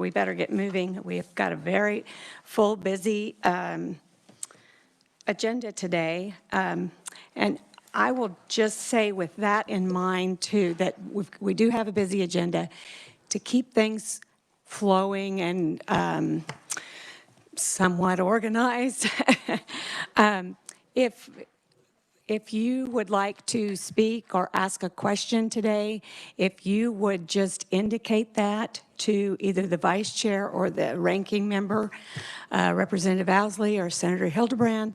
we better get moving. We've got a very full, busy agenda today. And I will just say with that in mind, too, that we do have a busy agenda. To keep things flowing and somewhat organized, if you would like to speak or ask a question today, if you would just indicate that to either the vice chair or the ranking member, Representative Owsley or Senator Hildebrand,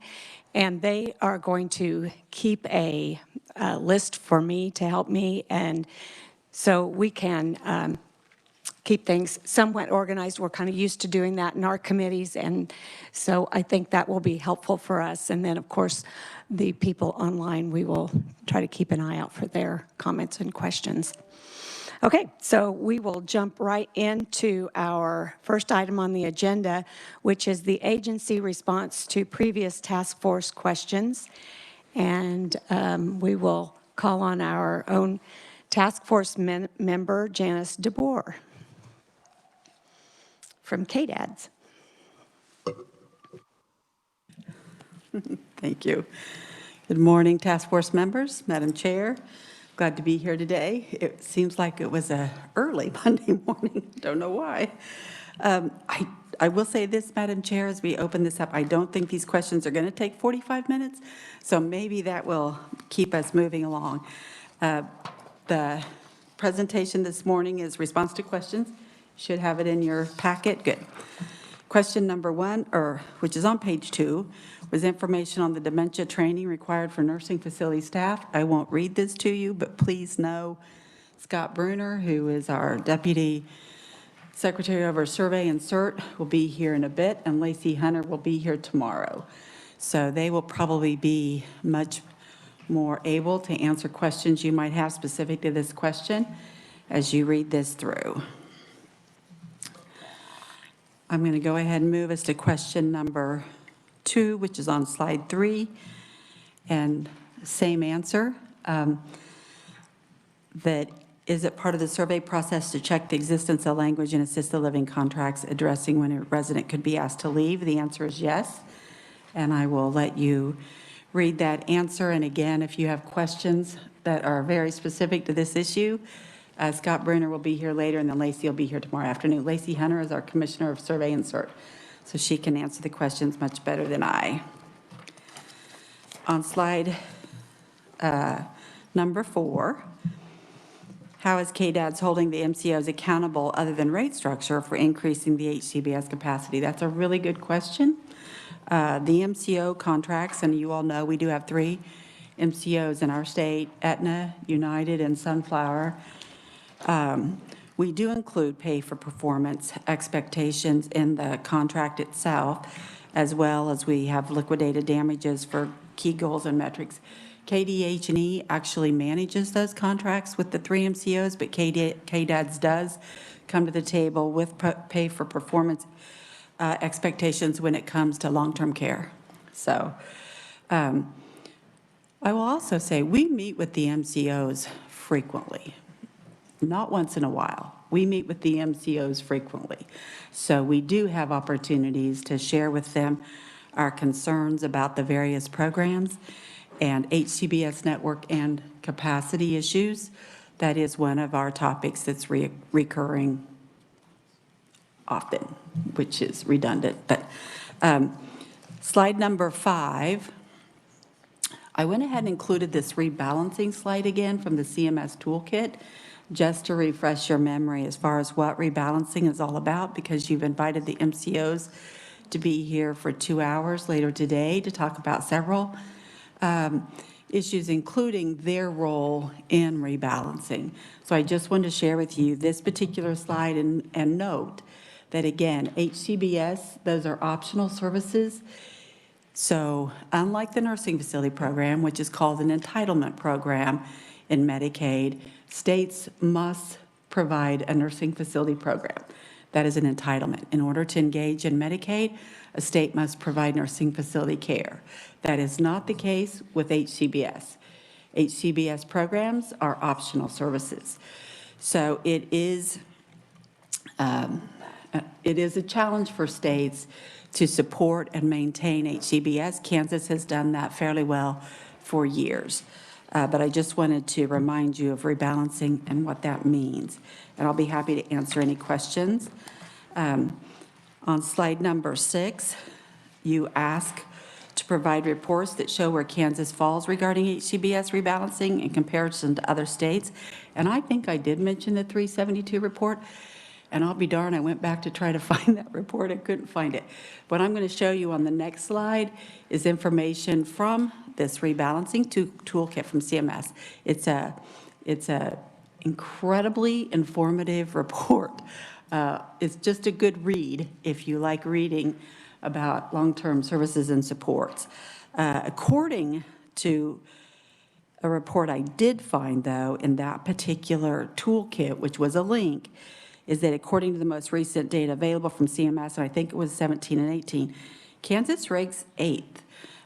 and they are going to keep a list for me to help me, and so we can keep things somewhat organized. We're kind of used to doing that in our committees, and so I think that will be helpful for us. And then, of course, the people online, we will try to keep an eye out for their comments and questions. Okay, so we will jump right into our first item on the agenda, which is the agency response to previous task force questions. And we will call on our own task force member, Janice DeBoer from KDADS. Thank you. Good morning, task force members, Madam Chair. Glad to be here today. It seems like it was an early Monday morning. Don't know why. I will say this, Madam Chair, as we open this up, I don't think these questions are going to take 45 minutes, so maybe that will keep us moving along. The presentation this morning is response to questions. Should have it in your packet. Good. Question number 1, which is on page 2, was information on the dementia training required for nursing facility staff. I won't read this to you, but please know Scott Bruner, who is our Deputy Secretary over Survey and CERT, will be here in a bit, and Lacey Hunter will be here tomorrow. So they will probably be much more able to answer questions you might have specific to this question as you read this through. I'm going to go ahead and move us to question number 2, which is on slide 3, and same answer. That is it part of the survey process to check the existence of language in assisted living contracts addressing when a resident could be asked to leave? The answer is yes, and I will let you read that answer. And again, if you have questions that are very specific to this issue, Scott Bruner will be here later, and then Lacey will be here tomorrow afternoon. Lacey Hunter is our Commissioner of Survey and CERT, so she can answer the questions much better than I. On slide number 4, how is KDADS holding the MCOs accountable other than rate structure for increasing the HCBS capacity? That's a really good question. The MCO contracts, and you all know we do have 3 MCOs in our state, Aetna, United, and Sunflower. We do include pay for performance expectations in the contract itself, as well as we have liquidated damages for key goals and metrics. KDH&E actually manages those contracts with the 3 MCOs, but KDADS does come to the table with pay for performance expectations when it comes to long-term care. So I will also say we meet with the MCOs frequently. Not once in a while. We meet with the MCOs frequently. So we do have opportunities to share with them our concerns about the various programs and HCBS network and capacity issues. That is one of our topics that's recurring often, which is redundant. But slide number 5, I went ahead and included this rebalancing slide again from the CMS toolkit, just to refresh your memory as far as what rebalancing is all about, because you've invited the MCOs to be here for 2 hours later today to talk about several issues, including their role in rebalancing. So I just wanted to share with you this particular slide and note that, again, HCBS, those are optional services. So unlike the nursing facility program, which is called an entitlement program in Medicaid, states must provide a nursing facility program. That is an entitlement. In order to engage in Medicaid, a state must provide nursing facility care. That is not the case with HCBS. HCBS programs are optional services. So it is it is a challenge for states to support and maintain HCBS. Kansas has done that fairly well for years. But I just wanted to remind you of rebalancing and what that means. And I'll be happy to answer any questions. On slide number 6, you ask to provide reports that show where Kansas falls regarding HCBS rebalancing in comparison to other states. And I think I did mention the 372 report. And I'll be darned, I went back to try to find that report. I couldn't find it. What I'm going to show you on the next slide is information from this rebalancing toolkit from CMS. It's a incredibly informative report. It's just a good read if you like reading about long-term services and supports. According to a report I did find, though, in that particular toolkit, which was a link, is that according to the most recent data available from CMS, and I think it was 17 and 18, Kansas ranks 8th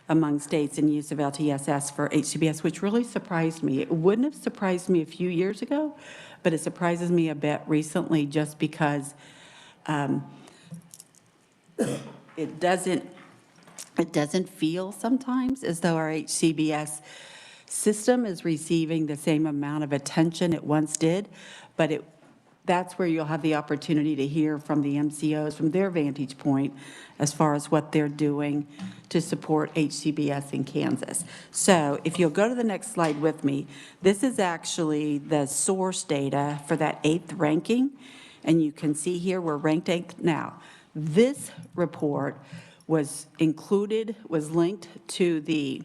among states in use of LTSS for HCBS, which really surprised me. It wouldn't have surprised me a few years ago, but it surprises me a bit recently just because it doesn't feel sometimes as though our HCBS system is receiving the same amount of attention it once did, but that's where you'll have the opportunity to hear from the MCOs from their vantage point as far as what they're doing to support HCBS in Kansas. So if you'll go to the next slide with me, this is actually the source data for that 8th ranking, and you can see here we're ranked 8th now. This report was linked to the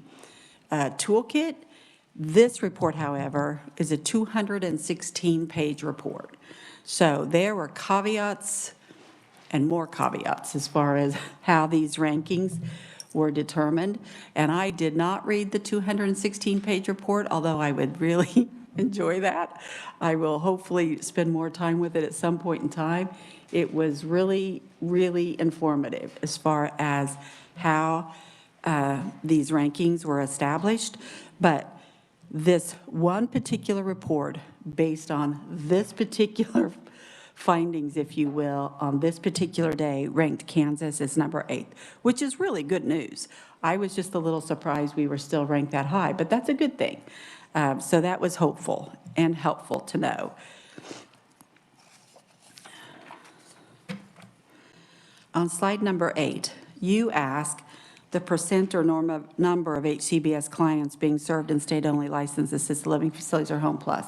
toolkit. This report, however, is a 216-page report. So there were caveats and more caveats as far as how these rankings were determined. And I did not read the 216-page report, although I would really enjoy that. I will hopefully spend more time with it at some point in time. It was really, really informative as far as how these rankings were established. But this one particular report, based on this particular findings, if you will, on this particular day, ranked Kansas as number 8, which is really good news. I was just a little surprised we were still ranked that high, but that's a good thing. So that was hopeful and helpful to know. On slide number 8, you ask the percent or number of HCBS clients being served in state-only licensed assisted living facilities or Home Plus.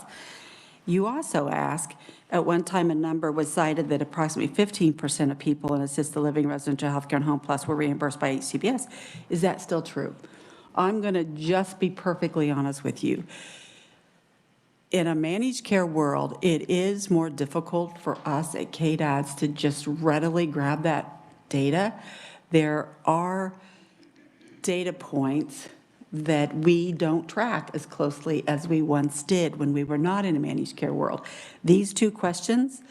You also ask, at one time a number was cited that approximately 15% of people in assisted living, residential healthcare, and Home Plus were reimbursed by HCBS. Is that still true? I'm going to just be perfectly honest with you. In a managed care world, it is more difficult for us at KDADS to just readily grab that data. There are data points that we don't track as closely as we once did when we were not in a managed care world. These two questions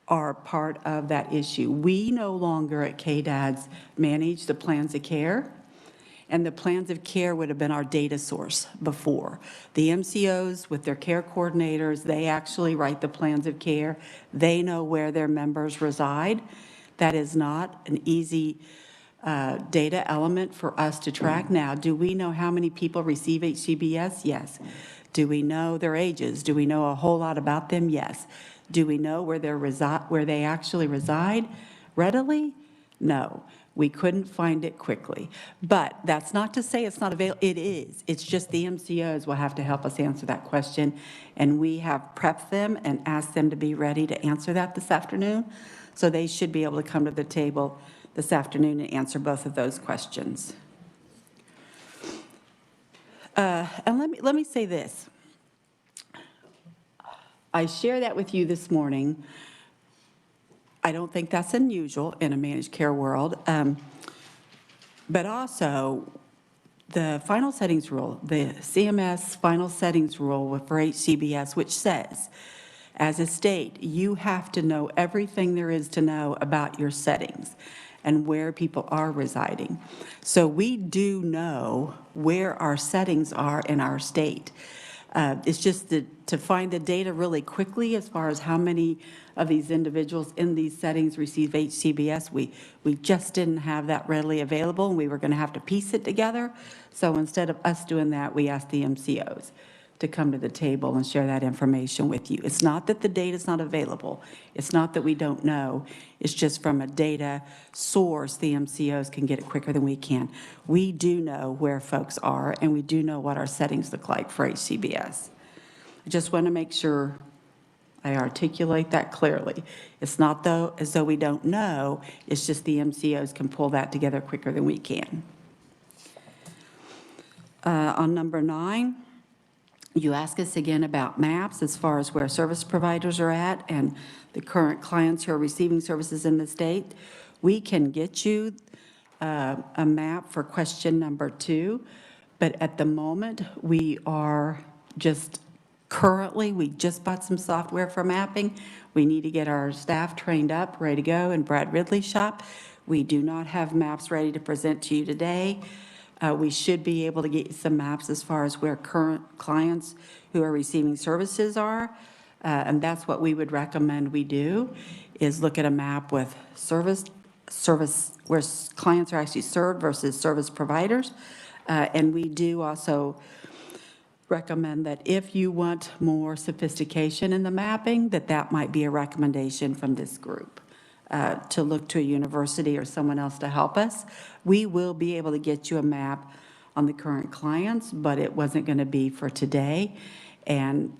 are part of that issue. We no longer at KDADS manage the plans of care, and the plans of care would have been our data source before. The MCOs with their care coordinators, they actually write the plans of care. They know where their members reside. That is not an easy data element for us to track. Now, do we know how many people receive HCBS? Yes. Do we know their ages? Do we know a whole lot about them? Yes. Do we know where they actually reside readily? No. We couldn't find it quickly. But that's not to say it's not available. It is. It's just the MCOs will have to help us answer that question. And we have prepped them and asked them to be ready to answer that this afternoon. So they should be able to come to the table this afternoon and answer both of those questions. And let me say this. I share that with you this morning. I don't think that's unusual in a managed care world. But also, the final settings rule, the CMS final settings rule for HCBS, which says, as a state, you have to know everything there is to know about your settings and where people are residing. So we do know where our settings are in our state. It's just to find the data really quickly as far as how many of these individuals in these settings receive HCBS. We just didn't have that readily available, and we were going to have to piece it together. So instead of us doing that, we asked the MCOs to come to the table and share that information with you. It's not that the data's not available. It's not that we don't know. It's just from a data source, the MCOs can get it quicker than we can. We do know where folks are, and we do know what our settings look like for HCBS. I just want to make sure I articulate that clearly. It's not though as though we don't know, it's just the MCOs can pull that together quicker than we can. On number 9, you ask us again about maps as far as where service providers are at and the current clients who are receiving services in the state. We can get you a map for question number 2, but at the moment, we are just currently, we just bought some software for mapping. We need to get our staff trained up, ready to go in Brad Ridley's shop. We do not have maps ready to present to you today. We should be able to get you some maps as far as where current clients who are receiving services are. And that's what we would recommend we do, is look at a map with service where clients are actually served versus service providers. And we do also recommend that if you want more sophistication in the mapping, that might be a recommendation from this group. To look to a university or someone else to help us. We will be able to get you a map on the current clients, but it wasn't going to be for today. And,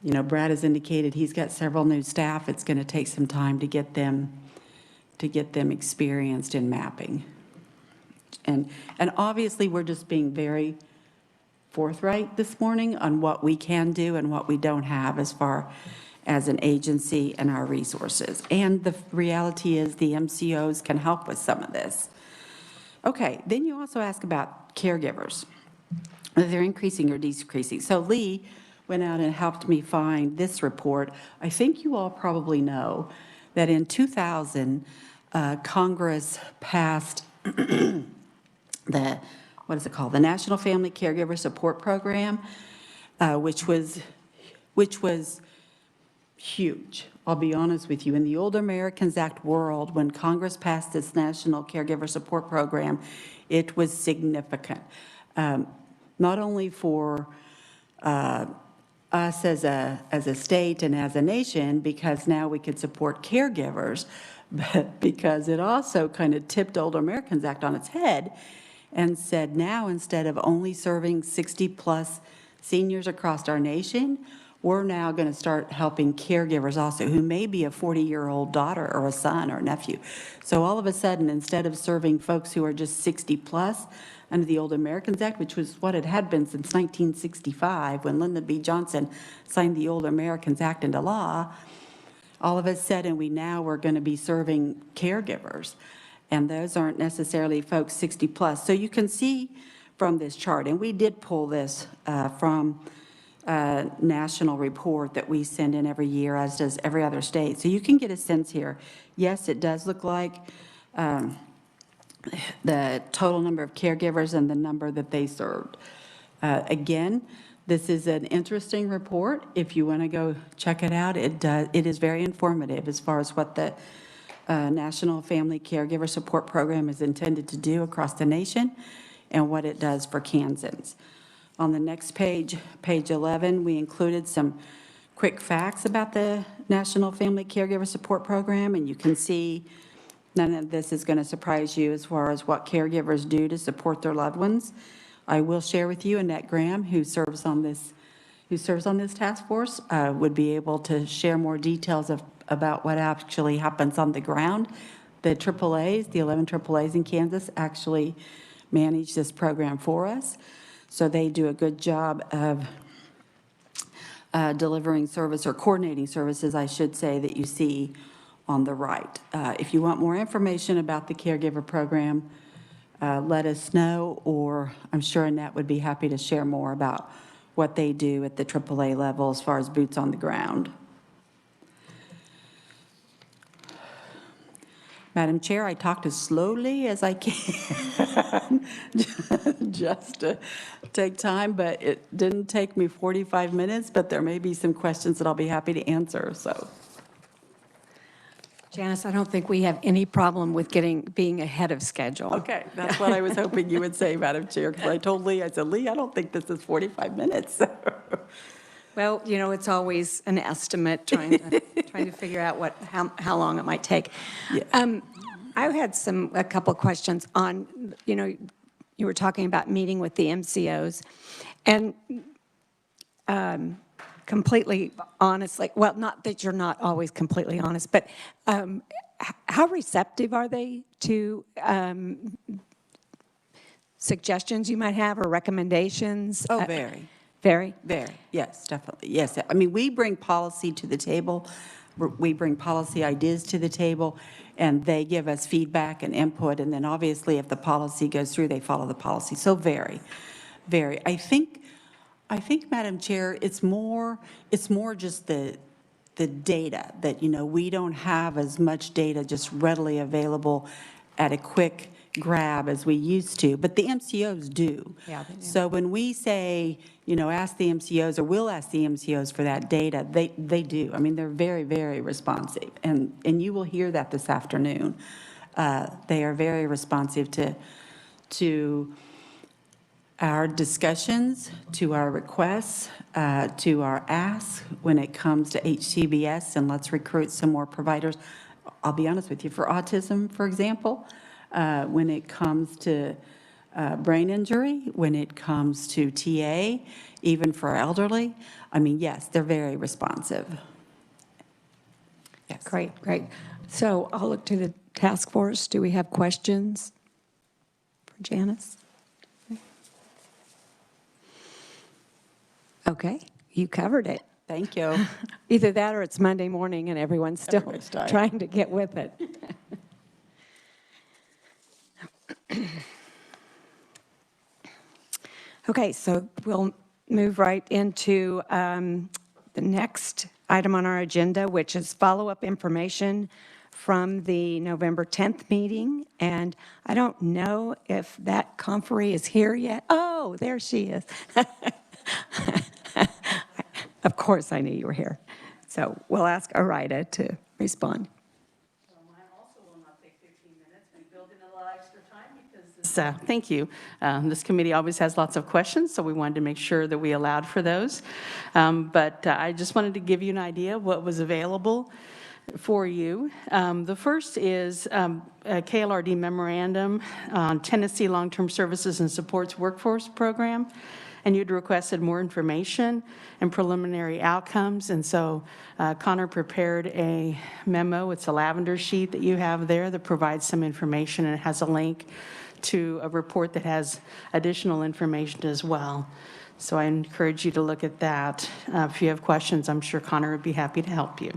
Brad has indicated he's got several new staff. It's going to take some time to get them experienced in mapping. And obviously, we're just being very forthright this morning on what we can do and what we don't have as far as an agency and our resources. And the reality is the MCOs can help with some of this. Okay, then you also ask about caregivers, whether they're increasing or decreasing. So Lee went out and helped me find this report. I think you all probably know that in 2000, Congress passed the National Family Caregiver Support Program, which was huge. I'll be honest with you. In the Older Americans Act world, when Congress passed this National Caregiver Support Program, it was significant. Not only for us as a state and as a nation, because now we could support caregivers, but because it also kind of tipped Older Americans Act on its head and said now instead of only serving 60-plus seniors across our nation, we're now going to start helping caregivers also who may be a 40-year-old daughter or a son or nephew. So all of a sudden, instead of serving folks who are just 60-plus under the Old Americans Act, which was what it had been since 1965 when Lyndon B. Johnson signed the Old Americans Act into law, all of a sudden we're going to be serving caregivers. And those aren't necessarily folks 60-plus. So you can see from this chart, and we did pull this from national report that we send in every year, as does every other state. So you can get a sense here. Yes, it does look like the total number of caregivers and the number that they served. Again, this is an interesting report. If you want to go check it out, it is very informative as far as what the National Family Caregiver Support Program is intended to do across the nation and what it does for Kansans. On the next page, page 11, we included some quick facts about the National Family Caregiver Support Program, and you can see none of this is going to surprise you as far as what caregivers do to support their loved ones. I will share with you Annette Graham, who serves on this task force, would be able to share more details about what actually happens on the ground. The AAAs, the 11 AAAs in Kansas, actually manage this program for us. So they do a good job of delivering service or coordinating services, I should say, that you see on the right. If you want more information about the caregiver program, let us know, or I'm sure Annette would be happy to share more about what they do at the AAA level as far as boots on the ground. Madam Chair, I talked as slowly as I can, just to take time, but it didn't take me 45 minutes, but there may be some questions that I'll be happy to answer, so. Janice, I don't think we have any problem with being ahead of schedule. Okay, that's what I was hoping you would say, Madam Chair, because I told Lee, I said, Lee, I don't think this is 45 minutes. Well, you know, it's always an estimate, trying to figure out how long it might take. Yeah. I had a couple questions on, you know, you were talking about meeting with the MCOs, and completely honestly, well, not that you're not always completely honest, but how receptive are they to suggestions you might have or recommendations? Oh, very. Very? Very, yes, definitely, yes. I mean, we bring policy to the table, we bring policy ideas to the table, and they give us feedback and input, and then obviously if the policy goes through, they follow the policy. So very, very. I think, Madam Chair, it's more just the data that, you know, we don't have as much data just readily available at a quick grab as we used to, but the MCOs do. Yeah, they do. So when we say, you know, ask the MCOs, or we'll ask the MCOs for that data, they do. I mean, they're very, very responsive, and you will hear that this afternoon. They are very responsive to our discussions, to our requests, to our asks when it comes to HCBS, and let's recruit some more providers. I'll be honest with you, for autism, for example, when it comes to brain injury, when it comes to TA, even for elderly, I mean, yes, they're very responsive. Yes. Great, great. So I'll look to the task force. Do we have questions for Janice? Okay, you covered it. Thank you. Either that or it's Monday morning and everyone's still Everybody's tired. trying to get with it. Okay, so we'll move right into the next item on our agenda, which is follow-up information from the November 10th meeting. And I don't know if that conferee is here yet. Oh, there she is. Of course I knew you were here. So we'll ask Arida to respond. Mine also will not take 15 minutes. We built in a little extra time because thank you. This committee always has lots of questions, so we wanted to make sure that we allowed for those. But I just wanted to give you an idea of what was available for you. The first is a KLRD memorandum on Tennessee Long-Term Services and Supports Workforce Program. And you'd requested more information and preliminary outcomes. And so Connor prepared a memo. It's a lavender sheet that you have there that provides some information, and it has a link to a report that has additional information as well. So I encourage you to look at that. If you have questions, I'm sure Connor would be happy to help you.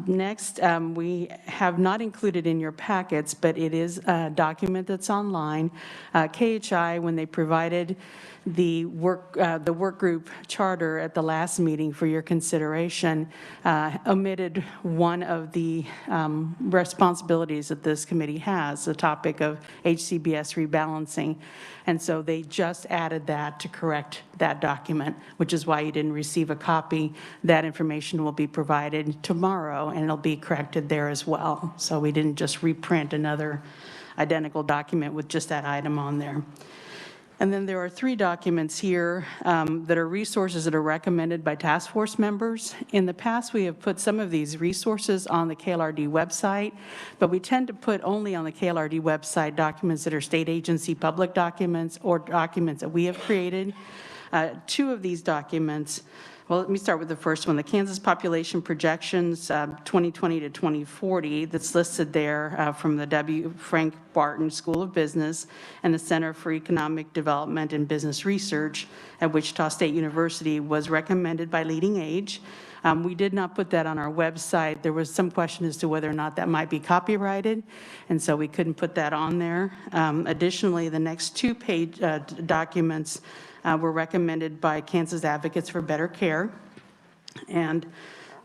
Next, we have not included in your packets, but it is a document that's online. KHI, when they provided the work group charter at the last meeting for your consideration, omitted one of the responsibilities that this committee has, the topic of HCBS rebalancing. And so they just added that to correct that document, which is why you didn't receive a copy. That information will be provided tomorrow, and it'll be corrected there as well. So we didn't just reprint another identical document with just that item on there. And then there are 3 documents here that are resources that are recommended by task force members. In the past, we have put some of these resources on the KLRD website, but we tend to put only on the KLRD website documents that are state agency public documents or documents that we have created. 2 of these documents, well, let me start with the first one, the Kansas Population Projections 2020 to 2040, that's listed there from the W. Frank Barton School of Business and the Center for Economic Development and Business Research at Wichita State University, was recommended by Leading Age. We did not put that on our website. There was some question as to whether or not that might be copyrighted, and so we couldn't put that on there. Additionally, the next 2 page documents were recommended by Kansas Advocates for Better Care. And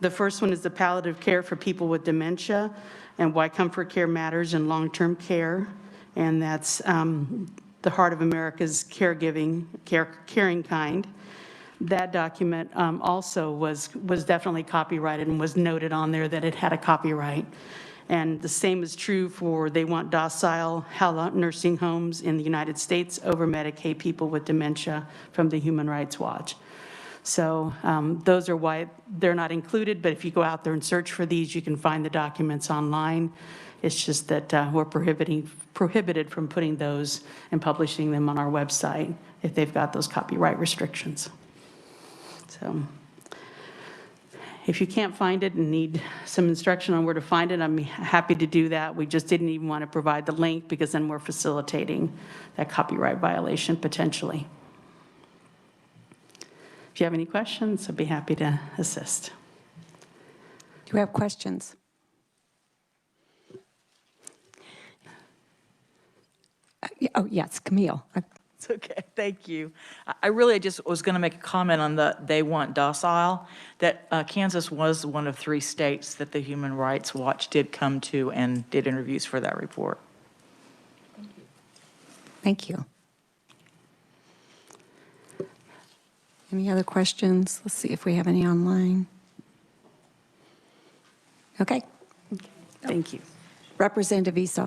The first one is the palliative care for people with dementia and why comfort care matters in long-term care. And that's the Heart of America's caring kind. That document also was definitely copyrighted and was noted on there that it had a copyright. And the same is true for they want docile nursing homes in the United States over Medicaid people with dementia from the Human Rights Watch. So those are why they're not included, but if you go out there and search for these, you can find the documents online. It's just that we're prohibited from putting those and publishing them on our website if they've got those copyright restrictions. So if you can't find it and need some instruction on where to find it, I'm happy to do that. We just didn't even want to provide the link because then we're facilitating that copyright violation potentially. If you have any questions, I'd be happy to assist. Do you have questions? Oh, yes, Camille. It's okay, thank you. I really just was going to make a comment on the they want docile, that Kansas was one of 3 states that the Human Rights Watch did come to and did interviews for that report. Thank you. Any other questions? Let's see if we have any online. Okay. Thank you. Representative Esau.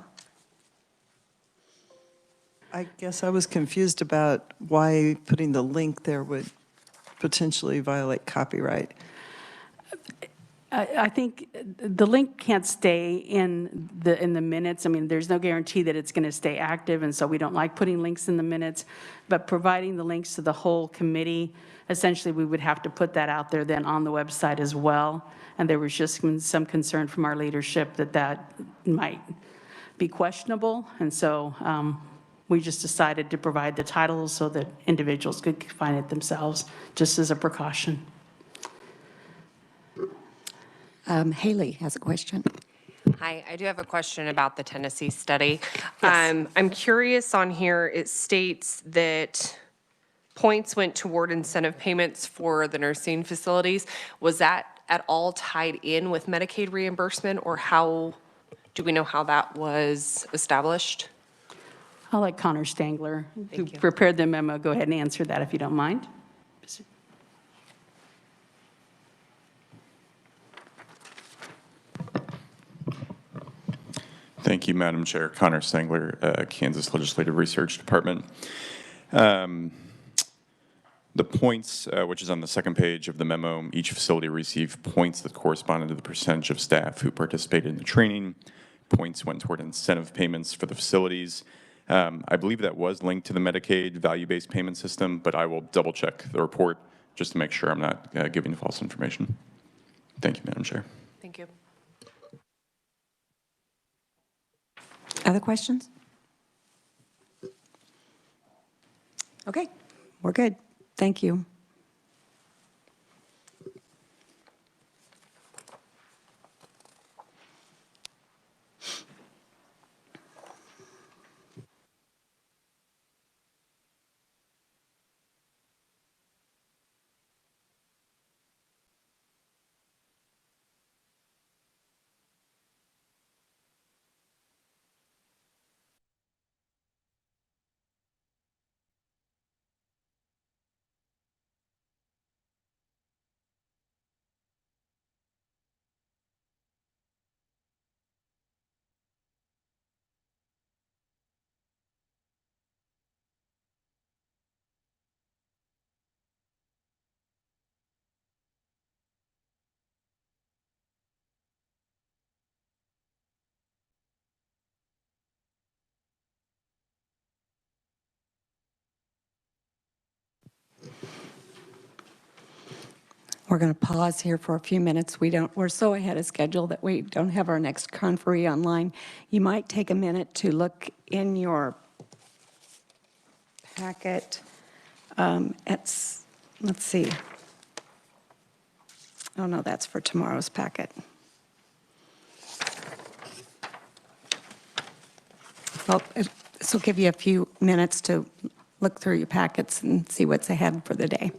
I guess I was confused about why putting the link there would potentially violate copyright. I think the link can't stay in the minutes. I mean, there's no guarantee that it's going to stay active, and so we don't like putting links in the minutes. But providing the links to the whole committee, essentially we would have to put that out there then on the website as well. And there was just some concern from our leadership that that might be questionable. And so we just decided to provide the titles so that individuals could find it themselves, just as a precaution. Haley has a question. Hi, I do have a question about the Tennessee study. I'm curious on here, it states that points went toward incentive payments for the nursing facilities. Was that at all tied in with Medicaid reimbursement, or how, do we know how that was established? I'll let Connor Stangler, who Thank you. prepared the memo, go ahead and answer that if you don't mind. Thank you, Madam Chair. Connor Stangler, Kansas Legislative Research Department. The points, which is on the second page of the memo, each facility received points that corresponded to the percentage of staff who participated in the training. Points went toward incentive payments for the facilities. I believe that was linked to the Medicaid value-based payment system, but I will double-check the report just to make sure I'm not giving false information. Thank you, Madam Chair. Thank you. Other questions? Okay, we're good. Thank you. We're going to pause here for a few minutes. We're so ahead of schedule that we don't have our next conferee online. You might take a minute to look in your packet. Let's see. Oh, no, that's for tomorrow's packet. Well, this will give you a few minutes to look through your packets and see what's ahead for the day.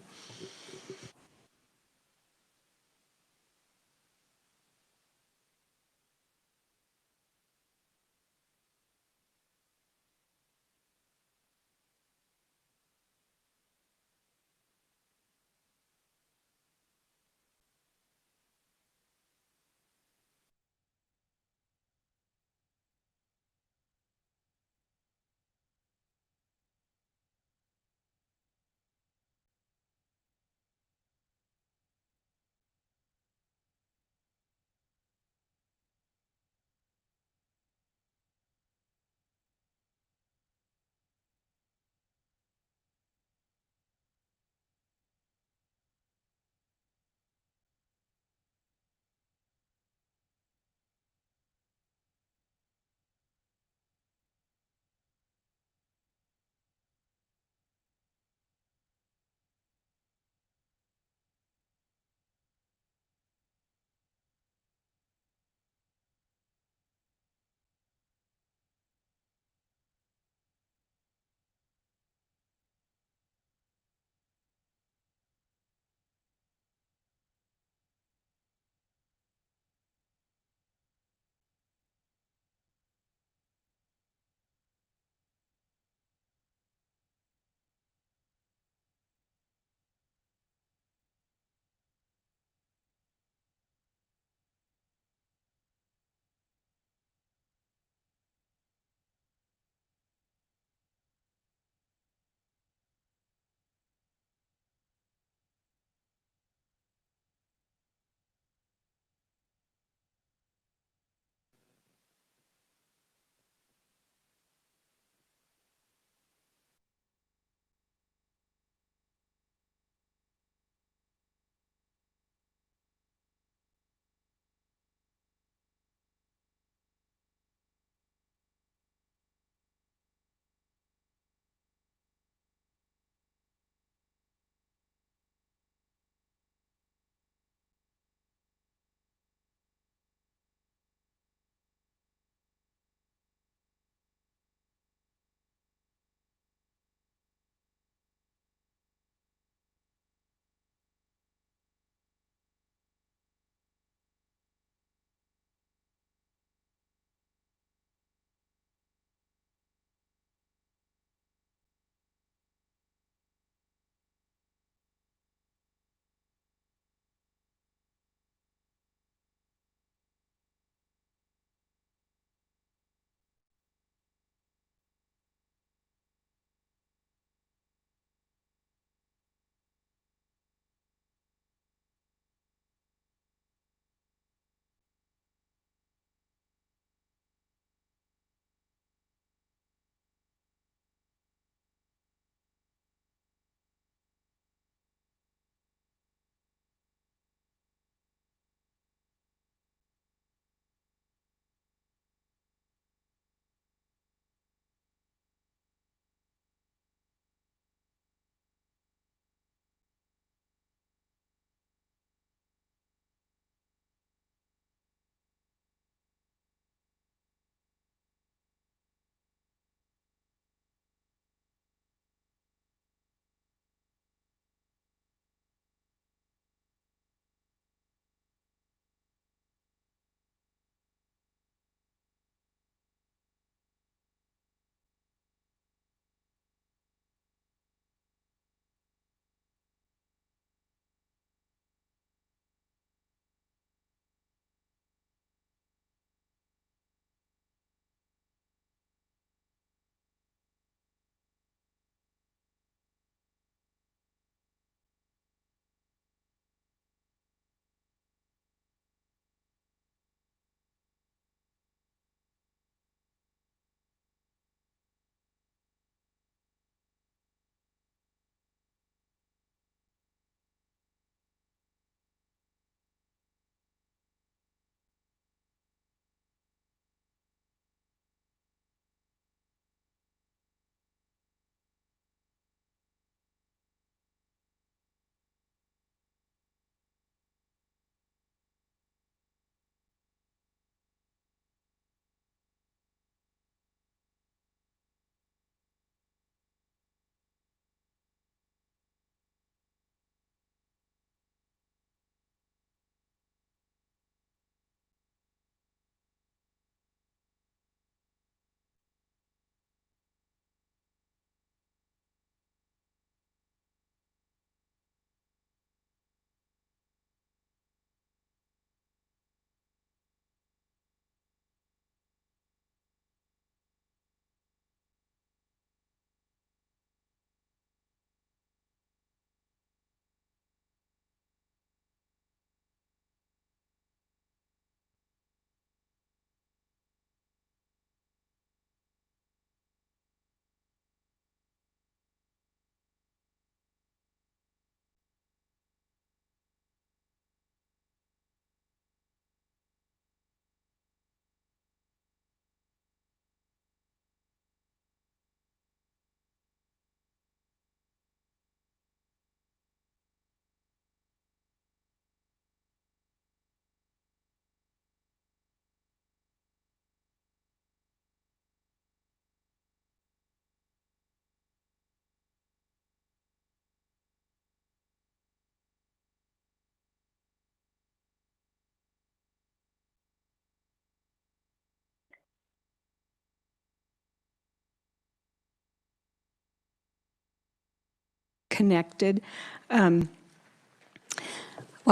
connected. While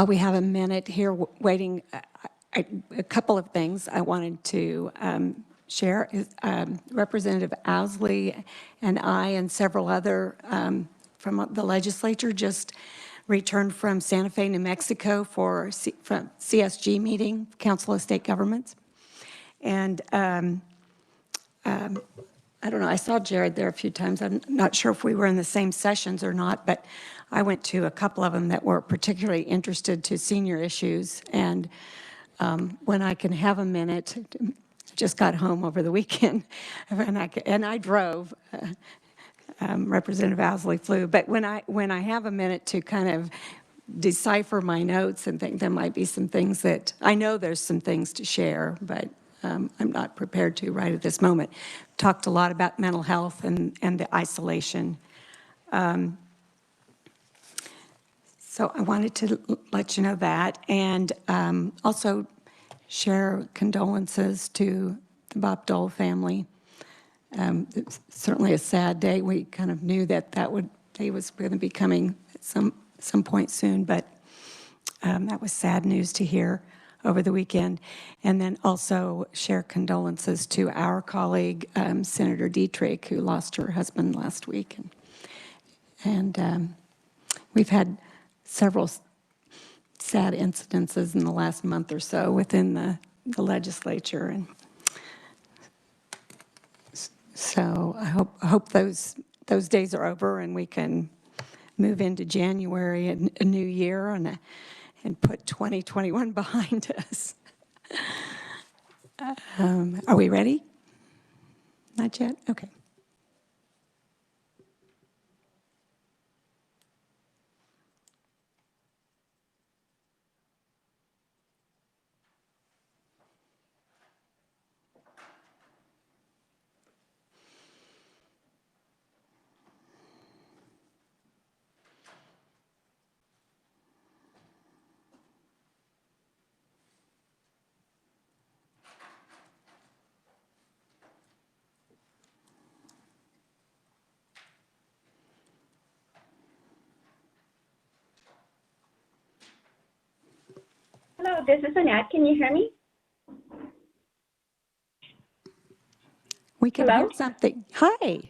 we have a minute here waiting, a couple of things I wanted to share. Representative Owsley and I and several other from the legislature just returned from Santa Fe, New Mexico for from CSG meeting, Council of State Governments. And I don't know, I saw Jared there a few times. I'm not sure if we were in the same sessions or not, but I went to a couple of them that were particularly interested to senior issues. And when I can have a minute, just got home over the weekend, and I drove. Representative Owsley flew, but when I have a minute to kind of decipher my notes and think there might be some things that, I know there's some things to share, but I'm not prepared to right at this moment. Talked a lot about mental health and the isolation. So I wanted to let you know that, and also share condolences to the Bob Dole family. It's certainly a sad day. We kind of knew that day was going to be coming at some point soon, but that was sad news to hear over the weekend. And then also share condolences to our colleague, Senator Dietrich, who lost her husband last week. And we've had several sad incidences in the last month or so within the legislature. And so I hope those days are over and we can move into January and a new year and put 2021 behind us. Are we ready? Not yet? Okay. Hello, this is Annette. Can you hear me? We can Hello? hear something. Hi.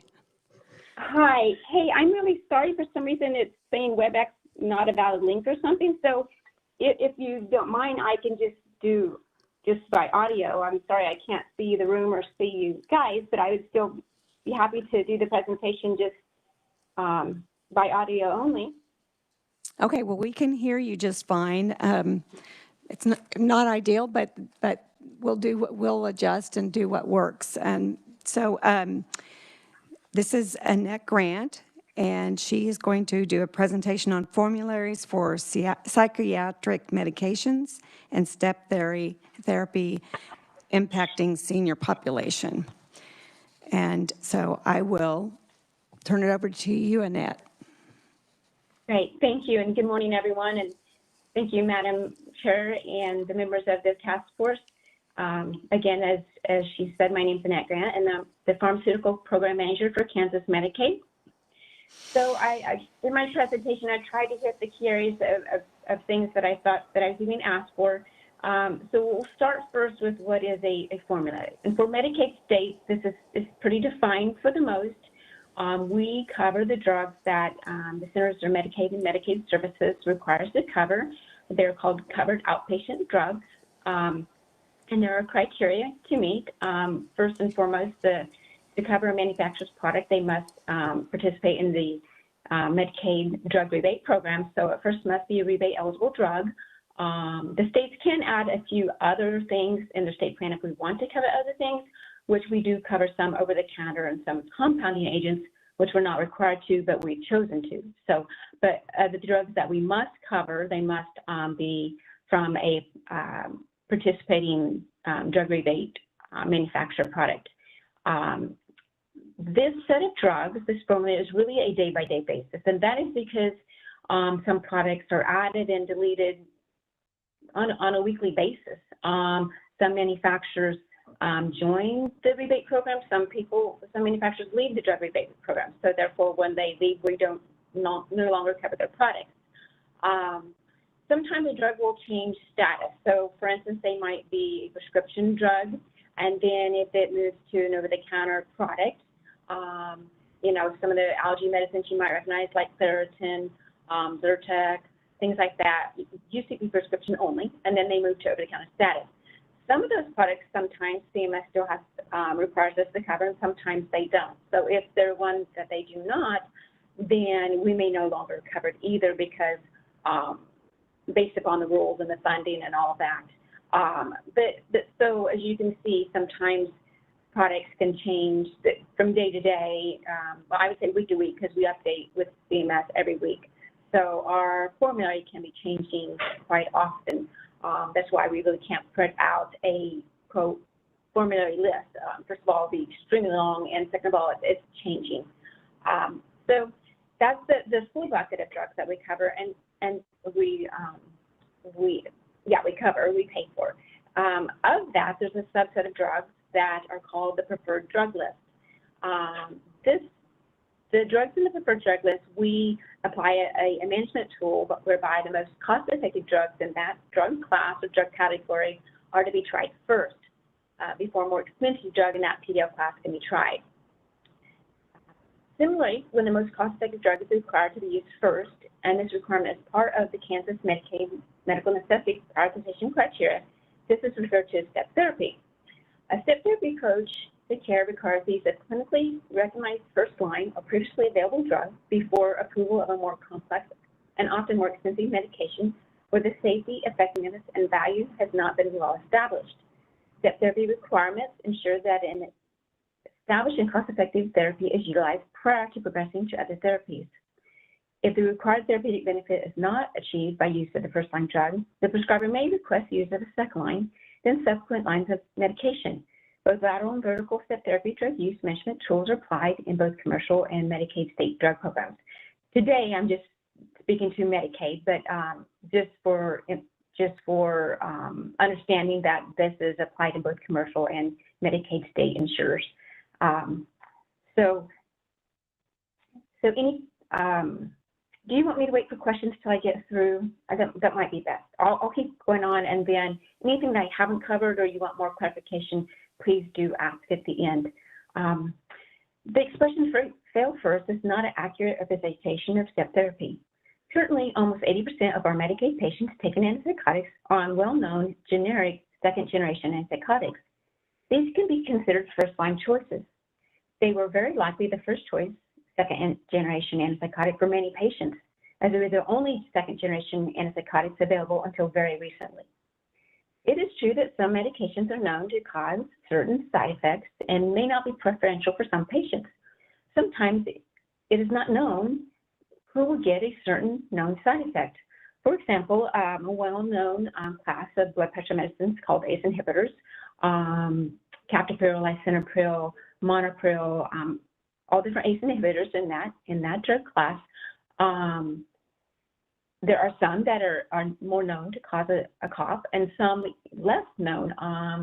Hi. Hey, I'm really sorry. For some reason, it's saying WebEx not a valid link or something. So if you don't mind, I can just do by audio. I'm sorry I can't see the room or see you guys, but I would still be happy to do the presentation just by audio only. Okay, well, we can hear you just fine. It's not ideal, but we'll adjust and do what works. And so this is Annette Grant, and she is going to do a presentation on formularies for psychiatric medications and step therapy impacting senior population. And so I will turn it over to you, Annette. Great, thank you, and good morning, everyone, and thank you, Madam Chair and the members of the task force. Again, as she said, my name is Annette Grant, and I'm the Pharmaceutical Program Manager for Kansas Medicaid. So in my presentation, I tried to hit the key areas of things that I thought that I was being asked for. So we'll start first with what is a formula. And for Medicaid states, this is pretty defined for the most. We cover the drugs that the Centers for Medicaid and Medicaid Services requires to cover. They're called covered outpatient drugs. And there are criteria to meet. First and foremost, to cover a manufacturer's product, they must participate in the Medicaid drug rebate program. So it first must be a rebate eligible drug. The states can add a few other things in their state plan if we want to cover other things, which we do cover some over the counter and some compounding agents, which we're not required to, but we've chosen to. So, but the drugs that we must cover, they must be from a participating drug rebate manufacturer product. This set of drugs, this formula is really a day-by-day basis, and that is because some products are added and deleted on a weekly basis. Some manufacturers join the rebate program. Some manufacturers leave the drug rebate program. So therefore, when they leave, we don't no longer cover their products. Sometimes a drug will change status. So, for instance, they might be a prescription drug, and then if it moves to an over-the-counter product, you know, some of the allergy medicines you might recognize, like Claritin, Zyrtec, things like that, used to be prescription only, and then they move to over-the-counter status. Some of those products, sometimes CMS still has requires us to cover, and sometimes they don't. So if they're ones that they do not, then we may no longer cover it either, because based upon the rules and the funding and all of that. So as you can see, sometimes products can change from day to day. Well, I would say week to week, because we update with CMS every week. So our formulary can be changing quite often. That's why we really can't put out a quote formulary list. First of all, it'll be extremely long, and second of all, it's changing. So that's the full bucket of drugs that we cover, and we pay for. Of that, there's a subset of drugs that are called the preferred drug list. The drugs in the preferred drug list, we apply a management tool whereby the most cost-effective drugs in that drug class or drug category are to be tried first before a more expensive drug in that PDL class can be tried. Similarly, when the most cost-effective drug is required to be used first, and this requirement is part of the Kansas Medicaid medical necessity prioritization criteria, this is referred to as step therapy. A step therapy approach to care requires the use of clinically recognized first-line or previously available drugs before approval of a more complex and often more expensive medication where the safety, effectiveness, and value has not been well established. Step therapy requirements ensure that an established and cost-effective therapy is utilized prior to progressing to other therapies. If the required therapeutic benefit is not achieved by use of the first-line drug, the prescriber may request use of a second line, then subsequent lines of medication. Both lateral and vertical step therapy drug use measurement tools are applied in both commercial and Medicaid state drug programs. Today, I'm just speaking to Medicaid, but just for understanding that this is applied in both commercial and Medicaid state insurers. Do you want me to wait for questions till I get through? That might be best. I'll keep going on, and then anything that I haven't covered or you want more clarification, please do ask at the end. The expression for fail first is not an accurate representation of step therapy. Currently, almost 80% of our Medicaid patients taking antipsychotics are on well-known generic second-generation antipsychotics. These can be considered first-line choices. They were very likely the first choice second-generation antipsychotic for many patients, as they were the only second-generation antipsychotics available until very recently. It is true that some medications are known to cause certain side effects and may not be preferential for some patients. Sometimes it is not known who will get a certain known side effect. For example, a well-known class of blood pressure medicines called ACE inhibitors, captopril, lisinopril, monopril, all different ACE inhibitors in that drug class. There are some that are more known to cause a cough, and some less known.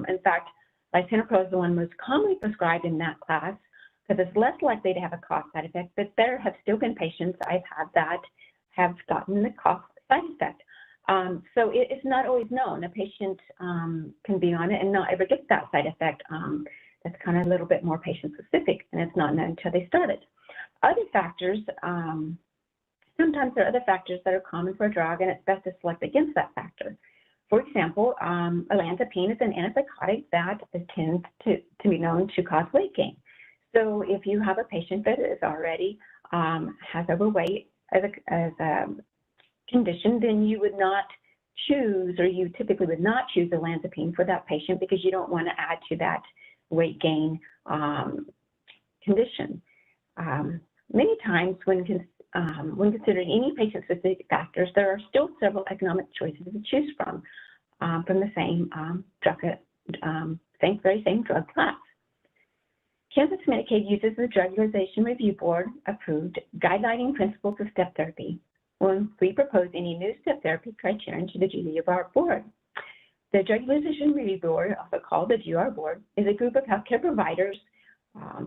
In fact, lisinopril is the one most commonly prescribed in that class because it's less likely to have a cough side effect, but there have still been patients I've had that have gotten the cough side effect. So it's not always known. A patient can be on it and not ever get that side effect. That's kind of a little bit more patient-specific, and it's not known until they start it. Other factors, sometimes there are other factors that are common for a drug, and it's best to select against that factor. For example, olanzapine is an antipsychotic that tends to be known to cause weight gain. So if you have a patient that is already has overweight as a condition, then you would not choose, or you typically would not choose olanzapine for that patient because you don't want to add to that weight gain condition. Many times when considering any patient-specific factors, there are still several economic choices to choose from the same very same drug class. Kansas Medicaid uses the Drug Utilization Review Board approved guideline principles of step therapy when we propose any new step therapy criterion to the GUR board. The Drug Utilization Review Board, also called the GUR board, is a group of healthcare providers,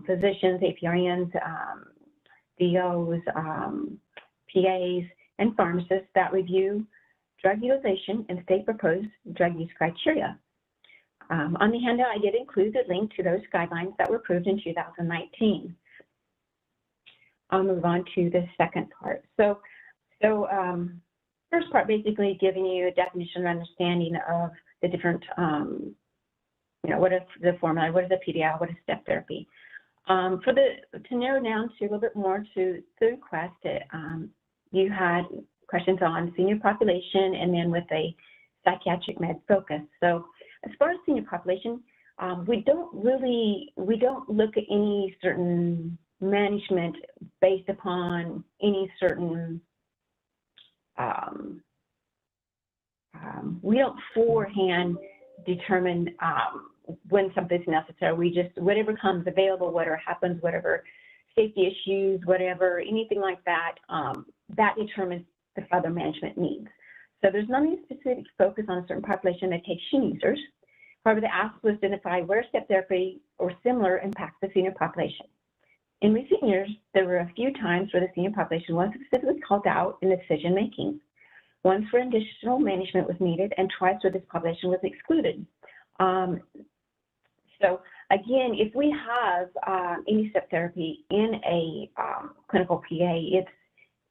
physicians, APRNs, DOs, PAs, and pharmacists that review drug utilization and state proposed drug use criteria. On the handout, I did include a link to those guidelines that were approved in 2019. I'll move on to the second part. So first part, basically giving you a definition and understanding of the different, what is the formula, what is a PDL, what is step therapy. To narrow down to a little bit more to the request, you had questions on senior population and then with a psychiatric med focus. So as far as senior population, we don't look at any certain management based upon any certain, we don't forehand determine when something's necessary. We just, whatever comes available, whatever happens, whatever safety issues, whatever, anything like that, that determines the further management needs. So there's not any specific focus on a certain population that takes SHE users. However, the ask was to identify where step therapy or similar impacts the senior population. In recent years, there were a few times where the senior population was specifically called out in decision making. Once where additional management was needed, and twice where this population was excluded. So again, if we have any step therapy in a clinical PA,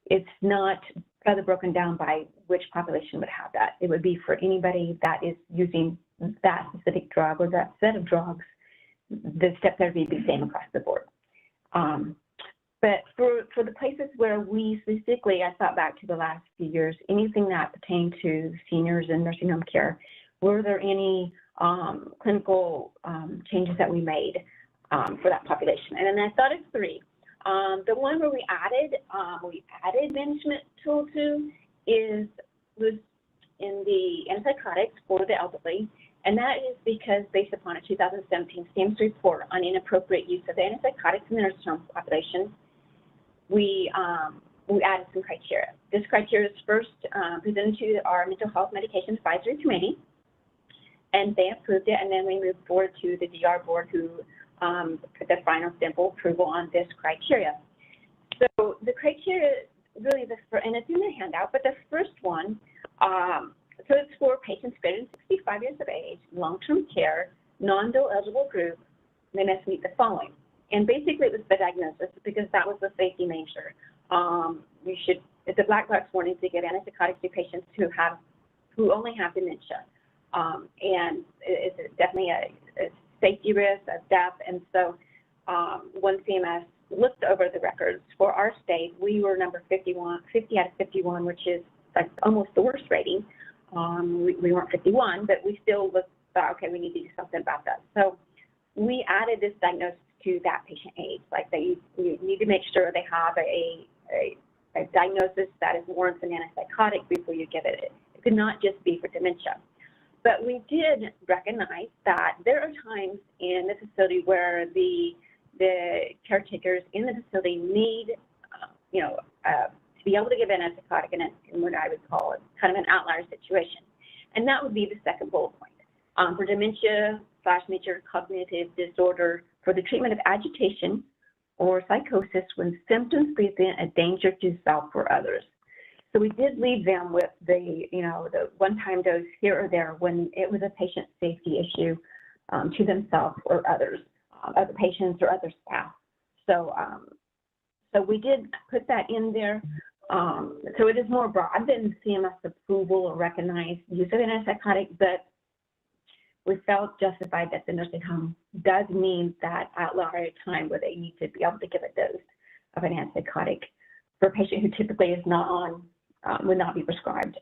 it's not further broken down by which population would have that. It would be for anybody that is using that specific drug or that set of drugs, the step therapy would be the same across the board. But for the places where we specifically, I thought back to the last few years, anything that pertained to seniors and nursing home care, were there any clinical changes that we made for that population? And then I thought of three. The one where we added management tool to was in the antipsychotics for the elderly, and that is because based upon a 2017 SAMHSA report on inappropriate use of antipsychotics in the nursing home population, we added some criteria. This criteria is first presented to our Mental Health Medication Advisory Committee, and they approved it, and then we moved forward to the DR board who put the final simple approval on this criteria. So the criteria really, and it's in the handout, but the first one, so it's for patients greater than 65 years of age, long-term care, non-dole eligible group, they must meet the following. And basically it was the diagnosis because that was the safety measure. It's a black box warning to give antipsychotics to patients who only have dementia. And it's definitely a safety risk, a death. And so when CMS looked over the records for our state, we were number 50 out of 51, which is like almost the worst rating. We weren't 51, but we still thought, okay, we need to do something about that. So we added this diagnosis to that patient age, like you need to make sure they have a diagnosis that is warrants an antipsychotic before you give it. It could not just be for dementia. But we did recognize that there are times in the facility where the caretakers in the facility need, to be able to give an antipsychotic in what I would call it kind of an outlier situation. And that would be the second bullet point. For dementia/major cognitive disorder, for the treatment of agitation or psychosis when symptoms present a danger to self or others. So we did leave them with the one-time dose here or there when it was a patient safety issue to themselves or others, other patients or other staff. So we did put that in there. So it is more broad than CMS approval or recognized use of an antipsychotic, but we felt justified that the nursing home does mean that outlier time where they need to be able to give a dose of an antipsychotic for a patient who typically is not on, would not be prescribed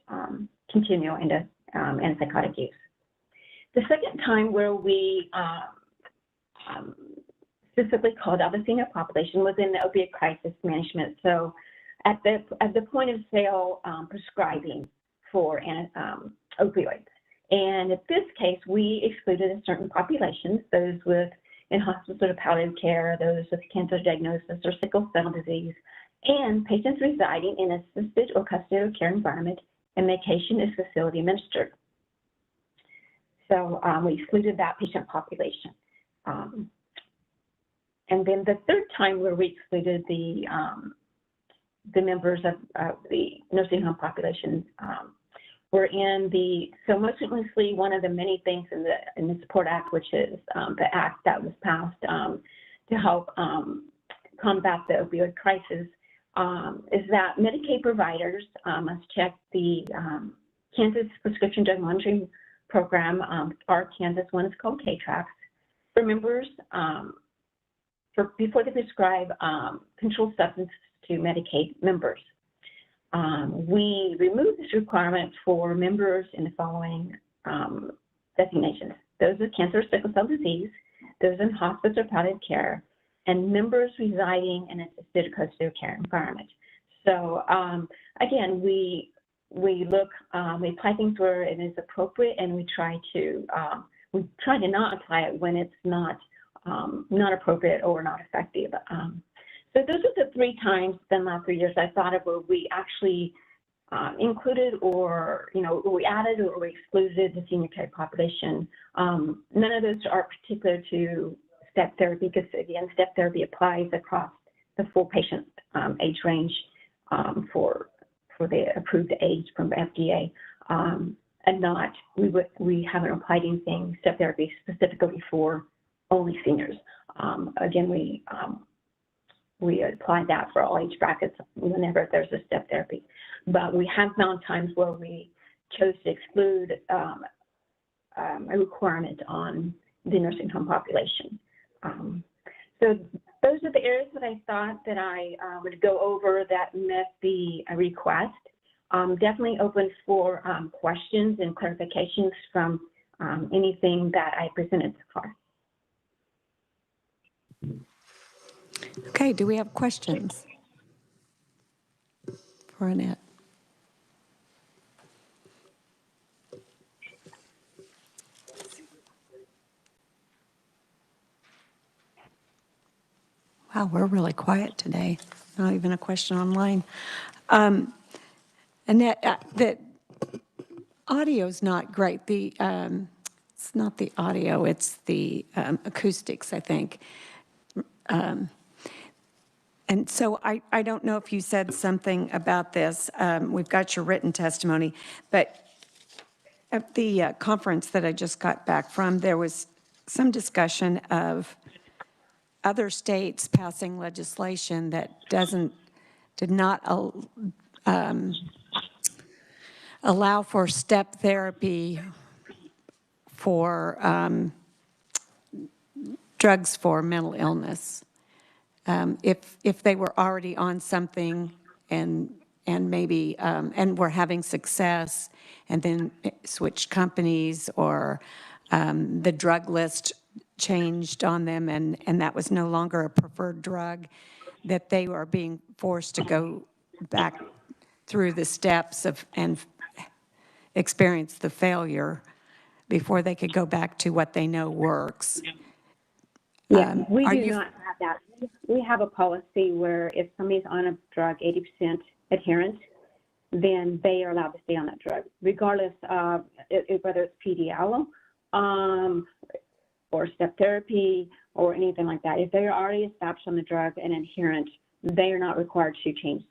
continual antipsychotic use. The second time where we specifically called out the senior population was in the opioid crisis management. So at the point of sale prescribing for opioids. And in this case, we excluded a certain populations, those in hospice or palliative care, those with cancer diagnosis or sickle cell disease, and patients residing in assisted or custodial care environment and medication is facility administered. So we excluded that patient population. And then the third time where we excluded the the members of the nursing home population were in so most recently, one of the many things in the Support Act, which is the act that was passed to help combat the opioid crisis, is that Medicaid providers must check the Kansas Prescription Drug Monitoring Program, our Kansas one is called KTRACS, for members before they prescribe controlled substances to Medicaid members. We removed this requirement for members in the following designations. Those with cancer or sickle cell disease, those in hospice or palliative care, and members residing in an assisted or custodial care environment. So again, we apply things where it is appropriate, and we try to not apply it when it's not appropriate or not effective. So those are the 3 times in the last 3 years I thought of where we actually included or, we added or we excluded the senior care population. None of those are particular to step therapy because, again, step therapy applies across the full patient age range for the approved age from the FDA. And we haven't applied anything step therapy specifically for only seniors. Again, we apply that for all age brackets whenever there's a step therapy. But we have found times where we chose to exclude a requirement on the nursing home population. So those are the areas that I thought that I would go over that met the request. Definitely open for questions and clarifications from anything that I presented so far. Okay, do we have questions for Annette? Wow, we're really quiet today. Not even a question online. Annette, the audio's not great. It's not the audio, it's the acoustics, I think. And so I don't know if you said something about this. We've got your written testimony, but at the conference that I just got back from, there was some discussion of other states passing legislation that did not allow for step therapy for drugs for mental illness. If they were already on something and maybe and were having success and then switched companies or the drug list changed on them and that was no longer a preferred drug, that they were being forced to go back through the steps of and experience the failure before they could go back to what they know works. Yeah, we do not have that. We have a policy where if somebody's on a drug 80% adherent, then they are allowed to stay on that drug, regardless of whether it's PDL or step therapy or anything like that. If they are already established on the drug and adherent, they are not required to change.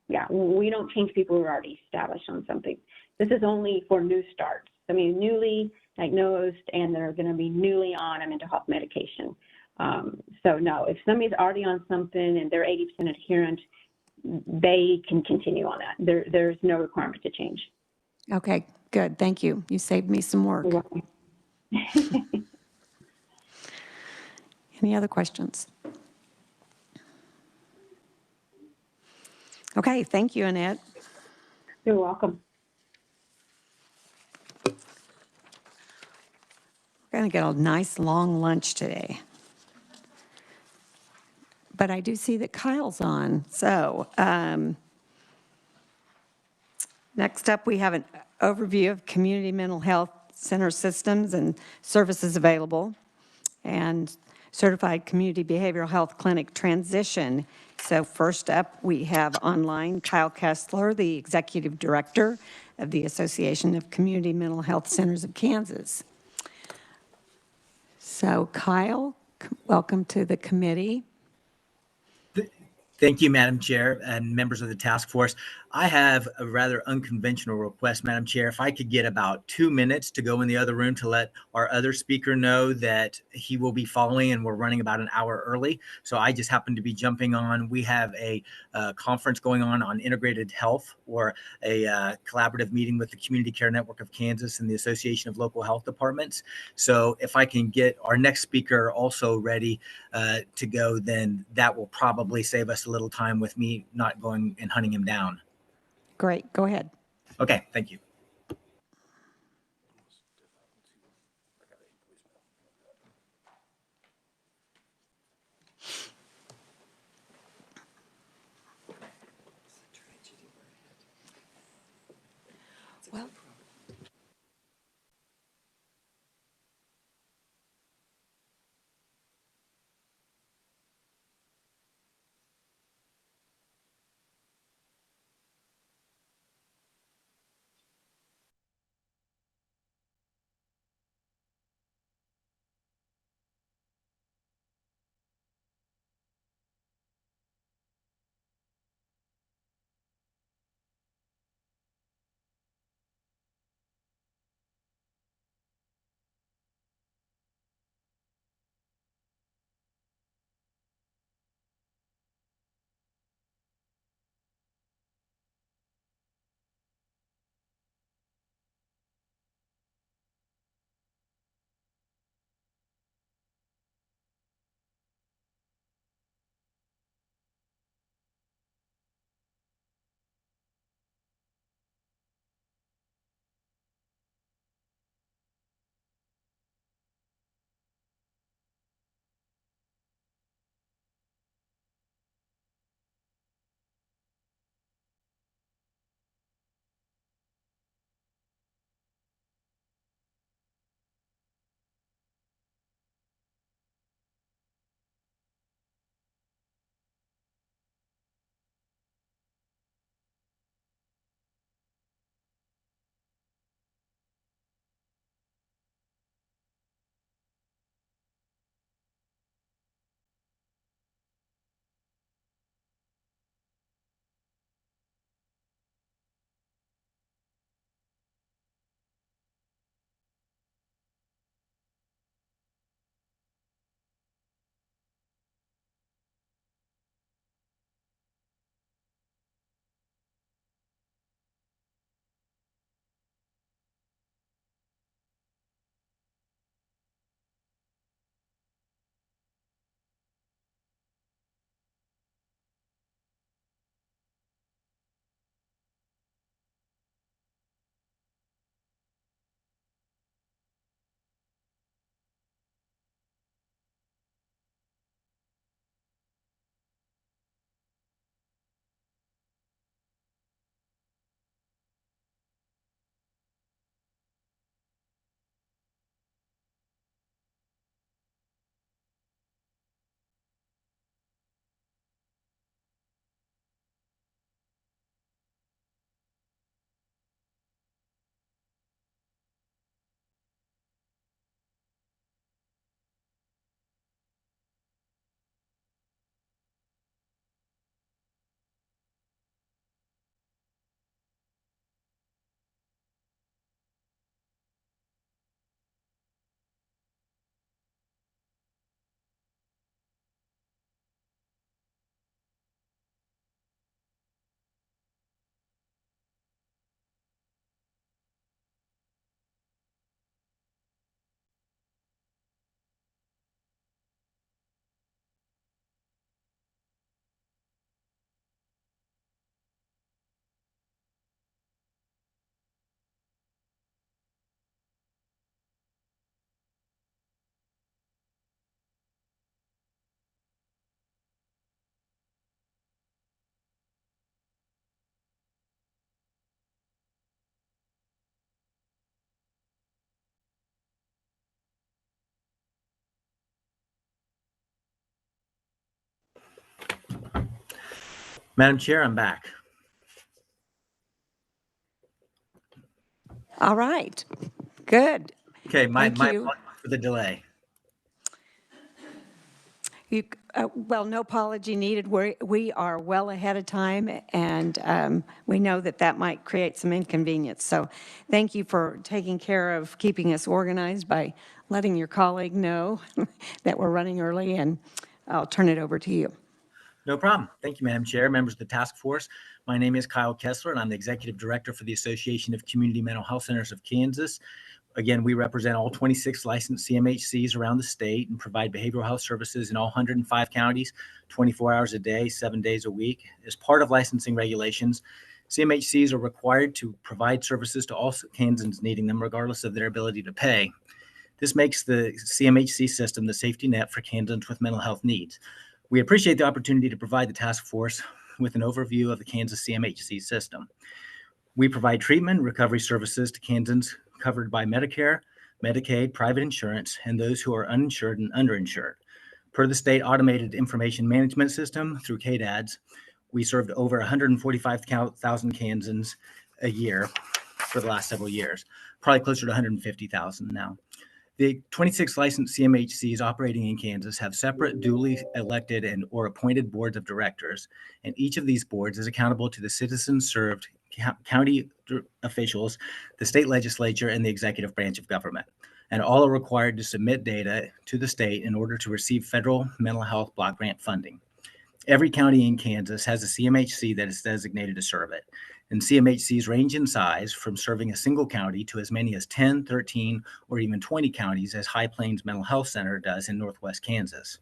Yeah, we don't change people who are already established on something. This is only for new starts. I mean, newly diagnosed and they're going to be newly on a mental health medication. So no, if somebody's already on something and they're 80% adherent, they can continue on that. There's no requirement to change. Okay, good. Thank you. You saved me some work. You're welcome. Any other questions? Okay, thank you, Annette. You're welcome. We're going to get a nice long lunch today. But I do see that Kyle's on. So next up, we have an overview of community mental health center systems and services available and certified community behavioral health clinic transition. So first up, we have online Kyle Kessler, the executive director of the Association of Community Mental Health Centers of Kansas. So Kyle, welcome to the committee. Thank you, Madam Chair and members of the task force. I have a rather unconventional request, Madam Chair. If I could get about 2 minutes to go in the other room to let our other speaker know that he will be following and we're running about an hour early. So I just happen to be jumping on. We have a conference going on integrated health, or a collaborative meeting with the Community Care Network of Kansas and the Association of Local Health Departments. So if I can get our next speaker also ready to go, then that will probably save us a little time with me not going and hunting him down. Great, go ahead. Okay, thank you. Well, Madam Chair, I'm back. all right, good. Okay, my Thank you. apologies for the delay. Well, no apology needed. We are well ahead of time, and we know that that might create some inconvenience. So thank you for taking care of keeping us organized by letting your colleague know that we're running early, and I'll turn it over to you. No problem. Thank you, Madam Chair, members of the task force. My name is Kyle Kessler, and I'm the Executive Director for the Association of Community Mental Health Centers of Kansas. Again, we represent all 26 licensed CMHCs around the state and provide behavioral health services in all 105 counties, 24 hours a day, 7 days a week. As part of licensing regulations, CMHCs are required to provide services to all Kansans needing them, regardless of their ability to pay. This makes the CMHC system the safety net for Kansans with mental health needs. We appreciate the opportunity to provide the task force with an overview of the Kansas CMHC system. We provide treatment and recovery services to Kansans covered by Medicare, Medicaid, private insurance, and those who are uninsured and underinsured. Per the state automated information management system through KDADS, we served over 145,000 Kansans a year for the last several years, probably closer to 150,000 now. The 26 licensed CMHCs operating in Kansas have separate duly elected and or appointed boards of directors, and each of these boards is accountable to the citizens served county officials, the state legislature, and the executive branch of government. And all are required to submit data to the state in order to receive federal mental health block grant funding. Every county in Kansas has a CMHC that is designated to serve it. And CMHCs range in size from serving a single county to as many as 10, 13, or even 20 counties, as High Plains Mental Health Center does in Northwest Kansas.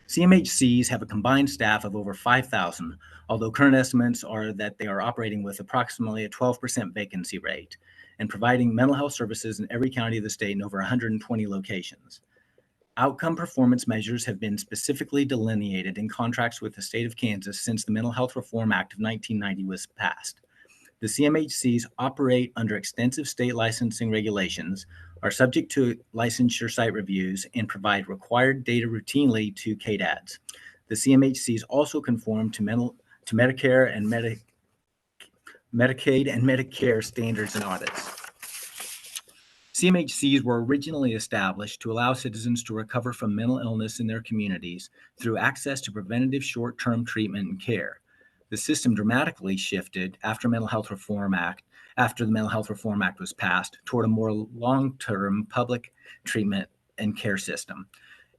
CMHCs have a combined staff of over 5,000, although current estimates are that they are operating with approximately a 12% vacancy rate and providing mental health services in every county of the state in over 120 locations. Outcome performance measures have been specifically delineated in contracts with the state of Kansas since the Mental Health Reform Act of 1990 was passed. The CMHCs operate under extensive state licensing regulations, are subject to licensure site reviews, and provide required data routinely to KDADS. The CMHCs also conform to Medicare and Medicaid and Medicare standards and audits. CMHCs were originally established to allow citizens to recover from mental illness in their communities through access to preventative short-term treatment and care. The system dramatically shifted after the Mental Health Reform Act was passed toward a more long-term public treatment and care system,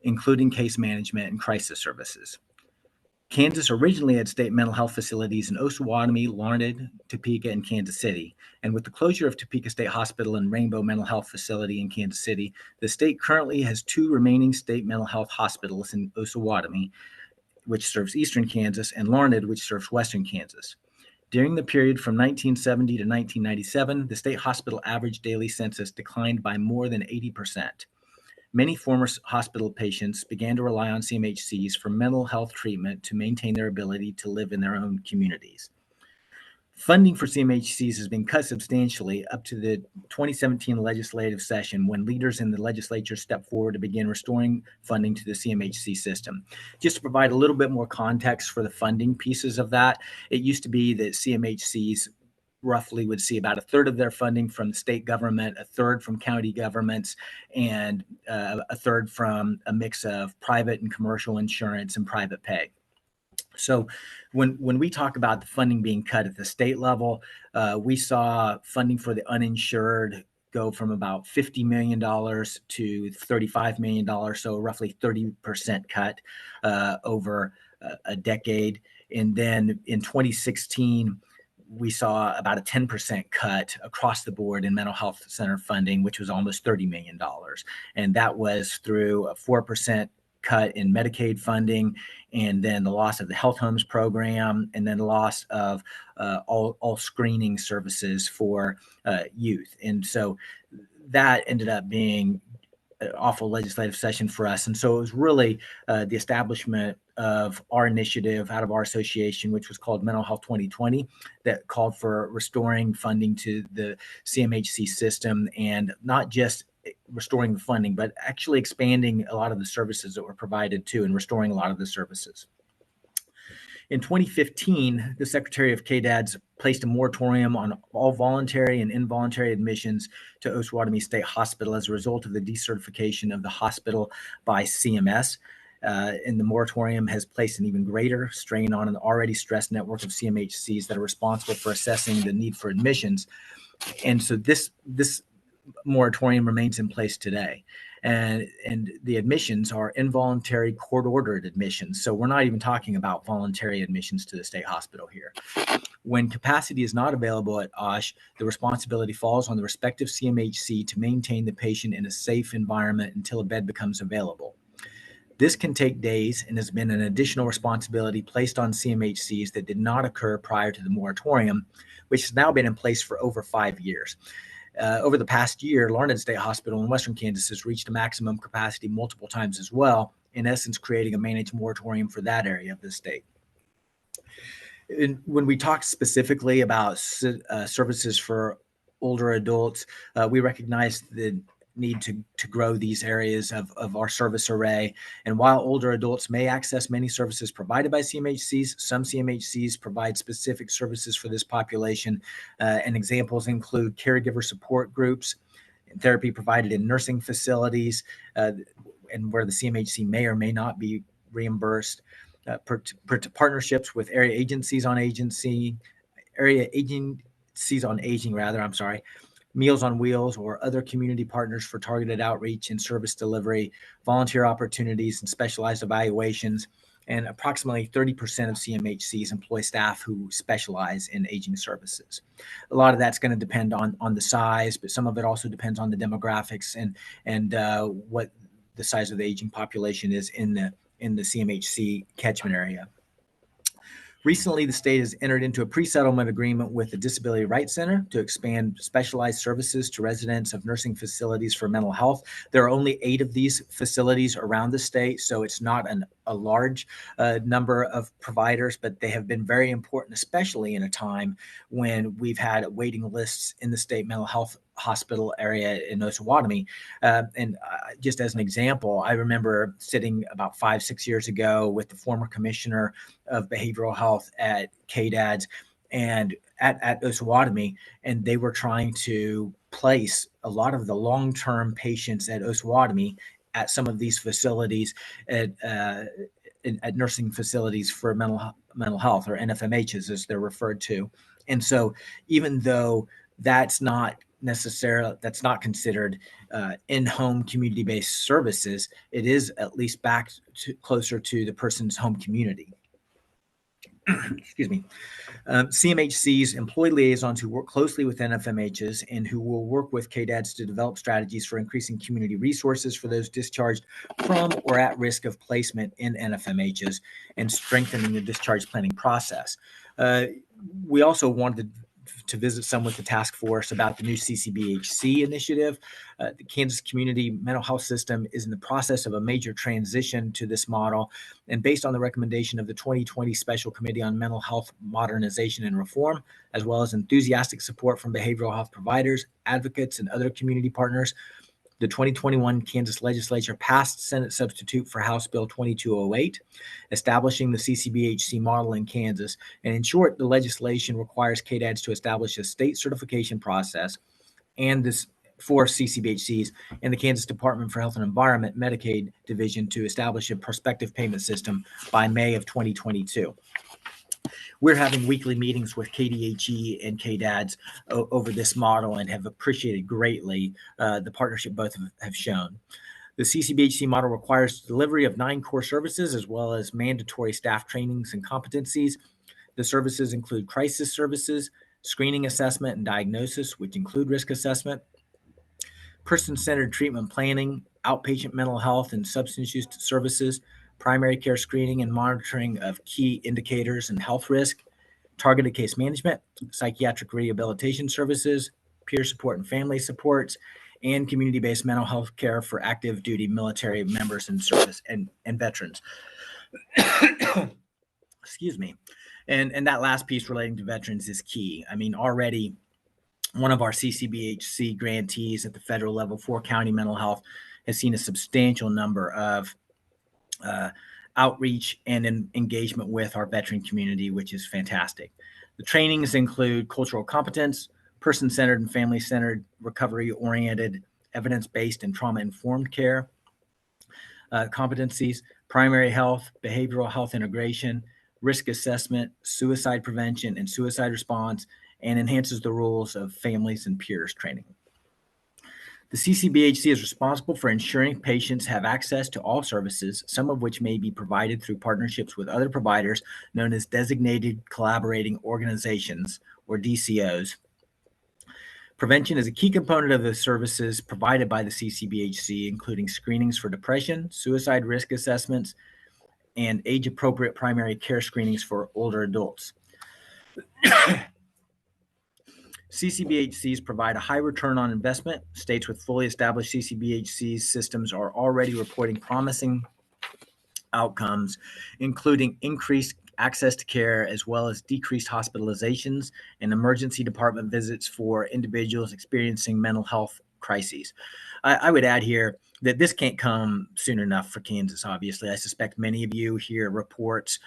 including case management and crisis services. Kansas originally had state mental health facilities in Osawatomie, Larned, Topeka, and Kansas City. And with the closure of Topeka State Hospital and Rainbow Mental Health Facility in Kansas City, the state currently has 2 remaining state mental health hospitals in Osawatomie, which serves eastern Kansas, and Larned, which serves western Kansas. During the period from 1970 to 1997, the state hospital average daily census declined by more than 80%. Many former hospital patients began to rely on CMHCs for mental health treatment to maintain their ability to live in their own communities. Funding for CMHCs has been cut substantially up to the 2017 legislative session, when leaders in the legislature stepped forward to begin restoring funding to the CMHC system. Just to provide a little bit more context for the funding pieces of that, it used to be that CMHCs roughly would see about a third of their funding from the state government, a third from county governments, and a third from a mix of private and commercial insurance and private pay. So when we talk about the funding being cut at the state level, we saw funding for the uninsured go from about $50 million to $35 million, so roughly 30% cut over a decade. And then in 2016, we saw about a 10% cut across the board in mental health center funding, which was almost $30 million. And that was through a 4% cut in Medicaid funding, and then the loss of the health homes program, and then the loss of all screening services for youth. And so that ended up being an awful legislative session for us. And so it was really the establishment of our initiative out of our association, which was called Mental Health 2020, that called for restoring funding to the CMHC system, and not just restoring the funding, but actually expanding a lot of the services that were provided to, and restoring a lot of the services. In 2015, the Secretary of KDADS placed a moratorium on all voluntary and involuntary admissions to Osawatomie State Hospital as a result of the decertification of the hospital by CMS. And the moratorium has placed an even greater strain on an already stressed network of CMHCs that are responsible for assessing the need for admissions. And so this moratorium remains in place today. And the admissions are involuntary court-ordered admissions. So we're not even talking about voluntary admissions to the state hospital here. When capacity is not available at OSH, the responsibility falls on the respective CMHC to maintain the patient in a safe environment until a bed becomes available. This can take days and has been an additional responsibility placed on CMHCs that did not occur prior to the moratorium, which has now been in place for over 5 years. Over the past year, Larned State Hospital in Western Kansas has reached a maximum capacity multiple times as well, in essence creating a managed moratorium for that area of the state. And when we talk specifically about services for older adults, we recognize the need to grow these areas of our service array. And while older adults may access many services provided by CMHCs, some CMHCs provide specific services for this population. And examples include caregiver support groups, therapy provided in nursing facilities, and where the CMHC may or may not be reimbursed. Partnerships with area agencies on aging, Meals on Wheels, or other community partners for targeted outreach and service delivery, volunteer opportunities and specialized evaluations. And approximately 30% of CMHCs employ staff who specialize in aging services. A lot of that's going to depend on the size, but some of it also depends on the demographics and what the size of the aging population is in the CMHC catchment area. Recently, the state has entered into a pre-settlement agreement with the Disability Rights Center to expand specialized services to residents of nursing facilities for mental health. There are only 8 of these facilities around the state, so it's not a large number of providers, but they have been very important, especially in a time when we've had waiting lists in the state mental health hospital area in Osawatomie. And just as an example, I remember sitting about 5-6 years ago with the former commissioner of behavioral health at KDADS and at Osawatomie, and they were trying to place a lot of the long-term patients at Osawatomie at some of these facilities at nursing facilities for mental health, or NFMHs as they're referred to. And so even though that's not considered in-home community-based services, it is at least back to closer to the person's home community. Excuse me. CMHCs employ liaisons who work closely with NFMHs and who will work with KDADs to develop strategies for increasing community resources for those discharged from or at risk of placement in NFMHs and strengthening the discharge planning process. We also wanted to visit some with the task force about the new CCBHC initiative. The Kansas Community Mental Health System is in the process of a major transition to this model. And based on the recommendation of the 2020 Special Committee on Mental Health Modernization and Reform, as well as enthusiastic support from behavioral health providers, advocates, and other community partners, the 2021 Kansas Legislature passed Senate Substitute for House Bill 2208, establishing the CCBHC model in Kansas. And in short, the legislation requires KDADs to establish a state certification process and this for CCBHCs and the Kansas Department for Health and Environment Medicaid Division to establish a prospective payment system by May of 2022. We're having weekly meetings with KDHE and KDADS over this model and have appreciated greatly the partnership both have shown. The CCBHC model requires delivery of 9 core services as well as mandatory staff trainings and competencies. The services include crisis services, screening assessment and diagnosis, which include risk assessment, person-centered treatment planning, outpatient mental health and substance use services, primary care screening and monitoring of key indicators and health risk, targeted case management, psychiatric rehabilitation services, peer support and family supports, and community-based mental health care for active duty military members in service and veterans. Excuse me. And that last piece relating to veterans is key. I mean, already one of our CCBHC grantees at the federal level for county mental health has seen a substantial number of outreach and engagement with our veteran community, which is fantastic. The trainings include cultural competence, person-centered and family-centered, recovery-oriented, evidence-based and trauma-informed care competencies, primary health, behavioral health integration, risk assessment, suicide prevention, and suicide response, and enhances the rules of families and peers training. The CCBHC is responsible for ensuring patients have access to all services, some of which may be provided through partnerships with other providers known as Designated Collaborating Organizations, or DCOs. Prevention is a key component of the services provided by the CCBHC, including screenings for depression, suicide risk assessments, and age-appropriate primary care screenings for older adults. CCBHCs provide a high return on investment. States with fully established CCBHC systems are already reporting promising outcomes, including increased access to care, as well as decreased hospitalizations and emergency department visits for individuals experiencing mental health crises. I would add here that this can't come soon enough for Kansas, obviously. I suspect many of you hear reports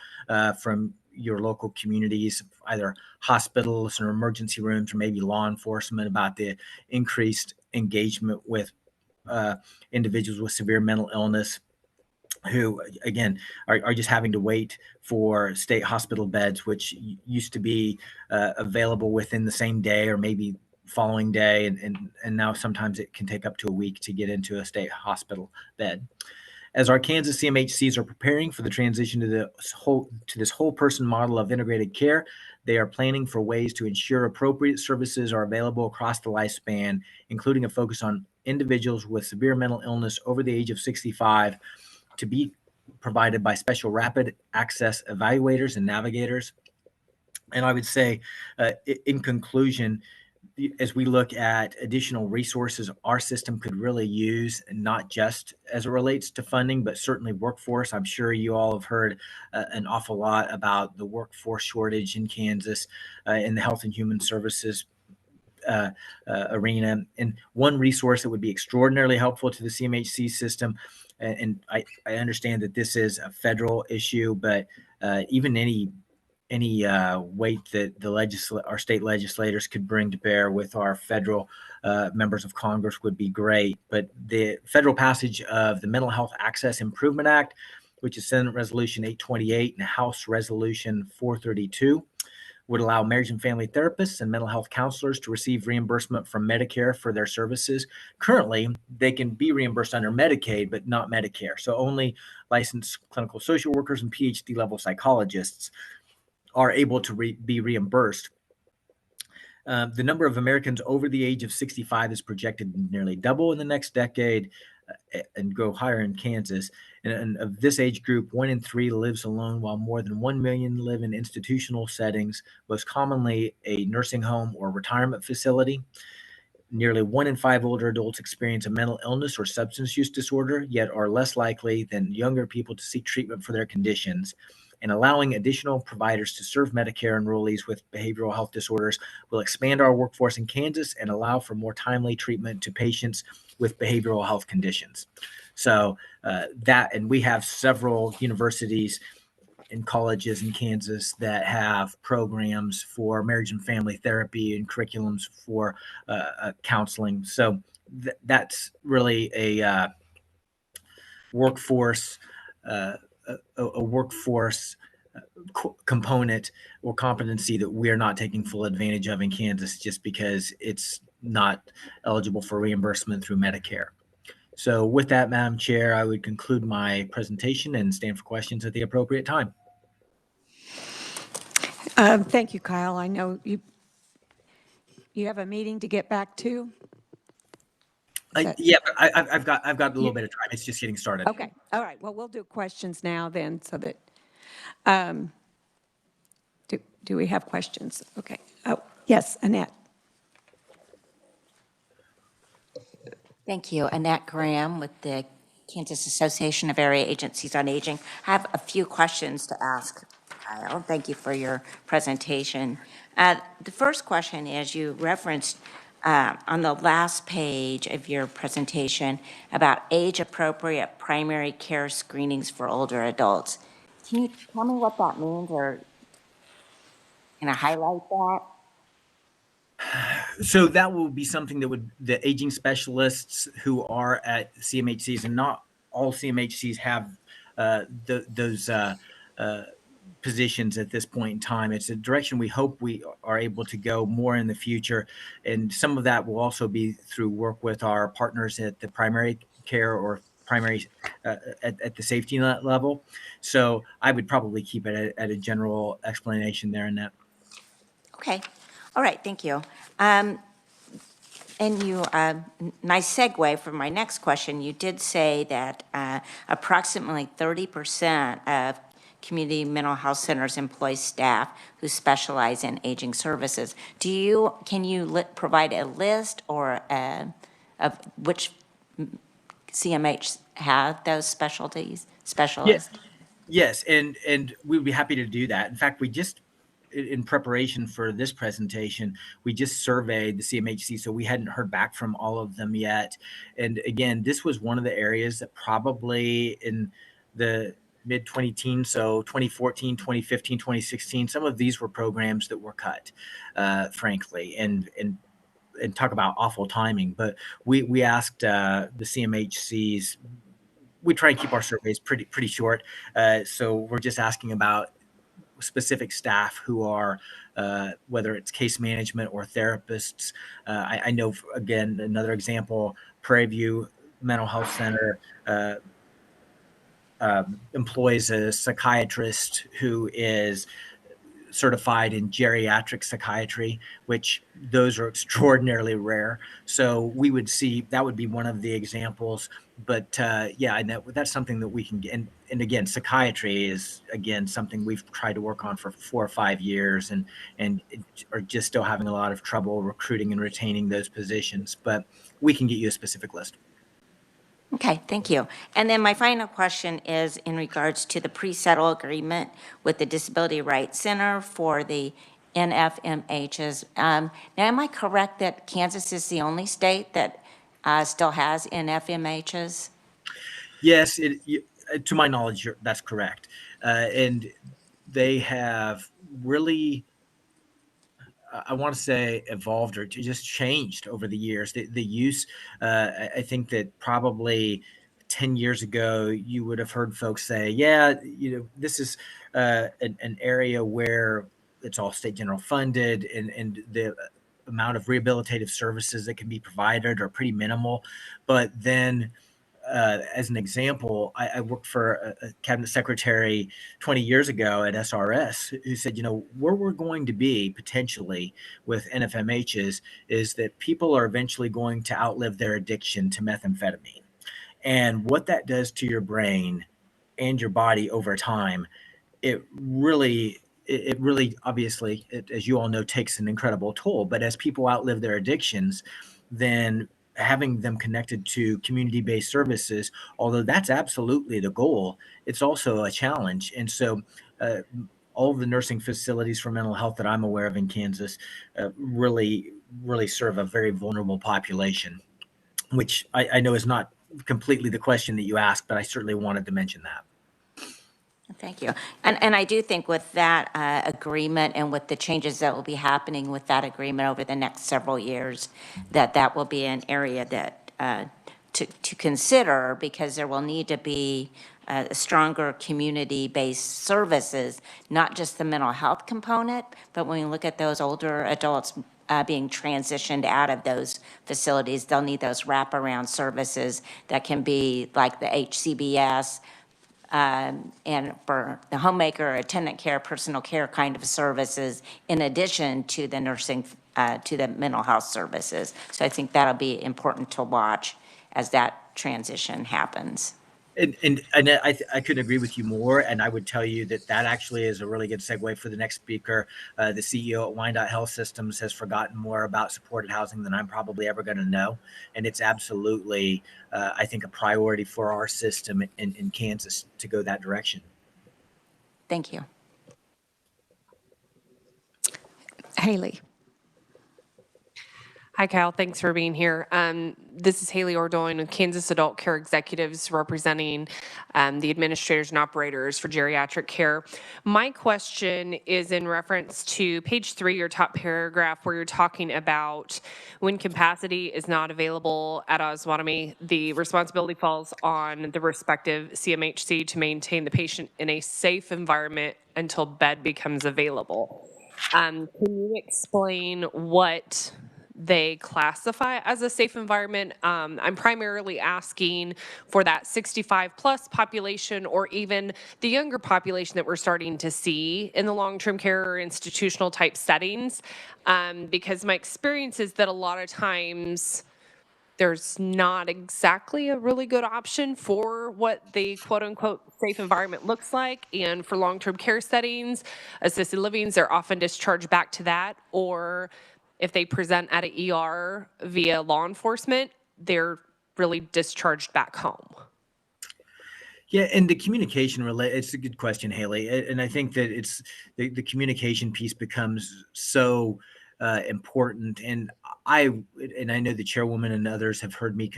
from your local communities, either hospitals or emergency rooms, or maybe law enforcement, about the increased engagement with individuals with severe mental illness who, again, are just having to wait for state hospital beds, which used to be available within the same day or maybe following day. And now sometimes it can take up to a week to get into a state hospital bed. As our Kansas CMHCs are preparing for the transition to this whole person model of integrated care, they are planning for ways to ensure appropriate services are available across the lifespan, including a focus on individuals with severe mental illness over the age of 65 to be provided by special rapid access evaluators and navigators. And I would say, in conclusion, as we look at additional resources our system could really use, not just as it relates to funding, but certainly workforce. I'm sure you all have heard an awful lot about the workforce shortage in Kansas in the Health and Human Services arena. And one resource that would be extraordinarily helpful to the CMHC system, and I understand that this is a federal issue, but even any weight that our state legislators could bring to bear with our federal members of Congress would be great. But the federal passage of the Mental Health Access Improvement Act, which is Senate Resolution 828 and House Resolution 432, would allow marriage and family therapists and mental health counselors to receive reimbursement from Medicare for their services. Currently, they can be reimbursed under Medicaid, but not Medicare. So only licensed clinical social workers and PhD level psychologists are able to be reimbursed. The number of Americans over the age of 65 is projected to nearly double in the next decade and go higher in Kansas. And of this age group, 1 in 3 lives alone, while more than 1 million live in institutional settings, most commonly a nursing home or retirement facility. Nearly 1 in 5 older adults experience a mental illness or substance use disorder, yet are less likely than younger people to seek treatment for their conditions. And allowing additional providers to serve Medicare enrollees with behavioral health disorders will expand our workforce in Kansas and allow for more timely treatment to patients with behavioral health conditions. So and we have several universities and colleges in Kansas that have programs for marriage and family therapy and curriculums for counseling. So that's really a workforce component or competency that we're not taking full advantage of in Kansas just because it's not eligible for reimbursement through Medicare. So with that, Madam Chair, I would conclude my presentation and stand for questions at the appropriate time. Thank you, Kyle. I know you have a meeting to get back to. Yeah, but I've got a little bit of time. It's just getting started. Okay. All right. Well, we'll do questions now then so that, do we have questions? Okay. Oh, yes, Annette. Thank you. Annette Graham with the Kansas Association of Area Agencies on Aging. I have a few questions to ask Kyle. Thank you for your presentation. The first question is, you referenced on the last page of your presentation about age-appropriate primary care screenings for older adults. Can you tell me what that means, or can I highlight that? So that will be something that the aging specialists who are at CMHCs, and not all CMHCs have those positions at this point in time. It's a direction we hope we are able to go more in the future. And some of that will also be through work with our partners at the primary care or primary at the safety net level. So I would probably keep it at a general explanation there in that. Okay, all right, thank you. And you, nice segue for my next question. You did say that approximately 30% of community mental health centers employ staff who specialize in aging services. Can you provide a list or of which CMH have those specialists? Yes, and we would be happy to do that. In fact, we just, in preparation for this presentation, we just surveyed the CMHC, so we hadn't heard back from all of them yet. And again, this was one of the areas that probably in the mid 2010s, so 2014, 2015, 2016, some of these were programs that were cut, frankly, and talk about awful timing. But we asked the CMHCs. We try and keep our surveys pretty short. So we're just asking about specific staff who are, whether it's case management or therapists. I know, again, another example, Prairie View Mental Health Center employs a psychiatrist who is certified in geriatric psychiatry, which those are extraordinarily rare. So we would see that would be one of the examples. But yeah, and that's something that we can get. And again, psychiatry is again something we've tried to work on for 4 or 5 years, and are just still having a lot of trouble recruiting and retaining those positions. But we can get you a specific list. Okay, thank you. And then my final question is in regards to the pre-settle agreement with the Disability Rights Center for the NFMHs. Now, am I correct that Kansas is the only state that still has NFMHs? Yes, to my knowledge, that's correct. And they have really, I want to say, evolved or just changed over the years. The use, I think that probably 10 years ago, you would have heard folks say, yeah, this is an area where it's all state general funded, and the amount of rehabilitative services that can be provided are pretty minimal. But then as an example, I worked for a cabinet secretary 20 years ago at SRS who said, where we're going to be potentially with NFMHs is that people are eventually going to outlive their addiction to methamphetamine. And what that does to your brain and your body over time, it really obviously, as you all know, takes an incredible toll. But as people outlive their addictions, then having them connected to community-based services, although that's absolutely the goal, it's also a challenge. And so all of the nursing facilities for mental health that I'm aware of in Kansas really serve a very vulnerable population, which I know is not completely the question that you asked, but I certainly wanted to mention that. Thank you. And I do think with that agreement and with the changes that will be happening with that agreement over the next several years, that will be an area that to consider, because there will need to be stronger community-based services, not just the mental health component, but when you look at those older adults being transitioned out of those facilities, they'll need those wraparound services that can be like the HCBS, and for the homemaker, attendant care, personal care kind of services, in addition to the nursing, to the mental health services. So I think that'll be important to watch as that transition happens. And I couldn't agree with you more. And I would tell you that actually is a really good segue for the next speaker. The CEO at Wyandotte Health Systems has forgotten more about supported housing than I'm probably ever going to know. And it's absolutely, I think, a priority for our system in Kansas to go that direction. Thank you. Haley. Hi, Kyle. Thanks for being here. This is Haley Ordoin with Kansas Adult Care Executives representing the administrators and operators for geriatric care. My question is in reference to page 3, your top paragraph, where you're talking about when capacity is not available at Osawatomie, the responsibility falls on the respective CMHC to maintain the patient in a safe environment until bed becomes available. Can you explain what they classify as a safe environment? I'm primarily asking for that 65 plus population or even the younger population that we're starting to see in the long-term care or institutional type settings. Because my experience is that a lot of times there's not exactly a really good option for what the quote unquote safe environment looks like. And for long-term care settings, assisted livings, they're often discharged back to that. Or if they present at an ER via law enforcement, they're really discharged back home. Yeah, and the communication it's a good question, Haley. And I think that it's the communication piece becomes so important. And I know the chairwoman and others have heard me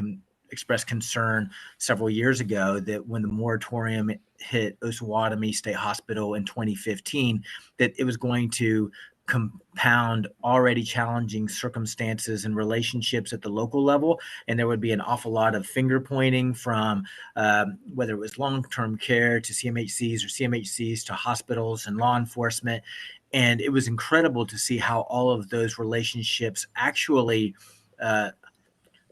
express concern several years ago that when the moratorium hit Osawatomie State Hospital in 2015, that it was going to compound already challenging circumstances and relationships at the local level. And there would be an awful lot of finger pointing from whether it was long-term care to CMHCs or CMHCs to hospitals and law enforcement. And it was incredible to see how all of those relationships actually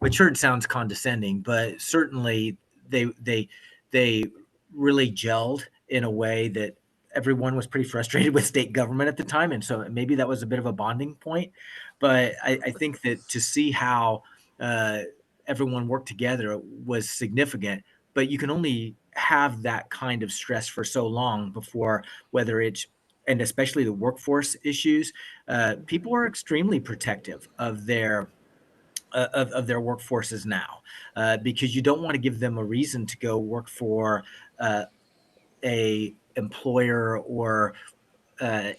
matured sounds condescending, but certainly they really gelled in a way that everyone was pretty frustrated with state government at the time. And so maybe that was a bit of a bonding point. But I think that to see how everyone worked together was significant. But you can only have that kind of stress for so long before, whether it's, and especially the workforce issues, people are extremely protective of their workforces now, because you don't want to give them a reason to go work for a employer or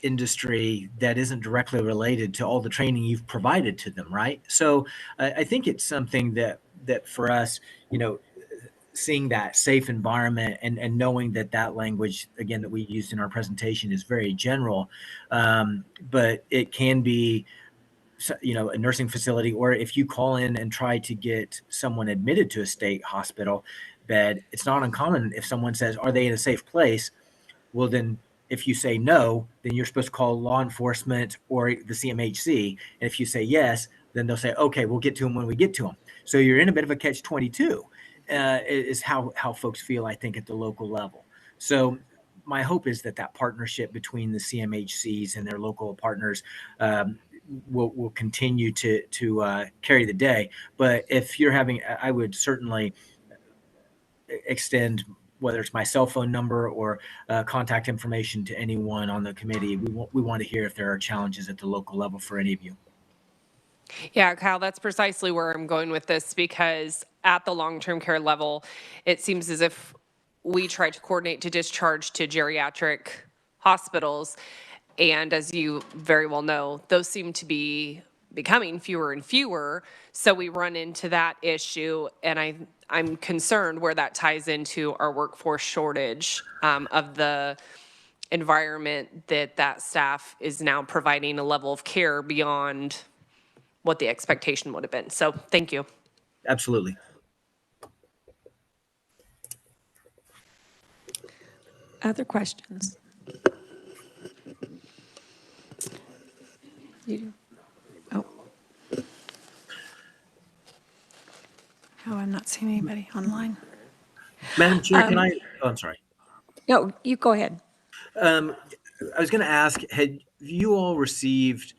industry that isn't directly related to all the training you've provided to them, right? So I think it's something that for us, seeing that safe environment and knowing that language, again, that we used in our presentation is very general, but it can be a nursing facility, or if you call in and try to get someone admitted to a state hospital bed, it's not uncommon if someone says, are they in a safe place? Well, then if you say no, then you're supposed to call law enforcement or the CMHC. And if you say yes, then they'll say, okay, we'll get to them when we get to them. So you're in a bit of a catch-22, is how folks feel, I think, at the local level. So my hope is that partnership between the CMHCs and their local partners will continue to carry the day. But if you're having, I would certainly extend, whether it's my cell phone number or contact information to anyone on the committee. We want to hear if there are challenges at the local level for any of you. Yeah, Kyle, that's precisely where I'm going with this, because at the long-term care level, it seems as if we try to coordinate to discharge to geriatric hospitals. And as you very well know, those seem to be becoming fewer and fewer. So we run into that issue. And I'm concerned where that ties into our workforce shortage of the environment that staff is now providing a level of care beyond what the expectation would have been. So thank you. Absolutely. Other questions? Oh, I'm not seeing anybody online. Madam Chair, can I? Oh, I'm sorry. No, you go ahead. I was going to ask, had you all received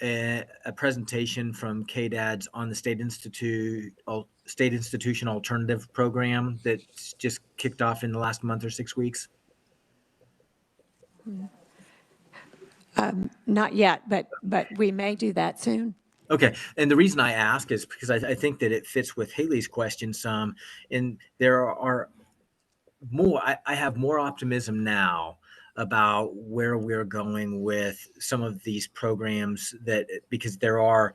a presentation from KDADS on the State Institution Alternative Program that's just kicked off in the last month or 6 weeks? Not yet, but we may do that soon. Okay, and the reason I ask is because I think that it fits with Haley's question some, and there are more, I have more optimism now about where we're going with some of these programs, that because there are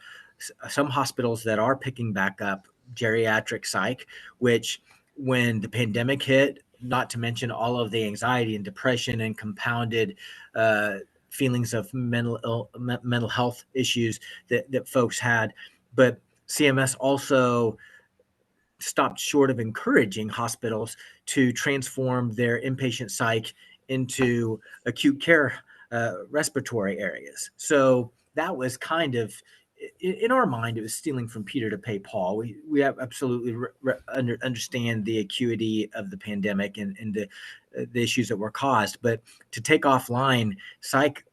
some hospitals that are picking back up geriatric psych, which when the pandemic hit, not to mention all of the anxiety and depression and compounded feelings of mental health issues that folks had. But CMS also stopped short of encouraging hospitals to transform their inpatient psych into acute care respiratory areas. So that was kind of, in our mind, it was stealing from Peter to pay Paul. We have absolutely understand the acuity of the pandemic and the issues that were caused, but to take offline psych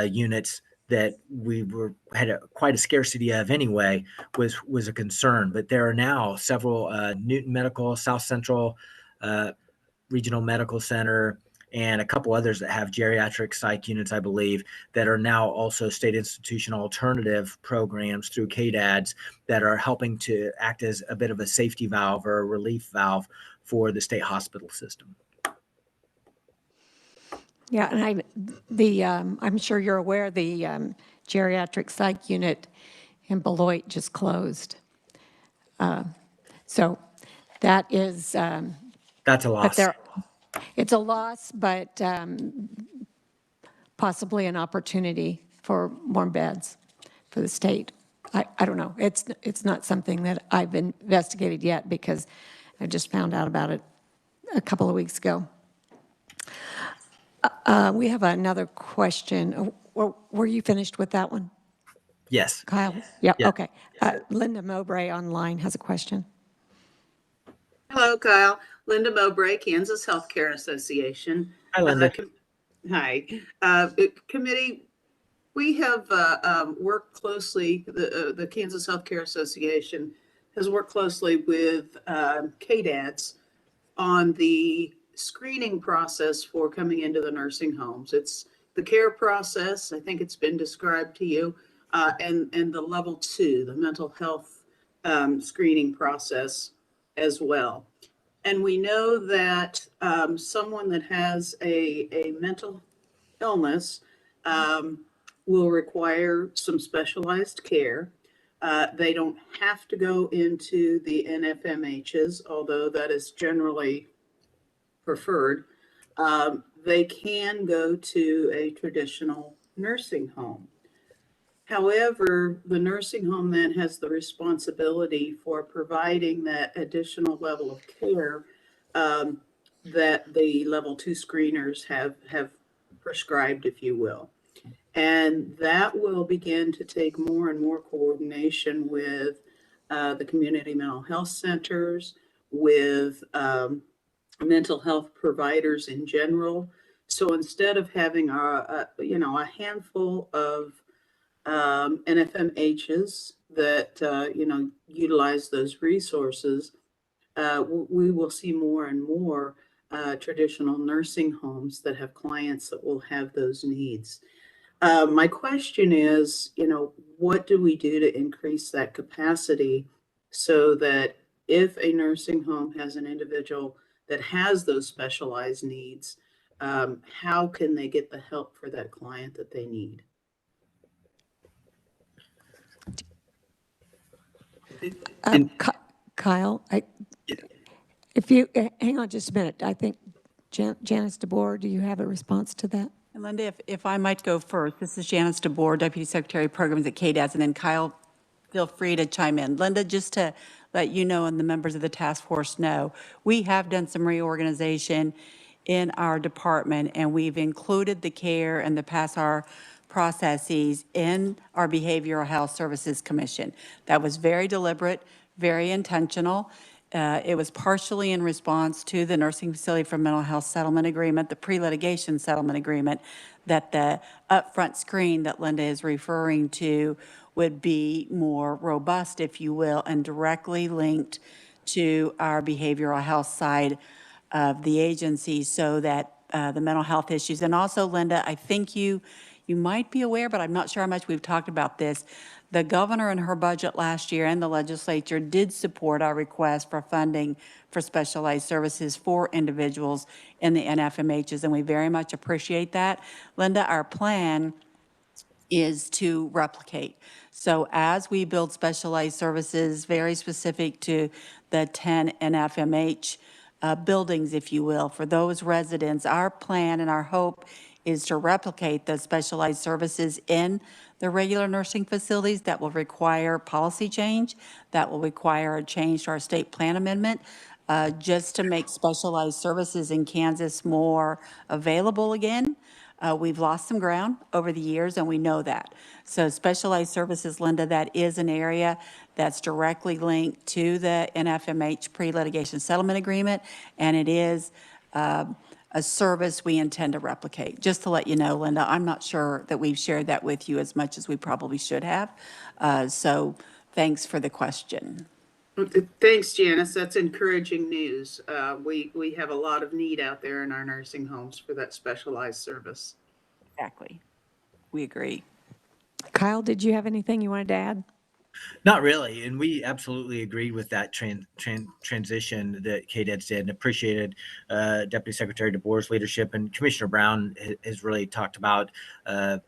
units that we had quite a scarcity of anyway was a concern. But there are now several Newton Medical, South Central Regional Medical Center, and a couple others that have geriatric psych units, I believe, that are now also state institution alternative programs through KDADS that are helping to act as a bit of a safety valve or a relief valve for the state hospital system. Yeah, and I'm sure you're aware the geriatric psych unit in Beloit just closed. So that is. That's a loss. It's a loss, but possibly an opportunity for more beds for the state. I don't know. It's not something that I've investigated yet because I just found out about it a couple of weeks ago. We have another question. Were you finished with that one, Yes. Kyle? Yeah, Yeah. okay. Linda Mowbray online has a question. Hello, Kyle. Linda Mowbray, Kansas Healthcare Association. Hi, Linda. Hi. Committee, we have worked closely, the Kansas Healthcare Association has worked closely with KDADS on the screening process for coming into the nursing homes. It's the care process, I think it's been described to you, and the level 2, the mental health screening process as well. And we know that someone that has a mental illness will require some specialized care. They don't have to go into the NFMHs, although that is generally preferred. They can go to a traditional nursing home. However, the nursing home then has the responsibility for providing that additional level of care that the level 2 screeners have prescribed, if you will. And that will begin to take more and more coordination with the community mental health centers, with mental health providers in general. So instead of having a handful of NFMHs that utilize those resources, we will see more and more traditional nursing homes that have clients that will have those needs. My question is, what do we do to increase that capacity so that if a nursing home has an individual that has those specialized needs, how can they get the help for that client that they need? Kyle, if you hang on just a minute, I think Janice DeBoer, do you have a response to that? And Linda, if I might go first, this is Janice DeBoer, Deputy Secretary of Programs at KDADS, and then Kyle, feel free to chime in. Linda, just to let you know and the members of the task force know, we have done some reorganization in our department, and we've included the care and the PASSAR processes in our Behavioral Health Services Commission. That was very deliberate, very intentional. It was partially in response to the Nursing Facility for Mental Health Settlement Agreement, the pre-litigation settlement agreement, that the upfront screen that Linda is referring to would be more robust, if you will, and directly linked to our behavioral health side of the agency so that the mental health issues. And also, Linda, I think you might be aware, but I'm not sure how much we've talked about this. The governor in her budget last year and the legislature did support our request for funding for specialized services for individuals in the NFMHs, and we very much appreciate that. Linda, our plan is to replicate. So as we build specialized services very specific to the 10 NFMH buildings, if you will, for those residents, our plan and our hope is to replicate those specialized services in the regular nursing facilities. That will require policy change, that will require a change to our state plan amendment, just to make specialized services in Kansas more available again. We've lost some ground over the years, and we know that. So specialized services, Linda, that is an area that's directly linked to the NFMH pre-litigation settlement agreement, and it is a service we intend to replicate. Just to let you know, Linda, I'm not sure that we've shared that with you as much as we probably should have. So thanks for the question. Thanks, Janice. That's encouraging news. We have a lot of need out there in our nursing homes for that specialized service. Exactly. We agree. Kyle, did you have anything you wanted to add? Not really, and we absolutely agreed with that transition that KDEDS did, and appreciated Deputy Secretary DeBoer's leadership, and Commissioner Brown has really talked about the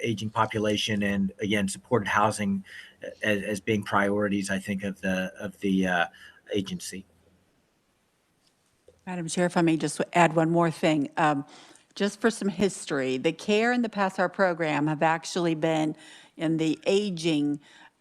aging population and, again, supported housing as being priorities, I think, of the agency. Madam Chair, if I may just add one more thing. Just for some history, the CARE and the PASSAR program have actually been in the aging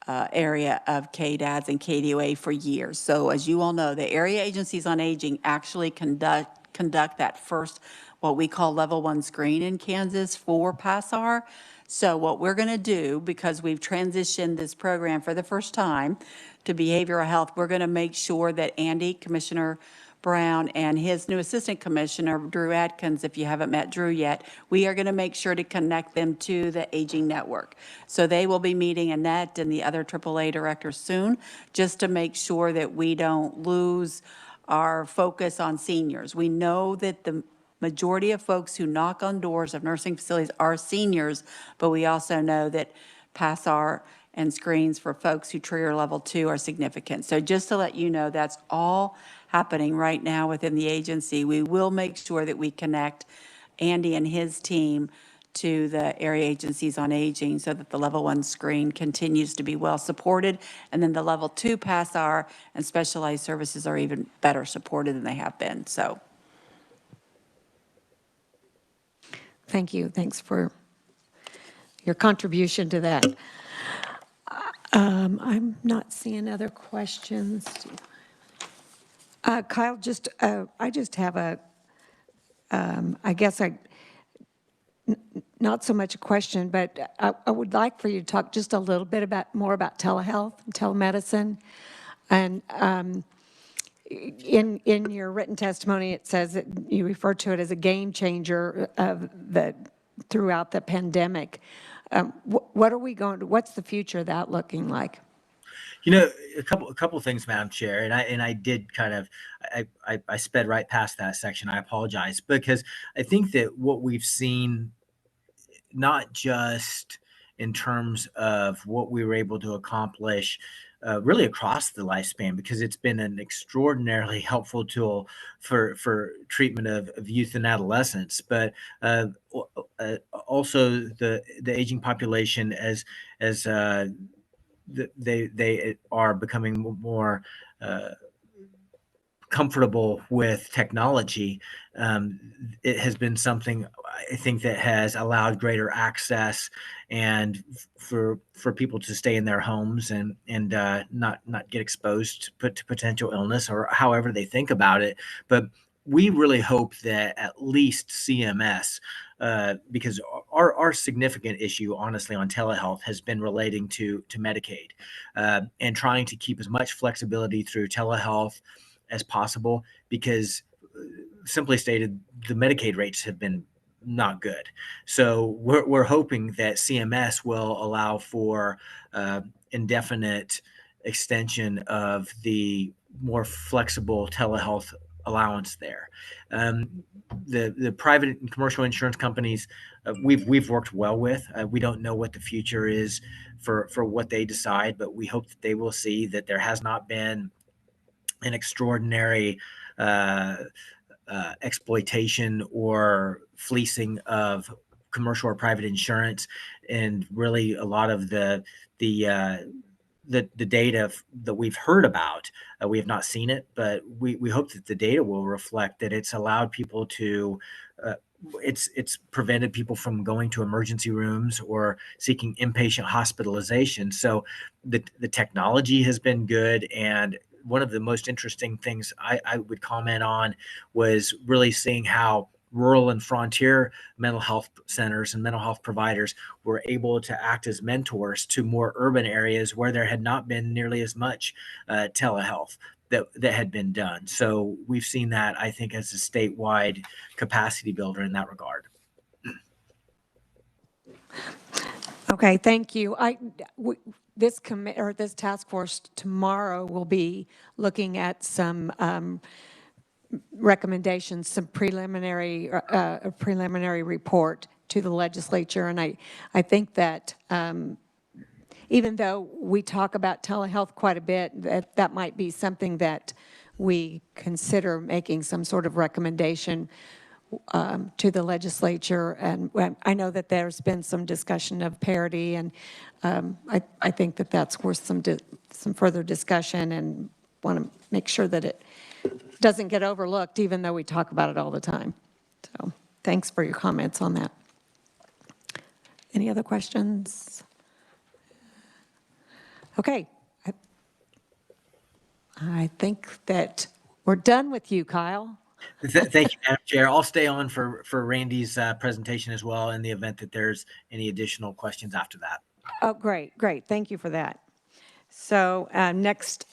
area of KDADS and KDOA for years. So as you all know, the area agencies on aging actually conduct that first, what we call level 1 screen in Kansas for PASSAR. So what we're going to do, because we've transitioned this program for the first time to behavioral health, we're going to make sure that Andy, Commissioner Brown, and his new assistant commissioner, Drew Atkins, if you haven't met Drew yet, we are going to make sure to connect them to the aging network. So they will be meeting Annette and the other AAA directors soon, just to make sure that we don't lose our focus on seniors. We know that the majority of folks who knock on doors of nursing facilities are seniors, but we also know that PASSAR and screens for folks who trigger level 2 are significant. So just to let you know, that's all happening right now within the agency. We will make sure that we connect Andy and his team to the area agencies on aging so that the level 1 screen continues to be well supported. And then the level 2 PASSAR and specialized services are even better supported than they have been. So. Thank you. Thanks for your contribution to that. I'm not seeing other questions. Kyle, I just have I guess not so much a question, but I would like for you to talk just a little bit more about telehealth, telemedicine. And in your written testimony, it says that you refer to it as a game changer throughout the pandemic. What's the future of that looking like? You know, a couple of things, Madam Chair, and I did kind of I sped right past that section. I apologize, because I think that what we've seen, not just in terms of what we were able to accomplish really across the lifespan, because it's been an extraordinarily helpful tool for treatment of youth and adolescents, but also the aging population as they are becoming more comfortable with technology. It has been something, I think, that has allowed greater access and for people to stay in their homes and not get exposed to potential illness or however they think about it. But we really hope that at least CMS, because our significant issue, honestly, on telehealth has been relating to Medicaid, and trying to keep as much flexibility through telehealth as possible, because simply stated, the Medicaid rates have been not good. So we're hoping that CMS will allow for indefinite extension of the more flexible telehealth allowance there. The private and commercial insurance companies we've worked well with. We don't know what the future is for what they decide, but we hope that they will see that there has not been an extraordinary exploitation or fleecing of commercial or private insurance, and really a lot of the data that we've heard about. We have not seen it, but we hope that the data will reflect that it's allowed people to, it's prevented people from going to emergency rooms or seeking inpatient hospitalization. So the technology has been good. And one of the most interesting things I would comment on was really seeing how rural and frontier mental health centers and mental health providers were able to act as mentors to more urban areas where there had not been nearly as much telehealth that had been done. So we've seen that, I think, as a statewide capacity builder in that regard. Okay, thank you. This this task force tomorrow will be looking at some recommendations, some preliminary report to the legislature. And I think that even though we talk about telehealth quite a bit, that might be something that we consider making some sort of recommendation to the legislature. And I know that there's been some discussion of parity, and I think that that's worth some further discussion, and want to make sure that it doesn't get overlooked, even though we talk about it all the time. So thanks for your comments on that. Any other questions? Okay. I think that we're done with you, Kyle. Thank you, Madam Chair. I'll stay on for Randy's presentation as well in the event that there's any additional questions after that. Oh, great, great. Thank you for that. So next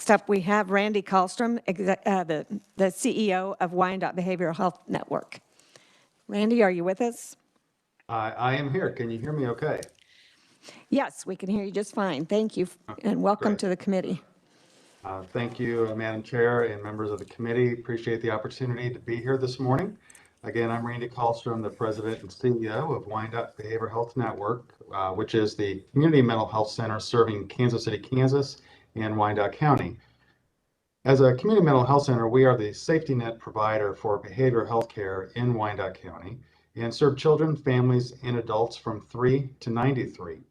up, we have Randy Kallstrom, the CEO of Wyandotte Behavioral Health Network. Randy, are you with us? I am here. Can you hear me okay? Yes, we can hear you just fine. Thank you, and welcome to the committee. Thank you, Madam Chair and members of the committee. Appreciate the opportunity to be here this morning. Again, I'm Randy Kallstrom, the President and CEO of Wyandotte Behavioral Health Network, which is the community mental health center serving Kansas City, Kansas, and Wyandotte County. As a community mental health center, we are the safety net provider for behavioral health care in Wyandotte County and serve children, families, and adults from 3 to 93.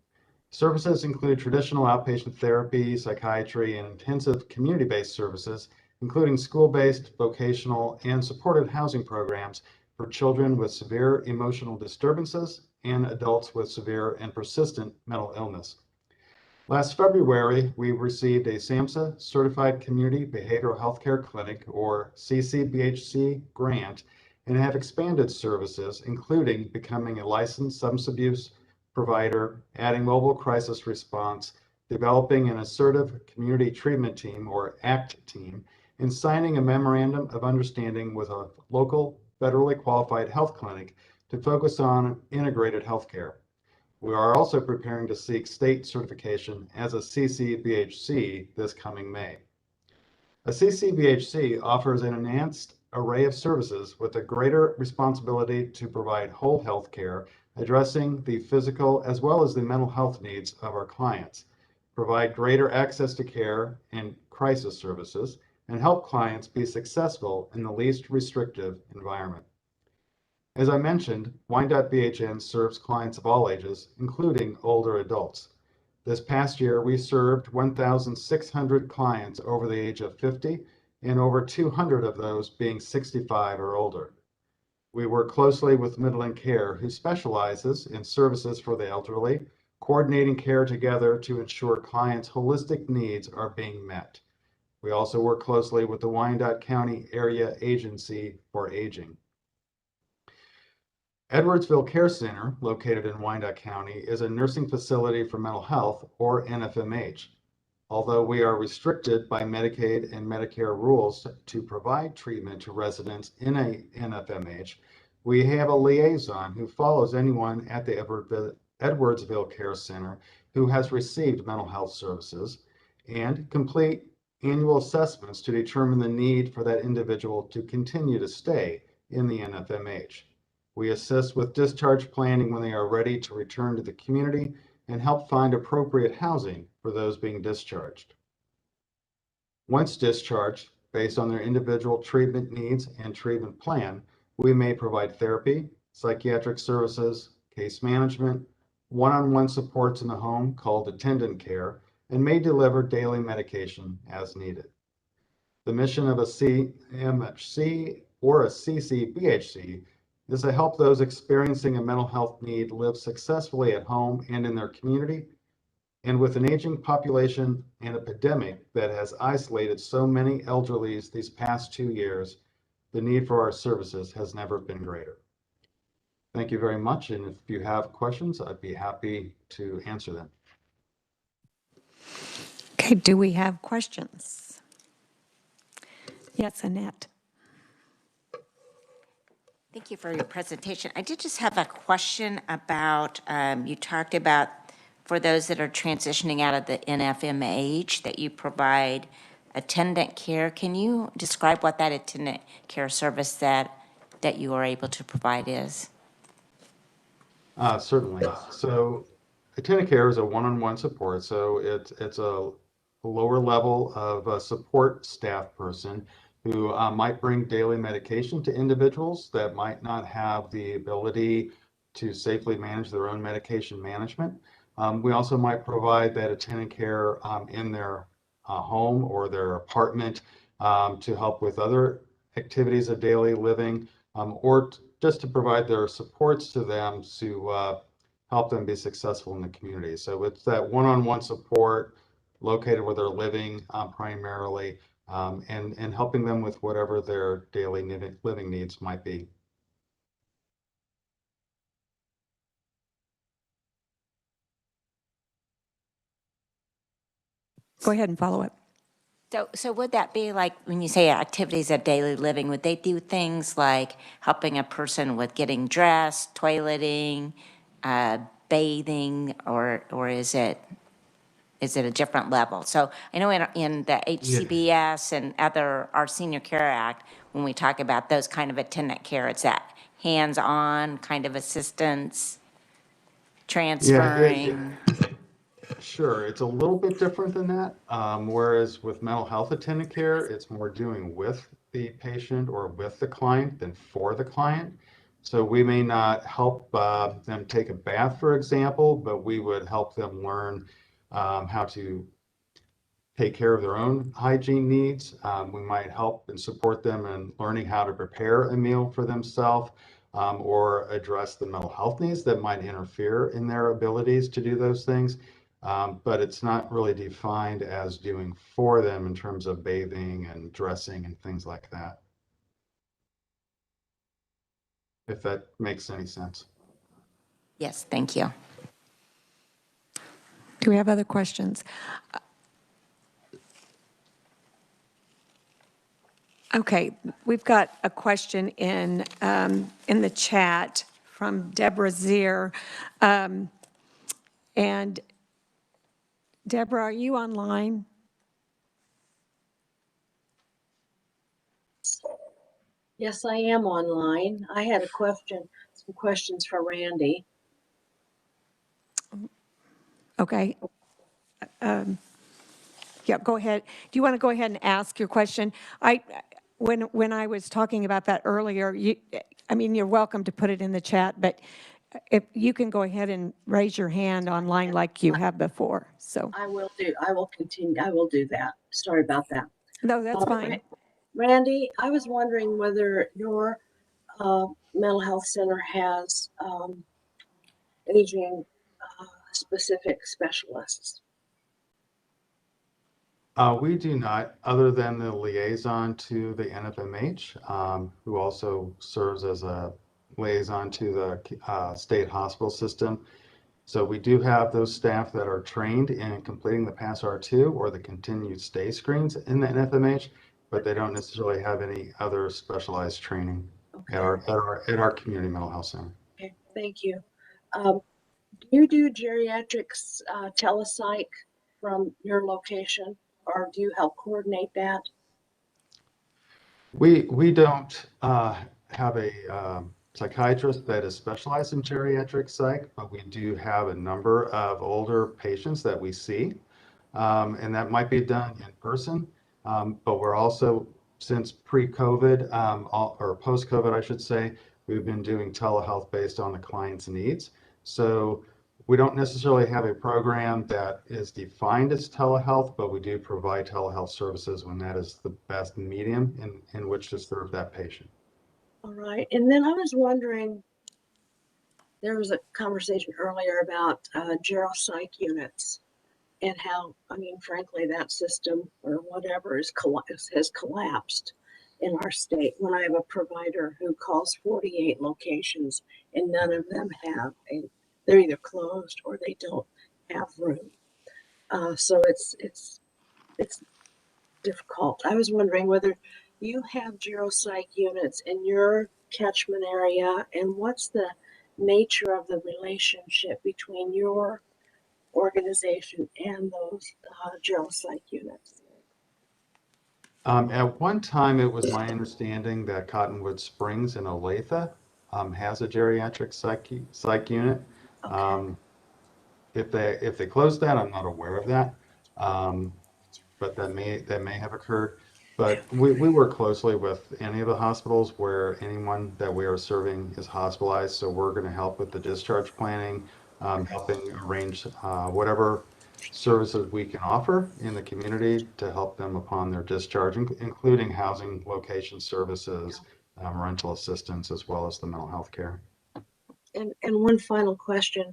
Services include traditional outpatient therapy, psychiatry, and intensive community-based services, including school-based, vocational, and supported housing programs for children with severe emotional disturbances and adults with severe and persistent mental illness. Last February, we received a SAMHSA Certified Community Behavioral Healthcare Clinic, or CCBHC, grant, and have expanded services, including becoming a licensed substance abuse provider, adding mobile crisis response, developing an assertive community treatment team, or ACT team, and signing a memorandum of understanding with a local federally qualified health clinic to focus on integrated healthcare. We are also preparing to seek state certification as a CCBHC this coming May. A CCBHC offers an enhanced array of services with a greater responsibility to provide whole health care, addressing the physical as well as the mental health needs of our clients, provide greater access to care and crisis services, and help clients be successful in the least restrictive environment. As I mentioned, Wyandotte BHN serves clients of all ages, including older adults. This past year, we served 1,600 clients over the age of 50, and over 200 of those being 65 or older. We work closely with Midland Care, who specializes in services for the elderly, coordinating care together to ensure clients' holistic needs are being met. We also work closely with the Wyandotte County Area Agency for Aging. Edwardsville Care Center, located in Wyandotte County, is a nursing facility for mental health, or NFMH. Although we are restricted by Medicaid and Medicare rules to provide treatment to residents in a NFMH, we have a liaison who follows anyone at the Edwardsville Care Center who has received mental health services and complete annual assessments to determine the need for that individual to continue to stay in the NFMH. We assist with discharge planning when they are ready to return to the community and help find appropriate housing for those being discharged. Once discharged, based on their individual treatment needs and treatment plan, we may provide therapy, psychiatric services, case management, one-on-one supports in the home called attendant care, and may deliver daily medication as needed. The mission of a CMHC or a CCBHC is to help those experiencing a mental health need live successfully at home and in their community. And with an aging population and a pandemic that has isolated so many elderlies these past 2 years, the need for our services has never been greater. Thank you very much. And if you have questions, I'd be happy to answer them. Okay, do we have questions? Yes, Annette. Thank you for your presentation. I did just have a question about, you talked about for those that are transitioning out of the NFMH, that you provide attendant care. Can you describe what that attendant care service that you are able to provide is? Certainly. So attendant care is a one-on-one support. So it's a lower level of a support staff person who might bring daily medication to individuals that might not have the ability to safely manage their own medication management. We also might provide that attendant care in their home or their apartment to help with other activities of daily living, or just to provide their supports to them to help them be successful in the community. So it's that one-on-one support located where they're living primarily, and helping them with whatever their daily living needs might be. Go ahead and follow up. So would that be like, when you say activities of daily living, would they do things like helping a person with getting dressed, toileting, bathing, or is it a different level? So I know in the HCBS and our Senior Care Act, when we talk about those kind of attendant care, it's that hands-on kind of assistance, transferring. Sure, it's a little bit different than that. Whereas with mental health attendant care, it's more doing with the patient or with the client than for the client. So we may not help them take a bath, for example, but we would help them learn how to take care of their own hygiene needs. We might help and support them in learning how to prepare a meal for themselves, or address the mental health needs that might interfere in their abilities to do those things. But it's not really defined as doing for them in terms of bathing and dressing and things like that. If that makes any sense. Yes, thank you. Do we have other questions? Okay, we've got a question in the chat from Deborah Zier. And Deborah, are you online? Yes, I am online. I had some questions for Randy. Okay. Yeah, go ahead. Do you want to go ahead and ask your question? When I was talking about that earlier, you're welcome to put it in the chat, but if you can go ahead and raise your hand online like you have before. So I will continue. I will do that. Sorry about that. no, that's fine. Randy, I was wondering whether your mental health center has aging specific specialists. We do not, other than the liaison to the NFMH, who also serves as a liaison to the state hospital system. So we do have those staff that are trained in completing the Pass R2 or the continued stay screens in the NFMH, but they don't necessarily have any other specialized training at our community mental health center. Okay, thank you. Do you do geriatrics telepsych from your location, or do you help coordinate that? We don't have a psychiatrist that is specialized in geriatric psych, but we do have a number of older patients that we see, and that might be done in person. But we're also, since pre-COVID, or post-COVID, I should say, we've been doing telehealth based on the client's needs. So we don't necessarily have a program that is defined as telehealth, but we do provide telehealth services when that is the best medium in which to serve that patient. All right. And then I was wondering, there was a conversation earlier about geropsych units and how, I mean, frankly, that system or whatever has collapsed in our state. When I have a provider who calls 48 locations and none of them they're either closed or they don't have room. So it's difficult. I was wondering whether you have geropsych units in your catchment area, and what's the nature of the relationship between your organization and those geropsych units? At one time, it was my understanding that Cottonwood Springs in Olathe has a geriatric psych unit. Okay. If they closed that, I'm not aware of that, but that may have occurred. But we work closely with any of the hospitals where anyone that we are serving is hospitalized. So we're going to help with the discharge planning, helping arrange whatever services we can offer in the community to help them upon their discharge, including housing location services, rental assistance, as well as the mental health care. And one final question,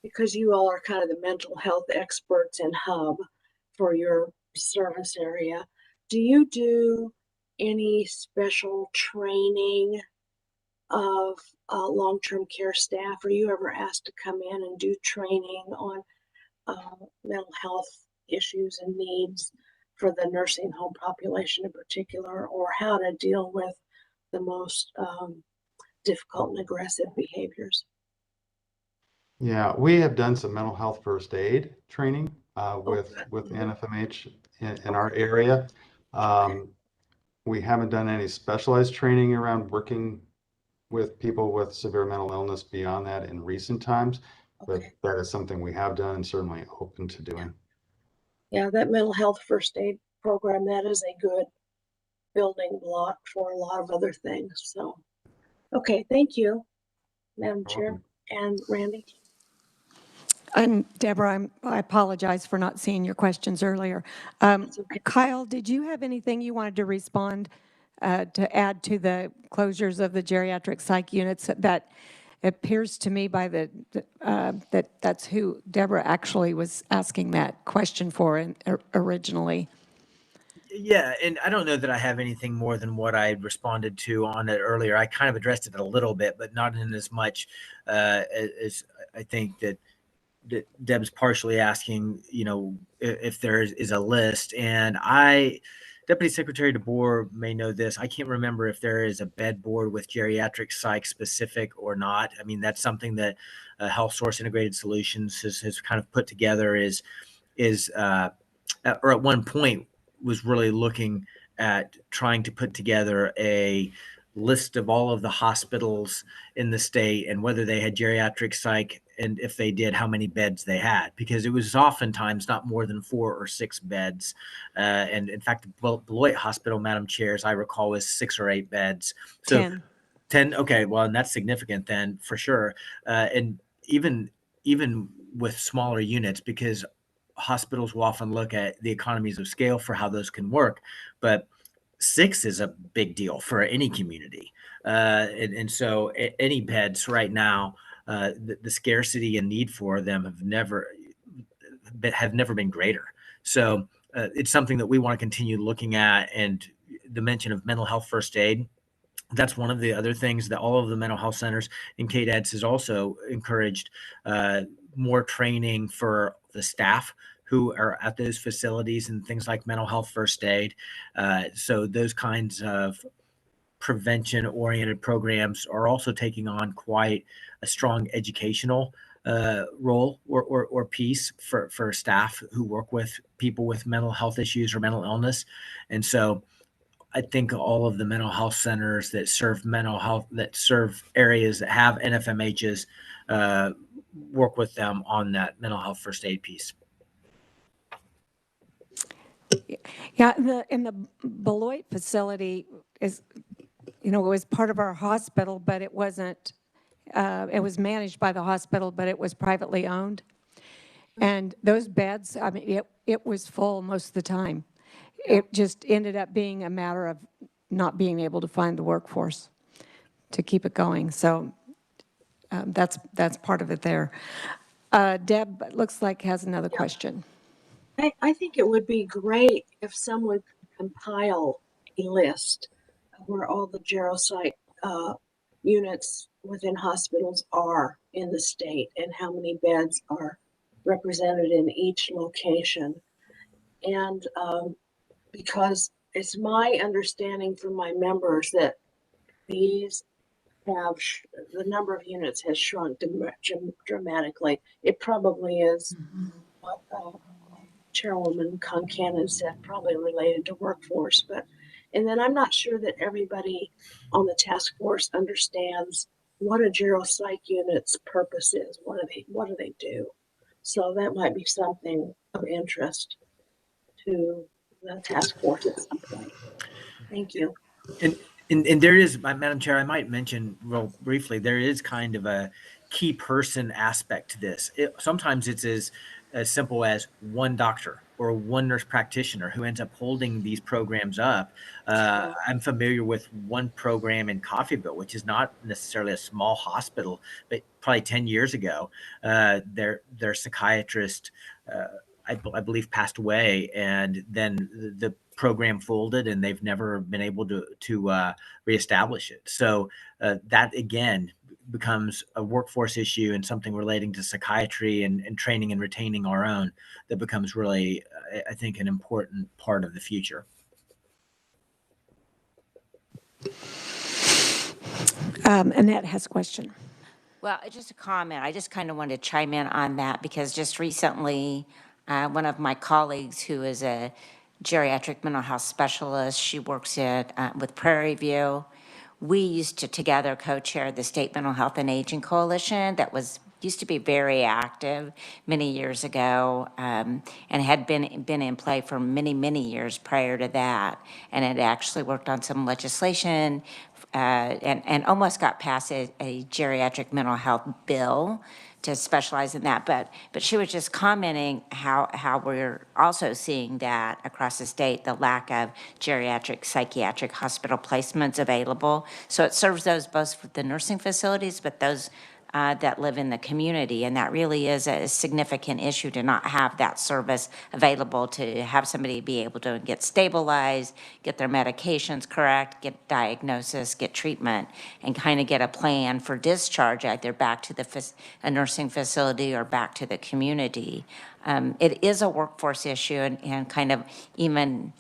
because you all are kind of the mental health experts and hub for your service area, do you do any special training of long-term care staff? Are you ever asked to come in and do training on mental health issues and needs for the nursing home population in particular, or how to deal with the most difficult and aggressive behaviors? Yeah, we have done some mental health first aid training with NFMH in our area. We haven't done any specialized training around working with people with severe mental illness beyond that in recent times, but that is something we have done and certainly open to doing. Yeah, that mental health first aid program, that is a good building block for a lot of other things. So, okay, thank you, Madam Chair and Randy. And Deborah, I apologize for not seeing your questions earlier. Kyle, did you have anything you wanted to respond to add to the closures of the geriatric psych units? That appears to me by that's who Deborah actually was asking that question for originally. Yeah, and I don't know that I have anything more than what I responded to on it earlier. I kind of addressed it a little bit, but not in as much as I think that Deb's partially asking, if there is a list. And Deputy Secretary DeBoer may know this. I can't remember if there is a bed board with geriatric psych specific or not. I mean, that's something that Health Source Integrated Solutions has kind of put together or at one point was really looking at trying to put together a list of all of the hospitals in the state and whether they had geriatric psych, and if they did, how many beds they had, because it was oftentimes not more than 4 or 6 beds. And in fact, Beloit Hospital, Madam Chair, as I recall, was 6 or 8 beds. So 10. 10, okay, well, and that's significant then for sure. And even with smaller units, because hospitals will often look at the economies of scale for how those can work, but 6 is a big deal for any community. And so any beds right now, the scarcity and need for them have never been greater. So it's something that we want to continue looking at. And the mention of mental health first aid, that's one of the other things that all of the mental health centers in KDADS has also encouraged more training for the staff who are at those facilities and things like mental health first aid. So those kinds of prevention-oriented programs are also taking on quite a strong educational role or piece for staff who work with people with mental health issues or mental illness. And so I think all of the mental health centers that serve mental health, that serve areas that have NFMHs, work with them on that mental health first aid piece. Yeah, in the Beloit facility you know, it was part of our hospital, but it wasn't, it was managed by the hospital, but it was privately owned. And those beds, I mean, it was full most of the time. It just ended up being a matter of not being able to find the workforce to keep it going. So that's part of it there. Deb, looks like has another question. I think it would be great if someone could compile a list of where all the geropsych units within hospitals are in the state and how many beds are represented in each location. And because it's my understanding from my members that these have the number of units has shrunk dramatically. It probably is what Chairwoman Concanon said, probably related to workforce, but and then I'm not sure that everybody on the task force understands what a geropsych unit's purpose is. What do they do? So that might be something of interest to the task force at some point. Thank you. And there is, Madam Chair, I might mention real briefly, there is kind of a key person aspect to this. Sometimes it's as simple as one doctor or one nurse practitioner who ends up holding these programs up. I'm familiar with one program in Coffeyville, which is not necessarily a small hospital, but probably 10 years ago, their psychiatrist, I believe, passed away, and then the program folded, and they've never been able to reestablish it. So that again becomes a workforce issue and something relating to psychiatry and training and retaining our own that becomes really, I think, an important part of the future. Annette has a question. Well, just a comment. I just kind of wanted to chime in on that because just recently, one of my colleagues who is a geriatric mental health specialist, she works with Prairie View. We used to together co-chair the State Mental Health and Aging Coalition that used to be very active many years ago, and had been in play for many years prior to that, and had actually worked on some legislation and almost got passed a geriatric mental health bill to specialize in that. But she was just commenting how we're also seeing that across the state, the lack of geriatric psychiatric hospital placements available. So it serves those both for the nursing facilities, but those that live in the community, and that really is a significant issue to not have that service available, to have somebody be able to get stabilized, get their medications correct, get diagnosis, get treatment, and kind of get a plan for discharge either back to a nursing facility or back to the community. It is a workforce issue and kind of even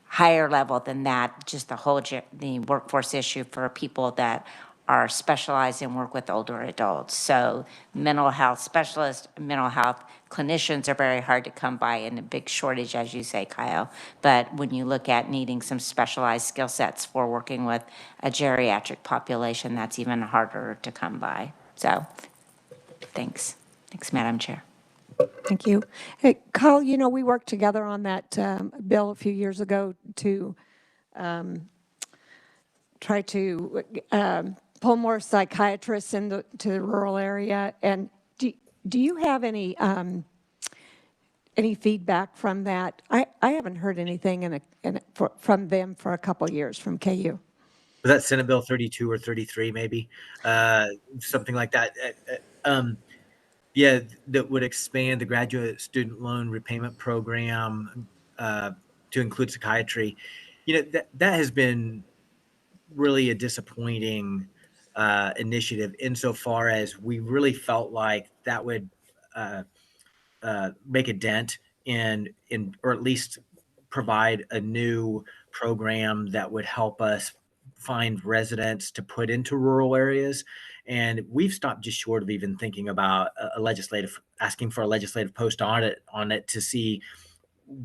higher level than that, just the workforce issue for people that are specialized and work with older adults. So mental health specialists, mental health clinicians are very hard to come by, and a big shortage, as you say, Kyle. But when you look at needing some specialized skill sets for working with a geriatric population, that's even harder to come by. So thanks. Thanks, Madam Chair. Thank you. Hey, Kyle, you know, we worked together on that bill a few years ago to try to pull more psychiatrists into the rural area. And do you have any feedback from that? I haven't heard anything from them for a couple of years, from KU. Was that Senate Bill 32 or 33, maybe? Something like that. Yeah, that would expand the graduate student loan repayment program to include psychiatry. You know, that has been really a disappointing initiative insofar as we really felt like that would make a dent in or at least provide a new program that would help us find residents to put into rural areas. And we've stopped just short of even thinking about asking for a legislative post audit on it to see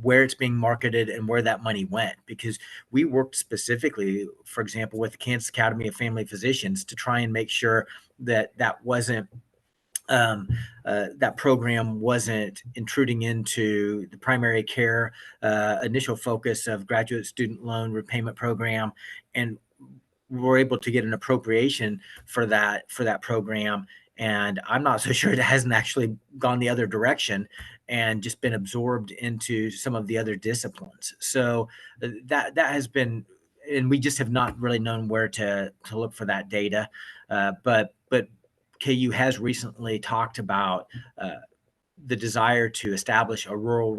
where it's being marketed and where that money went, because we worked specifically, for example, with the Kansas Academy of Family Physicians to try and make sure that that program wasn't intruding into the primary care initial focus of graduate student loan repayment program. And were able to get an appropriation for that program. And I'm not so sure it hasn't actually gone the other direction and just been absorbed into some of the other disciplines. So that has been, and we just have not really known where to look for that data. But KU has recently talked about the desire to establish a rural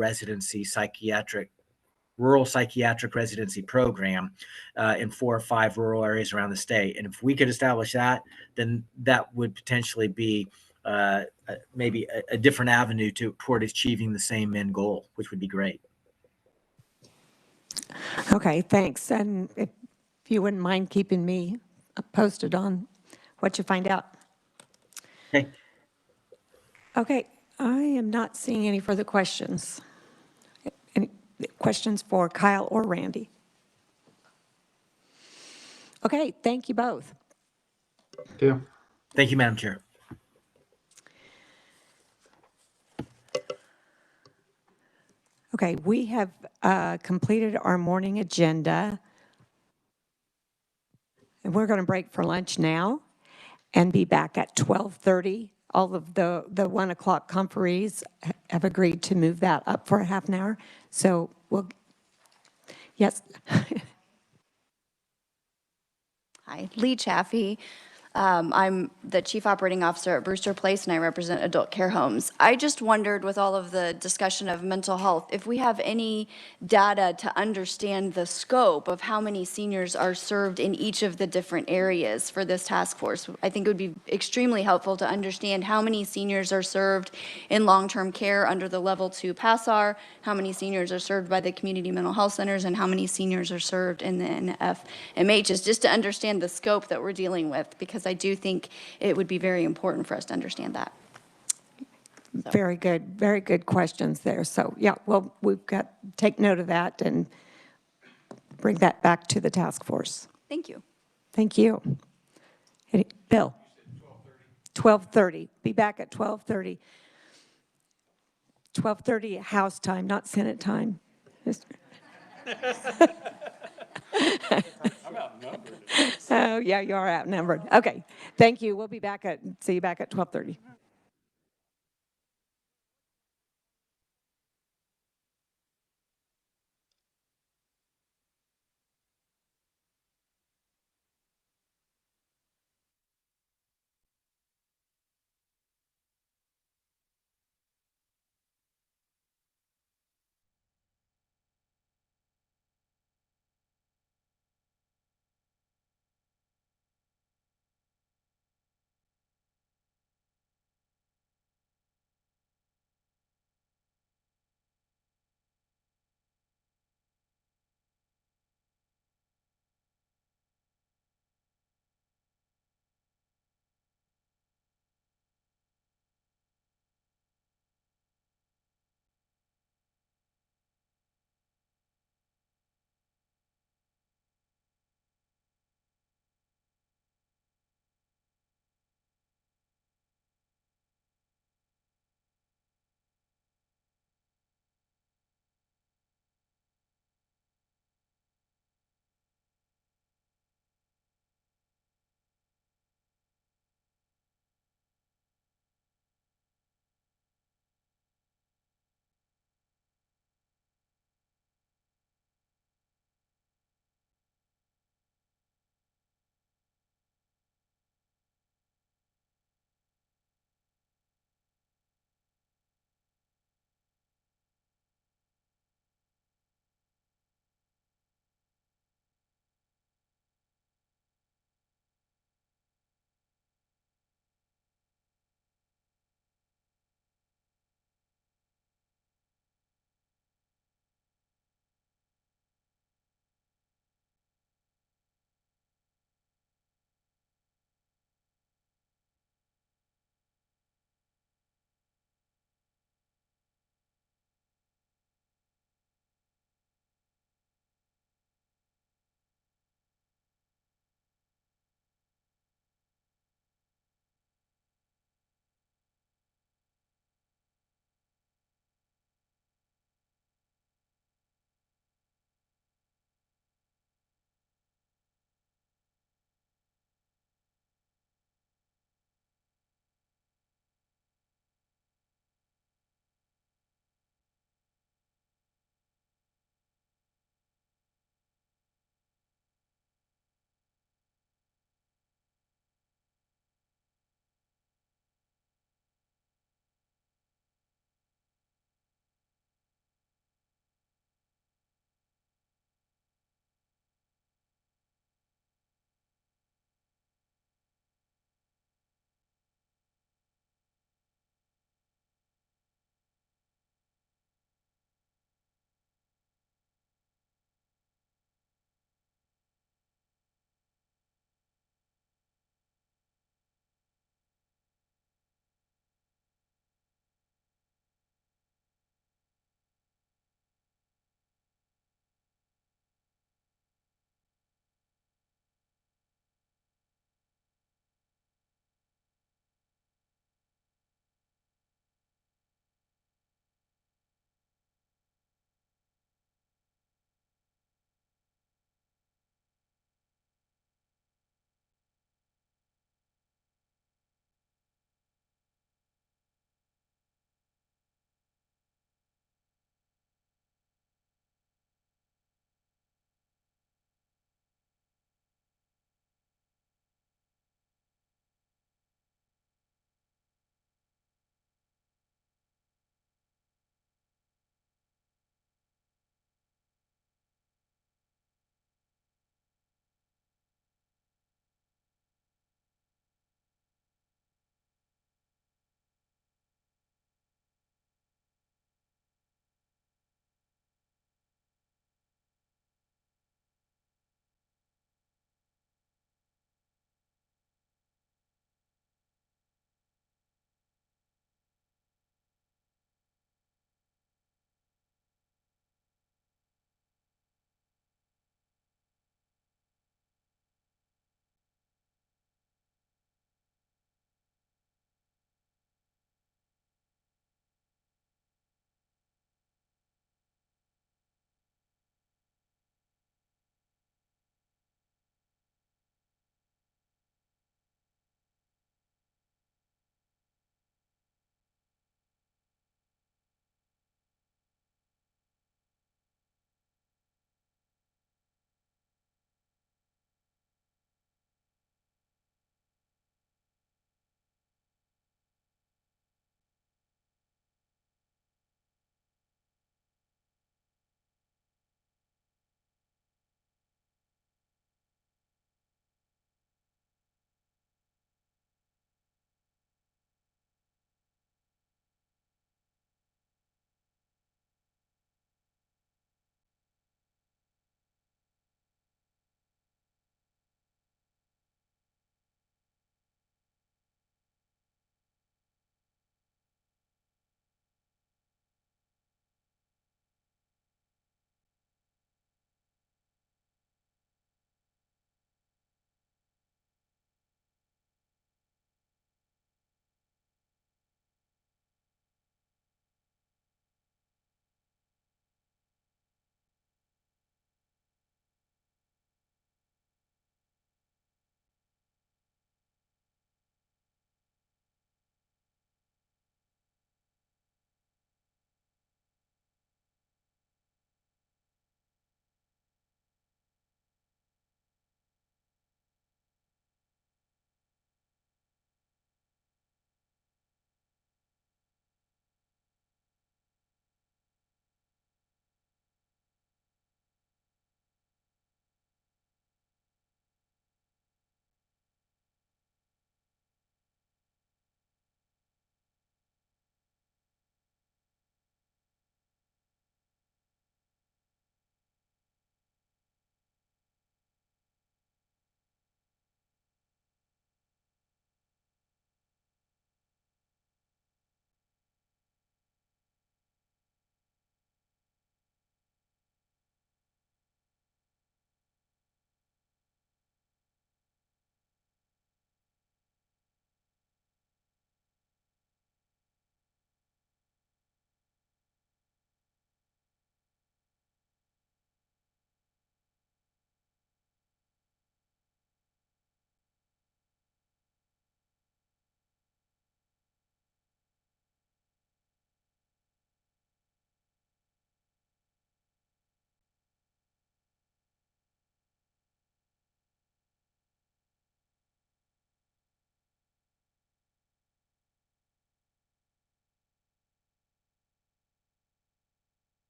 psychiatric residency program in 4 or 5 rural areas around the state. And if we could establish that, then that would potentially be maybe a different avenue toward achieving the same end goal, which would be great. Okay, thanks. And if you wouldn't mind keeping me posted on what you find out. Okay. Okay, I am not seeing any further questions. Any questions for Kyle or Randy? Okay, thank you both. Thank you. Thank you, Madam Chair. Okay, we have completed our morning agenda. And we're going to break for lunch now and be back at 12:30. All of the 1 o'clock conferees have agreed to move that up for a half an hour. So we'll, yes. Hi, Lee Chaffee. I'm the Chief Operating Officer at Brewster Place, and I represent adult care homes. I just wondered, with all of the discussion of mental health, if we have any data to understand the scope of how many seniors are served in each of the different areas for this task force. I think it would be extremely helpful to understand how many seniors are served in long-term care under the Level 2 PASSAR, how many seniors are served by the community mental health centers, and how many seniors are served in the NFMHs, just to understand the scope that we're dealing with, because I do think it would be very important for us to understand that. So. Very good questions there. So yeah, well, we've got, take note of that and bring that back to the task force. Thank you. Thank you. Bill? 12:30. Be back at 12:30. 12:30 House time, not Senate time. I'm outnumbered. Oh, yeah, you are outnumbered. Okay, thank you. We'll be back see you back at 12:30.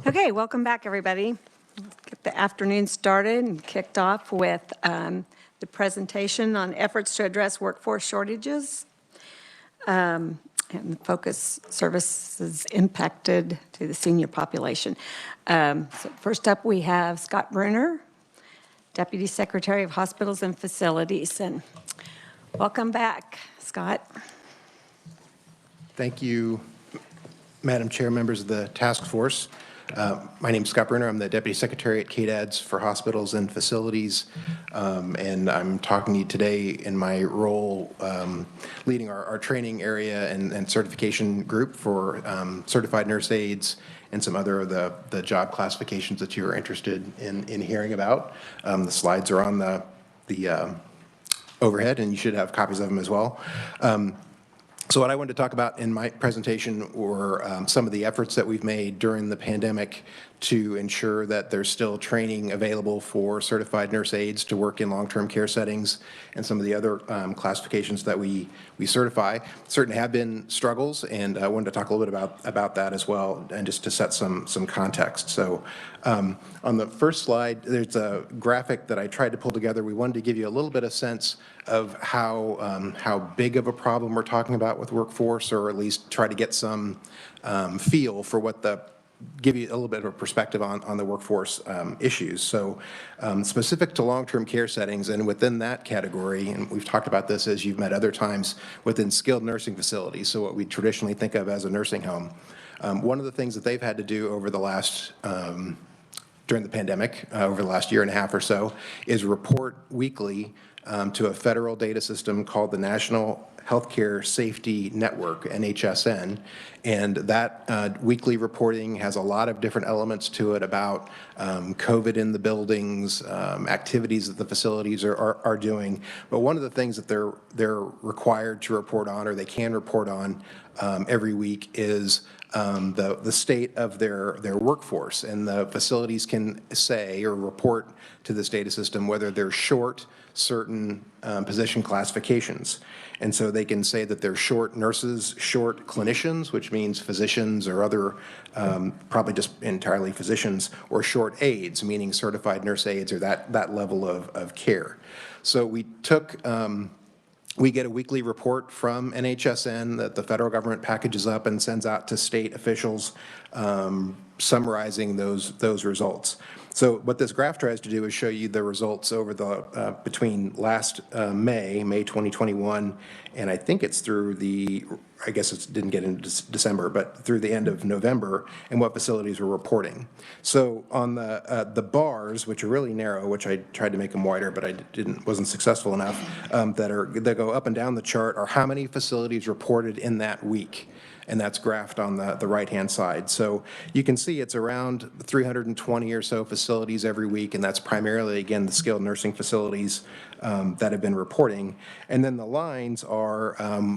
Okay, welcome back, everybody. Let's get the afternoon started and kicked off with the presentation on efforts to address workforce shortages and the focus services impacted to the senior population. So first up, we have Scott Bruner, Deputy Secretary of Hospitals and Facilities. And welcome back, Scott. Thank you, Madam Chair, members of the task force. My name is Scott Bruner. I'm the Deputy Secretary at ks for Hospitals and Facilities, and I'm talking to you today in my role leading our training area and certification group for certified nurse aides and some other of the job classifications that you are interested in hearing about. The slides are on the overhead, and you should have copies of them as well. So what I wanted to talk about in my presentation were some of the efforts that we've made during the pandemic to ensure that there's still training available for certified nurse aides to work in long-term care settings and some of the other classifications that we certify. Certainly have been struggles, and I wanted to talk a little bit about that as well, and just to set some context. So on the first slide, there's a graphic that I tried to pull together. We wanted to give you a little bit of sense of how big of a problem we're talking about with workforce, or at least try to get some feel for what give you a little bit of a perspective on the workforce issues. So specific to long-term care settings, and within that category, and we've talked about this as you've met other times, within skilled nursing facilities, so what we traditionally think of as a nursing home. One of the things that they've had to do over the last during the pandemic, over the last year and a half or so, is report weekly to a federal data system called the National Healthcare Safety Network, NHSN, and that weekly reporting has a lot of different elements to it about COVID in the buildings, activities that the facilities are doing. But one of the things that they're required to report on, or they can report on every week, is the state of their workforce, and the facilities can say or report to this data system whether they're short certain position classifications. And so they can say that they're short nurses, short clinicians, which means physicians or other, probably just entirely physicians, or short aides, meaning certified nurse aides or that level of care. So we get a weekly report from NHSN that the federal government packages up and sends out to state officials summarizing those results. So what this graph tries to do is show you the results over between last May 2021, and I think it's through I guess it didn't get into December, but through the end of November, and what facilities were reporting. So on the bars, which are really narrow, which I tried to make them wider, but I wasn't successful enough, that go up and down the chart are how many facilities reported in that week. And that's graphed on the right-hand side. So you can see it's around 320 or so facilities every week, and that's primarily, again, the skilled nursing facilities that have been reporting. And then the lines are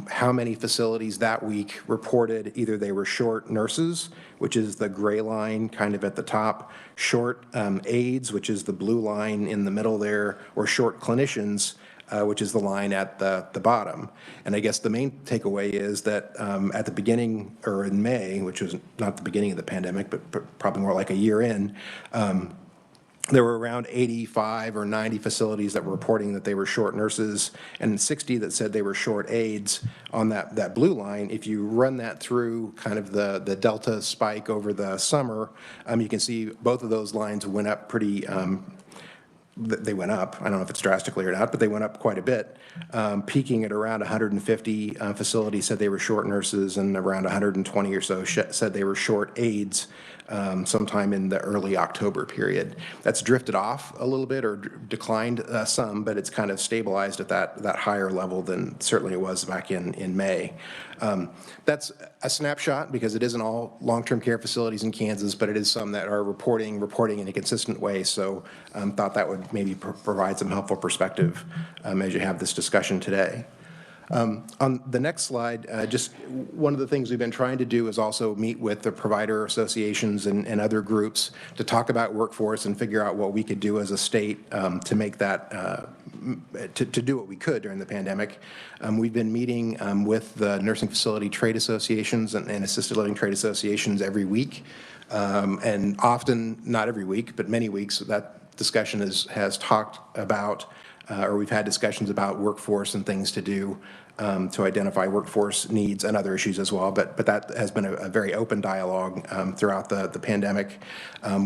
how many facilities that week reported either they were short nurses, which is the gray line kind of at the top, short aides, which is the blue line in the middle there, or short clinicians, which is the line at the bottom. And I guess the main takeaway is that at the beginning, or in May, which was not the beginning of the pandemic, but probably more like a year in, there were around 85 or 90 facilities that were reporting that they were short nurses, and 60 that said they were short aides on that blue line. If you run that through kind of the Delta spike over the summer, you can see both of those lines went up pretty they went up. I don't know if it's drastically or not, but they went up quite a bit, peaking at around 150 facilities said they were short nurses, and around 120 or so said they were short aides sometime in the early October period. That's drifted off a little bit, or declined some, but it's kind of stabilized at that higher level than certainly it was back in May. That's a snapshot because it isn't all long-term care facilities in Kansas, but it is some that are reporting in a consistent way. So thought that would maybe provide some helpful perspective as you have this discussion today. On the next slide, just one of the things we've been trying to do is also meet with the provider associations and other groups to talk about workforce and figure out what we could do as a state to make that, to do what we could during the pandemic. We've been meeting with the nursing facility trade associations and assisted living trade associations every week. And often, not every week, but many weeks, that discussion has talked about, or we've had discussions about workforce and things to do to identify workforce needs and other issues as well. But that has been a very open dialogue throughout the pandemic.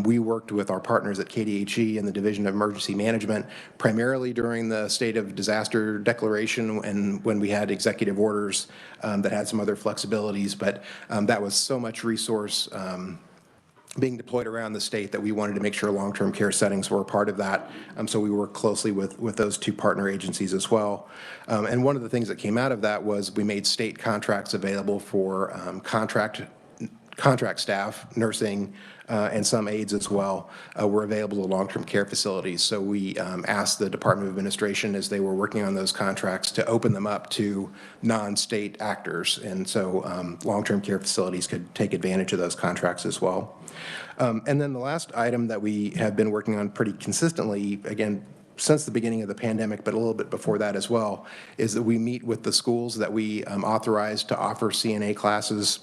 We worked with our partners at KDHE and the Division of Emergency Management, primarily during the state of disaster declaration and when we had executive orders that had some other flexibilities. But that was so much resource being deployed around the state that we wanted to make sure long-term care settings were a part of that. So we worked closely with those two partner agencies as well. And one of the things that came out of that was we made state contracts available for contract staff, nursing, and some aides as well were available to long-term care facilities. So we asked the Department of Administration, as they were working on those contracts, to open them up to non-state actors. And so long-term care facilities could take advantage of those contracts as well. And then the last item that we have been working on pretty consistently, again, since the beginning of the pandemic, but a little bit before that as well, is that we meet with the schools that we authorize to offer CNA classes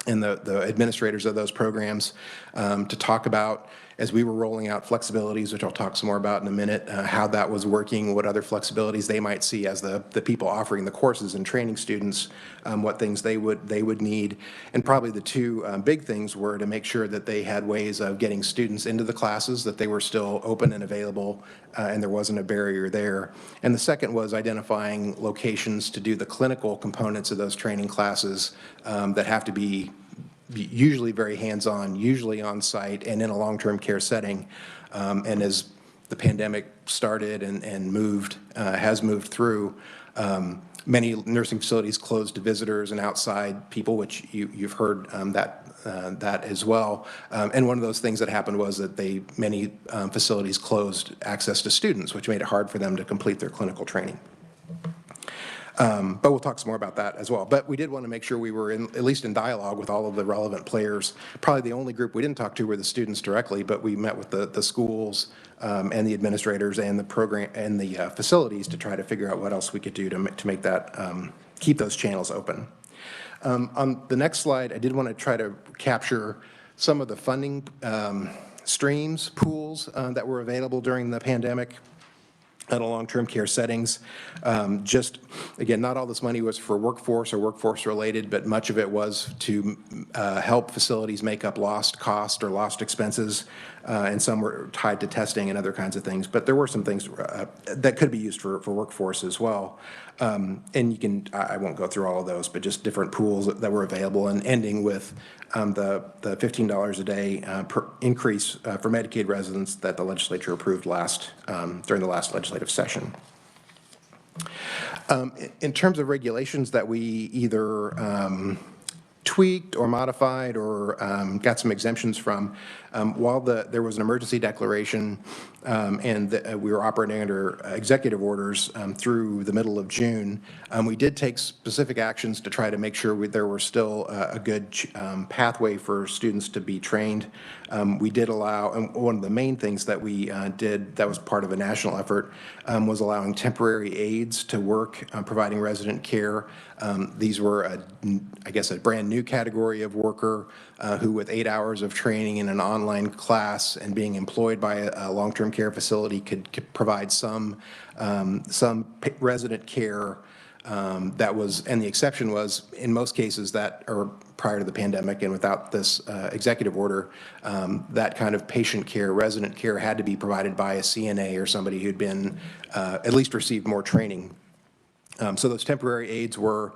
and the administrators of those programs to talk about, as we were rolling out flexibilities, which I'll talk some more about in a minute, how that was working, what other flexibilities they might see as the people offering the courses and training students, what things they would need. And probably the two big things were to make sure that they had ways of getting students into the classes, that they were still open and available, and there wasn't a barrier there. And the second was identifying locations to do the clinical components of those training classes that have to be usually very hands-on, usually on-site, and in a long-term care setting. And as the pandemic started and has moved through, many nursing facilities closed to visitors and outside people, which you've heard that as well. And one of those things that happened was that many facilities closed access to students, which made it hard for them to complete their clinical training. But we'll talk some more about that as well. But we did want to make sure we were at least in dialogue with all of the relevant players. Probably the only group we didn't talk to were the students directly, but we met with the schools and the administrators and the program and the facilities to try to figure out what else we could do to make that, keep those channels open. On the next slide, I did want to try to capture some of the funding streams, pools that were available during the pandemic in long-term care settings. Just, again, not all this money was for workforce or workforce-related, but much of it was to help facilities make up lost cost or lost expenses, and some were tied to testing and other kinds of things. But there were some things that could be used for workforce as well. And you can, I won't go through all of those, but just different pools that were available, and ending with the $15 a day per increase for Medicaid residents that the legislature approved during the last legislative session. In terms of regulations that we either tweaked or modified or got some exemptions from, while there was an emergency declaration and we were operating under executive orders through the middle of June, we did take specific actions to try to make sure there were still a good pathway for students to be trained. We did allow, and one of the main things that we did that was part of a national effort was allowing temporary aides to work providing resident care. These were, I guess, a brand new category of worker who, with 8 hours of training in an online class and being employed by a long-term care facility, could provide some resident care that was, and the exception was, in most cases that are prior to the pandemic and without this executive order, that kind of patient care, resident care had to be provided by a CNA or somebody who'd been, at least received more training. So those temporary aides were,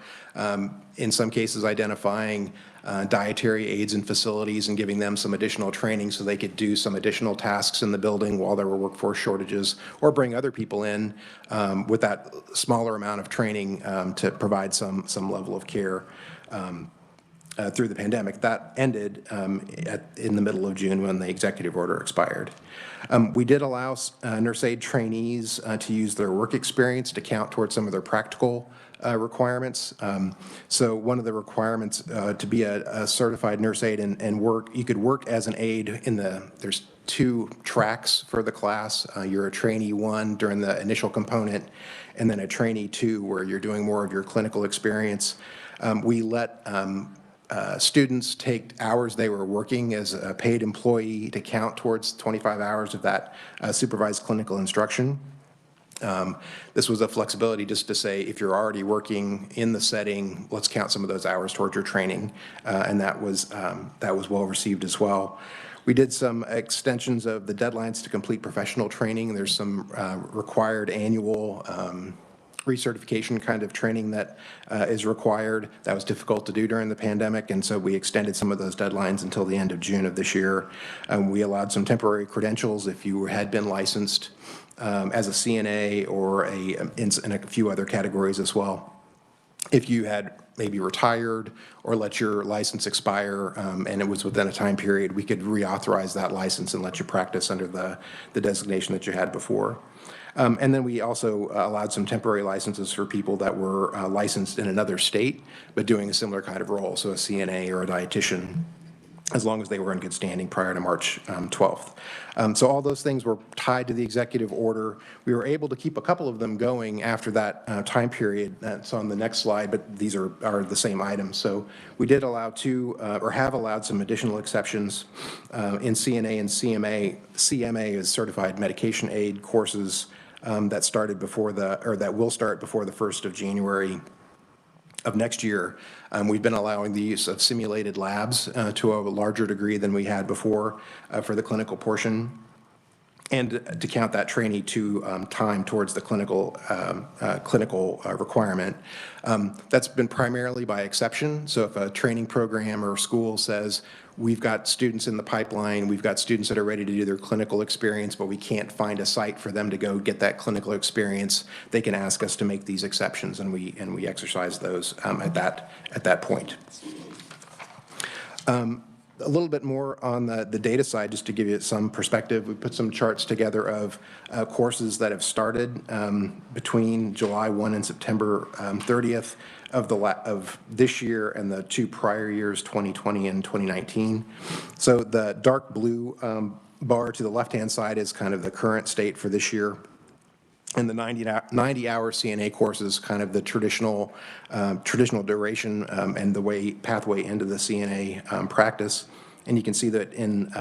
in some cases, identifying dietary aides in facilities and giving them some additional training so they could do some additional tasks in the building while there were workforce shortages, or bring other people in with that smaller amount of training to provide some level of care through the pandemic. That ended in the middle of June when the executive order expired. We did allow nurse aide trainees to use their work experience to count towards some of their practical requirements. So one of the requirements to be a certified nurse aide and work, you could work as an aide there's 2 tracks for the class. You're a trainee 1 during the initial component, and then a trainee 2 where you're doing more of your clinical experience. We let students take hours they were working as a paid employee to count towards 25 hours of that supervised clinical instruction. This was a flexibility just to say, if you're already working in the setting, let's count some of those hours towards your training, and that was well received as well. We did some extensions of the deadlines to complete professional training. There's some required annual recertification kind of training that is required. That was difficult to do during the pandemic, and so we extended some of those deadlines until the end of June of this year. We allowed some temporary credentials if you had been licensed as a CNA or in a few other categories as well. If you had maybe retired or let your license expire and it was within a time period, we could reauthorize that license and let you practice under the designation that you had before. And then we also allowed some temporary licenses for people that were licensed in another state, but doing a similar kind of role, so a CNA or a dietitian, as long as they were in good standing prior to March 12th. So all those things were tied to the executive order. We were able to keep a couple of them going after that time period. That's on the next slide, but these are the same items. So we did allow or have allowed some additional exceptions in CNA and CMA. CMA is Certified Medication Aid courses that started before that will start before the 1st of January of next year. We've been allowing the use of simulated labs to a larger degree than we had before for the clinical portion, and to count that trainee to time towards the clinical requirement. That's been primarily by exception. So if a training program or school says, we've got students in the pipeline, we've got students that are ready to do their clinical experience, but we can't find a site for them to go get that clinical experience, they can ask us to make these exceptions, and we exercise those at that point. A little bit more on the data side, just to give you some perspective. We put some charts together of courses that have started between July 1 and September 30th of this year and the two prior years, 2020 and 2019. So the dark blue bar to the left-hand side is kind of the current state for this year. And the 90-hour CNA courses, kind of the traditional duration and the pathway into the CNA practice. And you can see that in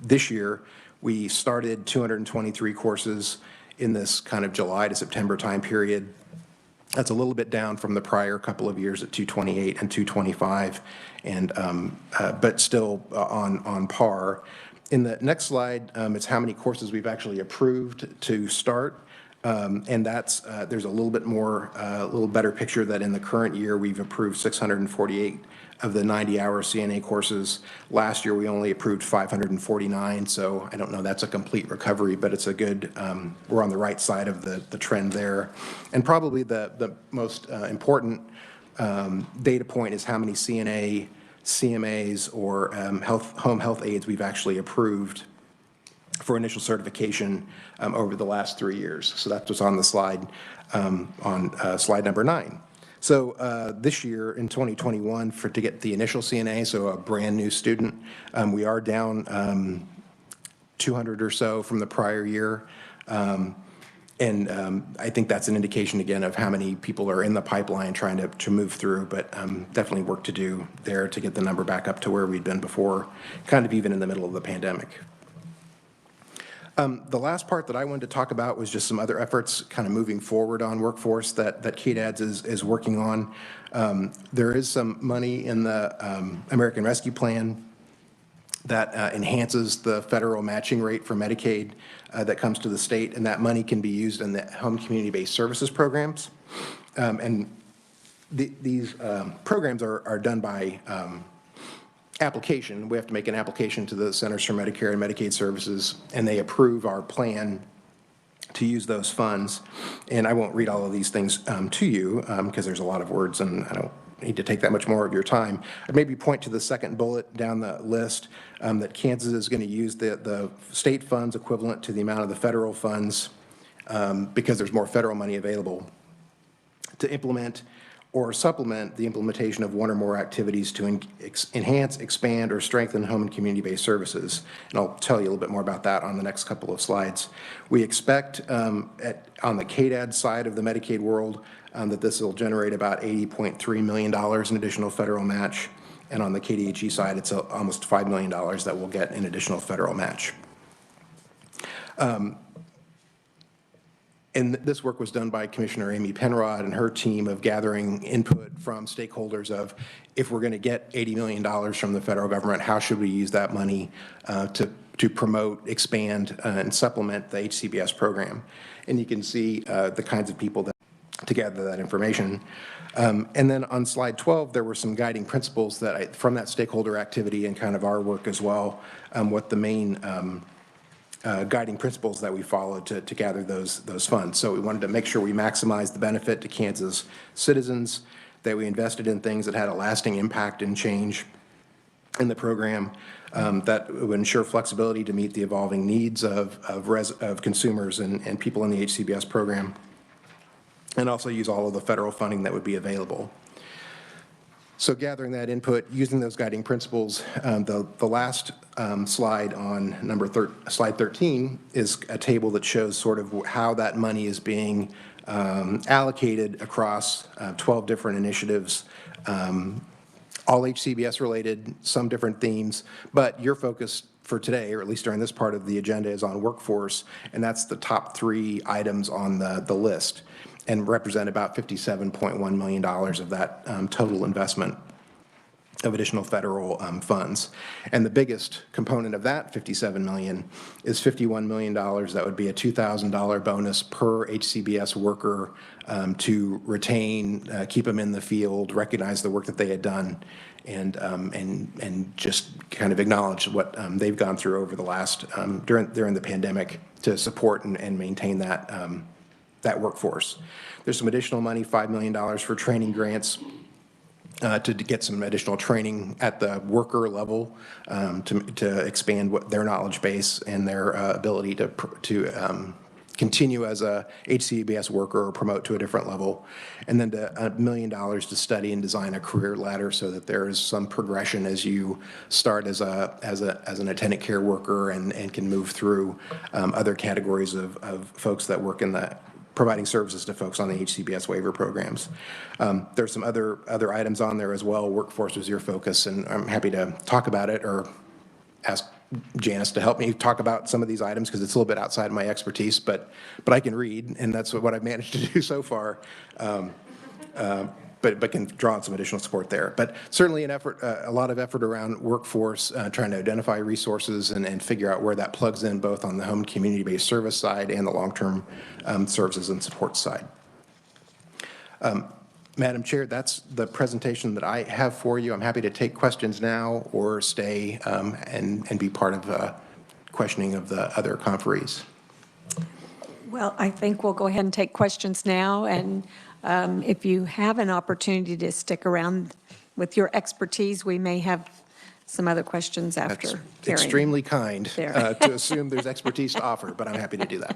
this year, we started 223 courses in this kind of July to September time period. That's a little bit down from the prior couple of years at 228 and 225, and but still on par. In the next slide, it's how many courses we've actually approved to start. And that's, there's a little bit more, a little better picture that in the current year, we've approved 648 of the 90-hour CNA courses. Last year, we only approved 549, so I don't know, that's a complete recovery, but it's a good, we're on the right side of the trend there. And probably the most important data point is how many CNA, CMAs, or home health aides we've actually approved for initial certification over the last 3 years. So that's what's on the slide, on slide number 9. So this year in 2021, to get the initial CNA, so a brand new student, we are down 200 or so from the prior year. And I think that's an indication, again, of how many people are in the pipeline trying to move through, but definitely work to do there to get the number back up to where we'd been before, kind of even in the middle of the pandemic. The last part that I wanted to talk about was just some other efforts kind of moving forward on workforce that KDADS is working on. There is some money in the American Rescue Plan that enhances the federal matching rate for Medicaid that comes to the state, and that money can be used in the home community-based services programs. And these programs are done by application. We have to make an application to the Centers for Medicare and Medicaid Services, and they approve our plan to use those funds. And I won't read all of these things to you because there's a lot of words and I don't need to take that much more of your time. I'd maybe point to the second bullet down the list that Kansas is going to use the state funds equivalent to the amount of the federal funds because there's more federal money available to implement or supplement the implementation of one or more activities to enhance, expand, or strengthen home and community-based services. And I'll tell you a little bit more about that on the next couple of slides. We expect on the KDAD side of the Medicaid world that this will generate about $80.3 million in additional federal match. And on the KDHE side, it's almost $5 million that we'll get in additional federal match. And this work was done by Commissioner Amy Penrod and her team of gathering input from stakeholders of, if we're going to get $80 million from the federal government, how should we use that money to promote, expand, and supplement the HCBS program? And you can see the kinds of people that to gather that information. And then on slide 12, there were some guiding principles that from that stakeholder activity and kind of our work as well, what the main guiding principles that we followed to gather those funds. So we wanted to make sure we maximize the benefit to Kansas citizens, that we invested in things that had a lasting impact and change in the program, that would ensure flexibility to meet the evolving needs of consumers and people in the HCBS program, and also use all of the federal funding that would be available. So gathering that input, using those guiding principles, the last slide on slide 13 is a table that shows sort of how that money is being allocated across 12 different initiatives, all HCBS related, some different themes, but your focus for today, or at least during this part of the agenda, is on workforce, and that's the top 3 items on the list, and represent about $57.1 million of that total investment of additional federal funds. And the biggest component of that $57 million is $51 million. That would be a $2,000 bonus per HCBS worker to retain, keep them in the field, recognize the work that they had done, and just kind of acknowledge what they've gone through over the last, during the pandemic, to support and maintain that workforce. There's some additional money, $5 million for training grants to get some additional training at the worker level to expand their knowledge base and their ability to continue as a HCBS worker or promote to a different level. And then $1 million to study and design a career ladder so that there is some progression as you start as an attendant care worker and can move through other categories of folks that work in the providing services to folks on the HCBS waiver programs. There's some other items on there as well. Workforce was your focus, and I'm happy to talk about it or ask Janice to help me talk about some of these items because it's a little bit outside my expertise, but I can read, and that's what I've managed to do so far. But can draw on some additional support there. But certainly a lot of effort around workforce, trying to identify resources and figure out where that plugs in, both on the home community-based service side and the long-term services and support side. Madam Chair, that's the presentation that I have for you. I'm happy to take questions now or stay and be part of questioning of the other conferees. Well, I think we'll go ahead and take questions now, and if you have an opportunity to stick around with your expertise, we may have some other questions after That's hearing. extremely kind to assume there's expertise to offer, but I'm happy to do that.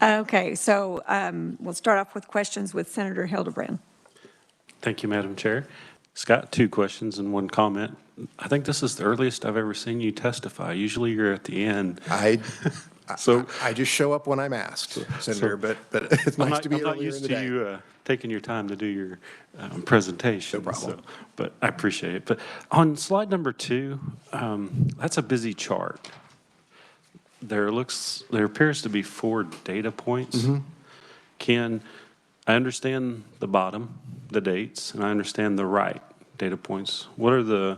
Okay, so we'll start off with questions with Senator Hildebrand. Thank you, Madam Chair. Scott, 2 questions and 1 comment. I think this is the earliest I've ever seen you testify. Usually you're at the end. So I just show up when I'm asked, Senator, but it's nice to be earlier in the day. I'm not used to you taking your time to do your presentation. No problem. But I appreciate it. But on slide number 2, that's a busy chart. There appears to be 4 data points. I understand the bottom, the dates, and I understand the right data points. What are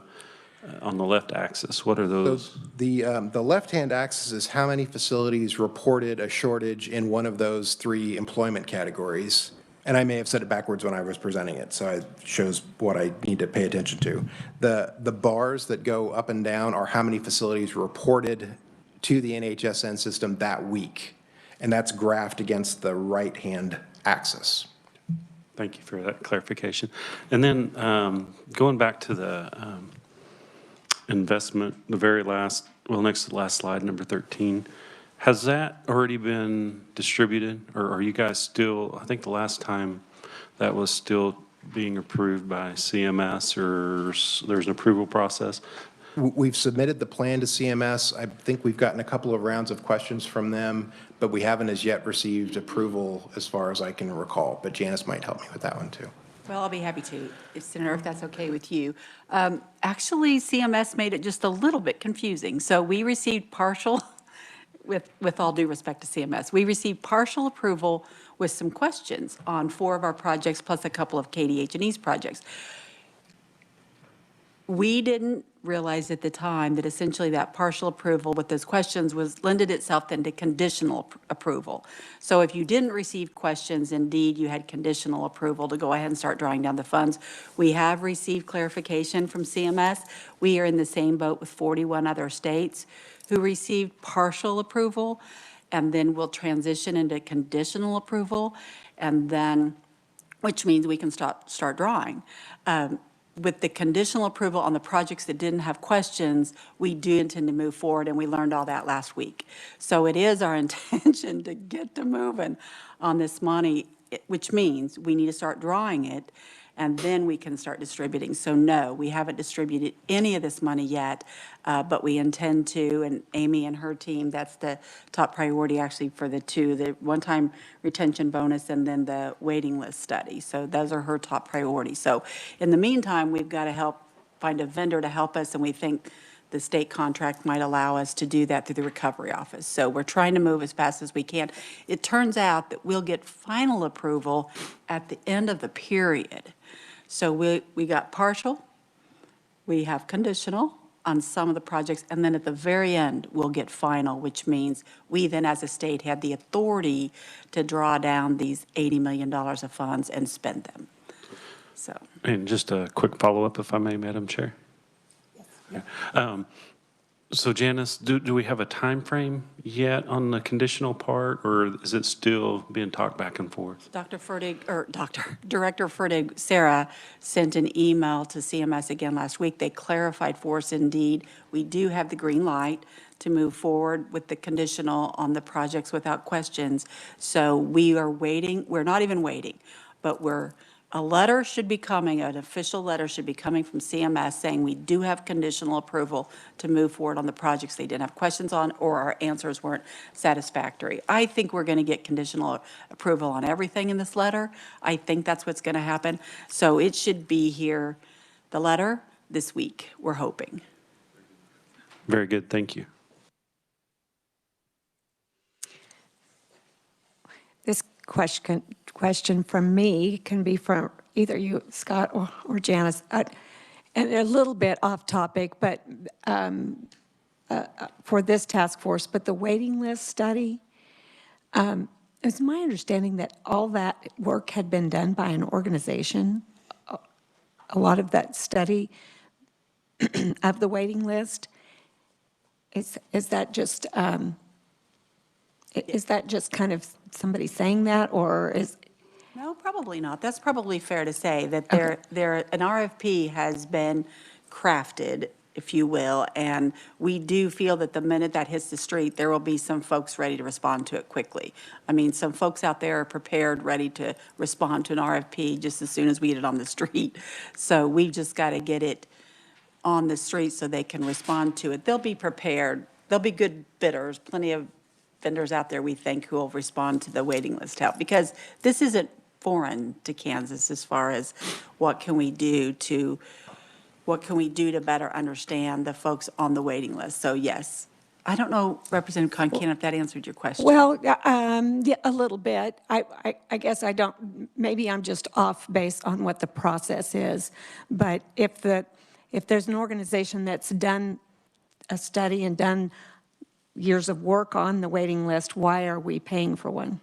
on the left axis, what are those? So the left-hand axis is how many facilities reported a shortage in one of those 3 employment categories. And I may have said it backwards when I was presenting it, so it shows what I need to pay attention to. The bars that go up and down are how many facilities reported to the NHSN system that week. And that's graphed against the right-hand axis. Thank you for that clarification. And then going back to the investment, the very last, next to the last slide, number 13, has that already been distributed, or are you guys still, I think the last time that was still being approved by CMS, or there's an approval process? We've submitted the plan to CMS. I think we've gotten a couple of rounds of questions from them, but we haven't as yet received approval as far as I can recall. But Janice might help me with that one too. Well, I'll be happy to, Senator, if that's okay with you. Actually, CMS made it just a little bit confusing. So we received partial, with all due respect to CMS, we received partial approval with some questions on 4 of our projects plus a couple of KDH&E's projects. We didn't realize at the time that essentially that partial approval with those questions was lended itself then to conditional approval. So if you didn't receive questions, indeed, you had conditional approval to go ahead and start drawing down the funds. We have received clarification from CMS. We are in the same boat with 41 other states who received partial approval, and then we'll transition into conditional approval, and then, which means we can start drawing. With the conditional approval on the projects that didn't have questions, we do intend to move forward, and we learned all that last week. So it is our intention to get to moving on this money, which means we need to start drawing it, and then we can start distributing. So no, we haven't distributed any of this money yet, but we intend to, and Amy and her team, that's the top priority actually for the 2, the one-time retention bonus and then the waiting list study. So those are her top priorities. So in the meantime, we've got to help find a vendor to help us, and we think the state contract might allow us to do that through the recovery office. So we're trying to move as fast as we can. It turns out that we'll get final approval at the end of the period. So we got partial, we have conditional on some of the projects, and then at the very end, we'll get final, which means we then as a state have the authority to draw down these $80 million of funds and spend them. So. And just a quick follow-up, if I may, Madam Chair. Yes. So Janice, do we have a time frame yet on the conditional part, or is it still being talked back and forth? Director Fertig, Sarah, sent an email to CMS again last week. They clarified for us, indeed, we do have the green light to move forward with the conditional on the projects without questions. So we are waiting. We're not even waiting, but a letter should be coming, an official letter should be coming from CMS saying we do have conditional approval to move forward on the projects they didn't have questions on or our answers weren't satisfactory. I think we're going to get conditional approval on everything in this letter. I think that's what's going to happen. So it should be here, the letter, this week, we're hoping. Very good, thank you. This question from me can be from either you, Scott, or Janice, and a little bit off topic, but for this task force, but the waiting list study, it's my understanding that all that work had been done by an organization, a lot of that study of the waiting list. Is that just kind of somebody saying that, or is? No, probably not. That's probably fair to say that an RFP has been crafted, if you will, and we do feel that the minute that hits the street, there will be some folks ready to respond to it quickly. I mean, some folks out there are prepared, ready to respond to an RFP just as soon as we get it on the street. So we've just got to get it on the street so they can respond to it. They'll be prepared. There'll be good bidders, plenty of vendors out there, we think, who will respond to the waiting list help, because this isn't foreign to Kansas as far as what can we do to better understand the folks on the waiting list. So yes, I don't know, Representative Concan, if that answered your question. Well, yeah, a little bit. I guess I don't, maybe I'm just off based on what the process is, but if there's an organization that's done a study and done years of work on the waiting list, why are we paying for one?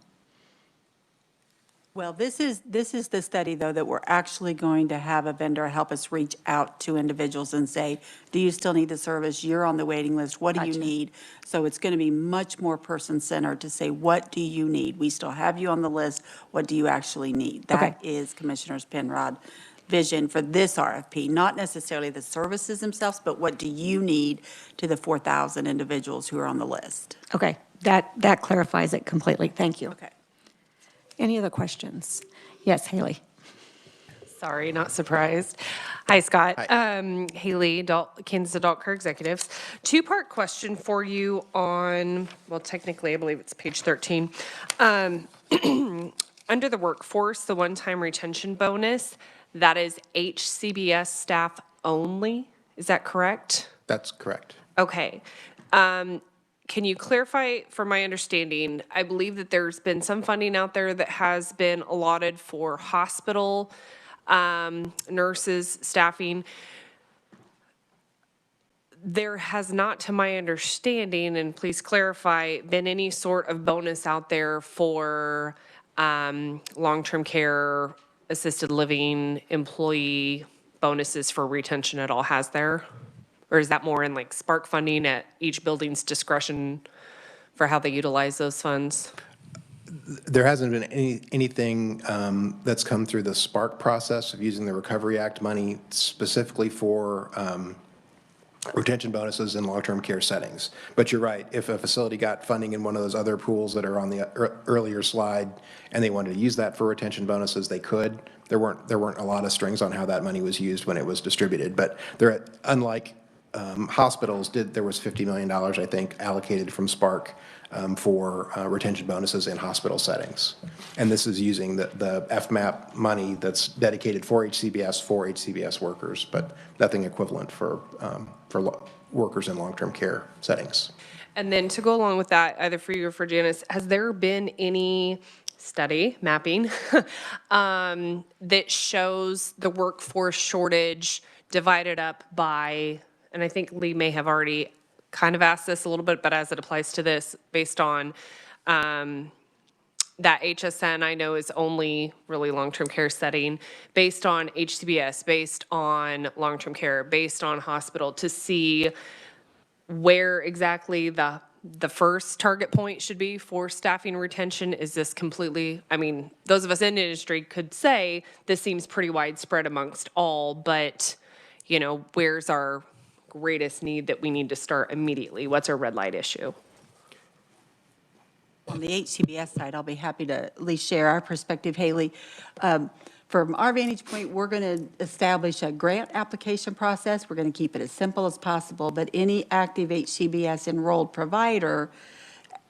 Well, this is the study, though, that we're actually going to have a vendor help us reach out to individuals and say, do you still need the service? You're on the waiting list. What do you need? So it's going to be much more person-centered to say, what do you need? We still have you on the list. What do you actually need? That is Commissioner Penrod's vision for this RFP, not necessarily the services themselves, but what do you need to the 4,000 individuals who are on the list? Okay, that clarifies it completely. Thank you. Okay. Any other questions? Yes, Haley. Sorry, not surprised. Hi, Scott. Hi. Haley, Kansas Adult Care Executives. Two-part question for you on, well, technically, I believe it's page 13. under the workforce, the one-time retention bonus, that is HCBS staff only, is that correct? That's correct. Okay. Can you clarify from my understanding, I believe that there's been some funding out there that has been allotted for hospital nurses, staffing. There has not, to my understanding, and please clarify, been any sort of bonus out there for long-term care, assisted living, employee bonuses for retention at all, has there? Or is that more in like spark funding at each building's discretion for how they utilize those funds? There hasn't been anything that's come through the Spark process of using the Recovery Act money specifically for retention bonuses in long-term care settings. But you're right, if a facility got funding in one of those other pools that are on the earlier slide and they wanted to use that for retention bonuses, they could. There weren't a lot of strings on how that money was used when it was distributed. But there, unlike hospitals, there was $50 million, I think, allocated from Spark for retention bonuses in hospital settings. And this is using the FMAP money that's dedicated for HCBS workers, but nothing equivalent for workers in long-term care settings. And then to go along with that, either for you or for Janice, has there been any study mapping that shows the workforce shortage divided up by, and I think Lee may have already kind of asked this a little bit, but as it applies to this, based on that HSN I know is only really long-term care setting, based on HCBS, based on long-term care, based on hospital, to see where exactly the first target point should be for staffing retention. Is this completely, I mean, those of us in the industry could say this seems pretty widespread amongst all, but you know, where's our greatest need that we need to start immediately? What's our red light issue? On the HCBS side, I'll be happy to at least share our perspective, Haley. From our vantage point, we're going to establish a grant application process. We're going to keep it as simple as possible, but any active HCBS enrolled provider,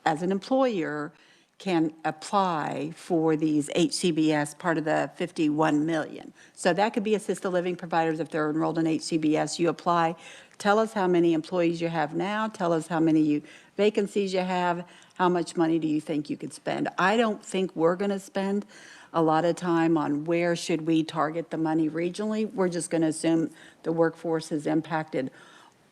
as an employer, can apply for these HCBS, part of the 51 million. So that could be assisted living providers if they're enrolled in HCBS. You apply, tell us how many employees you have now, tell us how many vacancies you have, how much money do you think you could spend. I don't think we're going to spend a lot of time on where should we target the money regionally. We're just going to assume the workforce has impacted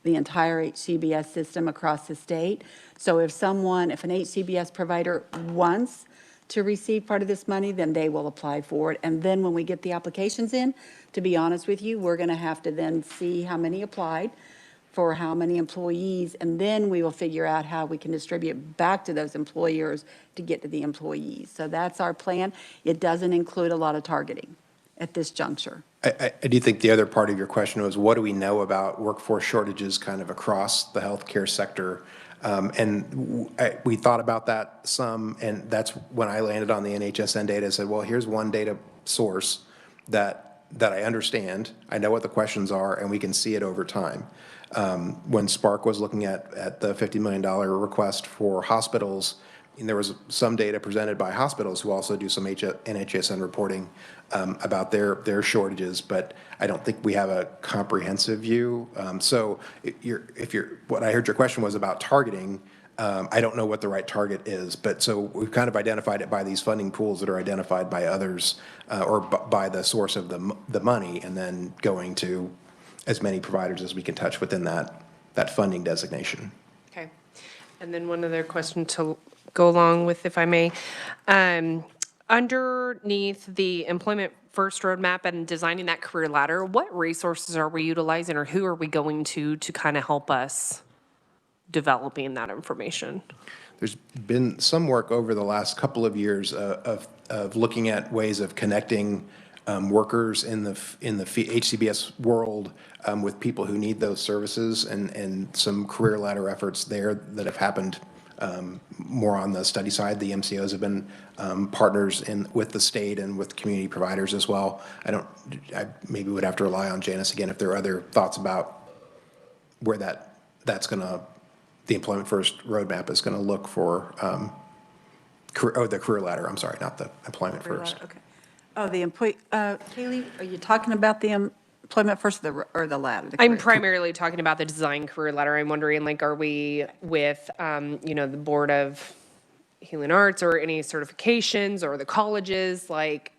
the entire HCBS system across the state. So if an HCBS provider wants to receive part of this money, then they will apply for it. And then when we get the applications in, to be honest with you, we're going to have to then see how many applied for how many employees, and then we will figure out how we can distribute back to those employers to get to the employees. So that's our plan. It doesn't include a lot of targeting at this juncture. I do think the other part of your question was, what do we know about workforce shortages kind of across the healthcare sector? We thought about that some, and that's when I landed on the NHSN data. I said, well, here's one data source that I understand. I know what the questions are, and we can see it over time. When Spark was looking at the $50 million request for hospitals, and there was some data presented by hospitals who also do some NHSN reporting about their shortages, but I don't think we have a comprehensive view. So what I heard your question was about targeting. I don't know what the right target is, but so we've kind of identified it by these funding pools that are identified by others or by the source of the money, and then going to as many providers as we can touch within that funding designation. Okay. And then one other question to go along with, if I may. Underneath the Employment First Roadmap and designing that career ladder, what resources are we utilizing, or who are we going to kind of help us developing that information? There's been some work over the last couple of years of looking at ways of connecting workers in the HCBS world with people who need those services, and some career ladder efforts there that have happened more on the study side. The MCOs have been partners with the state and with community providers as well. I maybe would have to rely on Janice again if there are other thoughts about where the Employment First Roadmap is going to look for the career ladder, I'm sorry, not the employment first. Okay. Oh, the employee, Kaylee, are you talking about the employment first or the ladder? The I'm career? primarily talking about the design career letter. I'm wondering, like, are we with, the Board of Healing Arts or any certifications or the colleges? Like,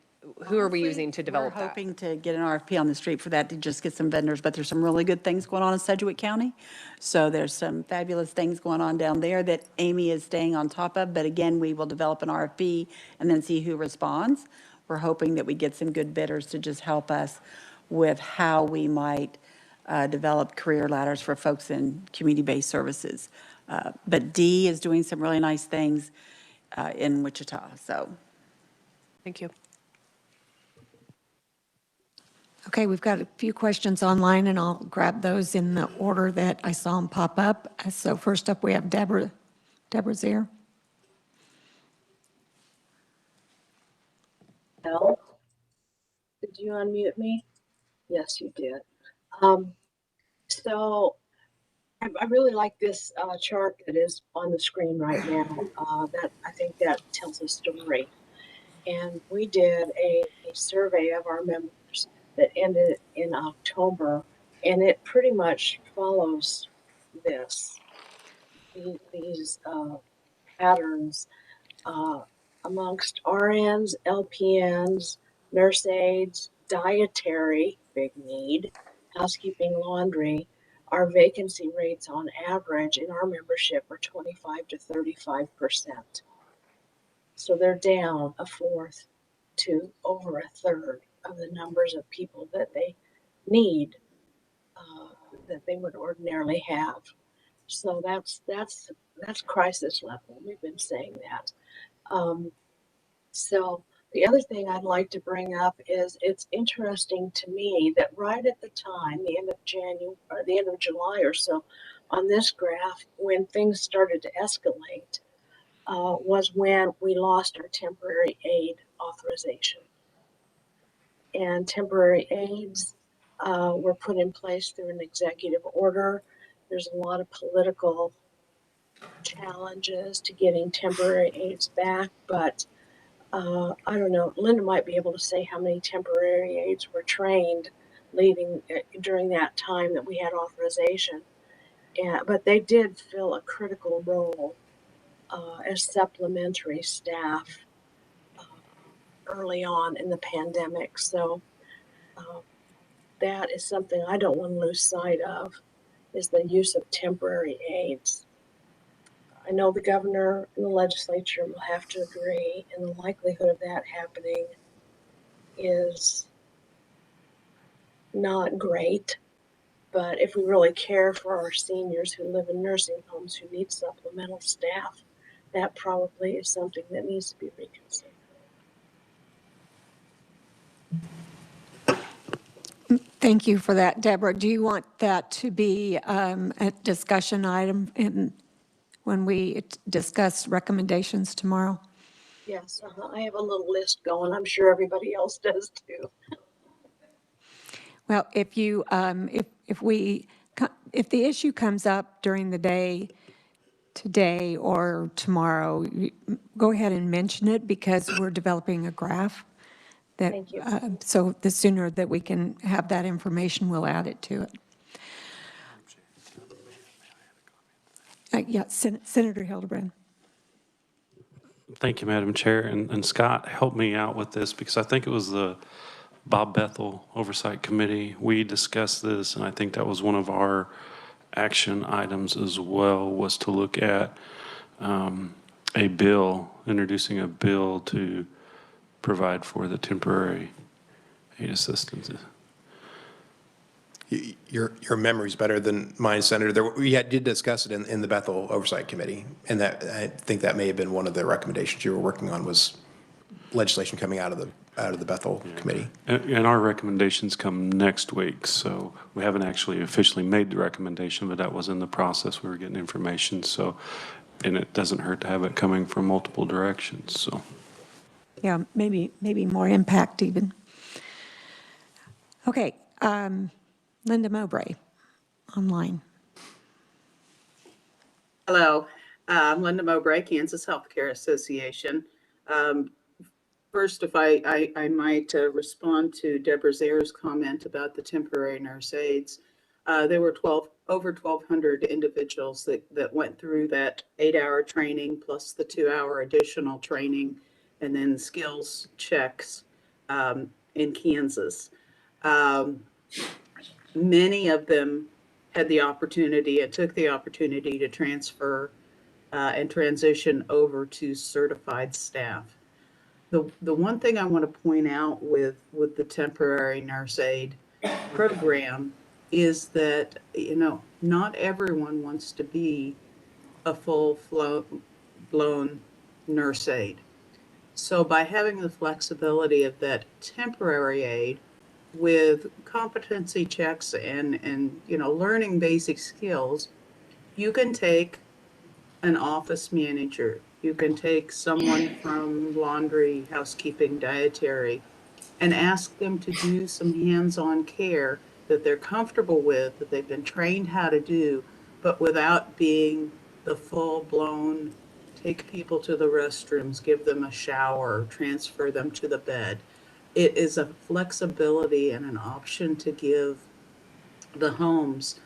who are we using to develop We're that? hoping to get an RFP on the street for that to just get some vendors, but there's some really good things going on in Sedgwick County. So there's some fabulous things going on down there that Amy is staying on top of. But again, we will develop an RFP and then see who responds. We're hoping that we get some good bidders to just help us with how we might develop career ladders for folks in community-based services. But Dee is doing some really nice things in Wichita, so. Thank you. Okay, we've got a few questions online, and I'll grab those in the order that I saw them pop up. So first up, we have Deborah. Deborah's here. Al, did you unmute me? Yes, you did. So I really like this chart that is on the screen right now. That I think that tells a story. And we did a survey of our members that ended in October, and it pretty much follows this, these patterns amongst RNs, LPNs, nurse aides, dietary, big need, housekeeping, laundry. Our vacancy rates on average in our membership are 25 to 35%. So they're down a fourth to over a third of the numbers of people that they need, that they would ordinarily have. So that's crisis level. We've been saying that. So the other thing I'd like to bring up is it's interesting to me that right at the time, the end of January or the end of July or so, on this graph, when things started to escalate, was when we lost our temporary aid authorization. And temporary aids were put in place through an executive order. There's a lot of political challenges to getting temporary aids back, but I don't know, Linda might be able to say how many temporary aides were trained during that time that we had authorization. But they did fill a critical role as supplementary staff early on in the pandemic. So that is something I don't want to lose sight of, is the use of temporary aides. I know the governor and the legislature will have to agree, and the likelihood of that happening is not great. But if we really care for our seniors who live in nursing homes who need supplemental staff, that probably is something that needs to be reconsidered. Thank you for that, Deborah. Do you want that to be a discussion item when we discuss recommendations tomorrow? Yes, I have a little list going. I'm sure everybody else does too. Well, if the issue comes up during the day, today or tomorrow, go ahead and mention it, because we're developing a graph. Thank you. So the sooner that we can have that information, we'll add it to it. Yeah, Senator Hildebrand. Thank you, Madam Chair. And Scott, help me out with this, because I think it was the Bob Bethel Oversight Committee. We discussed this, and I think that was one of our action items as well, was to look at introducing a bill to provide for the temporary aid assistance. Your memory's better than mine, Senator. We did discuss it in the Bethel Oversight Committee, and that I think that may have been one of the recommendations you were working on, was legislation coming out of the Bethel Committee. And our recommendations come next week, so we haven't actually officially made the recommendation, but that was in the process. We were getting information, so, and it doesn't hurt to have it coming from multiple directions, so. Yeah, maybe more impact even. Okay, Linda Mowbray, online. Hello. I'm Linda Mowbray, Kansas Healthcare Association. Um, First, if I might respond to Deborah Zare's comment about the temporary nurse aides. There were over 1,200 individuals that went through that 8-hour training plus the 2-hour additional training and then skills checks in Kansas. Um, Many of them had the opportunity and took the opportunity to transfer and transition over to certified staff. The one thing I want to point out with the temporary nurse aid program is that, not everyone wants to be a blown nurse aid. So by having the flexibility of that temporary aid with competency checks and learning basic skills, you can take an office manager. You can take someone from laundry, housekeeping, dietary, and ask them to do some hands-on care that they're comfortable with, that they've been trained how to do, but without being the full-blown take people to the restrooms, give them a shower, transfer them to the bed. It is a flexibility and an option to give the homes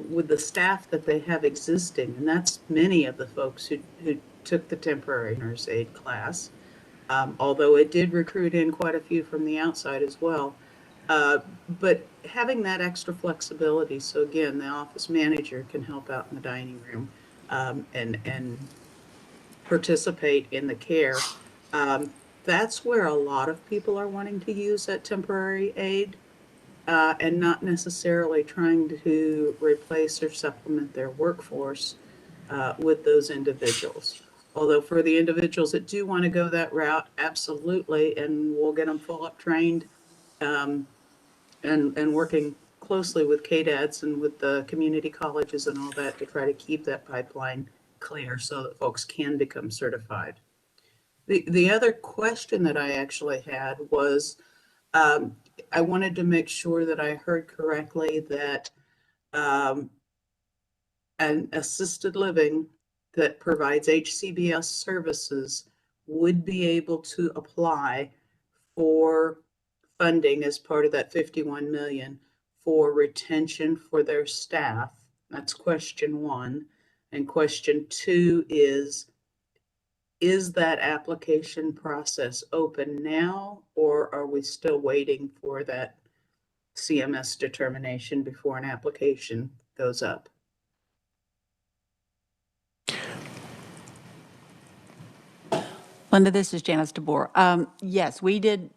with the staff that they have existing, and that's many of the folks who took the temporary nurse aid class, although it did recruit in quite a few from the outside as well. But having that extra flexibility, so again, the office manager can help out in the dining room and participate in the care. That's where a lot of people are wanting to use that temporary aid and not necessarily trying to replace or supplement their workforce with those individuals. Although for the individuals that do want to go that route, absolutely, and we'll get them full up trained and working closely with KDADs and with the community colleges and all that to try to keep that pipeline clear so that folks can become certified. The other question that I actually had was, I wanted to make sure that I heard correctly that an assisted living that provides HCBS services would be able to apply for funding as part of that 51 million for retention for their staff. That's question one. And question two is that application process open now, or are we still waiting for that CMS determination before an application goes up? Linda, this is Janice DeBoer. Yes, we did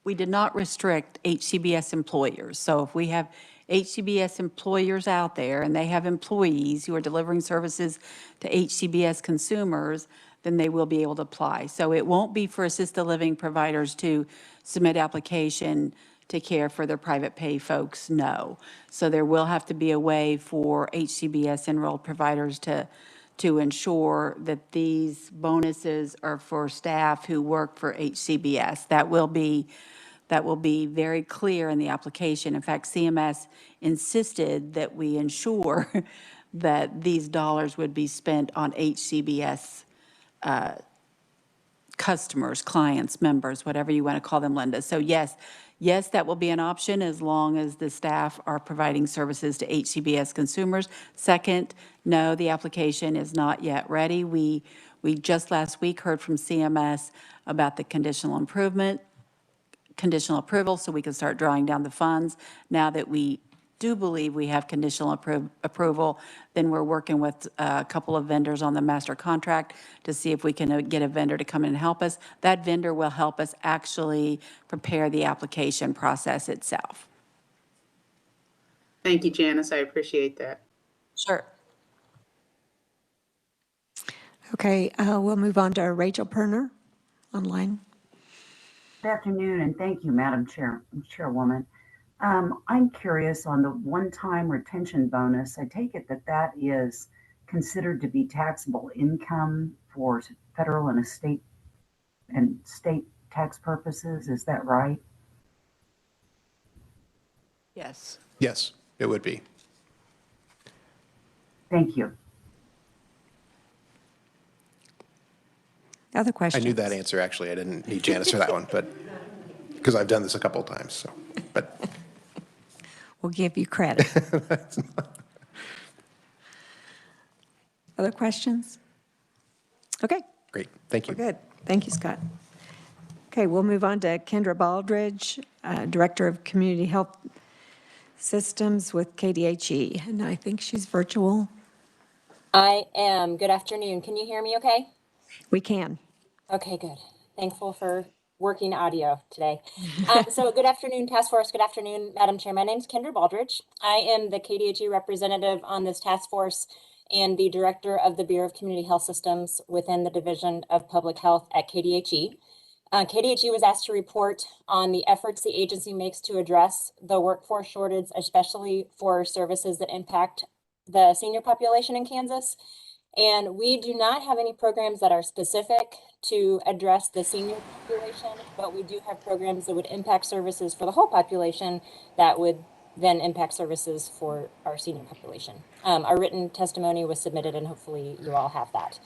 not restrict HCBS employers. So if we have HCBS employers out there and they have employees who are delivering services to HCBS consumers, then they will be able to apply. So it won't be for assisted living providers to submit application to care for their private pay folks, no. So there will have to be a way for HCBS enrolled providers to ensure that these bonuses are for staff who work for HCBS. That will be very clear in the application. In fact, CMS insisted that we ensure that these dollars would be spent on HCBS customers, clients, members, whatever you want to call them, Linda. So yes, that will be an option as long as the staff are providing services to HCBS consumers. Second, no, the application is not yet ready. We just last week heard from CMS about the conditional approval, so we can start drawing down the funds. Now that we do believe we have conditional approval, then we're working with a couple of vendors on the master contract to see if we can get a vendor to come in and help us. That vendor will help us actually prepare the application process itself. Thank you, Janice. I appreciate that. Sure. Okay, we'll move on to Rachel Perner online. Good afternoon, and thank you, Madam Chairwoman. I'm curious on the one-time retention bonus. I take it that is considered to be taxable income for federal and state tax purposes. Is that right? Yes. Yes, it would be. Thank you. Other I questions? knew that answer, actually. I didn't need Janice for that one, but, because I've done this a couple of times, so, but. We'll give you credit. Other questions? Okay, Great, thank you. we're good. Thank you, Scott. Okay, we'll move on to Kendra Baldridge, Director of Community Health Systems with KDHE, and I think she's virtual. I am. Good afternoon. Can you hear me okay? We can. Okay, good. Thankful for working audio today. So good afternoon, Task Force. Good afternoon, Madam Chair. My name is Kendra Baldridge. I am the KDHE representative on this task force and the director of the Bureau of Community Health Systems within the Division of Public Health at KDHE. KDHE was asked to report on the efforts the agency makes to address the workforce shortage, especially for services that impact the senior population in Kansas. And we do not have any programs that are specific to address the senior population, but we do have programs that would impact services for the whole population that would then impact services for our senior population. Our written testimony was submitted and hopefully you all have that.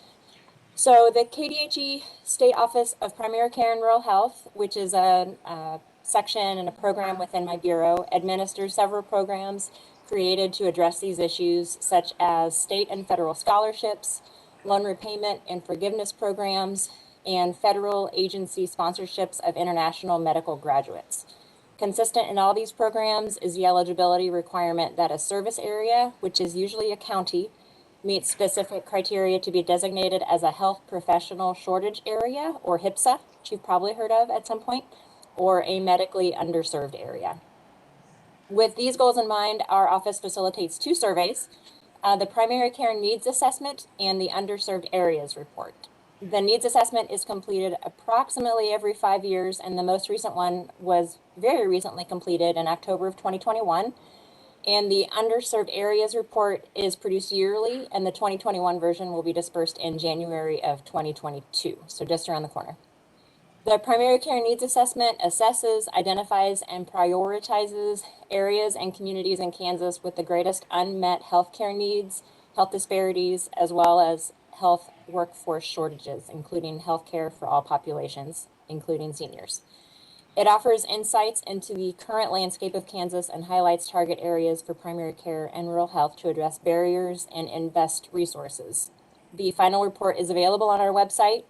So the KDHE State Office of Primary Care and Rural Health, which is a section and a program within my bureau, administers several programs created to address these issues, such as state and federal scholarships, loan repayment and forgiveness programs, and federal agency sponsorships of international medical graduates. Consistent in all these programs is the eligibility requirement that a service area, which is usually a county, meets specific criteria to be designated as a health professional shortage area, or HPSA, which you've probably heard of at some point, or a medically underserved area. With these goals in mind, our office facilitates two surveys, the Primary Care Needs Assessment and the Underserved Areas Report. The needs assessment is completed approximately every 5 years, and the most recent one was very recently completed in October of 2021. And the Underserved Areas Report is produced yearly, and the 2021 version will be dispersed in January of 2022, so just around the corner. The Primary Care Needs Assessment assesses, identifies, and prioritizes areas and communities in Kansas with the greatest unmet healthcare needs, health disparities, as well as health workforce shortages, including healthcare for all populations, including seniors. It offers insights into the current landscape of Kansas and highlights target areas for primary care and rural health to address barriers and invest resources. The final report is available on our website,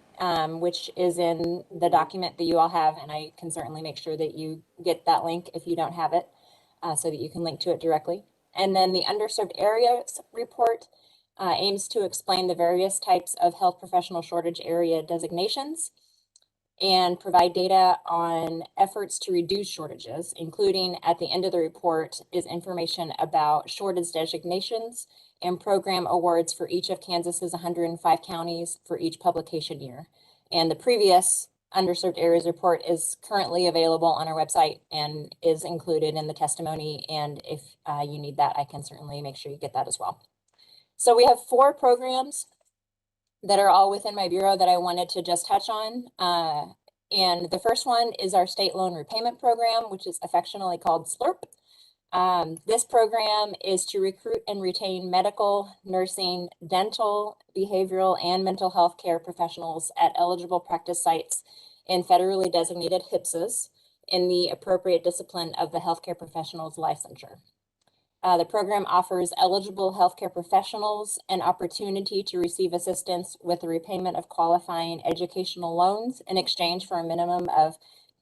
which is in the document that you all have, and I can certainly make sure that you get that link if you don't have it, so that you can link to it directly. And then the Underserved Areas Report aims to explain the various types of health professional shortage area designations and provide data on efforts to reduce shortages, including at the end of the report is information about shortage designations and program awards for each of Kansas's 105 counties for each publication year. And the previous Underserved Areas Report is currently available on our website and is included in the testimony. And if you need that, I can certainly make sure you get that as well. So we have 4 programs that are all within my bureau that I wanted to just touch on. And the first one is our state loan repayment program, which is affectionately called SLRP. This program is to recruit and retain medical, nursing, dental, behavioral, and mental health care professionals at eligible practice sites in federally designated HPSAs in the appropriate discipline of the healthcare professional's licensure. The program offers eligible healthcare professionals an opportunity to receive assistance with the repayment of qualifying educational loans in exchange for a minimum of a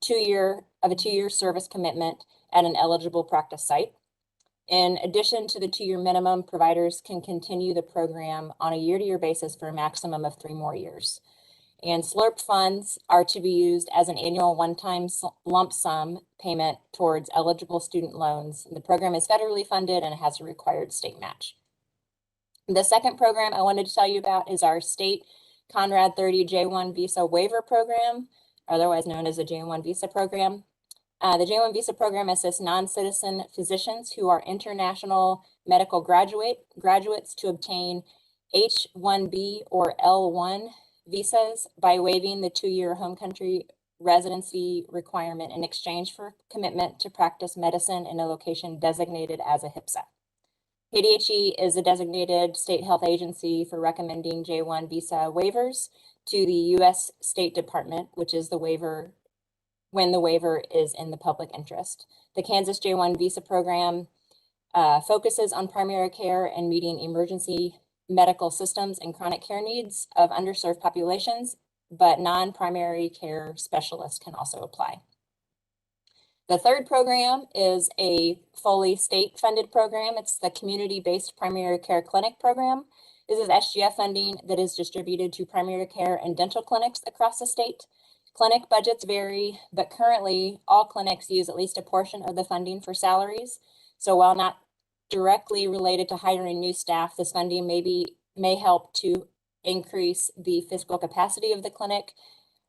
two-year service commitment at an eligible practice site. In addition to the 2-year minimum, providers can continue the program on a year-to-year basis for a maximum of 3 more years. And SLRP funds are to be used as an annual one-time lump sum payment towards eligible student loans. The program is federally funded and it has a required state match. The second program I wanted to tell you about is our state Conrad 30 J1 Visa Waiver Program, otherwise known as the J1 Visa Program. The J1 Visa Program assists non-citizen physicians who are international medical graduates to obtain H1B or L1 visas by waiving the 2-year home country residency requirement in exchange for commitment to practice medicine in a location designated as a HPSA. KDHE is a designated state health agency for recommending J1 visa waivers to the U.S. State Department, which is the waiver when the waiver is in the public interest. The Kansas J1 visa program focuses on primary care and meeting emergency medical systems and chronic care needs of underserved populations, but non-primary care specialists can also apply. The third program is a fully state-funded program. It's the Community-Based Primary Care Clinic Program. This is SGF funding that is distributed to primary care and dental clinics across the state. Clinic budgets vary, but currently all clinics use at least a portion of the funding for salaries. So while not directly related to hiring new staff, this funding may help to increase the fiscal capacity of the clinic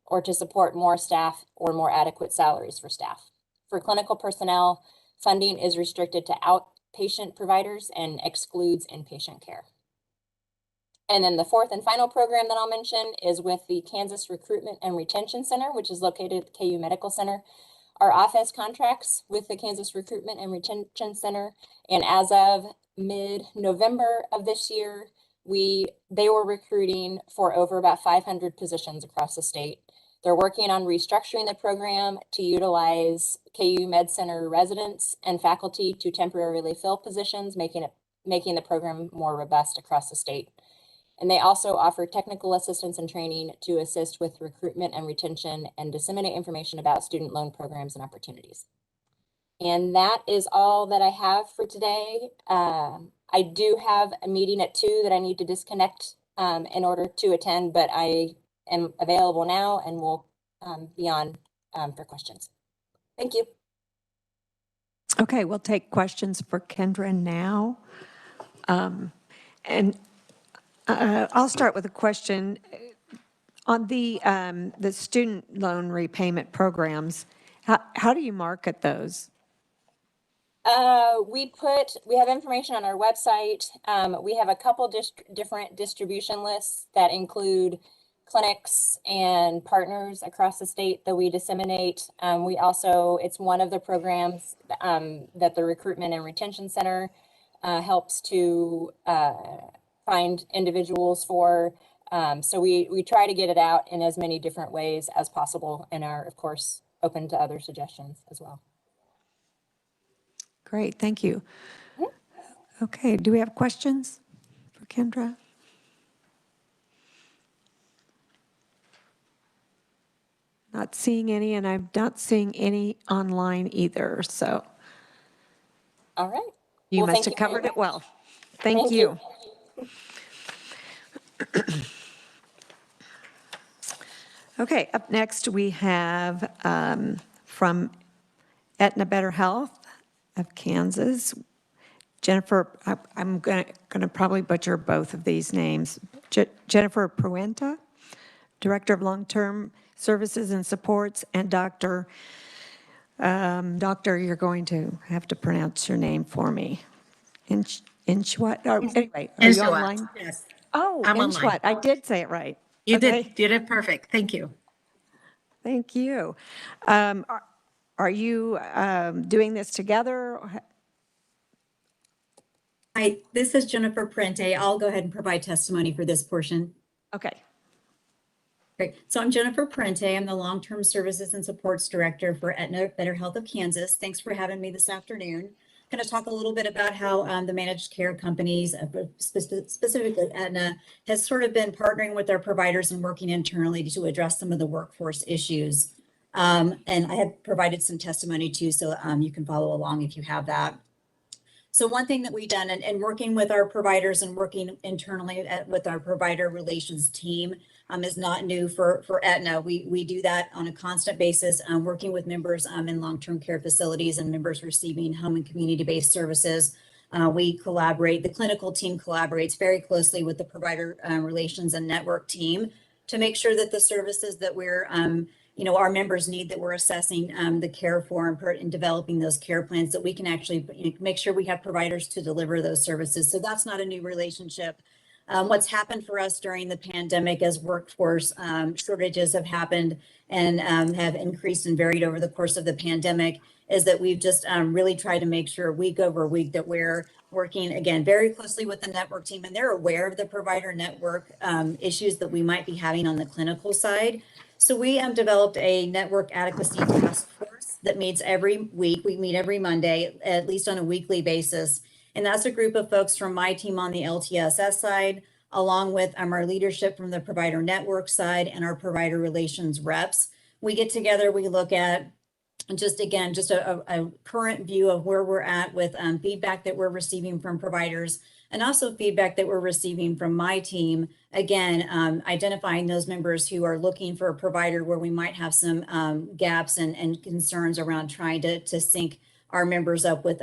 or to support more staff or more adequate salaries for staff. For clinical personnel, funding is restricted to outpatient providers and excludes inpatient care. And then the fourth and final program that I'll mention is with the Kansas Recruitment and Retention Center, which is located at the KU Medical Center. Our office contracts with the Kansas Recruitment and Retention Center, and as of mid-November of this year, they were recruiting for over about 500 positions across the state. They're working on restructuring the program to utilize KU Med Center residents and faculty to temporarily fill positions, making the program more robust across the state. And they also offer technical assistance and training to assist with recruitment and retention and disseminate information about student loan programs and opportunities. And that is all that I have for today. I do have a meeting at 2 that I need to disconnect in order to attend, but I am available now and will be on for questions. Thank you. Okay, we'll take questions for Kendra now. I'll start with a question on the student loan repayment programs. How do you market those? We have information on our website. We have a couple different distribution lists that include clinics and partners across the state that we disseminate. It's one of the programs that the Recruitment and Retention Center helps to find individuals for. So we try to get it out in as many different ways as possible and are, of course, open to other suggestions as well. Great, thank you. Okay, do we have questions for Kendra? Not seeing any, and I'm not seeing any online either, so. All right. You must have covered it well. Thank you. Okay, up next we have from Aetna Better Health of Kansas, Jennifer, I'm going to probably butcher both of these names. Jennifer Pruenta, Director of Long-Term Services and Supports, and Doctor, you're going to have to pronounce your name for me. Inchwat? Anyway, are you online? Yes. Oh, Inchwat. I did say it right. You did it perfect. Thank you. Thank you. Are you doing this together? Hi, this is Jennifer Prente. I'll go ahead and provide testimony for this portion. Okay. Great. So I'm Jennifer Prente. I'm the Long-Term Services and Supports Director for Aetna Better Health of Kansas. Thanks for having me this afternoon. I'm going to talk a little bit about how the managed care companies, specifically Aetna, has sort of been partnering with their providers and working internally to address some of the workforce issues. And I have provided some testimony too, so you can follow along if you have that. So one thing that we've done, and working with our providers and working internally with our provider relations team is not new for Aetna. We do that on a constant basis, working with members in long-term care facilities and members receiving home and community-based services. We collaborate, the clinical team collaborates very closely with the provider relations and network team to make sure that the services that we're our members need, that we're assessing the care for and developing those care plans, that we can actually make sure we have providers to deliver those services. So that's not a new relationship. What's happened for us during the pandemic as workforce shortages have happened and have increased and varied over the course of the pandemic is that we've just really tried to make sure week over week that we're working, again, very closely with the network team, and they're aware of the provider network issues that we might be having on the clinical side. So we developed a network adequacy task force that meets every week. We meet every Monday, at least on a weekly basis. And that's a group of folks from my team on the LTSS side, along with our leadership from the provider network side and our provider relations reps. We get together, we look at just a current view of where we're at with feedback that we're receiving from providers, and also feedback that we're receiving from my team. Again, identifying those members who are looking for a provider where we might have some gaps and concerns around trying to sync our members up with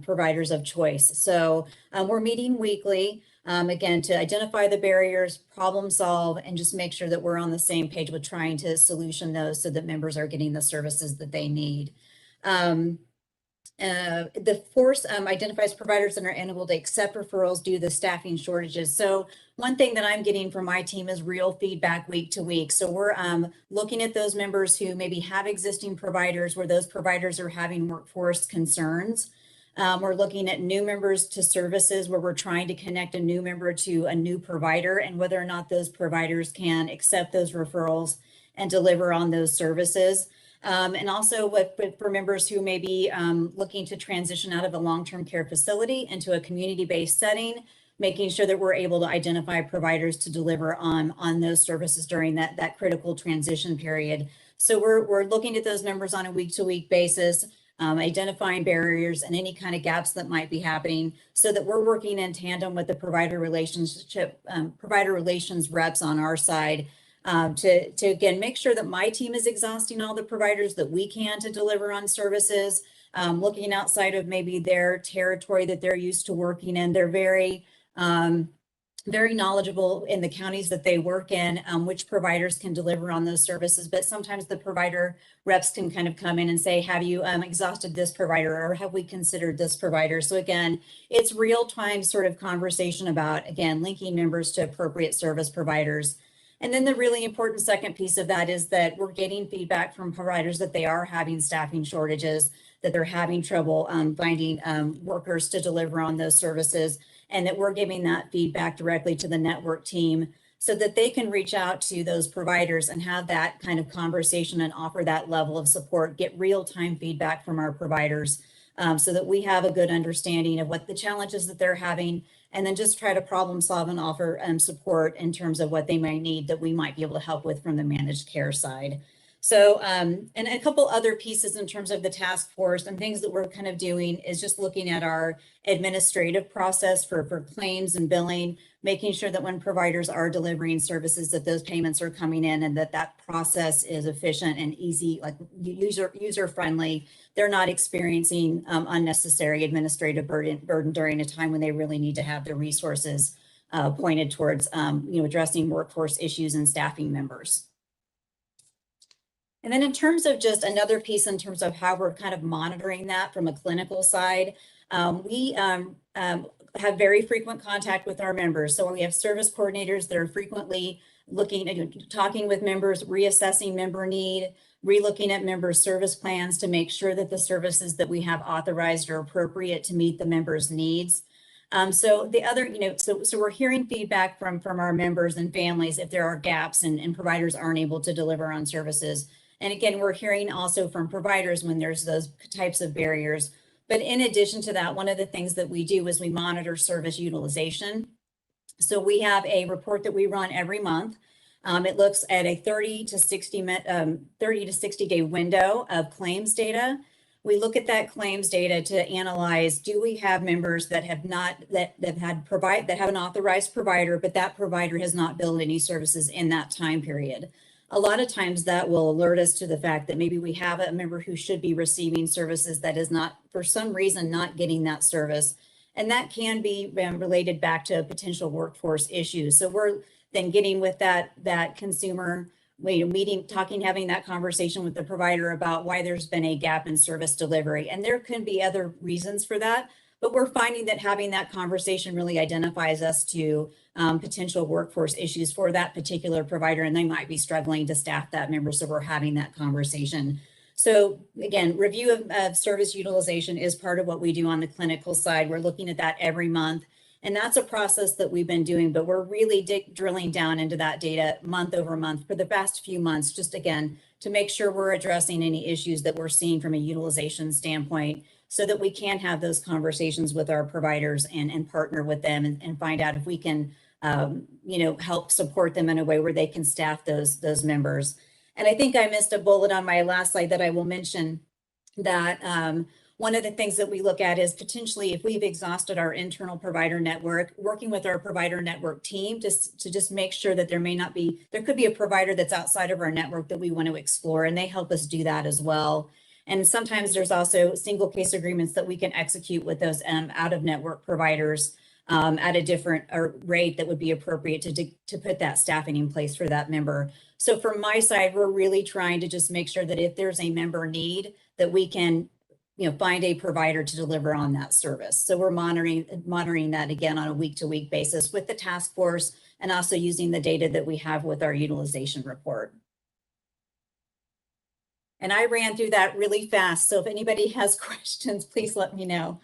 providers of choice. So we're meeting weekly, again, to identify the barriers, problem solve, and just make sure that we're on the same page with trying to solution those so that members are getting the services that they need. The force identifies providers that are unable to accept referrals due to the staffing shortages. So one thing that I'm getting from my team is real feedback week to week. So we're looking at those members who maybe have existing providers where those providers are having workforce concerns. We're looking at new members to services where we're trying to connect a new member to a new provider and whether or not those providers can accept those referrals and deliver on those services. And also for members who may be looking to transition out of a long-term care facility into a community-based setting, making sure that we're able to identify providers to deliver on those services during that critical transition period. So we're looking at those members on a week-to-week basis, identifying barriers and any kind of gaps that might be happening so that we're working in tandem with the provider relations reps on our side to again, make sure that my team is exhausting all the providers that we can to deliver on services, looking outside of maybe their territory that they're used to working in. They're very knowledgeable in the counties that they work in, which providers can deliver on those services. But sometimes the provider reps can kind of come in and say, have you exhausted this provider or have we considered this provider? So again, it's real-time sort of conversation about, again, linking members to appropriate service providers. And then the really important second piece of that is that we're getting feedback from providers that they are having staffing shortages, that they're having trouble finding workers to deliver on those services, and that we're giving that feedback directly to the network team so that they can reach out to those providers and have that kind of conversation and offer that level of support, get real-time feedback from our providers so that we have a good understanding of what the challenges that they're having, and then just try to problem solve and offer support in terms of what they might need that we might be able to help with from the managed care side. So, and a couple other pieces in terms of the task force and things that we're kind of doing is just looking at our administrative process for claims and billing, making sure that when providers are delivering services that those payments are coming in and that process is efficient and easy, like user friendly. They're not experiencing unnecessary administrative burden during a time when they really need to have the resources pointed towards addressing workforce issues and staffing members. And then in terms of just another piece in terms of how we're kind of monitoring that from a clinical side, we have very frequent contact with our members. So we have service coordinators that are frequently looking at talking with members, reassessing member need, relooking at member service plans to make sure that the services that we have authorized are appropriate to meet the members' needs. So the other, so we're hearing feedback from our members and families if there are gaps and providers aren't able to deliver on services. And again, we're hearing also from providers when there's those types of barriers. But in addition to that, one of the things that we do is we monitor service utilization. So we have a report that we run every month. It looks at a 30 to 60 day window of claims data. We look at that claims data to analyze, do we have members that have an authorized provider, but that provider has not billed any services in that time period. A lot of times that will alert us to the fact that maybe we have a member who should be receiving services that is not, for some reason, not getting that service. And that can be related back to potential workforce issues. So we're then getting with that consumer, having that conversation with the provider about why there's been a gap in service delivery. And there can be other reasons for that, but we're finding that having that conversation really identifies us to potential workforce issues for that particular provider, and they might be struggling to staff that member. So we're having that conversation. So again, review of service utilization is part of what we do on the clinical side. We're looking at that every month. And that's a process that we've been doing, but we're really drilling down into that data month over month for the past few months, just again, to make sure we're addressing any issues that we're seeing from a utilization standpoint so that we can have those conversations with our providers and partner with them and find out if we can, help support them in a way where they can staff those members. And I think I missed a bullet on my last slide that I will mention that one of the things that we look at is potentially if we've exhausted our internal provider network, working with our provider network team to just make sure that there could be a provider that's outside of our network that we want to explore, and they help us do that as well. And sometimes there's also single case agreements that we can execute with those out of network providers at a different rate that would be appropriate to put that staffing in place for that member. So from my side, we're really trying to just make sure that if there's a member need, that we can find a provider to deliver on that service. So we're monitoring that again on a week-to-week basis with the task force and also using the data that we have with our utilization report. And I ran through that really fast. So if anybody has questions, please let me know.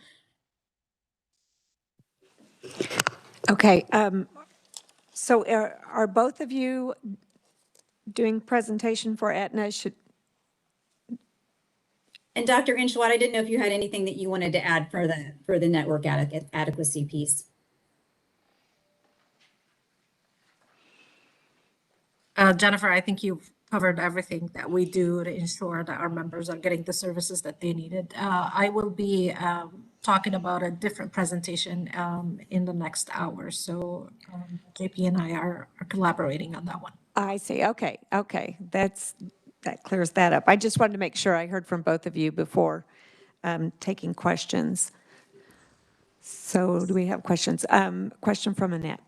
Okay. So are both of you doing presentation for Aetna? And Dr. Inchwad, I didn't know if you had anything that you wanted to add for the network adequacy piece. Jennifer, I think you've covered everything that we do to ensure that our members are getting the services that they needed. I will be talking about a different presentation in the next hour. So JP and I are collaborating on that one. I see. Okay. Okay. That clears that up. I just wanted to make sure I heard from both of you before taking questions. So do we have questions? Question from Annette.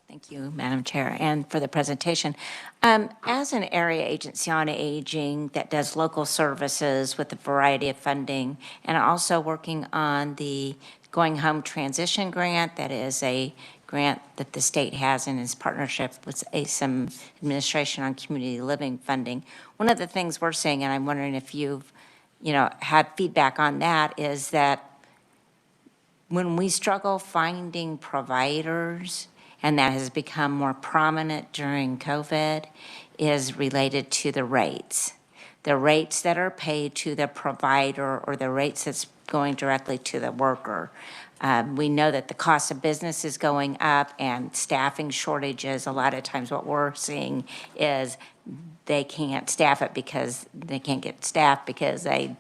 Thank you, Madam Chair, and for the presentation. As an area agency on aging that does local services with a variety of funding, and also working on the Going Home Transition Grant, that is a grant that the state has in its partnership with some administration on community living funding. One of the things we're seeing, and I'm wondering if you've, had feedback on that, is that when we struggle finding providers, and that has become more prominent during COVID, is related to the rates. The rates that are paid to the provider or the rates that's going directly to the worker. We know that the cost of business is going up and staffing shortages. A lot of times what we're seeing is they can't staff it because they can't get staff because they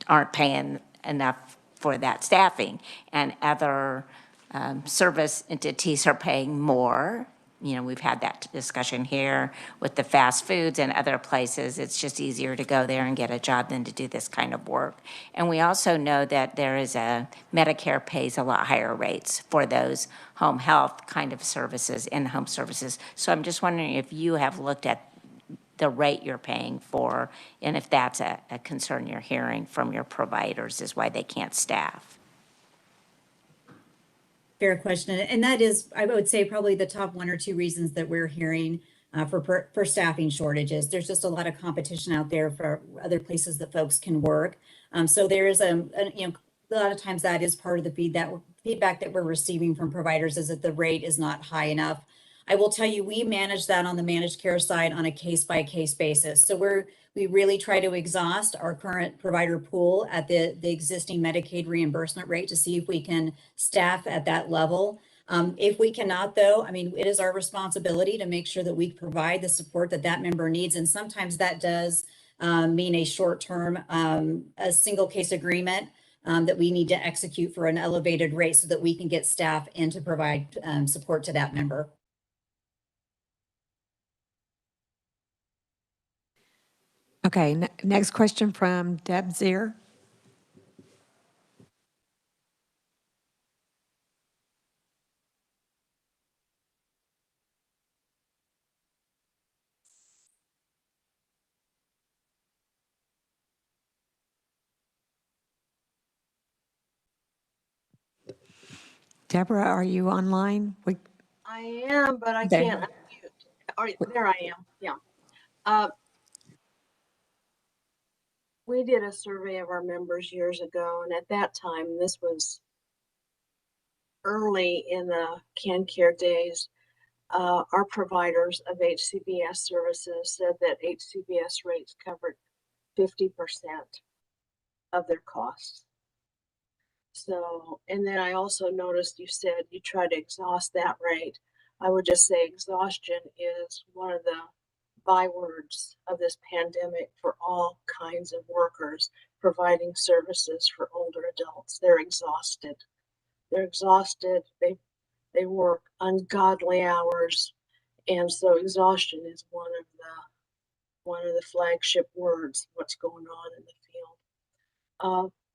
aren't paying enough for that staffing. And other service entities are paying more. We've had that discussion here with the fast foods and other places. It's just easier to go there and get a job than to do this kind of work. And we also know that there is Medicare pays a lot higher rates for those home health kind of services, in-home services. So I'm just wondering if you have looked at the rate you're paying for, and if that's a concern you're hearing from your providers is why they can't staff. Fair question. And that is, I would say, probably the top one or two reasons that we're hearing for staffing shortages. There's just a lot of competition out there for other places that folks can work. So there is a lot of times that is part of the feedback that we're receiving from providers is that the rate is not high enough. I will tell you, we manage that on the managed care side on a case-by-case basis. So we really try to exhaust our current provider pool at the existing Medicaid reimbursement rate to see if we can staff at that level. If we cannot, though, it is our responsibility to make sure that we provide the support that member needs. And sometimes that does mean a short-term, a single case agreement that we need to execute for an elevated rate so that we can get staff in to provide support to that member. Okay, next question from Deb Zier. Deborah, are you online? I am, but I can't unmute. All right, there I am. Yeah. we did a survey of our members years ago, and at that time, this was early in the CanCare days, our providers of HCBS services said that HCBS rates covered 50% of their costs. So, and then I also noticed you said you try to exhaust that rate. I would just say exhaustion is one of the bywords of this pandemic for all kinds of workers providing services for older adults. They're exhausted. They're exhausted. They work ungodly hours, and so exhaustion is one of the flagship words. What's going on in the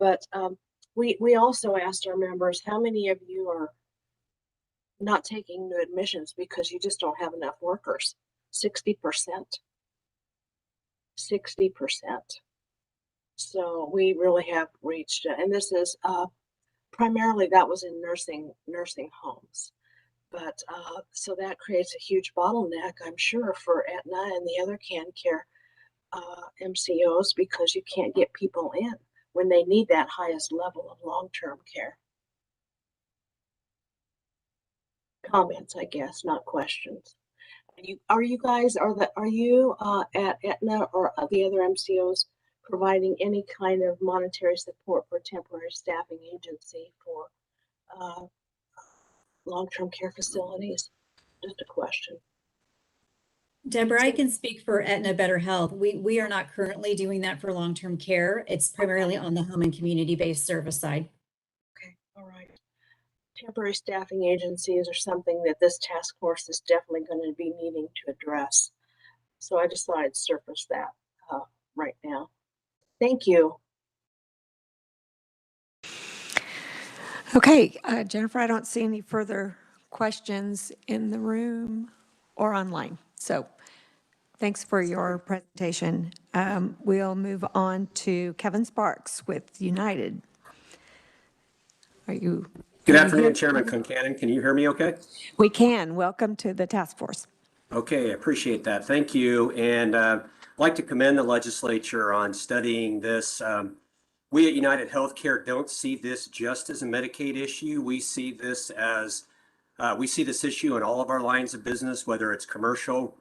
field? We also asked our members, how many of you are not taking new admissions because you just don't have enough workers? 60%. 60%. So we really have reached it. And this is primarily that was in nursing homes. But so that creates a huge bottleneck, I'm sure, for Aetna and the other CanCare MCOs, because you can't get people in when they need that highest level of long-term care. Comments, I guess, not questions. Are you at Aetna or the other MCOs providing any kind of monetary support for temporary staffing agency for long-term care facilities? Just a question. Deborah, I can speak for Aetna Better Health. We are not currently doing that for long-term care. It's primarily on the home and community-based service side. Okay, all right. Temporary staffing agencies are something that this task force is definitely going to be needing to address. So I just thought I'd surface that right now. Thank you. Okay, Jennifer, I don't see any further questions in the room or online. So thanks for your presentation. We'll move on to Kevin Sparks with United. Good afternoon, Chairman Concanon. Can you hear me okay? We can. Welcome to the task force. Okay, I appreciate that. Thank you. And I'd like to commend the legislature on studying this. We at United Healthcare don't see this just as a Medicaid issue. We see this issue in all of our lines of business, whether it's commercial,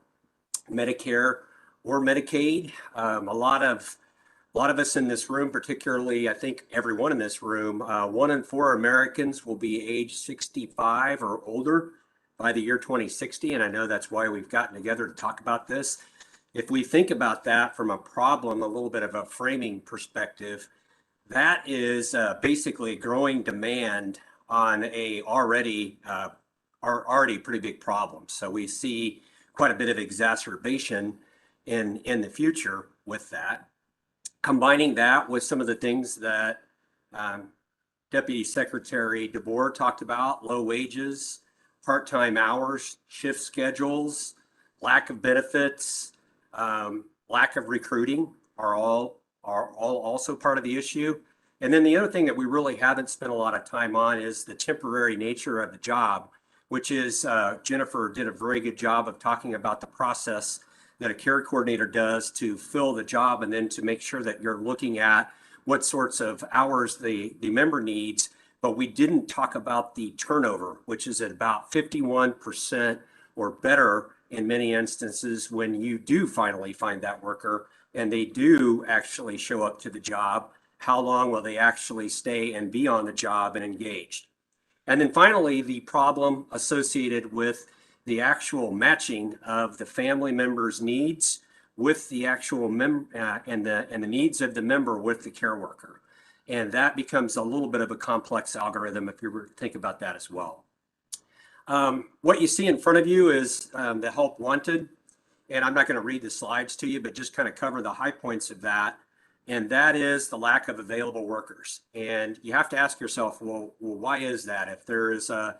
Medicare, or Medicaid. A lot of us in this room, particularly, I think everyone in this room, 1 in 4 Americans will be age 65 or older by the year 2060. And I know that's why we've gotten together to talk about this. If we think about that from a problem, a little bit of a framing perspective, that is basically growing demand on a already pretty big problem. So we see quite a bit of exacerbation in the future with that. Combining that with some of the things that Deputy Secretary DeBoer talked about, low wages, part-time hours, shift schedules, lack of benefits, lack of recruiting are all also part of the issue. And then the other thing that we really haven't spent a lot of time on is the temporary nature of the job, which is Jennifer did a very good job of talking about the process that a care coordinator does to fill the job, and then to make sure that you're looking at what sorts of hours the member needs. But we didn't talk about the turnover, which is at about 51% or better in many instances when you do finally find that worker and they do actually show up to the job. How long will they actually stay and be on the job and engaged? And then finally, the problem associated with the actual matching of the family member's needs with the actual and the needs of the member with the care worker. And that becomes a little bit of a complex algorithm if you were to think about that as well. What you see in front of you is the help wanted. And I'm not going to read the slides to you, but just kind of cover the high points of that. And that is the lack of available workers. And you have to ask yourself, well, why is that? If there's a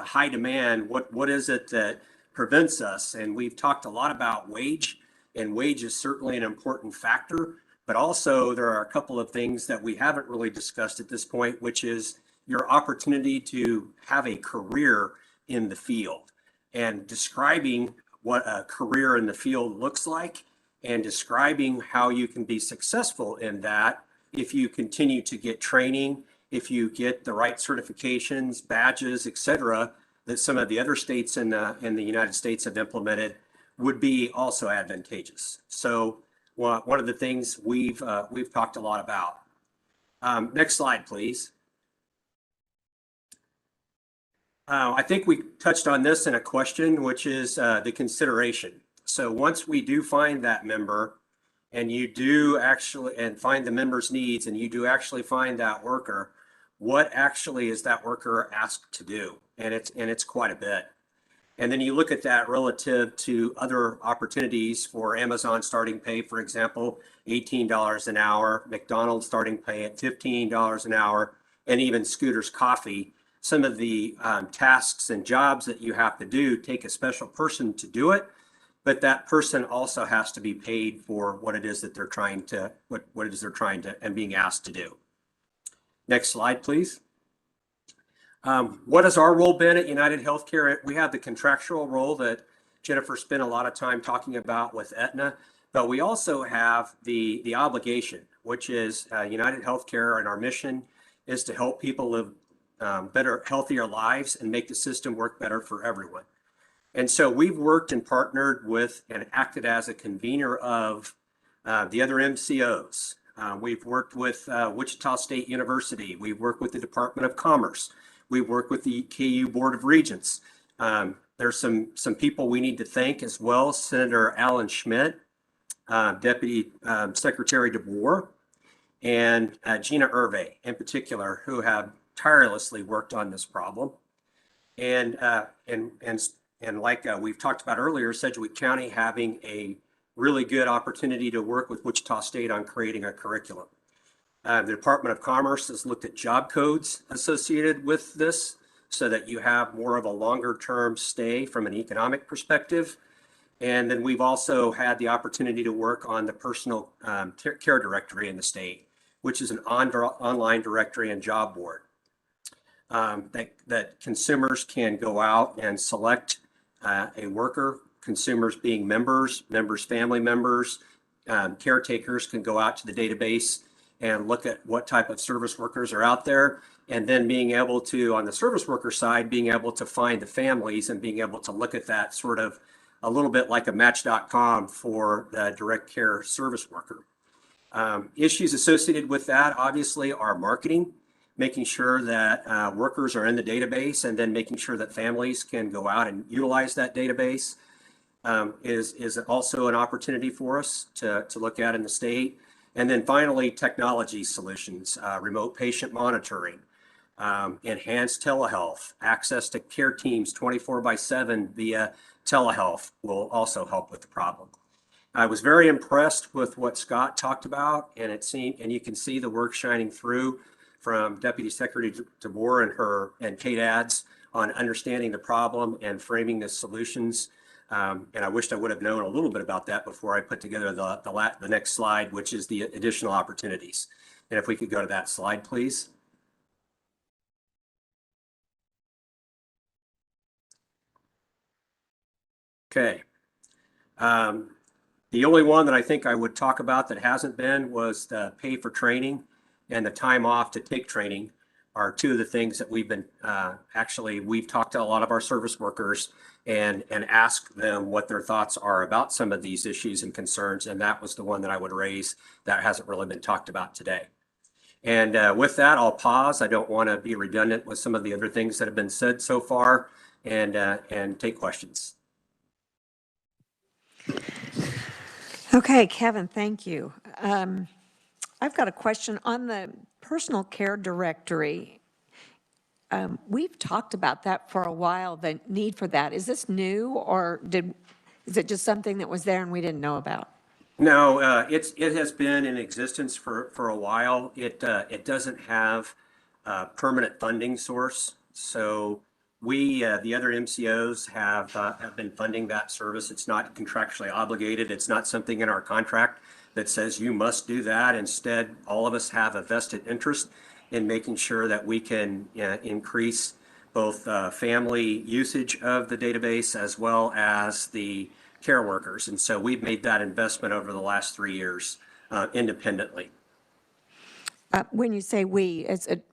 high demand, what is it that prevents us? And we've talked a lot about wage, and wage is certainly an important factor, but also there are a couple of things that we haven't really discussed at this point, which is your opportunity to have a career in the field, and describing what a career in the field looks like and describing how you can be successful in that if you continue to get training, if you get the right certifications, badges, et cetera, that some of the other states in the United States have implemented, would be also advantageous. So one of the things we've talked a lot about. Next slide, please. I think we touched on this in a question, which is the consideration. So once we do find that member, and you do actually, and find the member's needs, and you do actually find that worker, what actually is that worker asked to do? And it's quite a bit. And then you look at that relative to other opportunities for Amazon starting pay, for example, $18 an hour, McDonald's starting pay at $15 an hour, and even Scooter's Coffee. Some of the tasks and jobs that you have to do take a special person to do it, but that person also has to be paid for what it is that they're trying to, what it is they're trying to and being asked to do. Next slide, please. What has our role been at United Healthcare? We have the contractual role that Jennifer spent a lot of time talking about with Aetna, but we also have the obligation, which is United Healthcare, and our mission is to help people live better, healthier lives and make the system work better for everyone. And so we've worked and partnered with and acted as a convener of the other MCOs. We've worked with Wichita State University. We've worked with the Department of Commerce. We work with the KU Board of Regents. There's some people we need to thank as well. Senator Alan Schmidt, Deputy Secretary DeBoer, and Gina Irve in particular, who have tirelessly worked on this problem. And like we've talked about earlier, Sedgwick County having a really good opportunity to work with Wichita State on creating a curriculum. The Department of Commerce has looked at job codes associated with this so that you have more of a longer term stay from an economic perspective. And then we've also had the opportunity to work on the personal care directory in the state, which is an online directory and job board that consumers can go out and select a worker, consumers being members, family members, caretakers can go out to the database and look at what type of service workers are out there, and then being able to, on the service worker side, being able to find the families and being able to look at that sort of a little bit like a Match.com for the direct care service worker. Issues associated with that obviously are marketing, making sure that workers are in the database, and then making sure that families can go out and utilize that database is also an opportunity for us to look at in the state. And then finally, technology solutions, remote patient monitoring, enhanced telehealth, access to care teams 24/7 via telehealth will also help with the problem. I was very impressed with what Scott talked about, and you can see the work shining through from Deputy Secretary DeBoer and Kate Adds on understanding the problem and framing the solutions. And I wished I would have known a little bit about that before I put together the next slide, which is the additional opportunities. And if we could go to that slide, please. Okay. The only one that I think I would talk about that hasn't been was the pay for training and the time off to take training are two of the things that we've been, we've talked to a lot of our service workers and asked them what their thoughts are about some of these issues and concerns. And that was the one that I would raise that hasn't really been talked about today. And with that, I'll pause. I don't want to be redundant with some of the other things that have been said so far, and take questions. Okay, Kevin, thank you. I've got a question on the personal care directory. We've talked about that for a while, the need for that. Is this new, or is it just something that was there and we didn't know about? No, it has been in existence for a while. It doesn't have a permanent funding source. So we, the other MCOs have been funding that service. It's not contractually obligated. It's not something in our contract that says you must do that. Instead, all of us have a vested interest in making sure that we can increase both family usage of the database as well as the care workers. And so we've made that investment over the last 3 years independently. When you say we, is it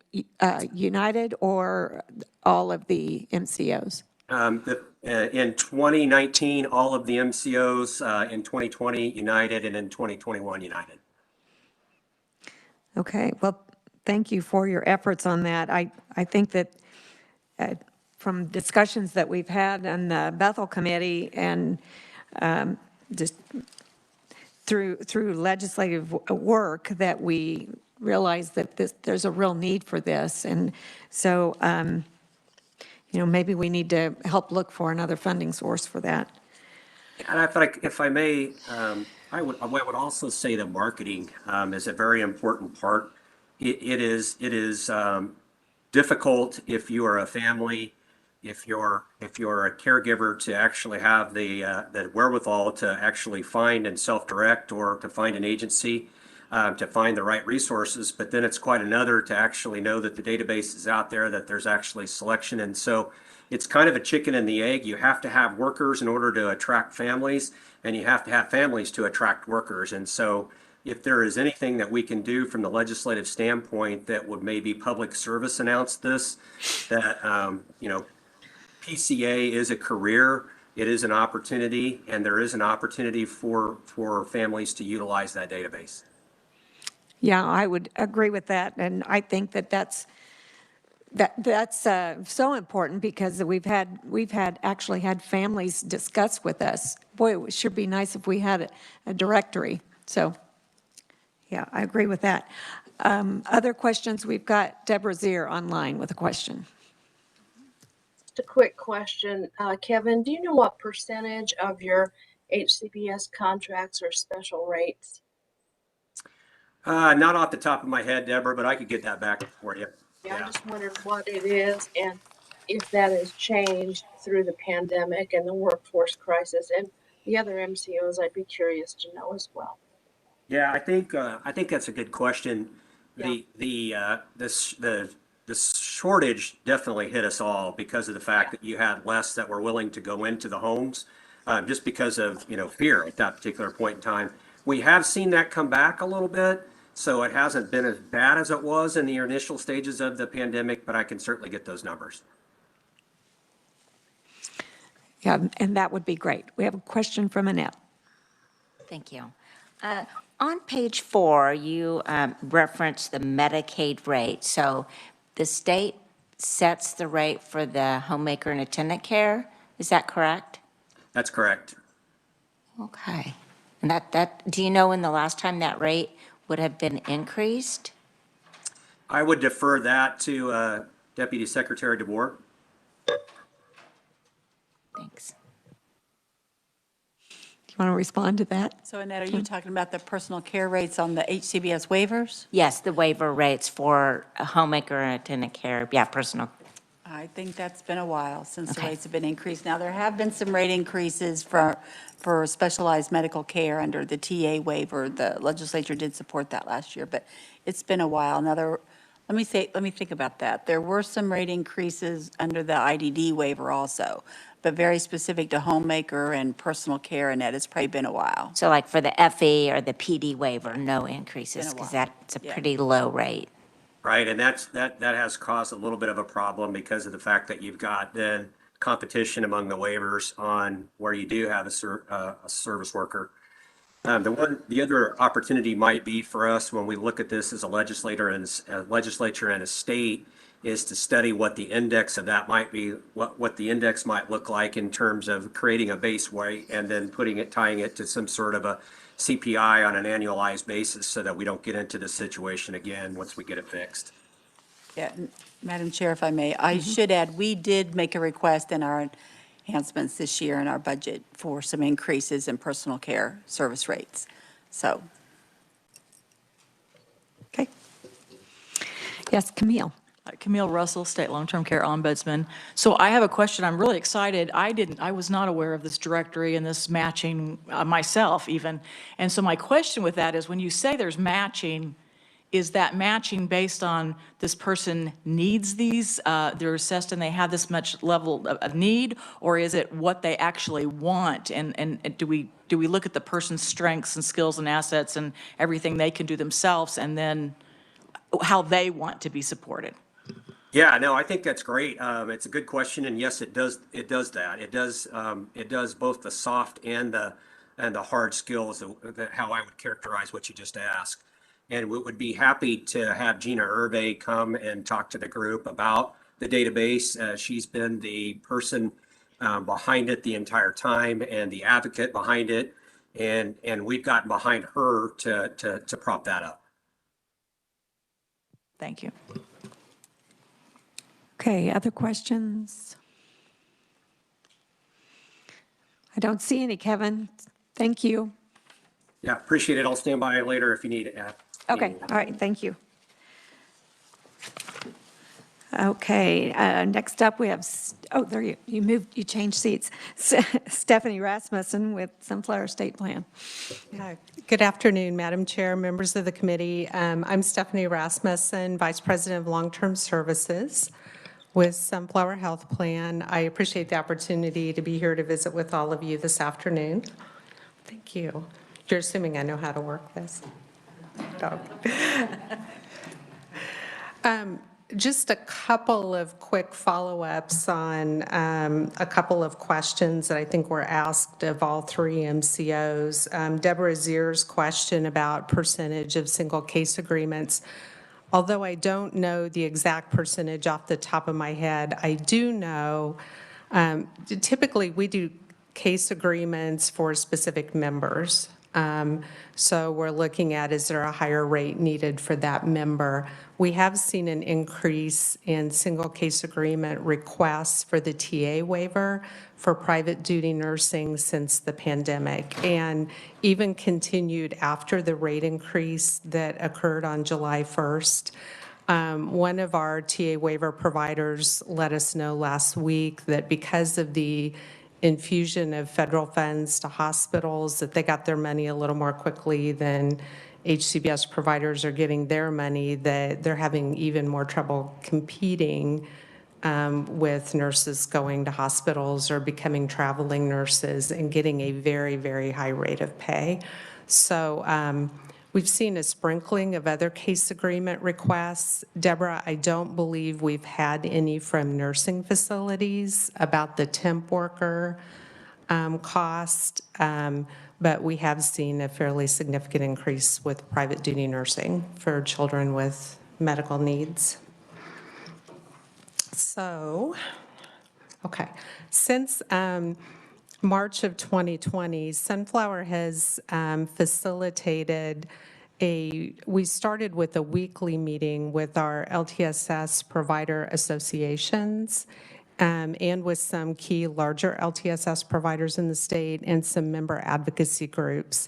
United or all of the MCOs? In 2019, all of the MCOs, in 2020, United, and in 2021, United. Okay, well, thank you for your efforts on that. I think that from discussions that we've had on the Bethel Committee and just through legislative work, that we realize that there's a real need for this. And so, maybe we need to help look for another funding source for that. And if I may, I would also say that marketing is a very important part. It is difficult if you are a family, if you're a caregiver, to actually have the wherewithal to actually find and self-direct, or to find an agency, to find the right resources. But then it's quite another to actually know that the database is out there, that there's actually selection. And so it's kind of a chicken and the egg. You have to have workers in order to attract families, and you have to have families to attract workers. And so if there is anything that we can do from the legislative standpoint that would maybe public service announce this, that, PCA is a career, it is an opportunity, and there is an opportunity for families to utilize that database. Yeah, I would agree with that. And I think that's so important, because we've actually had families discuss with us, boy, it should be nice if we had a directory. So, yeah, I agree with that. Other questions? We've got Deborah Zier online with a question. Just a quick question. Kevin, do you know what percentage of your HCBS contracts are special rates? Not off the top of my head, Deborah, but I could get that back for you. Yeah, I just wondered what it is, and if that has changed through the pandemic and the workforce crisis, and the other MCOs, I'd be curious to know as well. Yeah, I think that's a good question. Yeah. The shortage definitely hit us all because of the fact that you had less that were willing to go into the homes, just because of fear at that particular point in time. We have seen that come back a little bit, so it hasn't been as bad as it was in the initial stages of the pandemic, but I can certainly get those numbers. Yeah, and that would be great. We have a question from Annette. Thank you. On page 4, you reference the Medicaid rate. So the state sets the rate for the homemaker and attendant care. Is that correct? That's correct. Okay. And that do you know when the last time that rate would have been increased? I would defer that to Deputy Secretary DeBoer. Thanks. Do you want to respond to that? So Annette, are you talking about the personal care rates on the HCBS waivers? Yes, the waiver rates for a homemaker and attendant care. Yeah, personal. I think that's been a while since the rates have been increased. Now, there have been some rate increases for specialized medical care under the TA waiver. The legislature did support that last year, but it's been a while. Now, let me think about that. There were some rate increases under the IDD waiver also, but very specific to homemaker and personal care, and that has probably been a while. So like for the FE or the PD waiver, no increases, because that's a pretty low rate. Right, and that has caused a little bit of a problem because of the fact that you've got then competition among the waivers on where you do have a service worker. The other opportunity might be for us when we look at this as a legislature and a state is to study what the index of that might be, what the index might look like in terms of creating a base rate and then tying it to some sort of a CPI on an annualized basis so that we don't get into this situation again once we get it fixed. Yeah, Madam Chair, if I may, I should add, we did make a request in our enhancements this year in our budget for some increases in personal care service rates. So. Okay. Yes, Camille. Camille Russell, State Long-Term Care Ombudsman. So I have a question. I'm really excited. I was not aware of this directory and this matching myself even. And so my question with that is when you say there's matching, is that matching based on this person needs these, they're assessed and they have this much level of need, or is it what they actually want? And do we look at the person's strengths and skills and assets and everything they can do themselves, and then how they want to be supported? Yeah, no, I think that's great. It's a good question, and yes, it does. It does that. It does both the soft and the hard skills. How I would characterize what you just asked, and we would be happy to have Gina Hervé come and talk to the group about the database. She's been the person behind it the entire time and the advocate behind it, and we've gotten behind her to prop that up. Thank you. Okay, other questions? I don't see any, Kevin. Thank you. Yeah, appreciate it. I'll stand by later if you need it. Okay, all right, thank you. Okay, next up we have, oh, there you changed seats. Stephanie Rasmussen with Sunflower State Plan. Good afternoon, Madam Chair, members of the committee. I'm Stephanie Rasmussen, Vice President of Long-Term Services with Sunflower Health Plan. I appreciate the opportunity to be here to visit with all of you this afternoon. Thank you. You're assuming I know how to work this. Just a couple of quick follow-ups on a couple of questions that I think were asked of all three MCOs. Deborah Zier's question about percentage of single case agreements. Although I don't know the exact percentage off the top of my head, I do know typically we do case agreements for specific members. So we're looking at, is there a higher rate needed for that member? We have seen an increase in single case agreement requests for the TA waiver for private duty nursing since the pandemic, and even continued after the rate increase that occurred on July 1st. One of our TA waiver providers let us know last week that because of the infusion of federal funds to hospitals, that they got their money a little more quickly than HCBS providers are getting their money, that they're having even more trouble competing with nurses going to hospitals or becoming traveling nurses and getting a very, very high rate of pay. So we've seen a sprinkling of other case agreement requests. Deborah, I don't believe we've had any from nursing facilities about the temp worker cost, but we have seen a fairly significant increase with private duty nursing for children with medical needs. So, okay, since March of 2020, Sunflower has facilitated we started with a weekly meeting with our LTSS provider associations and with some key larger LTSS providers in the state and some member advocacy groups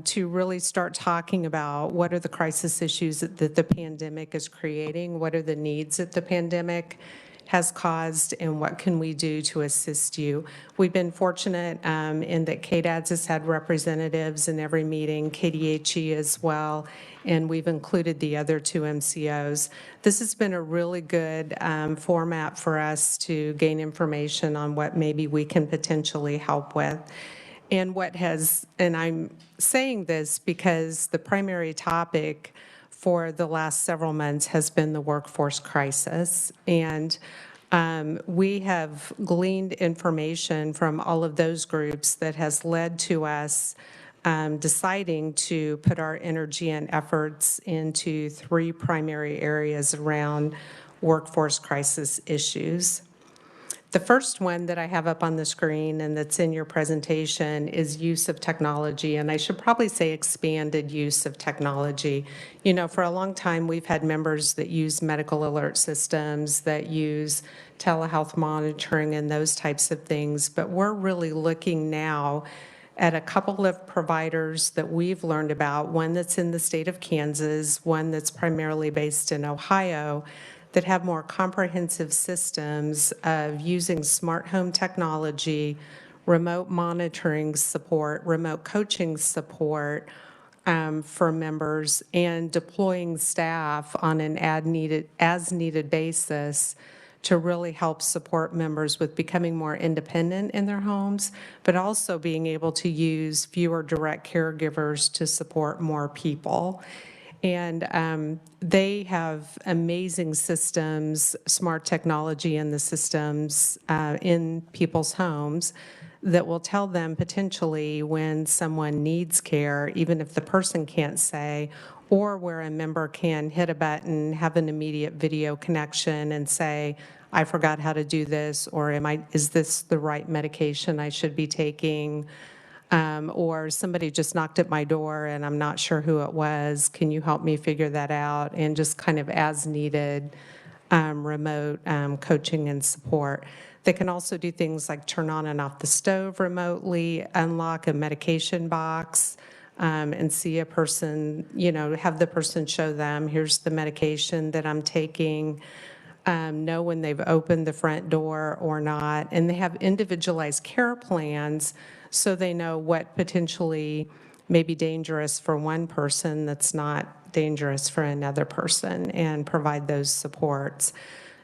to really start talking about what are the crisis issues that the pandemic is creating, what are the needs that the pandemic has caused, and what can we do to assist you. We've been fortunate in that KDADS has had representatives in every meeting, KDHE as well, and we've included the other two MCOs. This has been a really good format for us to gain information on what maybe we can potentially help with. And I'm saying this because the primary topic for the last several months has been the workforce crisis. And we have gleaned information from all of those groups that has led to us deciding to put our energy and efforts into three primary areas around workforce crisis issues. The first one that I have up on the screen and that's in your presentation is use of technology, and I should probably say expanded use of technology. You know, for a long time, we've had members that use medical alert systems, that use telehealth monitoring and those types of things, but we're really looking now at a couple of providers that we've learned about, one that's in the state of Kansas, one that's primarily based in Ohio, that have more comprehensive systems of using smart home technology, remote monitoring support, remote coaching support, for members and deploying staff on an as-needed basis to really help support members with becoming more independent in their homes, but also being able to use fewer direct caregivers to support more people. And they have amazing systems, smart technology in the systems in people's homes that will tell them potentially when someone needs care, even if the person can't say, or where a member can hit a button, have an immediate video connection and say, I forgot how to do this, or is this the right medication I should be taking? Or somebody just knocked at my door and I'm not sure who it was. Can you help me figure that out? And just kind of as needed remote coaching and support. They can also do things like turn on and off the stove remotely, unlock a medication box, and see a person, have the person show them, here's the medication that I'm taking, know when they've opened the front door or not. And they have individualized care plans so they know what potentially may be dangerous for one person that's not dangerous for another person, and provide those supports.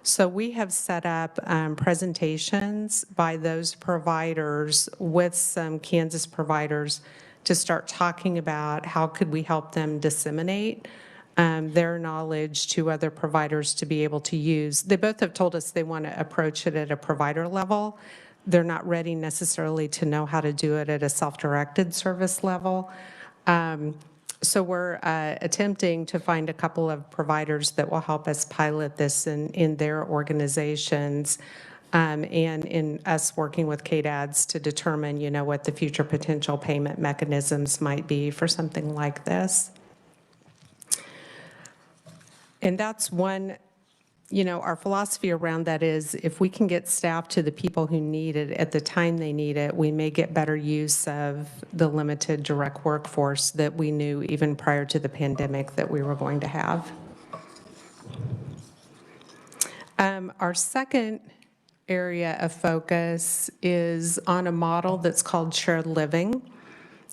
So we have set up presentations by those providers with some Kansas providers to start talking about how could we help them disseminate their knowledge to other providers to be able to use. They both have told us they want to approach it at a provider level. They're not ready necessarily to know how to do it at a self-directed service level. So we're attempting to find a couple of providers that will help us pilot this in their organizations, and in us working with KDADS to determine, what the future potential payment mechanisms might be for something like this. And that's one, our philosophy around that is if we can get staff to the people who need it at the time they need it, we may get better use of the limited direct workforce that we knew even prior to the pandemic that we were going to have. Our second area of focus is on a model that's called shared living.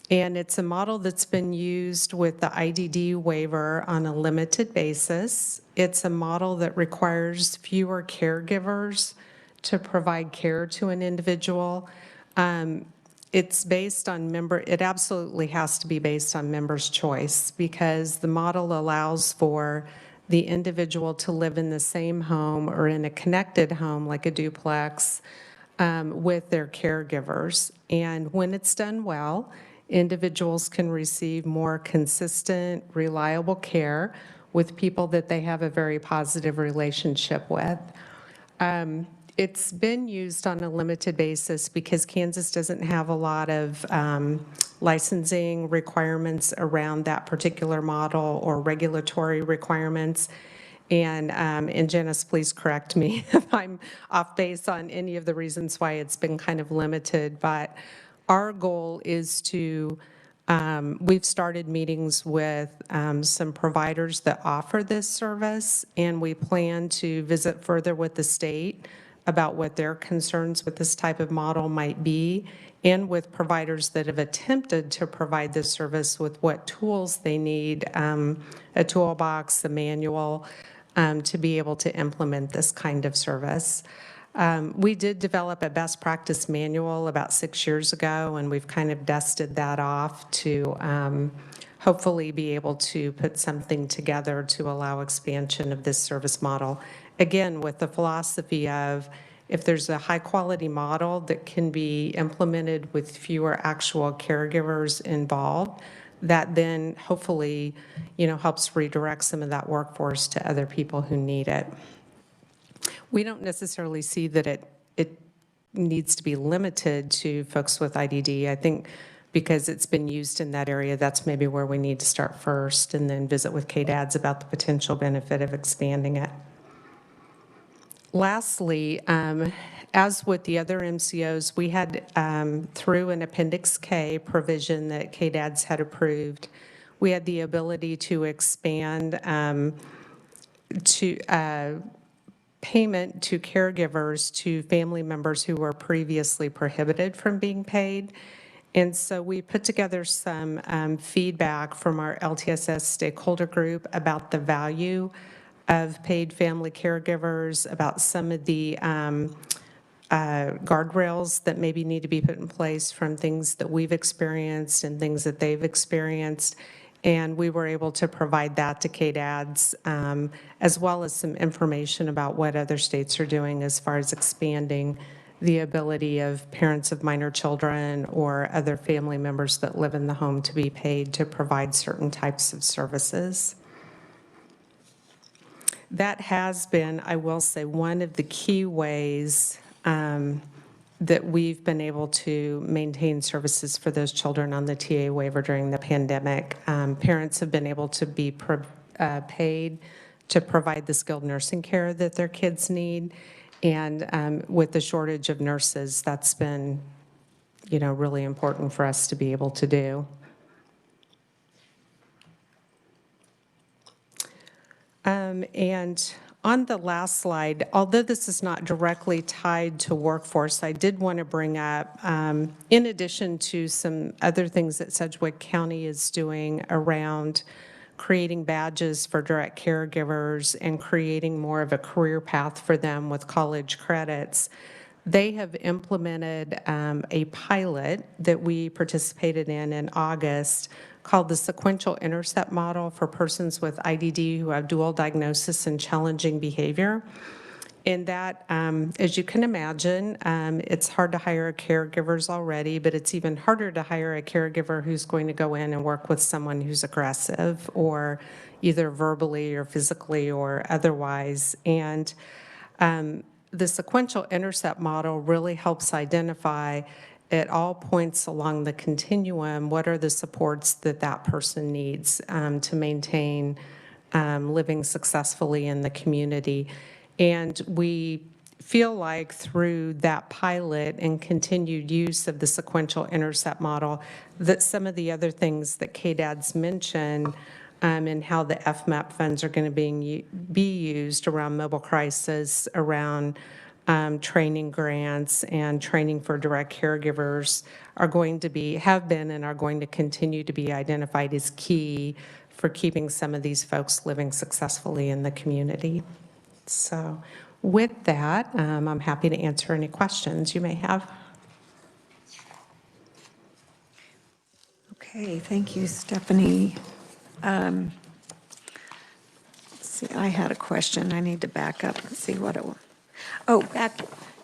And it's a model that's been used with the IDD waiver on a limited basis. It's a model that requires fewer caregivers to provide care to an individual. It's based on it absolutely has to be based on member's choice, because the model allows for the individual to live in the same home or in a connected home like a duplex with their caregivers. And when it's done well, individuals can receive more consistent, reliable care with people that they have a very positive relationship with. It's been used on a limited basis because Kansas doesn't have a lot of licensing requirements around that particular model or regulatory requirements. And Janice, please correct me if I'm off base on any of the reasons why it's been kind of limited, but our goal is to, we've started meetings with some providers that offer this service, and we plan to visit further with the state about what their concerns with this type of model might be, and with providers that have attempted to provide this service with what tools they need, a toolbox, a manual, to be able to implement this kind of service. We did develop a best practice manual about 6 years ago, and we've kind of dusted that off to hopefully be able to put something together to allow expansion of this service model. Again, with the philosophy of if there's a high quality model that can be implemented with fewer actual caregivers involved, that then hopefully, helps redirect some of that workforce to other people who need it. We don't necessarily see that it needs to be limited to folks with IDD. I think because it's been used in that area, that's maybe where we need to start first, and then visit with KDADS about the potential benefit of expanding it. Lastly, as with the other MCOs, we had, through an Appendix K provision that KDADS had approved, we had the ability to expand to payment to caregivers to family members who were previously prohibited from being paid. And so we put together some feedback from our LTSS stakeholder group about the value of paid family caregivers, about some of the guardrails that maybe need to be put in place from things that we've experienced and things that they've experienced. And we were able to provide that to KDADS, as well as some information about what other states are doing as far as expanding the ability of parents of minor children or other family members that live in the home to be paid to provide certain types of services. That has been, I will say, one of the key ways that we've been able to maintain services for those children on the TA waiver during the pandemic. Parents have been able to be paid to provide the skilled nursing care that their kids need. And with the shortage of nurses, that's been, really important for us to be able to do. And on the last slide, although this is not directly tied to workforce, I did want to bring up, in addition to some other things that Sedgwick County is doing around creating badges for direct caregivers and creating more of a career path for them with college credits, they have implemented a pilot that we participated in August called the Sequential Intercept Model for persons with IDD who have dual diagnosis and challenging behavior. And that, as you can imagine, it's hard to hire caregivers already, but it's even harder to hire a caregiver who's going to go in and work with someone who's aggressive or either verbally or physically or otherwise. And the sequential intercept model really helps identify at all points along the continuum what are the supports that that person needs to maintain living successfully in the community. And we feel like through that pilot and continued use of the sequential intercept model that some of the other things that KDAD's mentioned and how the FMAP funds are going to be used around mobile crisis, around training grants and training for direct caregivers are going to be, have been and are going to continue to be identified as key for keeping some of these folks living successfully in the community. So with that, I'm happy to answer any questions you may have. Okay, thank you, Stephanie. Let's see, I had a question. I need to back up and see what it was. Oh,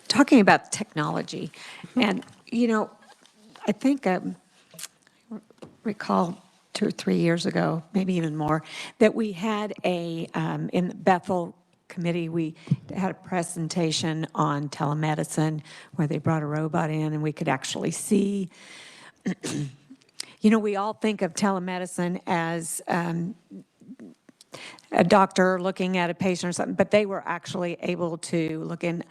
talking about technology. And, I think recall 2 or 3 years ago, maybe even more, that we had in the Bethel committee, we had a presentation on telemedicine where they brought a robot in and we could actually see. We all think of telemedicine as a doctor looking at a patient or something, but they were actually able to look in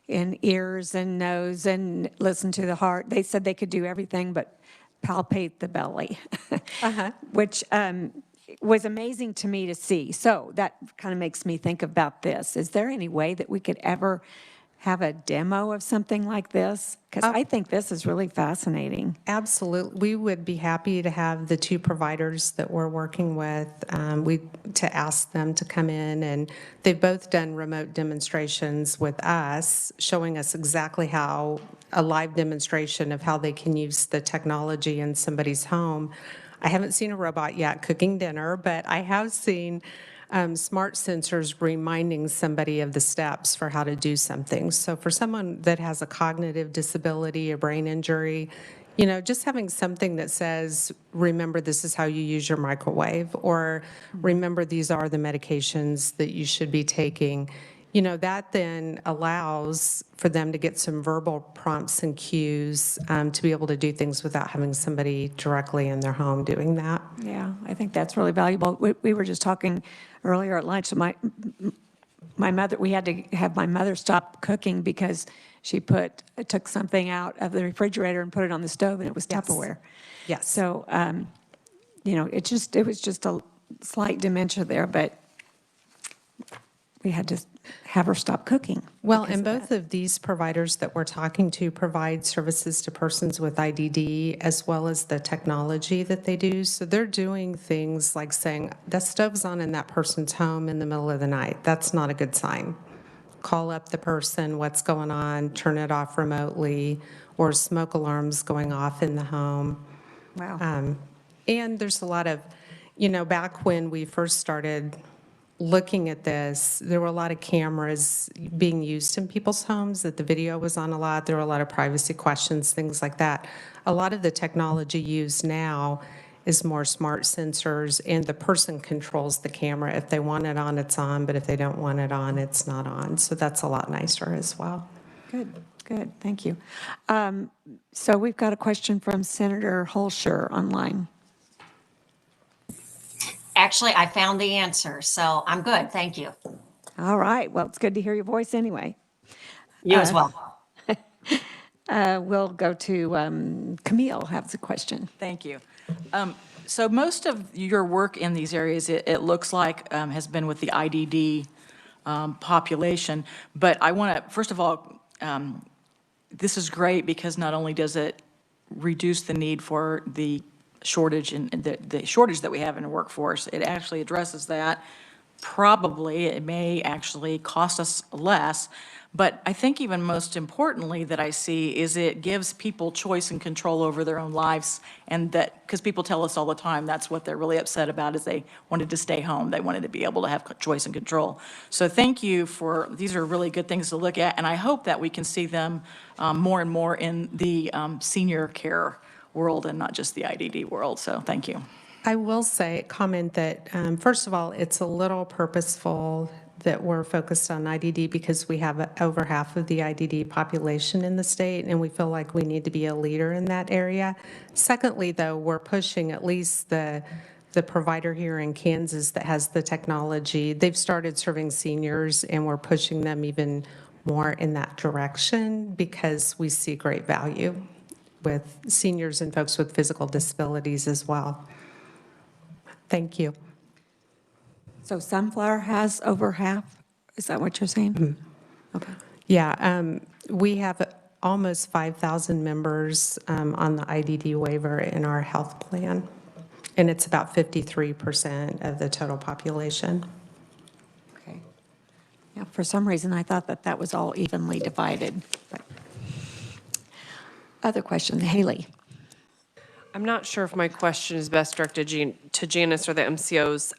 ears and nose and listen to the heart. They said they could do everything but palpate the belly, which was amazing to me to see. So that kind of makes me think about this. Is there any way that we could ever have a demo of something like this? Because I think this is really fascinating. Absolutely. We would be happy to have the 2 providers that we're working with, to ask them to come in, and they've both done remote demonstrations with us, showing us exactly how a live demonstration of how they can use the technology in somebody's home. I haven't seen a robot yet cooking dinner, but I have seen smart sensors reminding somebody of the steps for how to do something. So for someone that has a cognitive disability, a brain injury, just having something that says, remember, this is how you use your microwave, or remember, these are the medications that you should be taking, that then allows for them to get some verbal prompts and cues to be able to do things without having somebody directly in their home doing that. Yeah, I think that's really valuable. We were just talking earlier at lunch. My mother, we had to have my mother stop cooking because she took something out of the refrigerator and put it on the stove, and it was Tupperware. Yes. So, it was just a slight dementia there, but we had to have her stop cooking. Well, because and of both that. of these providers that we're talking to provide services to persons with IDD as well as the technology that they do. So they're doing things like saying, the stove's on in that person's home in the middle of the night. That's not a good sign. Call up the person, what's going on, turn it off remotely, or smoke alarms going off in the home. Wow. And there's a lot of, back when we first started looking at this, there were a lot of cameras being used in people's homes, that the video was on a lot. There were a lot of privacy questions, things like that. A lot of the technology used now is more smart sensors, and the person controls the camera. If they want it on, it's on, but if they don't want it on, it's not on. So that's a lot nicer as well. Good, good, thank you. So we've got a question from Senator Holscher online. Actually, I found the answer, so I'm good. Thank you. All right, well, it's good to hear your voice anyway. You as well. We'll go to Camille has a question. Thank you. So most of your work in these areas, it looks like, has been with the IDD population. But I want to, first of all, this is great because not only does it reduce the need for the shortage and the shortage that we have in the workforce, it actually addresses that. Probably it may actually cost us less. But I think even most importantly that I see is it gives people choice and control over their own lives. And that, because people tell us all the time, that's what they're really upset about, is they wanted to stay home. They wanted to be able to have choice and control. So thank you for, these are really good things to look at. And I hope that we can see them more and more in the senior care world and not just the IDD world. So thank you. I will comment that, first of all, it's a little purposeful that we're focused on IDD because we have over half of the IDD population in the state, and we feel like we need to be a leader in that area. Secondly, though, we're pushing at least the provider here in Kansas that has the technology. They've started serving seniors, and we're pushing them even more in that direction because we see great value with seniors and folks with physical disabilities as well. Thank you. So Sunflower has over half? Is that what you're saying? Mm-hmm. Okay. Yeah, we have almost 5,000 members on the IDD waiver in our health plan, and it's about 53% of the total population. Okay. Yeah, for some reason, I thought that that was all evenly divided. But other questions, Haley? I'm not sure if my question is best directed to Janice or the MCOs.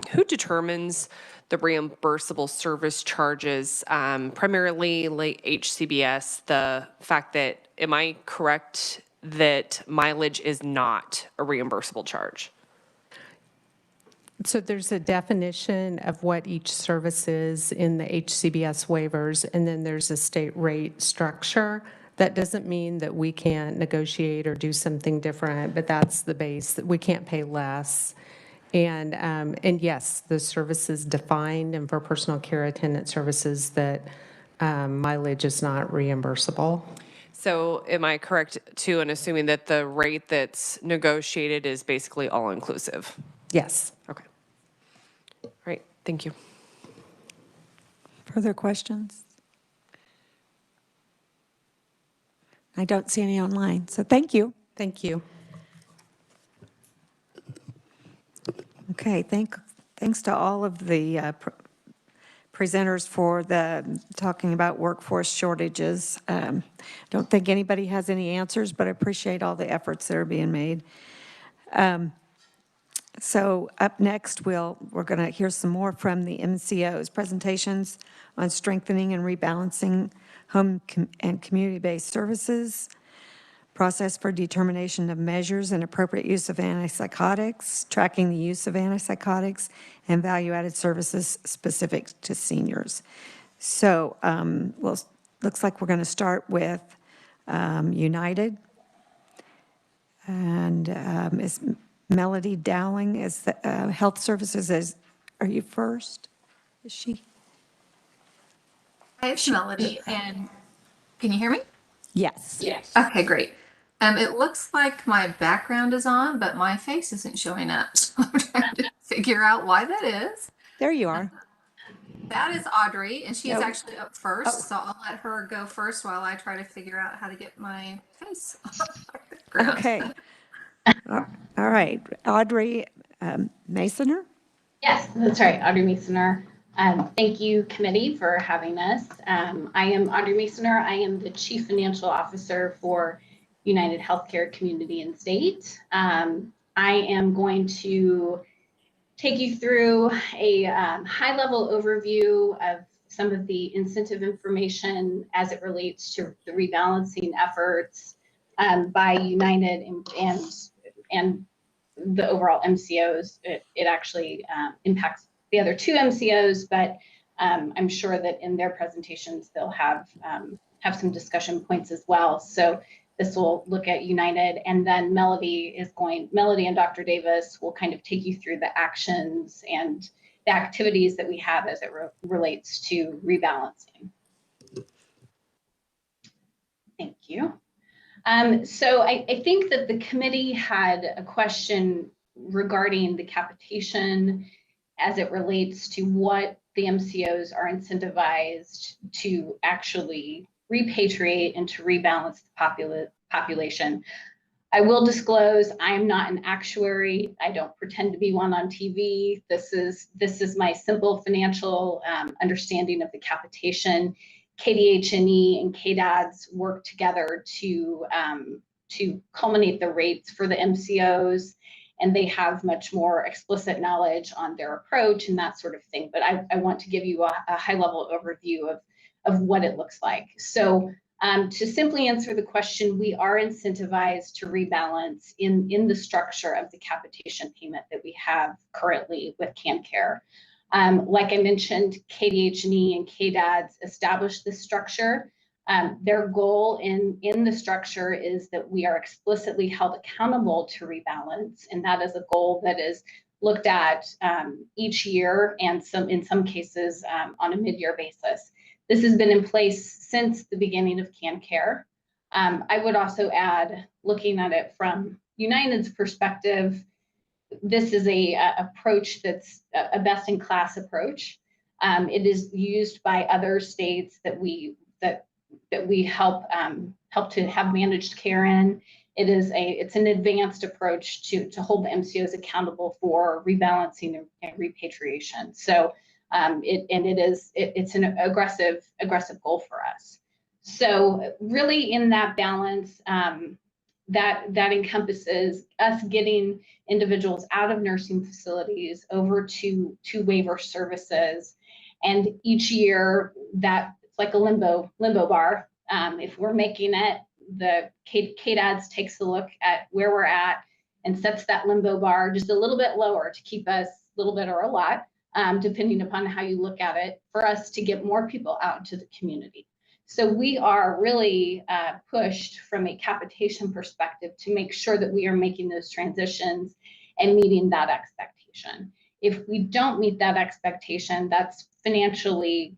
Who determines the reimbursable service charges, primarily like HCBS, the fact that, am I correct that mileage is not a reimbursable charge? So there's a definition of what each service is in the HCBS waivers, and then there's a state rate structure. That doesn't mean that we can't negotiate or do something different, but that's the base, that we can't pay less. And yes, the service is defined, and for personal care attendant services that mileage is not reimbursable. So am I correct too in assuming that the rate that's negotiated is basically all inclusive? Yes. Okay. All right, thank you. Further questions? I don't see any online, so thank you. Thank you. Okay, thanks to all of the presenters for talking about workforce shortages. Don't think anybody has any answers, but I appreciate all the efforts that are being made. So up next, we're going to hear some more from the MCOs, presentations on strengthening and rebalancing home and community-based services, process for determination of measures and appropriate use of antipsychotics, tracking the use of antipsychotics, and value-added services specific to seniors. So, looks like we're going to start with United. And Ms. Melody Dowling is the Health Services. Are you first? Is she? Hi, it's Melody, and can you hear me? Yes. Yes. Okay, great. It looks like my background is on, but my face isn't showing up. So I'm trying to figure out why that is. There you are. that is Audrey, and she is No. actually up first, so I'll let her go first while I try to figure out how to get my face on the ground. Okay. All right. Audrey Masoner? Yes, that's right, Audrey Masoner. Thank you, committee, for having us. I am Audrey Masoner. I am the Chief Financial Officer for United Healthcare Community and State. I am going to take you through a high-level overview of some of the incentive information as it relates to the rebalancing efforts by United and the overall MCOs. It actually impacts the other two MCOs, but I'm sure that in their presentations they'll have some discussion points as well. So this will look at United, and then Melody and Dr. Davis will kind of take you through the actions and the activities that we have as it relates to rebalancing. Thank you. So I think that the committee had a question regarding the capitation as it relates to what the MCOs are incentivized to actually repatriate and to rebalance the population. I will disclose I am not an actuary. I don't pretend to be one on TV. This is my simple financial understanding of the capitation. KDH&E and KDADS work together to culminate the rates for the MCOs, and they have much more explicit knowledge on their approach and that sort of thing. But I want to give you a high-level overview of what it looks like. So to simply answer the question, we are incentivized to rebalance in the structure of the capitation payment that we have currently with CanCare. Like I mentioned, KDH&E and KDADS established this structure. Their goal in the structure is that we are explicitly held accountable to rebalance, and that is a goal that is looked at each year and in some cases on a mid-year basis. This has been in place since the beginning of CanCare. I would also add, looking at it from United's perspective, this is a approach that's a best-in-class approach. It is used by other states that we help to have managed care in. It's an advanced approach to hold the MCOs accountable for rebalancing and repatriation. So it's an aggressive goal for us. So really in that balance, that encompasses us getting individuals out of nursing facilities over to waiver services. And each year that it's like a limbo bar. If we're making it, the KDADS takes a look at where we're at and sets that limbo bar just a little bit lower to keep us a little bit or a lot, depending upon how you look at it, for us to get more people out into the community. So we are really pushed from a capitation perspective to make sure that we are making those transitions and meeting that expectation. If we don't meet that expectation, that's financially,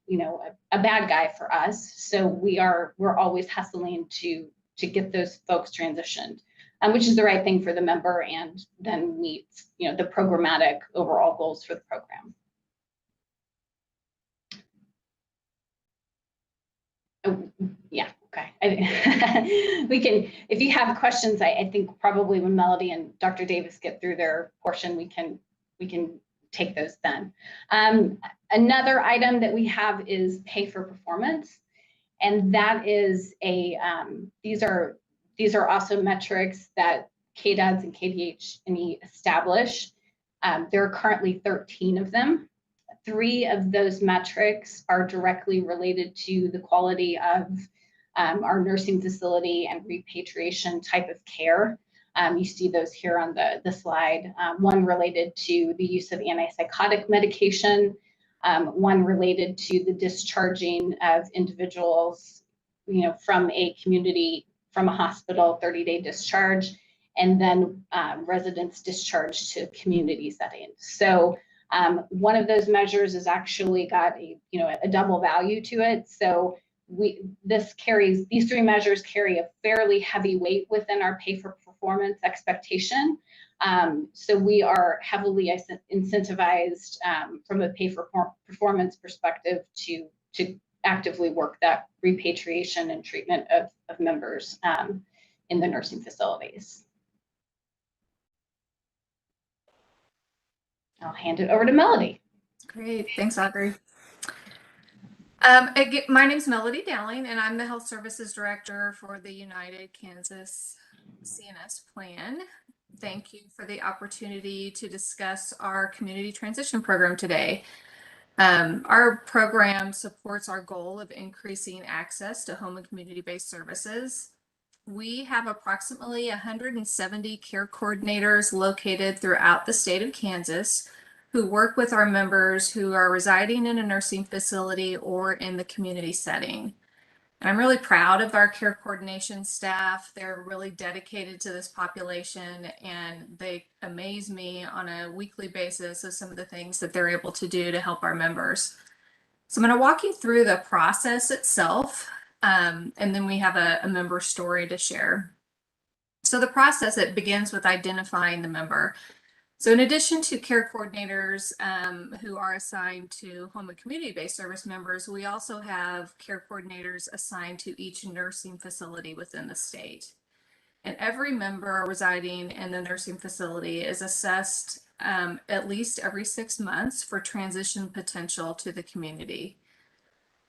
a bad guy for us. So we're always hustling to get those folks transitioned, which is the right thing for the member and then meets, the programmatic overall goals for the program. Oh, yeah, okay. We can, if you have questions, I think probably when Melody and Dr. Davis get through their portion, we can take those then. Another item that we have is pay for performance. And that is these are also metrics that KDADS and KDH&E establish. There are currently 13 of them. 3 of those metrics are directly related to the quality of our nursing facility and repatriation type of care. You see those here on the slide. One related to the use of antipsychotic medication, one related to the discharging of individuals, from a community, from a hospital, 30-day discharge, and then residents discharged to community settings. So one of those measures has actually got a double value to it. So these 3 measures carry a fairly heavy weight within our pay for performance expectation. So we are heavily incentivized from a pay for performance perspective to actively work that repatriation and treatment of members in the nursing facilities. I'll hand it over to Melody. Great, thanks, Audrey. Again, my name is Melody Dowling, and I'm the Health Services Director for the United Kansas CNS Plan. Thank you for the opportunity to discuss our community transition program today. Our program supports our goal of increasing access to home and community-based services. We have approximately 170 care coordinators located throughout the state of Kansas who work with our members who are residing in a nursing facility or in the community setting. And I'm really proud of our care coordination staff. They're really dedicated to this population, and they amaze me on a weekly basis of some of the things that they're able to do to help our members. So I'm going to walk you through the process itself, and then we have a member story to share. So the process, it begins with identifying the member. So in addition to care coordinators who are assigned to home and community-based service members, we also have care coordinators assigned to each nursing facility within the state. And every member residing in the nursing facility is assessed at least every 6 months for transition potential to the community.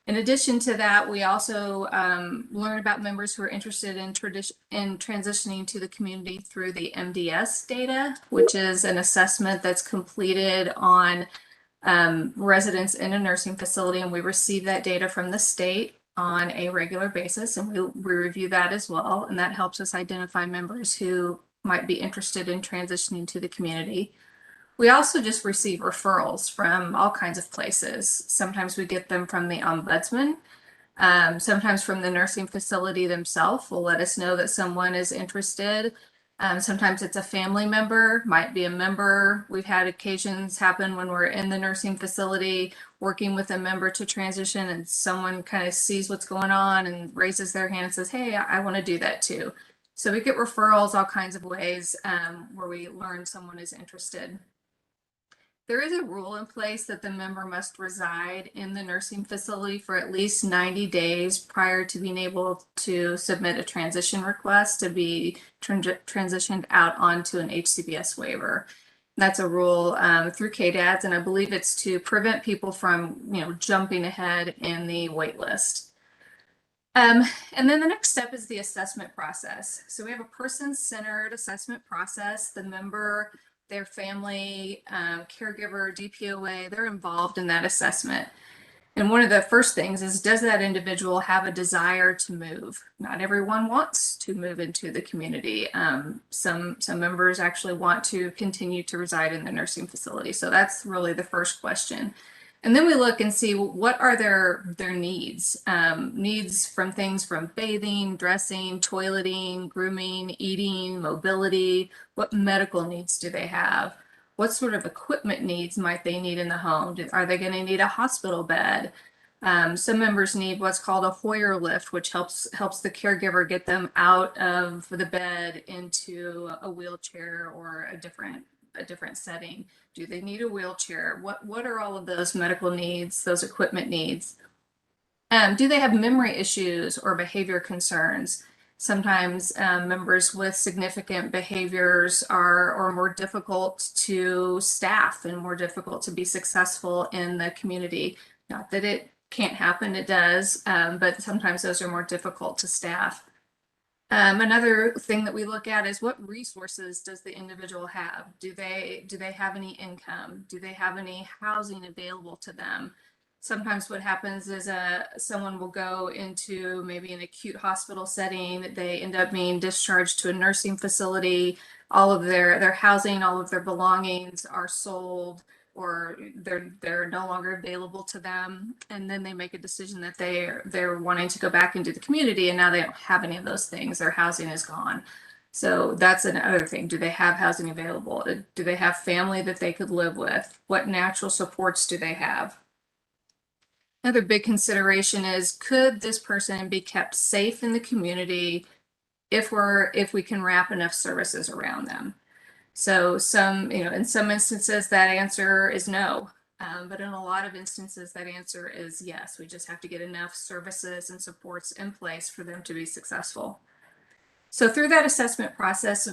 In addition to that, we also learn about members who are interested in transitioning to the community through the MDS data, which is an assessment that's completed on residents in a nursing facility. And we receive that data from the state on a regular basis, and we review that as well. And that helps us identify members who might be interested in transitioning to the community. We also just receive referrals from all kinds of places. Sometimes we get them from the ombudsman. Sometimes from the nursing facility themselves will let us know that someone is interested. Sometimes it's a family member, might be a member. We've had occasions happen when we're in the nursing facility working with a member to transition, and someone kind of sees what's going on and raises their hand and says, hey, I want to do that too. So we get referrals all kinds of ways where we learn someone is interested. There is a rule in place that the member must reside in the nursing facility for at least 90 days prior to being able to submit a transition request to be transitioned out onto an HCBS waiver. That's a rule through KDADS, and I believe it's to prevent people from, jumping ahead in the wait list. And then the next step is the assessment process. So we have a person-centered assessment process. The member, their family, caregiver, DPOA, they're involved in that assessment. And one of the first things is, does that individual have a desire to move? Not everyone wants to move into the community. Some members actually want to continue to reside in the nursing facility. So that's really the first question. And then we look and see what are their needs. Needs from things from bathing, dressing, toileting, grooming, eating, mobility. What medical needs do they have? What sort of equipment needs might they need in the home? Are they going to need a hospital bed? Some members need what's called a Hoyer lift, which helps the caregiver get them out of the bed into a wheelchair or a different setting. Do they need a wheelchair? What are all of those medical needs, those equipment needs? Do they have memory issues or behavior concerns? Sometimes members with significant behaviors are more difficult to staff and more difficult to be successful in the community. Not that it can't happen, it does, but sometimes those are more difficult to staff. Another thing that we look at is, what resources does the individual have? Do they have any income? Do they have any housing available to them? Sometimes what happens is someone will go into maybe an acute hospital setting. They end up being discharged to a nursing facility. All of their housing, all of their belongings are sold, or they're no longer available to them, and then they make a decision that they're wanting to go back into the community, and now they don't have any of those things. Their housing is gone. So that's another thing. Do they have housing available? Do they have family that they could live with? What natural supports do they have? Another big consideration is, could this person be kept safe in the community if we can wrap enough services around them? So in some instances that answer is no. But in a lot of instances, that answer is yes. We just have to get enough services and supports in place for them to be successful. So through that assessment process,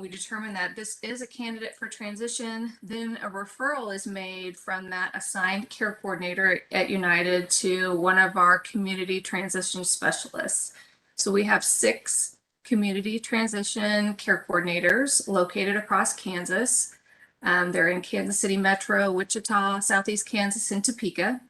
we determine that this is a candidate for transition. Then a referral is made from that assigned care coordinator at United to one of our community transition specialists. So we have 6 community transition care coordinators located across Kansas. They're in Kansas City Metro, Wichita, Southeast Kansas, and Topeka.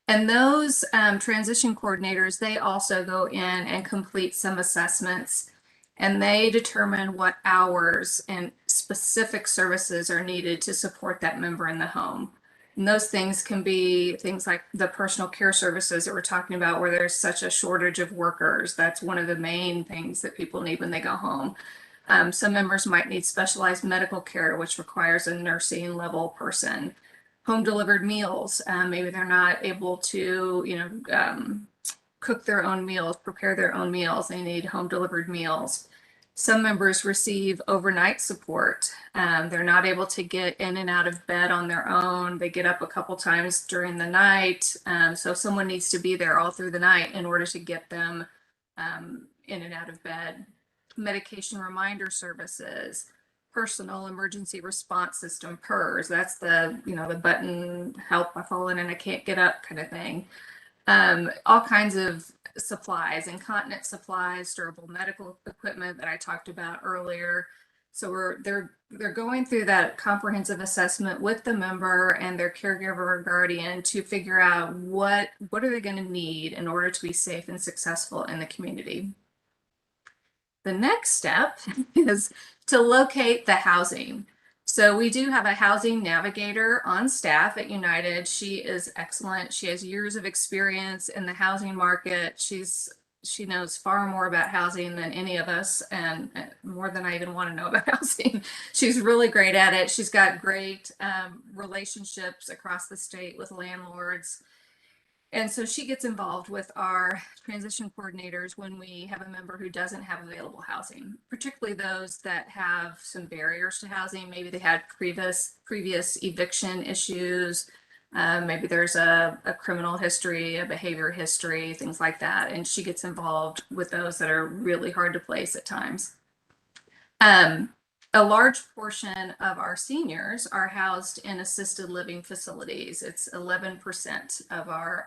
And those transition coordinators, they also go in and complete some assessments, and they determine what hours and specific services are needed to support that member in the home. And those things can be things like the personal care services that we're talking about, where there's such a shortage of workers. That's one of the main things that people need when they go home. Some members might need specialized medical care, which requires a nursing level person. Home delivered meals. Maybe they're not able to, cook their own meals, prepare their own meals. They need home delivered meals. Some members receive overnight support. They're not able to get in and out of bed on their own. They get up a couple times during the night. So someone needs to be there all through the night in order to get them in and out of bed. Medication reminder services, personal emergency response system, PERS. That's the button, help, I've fallen and I can't get up kind of thing. All kinds of supplies, incontinence supplies, durable medical equipment that I talked about earlier. So they're going through that comprehensive assessment with the member and their caregiver or guardian to figure out what are they going to need in order to be safe and successful in the community. The next step is to locate the housing. So we do have a housing navigator on staff at United. She is excellent. She has years of experience in the housing market. She knows far more about housing than any of us, and more than I even want to know about housing. She's really great at it. She's got great relationships across the state with landlords. And so she gets involved with our transition coordinators when we have a member who doesn't have available housing, particularly those that have some barriers to housing. Maybe they had previous eviction issues. Maybe there's a criminal history, a behavior history, things like that. And she gets involved with those that are really hard to place at times. A large portion of our seniors are housed in assisted living facilities. It's 11% of our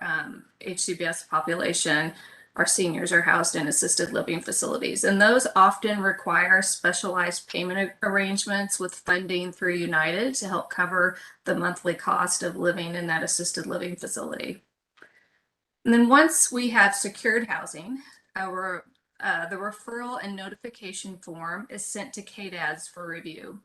HCBS population. Our seniors are housed in assisted living facilities, and those often require specialized payment arrangements with funding through United to help cover the monthly cost of living in that assisted living facility. And then once we have secured housing, the referral and notification form is sent to KDADS for review.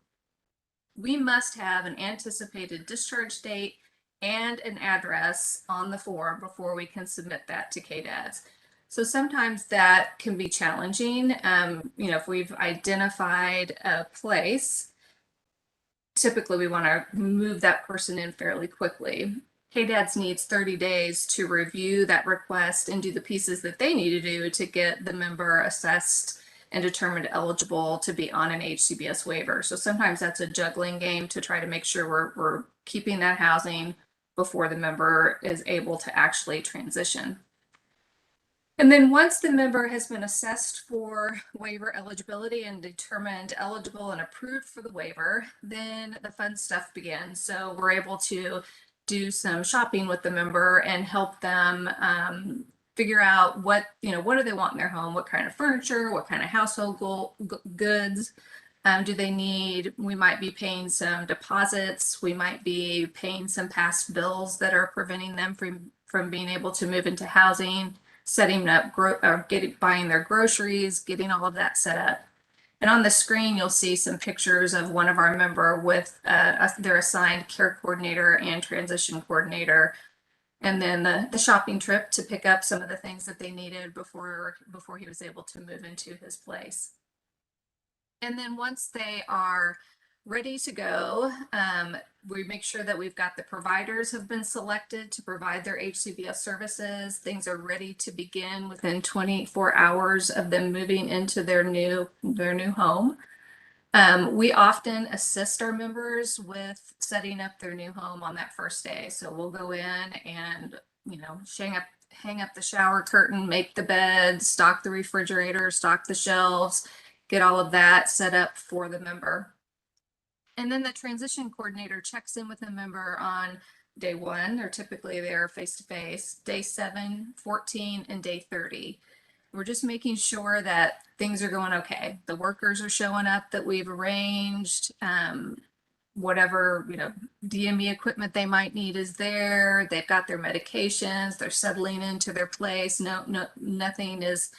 We must have an anticipated discharge date and an address on the form before we can submit that to KDADS. So sometimes that can be challenging. If we've identified a place, typically we want to move that person in fairly quickly. KDADS needs 30 days to review that request and do the pieces that they need to do to get the member assessed and determined eligible to be on an HCBS waiver. So sometimes that's a juggling game to try to make sure we're keeping that housing before the member is able to actually transition. And then once the member has been assessed for waiver eligibility and determined eligible and approved for the waiver, then the fun stuff begins. So we're able to do some shopping with the member and help them figure out what do they want in their home, what kind of furniture, what kind of household goods do they need. We might be paying some deposits. We might be paying some past bills that are preventing them from being able to move into housing, setting up, buying their groceries, getting all of that set up. And on the screen, you'll see some pictures of one of our member with their assigned care coordinator and transition coordinator. And then the shopping trip to pick up some of the things that they needed before he was able to move into his place. And then once they are ready to go, we make sure that we've got the providers have been selected to provide their HCBS services. Things are ready to begin within 24 hours of them moving into their new home. We often assist our members with setting up their new home on that first day. So we'll go in and, hang up the shower curtain, make the bed, stock the refrigerator, stock the shelves, get all of that set up for the member. And then the transition coordinator checks in with the member on day 1. They're typically there face to face, day 7, 14, and day 30. We're just making sure that things are going okay. The workers are showing up that we've arranged. Whatever, DME equipment they might need is there. They've got their medications. They're settling into their place. Nothing is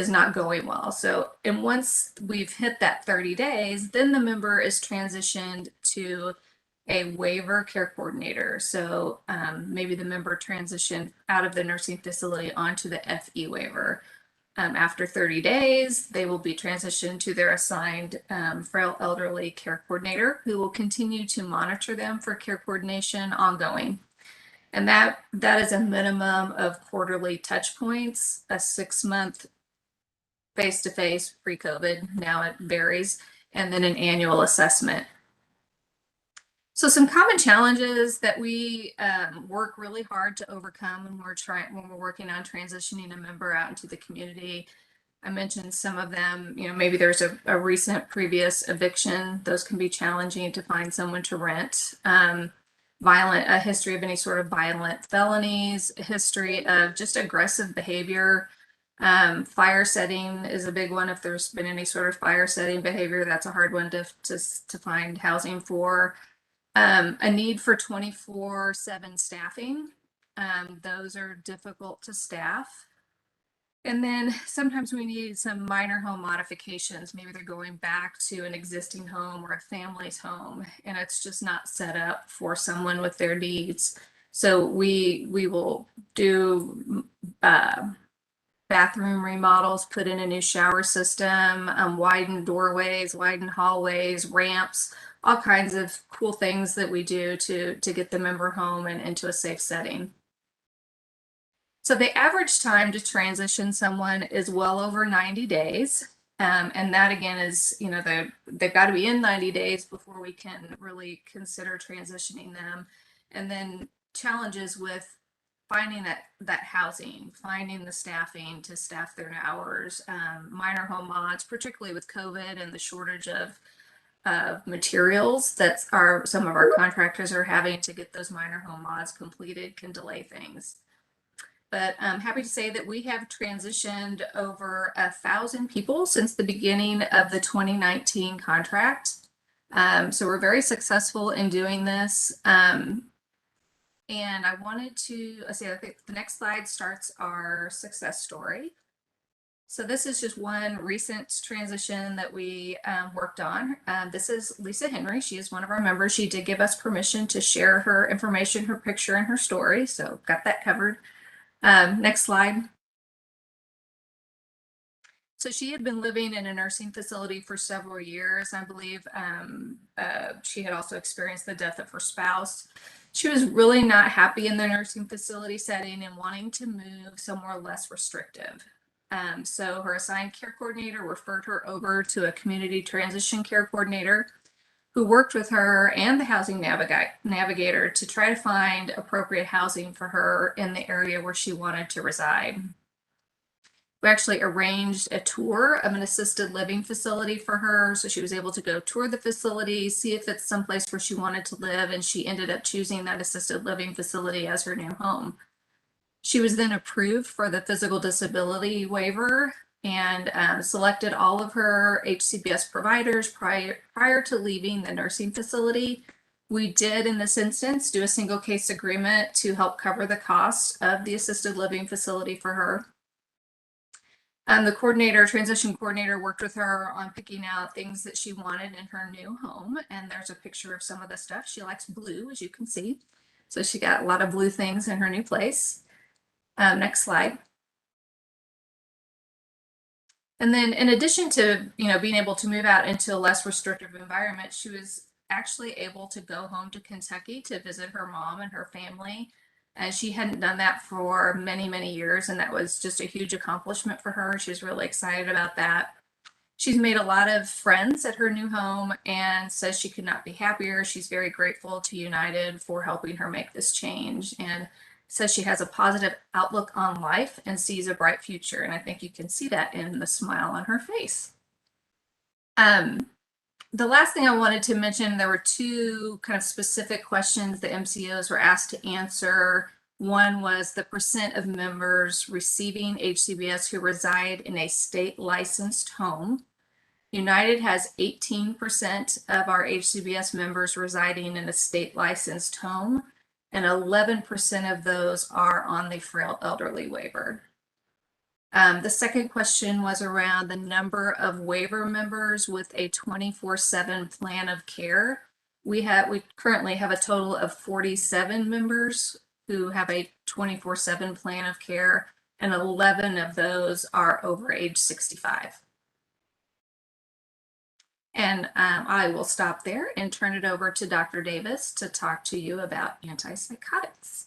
not going well. So, and once we've hit that 30 days, then the member is transitioned to a waiver care coordinator. So maybe the member transitioned out of the nursing facility onto the FE waiver. After 30 days, they will be transitioned to their assigned frail elderly care coordinator, who will continue to monitor them for care coordination ongoing. And that is a minimum of quarterly touch points, a 6-month face-to-face pre-COVID, now it varies, and then an annual assessment. So some common challenges that we work really hard to overcome when we're working on transitioning a member out into the community. I mentioned some of them. Maybe there's a recent previous eviction. Those can be challenging to find someone to rent. A history of any sort of violent felonies, a history of just aggressive behavior. Fire setting is a big one. If there's been any sort of fire setting behavior, that's a hard one to find housing for. A need for 24/7 staffing. Those are difficult to staff. And then sometimes we need some minor home modifications. Maybe they're going back to an existing home or a family's home, and it's just not set up for someone with their needs. So we will do bathroom remodels, put in a new shower system, widen doorways, widen hallways, ramps, all kinds of cool things that we do to get the member home and into a safe setting. So the average time to transition someone is well over 90 days. And that again is, they've got to be in 90 days before we can really consider transitioning them. And then challenges with finding that housing, finding the staffing to staff their hours, minor home mods, particularly with COVID and the shortage of materials that some of our contractors are having to get those minor home mods completed can delay things. But I'm happy to say that we have transitioned over 1,000 people since the beginning of the 2019 contract. So we're very successful in doing this. And I wanted to, I think the next slide starts our success story. So this is just one recent transition that we worked on. This is Lisa Henry. She is one of our members. She did give us permission to share her information, her picture, and her story. So got that covered. Next slide. So she had been living in a nursing facility for several years. I believe she had also experienced the death of her spouse. She was really not happy in the nursing facility setting and wanting to move somewhere less restrictive. So her assigned care coordinator referred her over to a community transition care coordinator who worked with her and the housing navigator to try to find appropriate housing for her in the area where she wanted to reside. We actually arranged a tour of an assisted living facility for her, so she was able to go tour the facility, see if it's someplace where she wanted to live, and she ended up choosing that assisted living facility as her new home. She was then approved for the physical disability waiver and selected all of her HCBS providers prior to leaving the nursing facility. We did, in this instance, do a single case agreement to help cover the cost of the assisted living facility for her. The transition coordinator worked with her on picking out things that she wanted in her new home. And there's a picture of some of the stuff. She likes blue, as you can see. So she got a lot of blue things in her new place. Next slide. And then in addition to, being able to move out into a less restrictive environment, she was actually able to go home to Kentucky to visit her mom and her family. And she hadn't done that for many, many years. And that was just a huge accomplishment for her. She was really excited about that. She's made a lot of friends at her new home and says she could not be happier. She's very grateful to United for helping her make this change, and says she has a positive outlook on life and sees a bright future. And I think you can see that in the smile on her face. The last thing I wanted to mention, there were two kind of specific questions the MCOs were asked to answer. One was the percent of members receiving HCBS who reside in a state licensed home. United has 18% of our HCBS members residing in a state licensed home, and 11% of those are on the frail elderly waiver. The second question was around the number of waiver members with a 24/7 plan of care. We currently have a total of 47 members who have a 24/7 plan of care, and 11 of those are over age 65. And I will stop there and turn it over to Dr. Davis to talk to you about antipsychotics.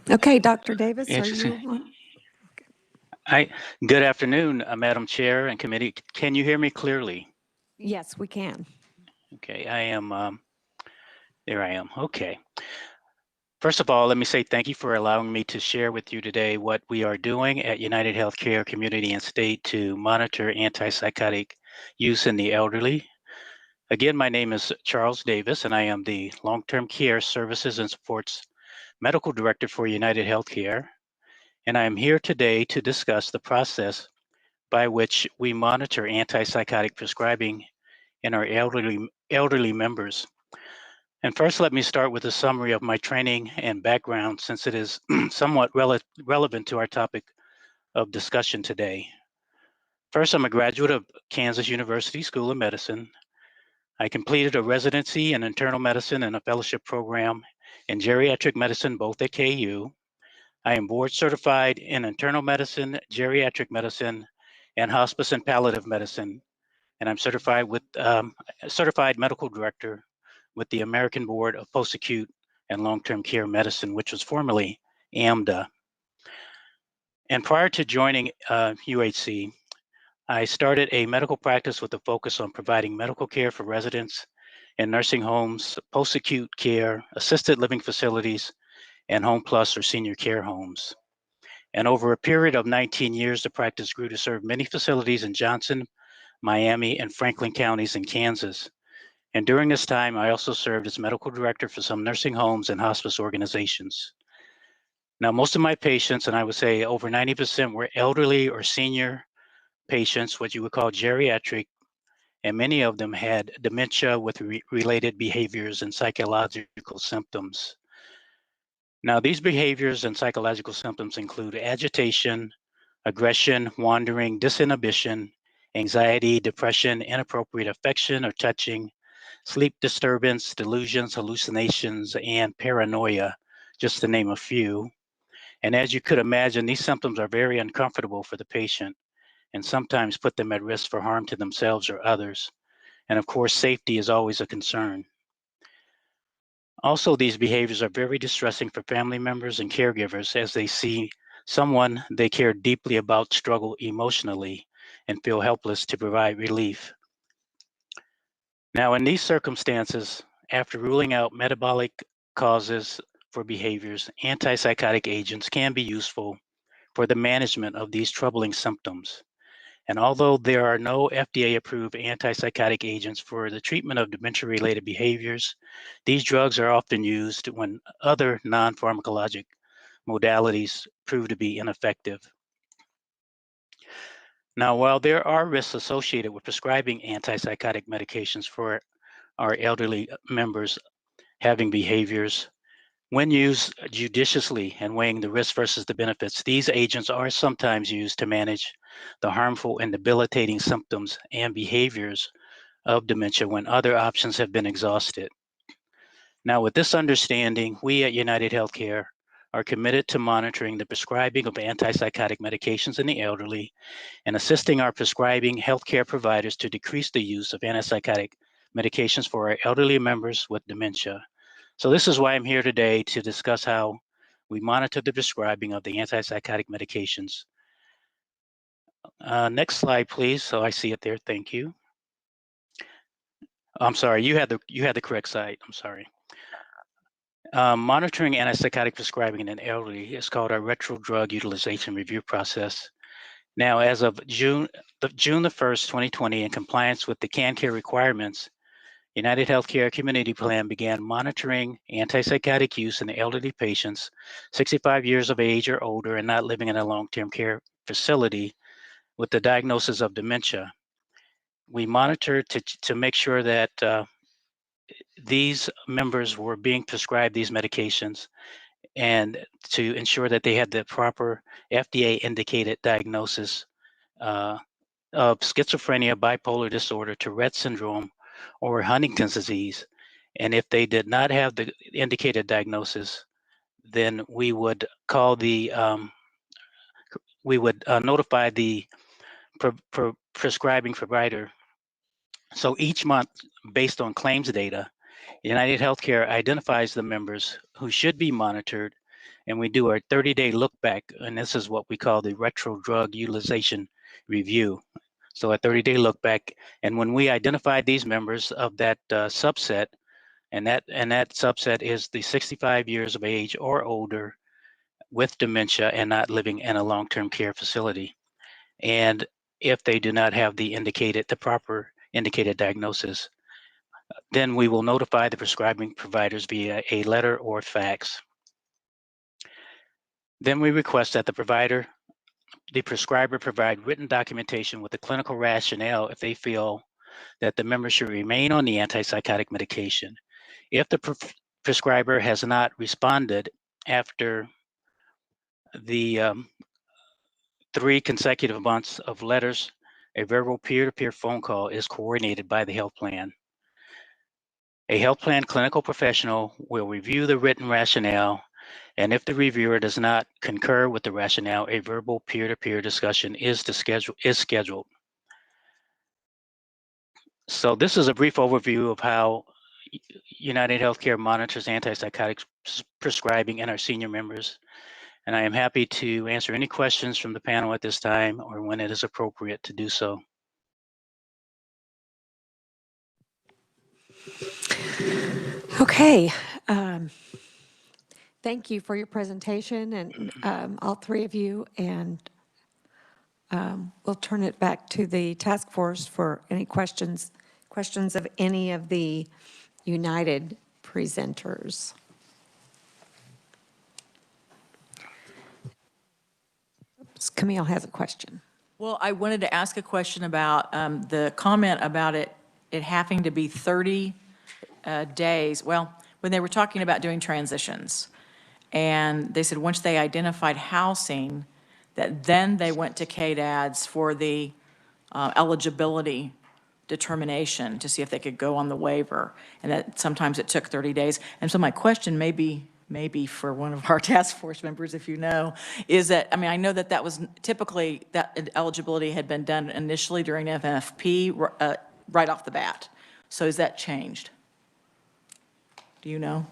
Okay, Dr. Davis, are Interesting. you? Good afternoon, Madam Chair and committee. Can you hear me clearly? Yes, we can. Okay, I am, there I am, okay. First of all, let me say thank you for allowing me to share with you today what we are doing at United Healthcare Community and State to monitor antipsychotic use in the elderly. Again, my name is Charles Davis, and I am the Long-Term Care Services and Supports Medical Director for United Healthcare. And I am here today to discuss the process by which we monitor antipsychotic prescribing in our elderly members. And first, let me start with a summary of my training and background, since it is somewhat relevant to our topic of discussion today. First, I'm a graduate of Kansas University School of Medicine. I completed a residency in internal medicine and a fellowship program in geriatric medicine, both at KU. I am board certified in internal medicine, geriatric medicine, and hospice and palliative medicine. And I'm certified medical director with the American Board of Post-Acute and Long-Term Care Medicine, which was formerly AMDA. And prior to joining UHC, I started a medical practice with a focus on providing medical care for residents in nursing homes, post-acute care, assisted living facilities, and home plus or senior care homes. And over a period of 19 years, the practice grew to serve many facilities in Johnson, Miami, and Franklin counties in Kansas. And during this time, I also served as medical director for some nursing homes and hospice organizations. Now, most of my patients, and I would say over 90%, were elderly or senior patients, what you would call geriatric, and many of them had dementia with related behaviors and psychological symptoms. Now, these behaviors and psychological symptoms include agitation, aggression, wandering, disinhibition, anxiety, depression, inappropriate affection or touching, sleep disturbance, delusions, hallucinations, and paranoia, just to name a few. And as you could imagine, these symptoms are very uncomfortable for the patient and sometimes put them at risk for harm to themselves or others. And of course, safety is always a concern. Also, these behaviors are very distressing for family members and caregivers as they see someone they care deeply about struggle emotionally and feel helpless to provide relief. Now, in these circumstances, after ruling out metabolic causes for behaviors, antipsychotic agents can be useful for the management of these troubling symptoms. And although there are no FDA-approved antipsychotic agents for the treatment of dementia-related behaviors, these drugs are often used when other non-pharmacologic modalities prove to be ineffective. Now, while there are risks associated with prescribing antipsychotic medications for our elderly members having behaviors, when used judiciously and weighing the risks versus the benefits, these agents are sometimes used to manage the harmful and debilitating symptoms and behaviors of dementia when other options have been exhausted. Now, with this understanding, we at United Healthcare are committed to monitoring the prescribing of antipsychotic medications in the elderly and assisting our prescribing healthcare providers to decrease the use of antipsychotic medications for our elderly members with dementia. So this is why I'm here today to discuss how we monitor the prescribing of the antipsychotic medications Next slide, please. So I see it there. Thank you. I'm sorry, you had the correct site. I'm sorry. Monitoring antipsychotic prescribing in an elderly is called a retro drug utilization review process. Now, as of June the 1st, 2020, in compliance with the CAN-CARE requirements, United Healthcare Community Plan began monitoring antipsychotic use in elderly patients 65 years of age or older and not living in a long-term care facility with the diagnosis of dementia. We monitored to make sure that these members were being prescribed these medications and to ensure that they had the proper FDA-indicated diagnosis of schizophrenia, bipolar disorder, Tourette syndrome, or Huntington's disease. And if they did not have the indicated diagnosis, then we would call the notify the prescribing provider. So each month, based on claims data, United Healthcare identifies the members who should be monitored, and we do our 30-day look back, and this is what we call the retro drug utilization review. So a 30-day look back, and when we identify these members of that subset, and that subset is the 65 years of age or older with dementia and not living in a long-term care facility, and if they do not have the proper indicated diagnosis, then we will notify the prescribing providers via a letter or fax. Then we request that the prescriber provide written documentation with the clinical rationale if they feel that the member should remain on the antipsychotic medication. If the prescriber has not responded after the 3 consecutive months of letters, a verbal peer-to-peer phone call is coordinated by the health plan. A health plan clinical professional will review the written rationale, and if the reviewer does not concur with the rationale, a verbal peer-to-peer discussion is scheduled. So this is a brief overview of how United Healthcare monitors antipsychotic prescribing in our senior members, and I am happy to answer any questions from the panel at this time or when it is appropriate to do so. Okay. Thank you for your presentation, and all three of you, and we'll turn it back to the task force for any questions of any of the United presenters. Oops, Camille has a question. Well, I wanted to ask a question about the comment about it having to be 30 days. Well, when they were talking about doing transitions, and they said once they identified housing, that then they went to KDADS for the eligibility determination to see if they could go on the waiver, and that sometimes it took 30 days. And so my question maybe for one of our task force members, if you know, is that, I mean, I know that was typically, that eligibility had been done initially during MFP right off the bat. So has that changed? Do you know?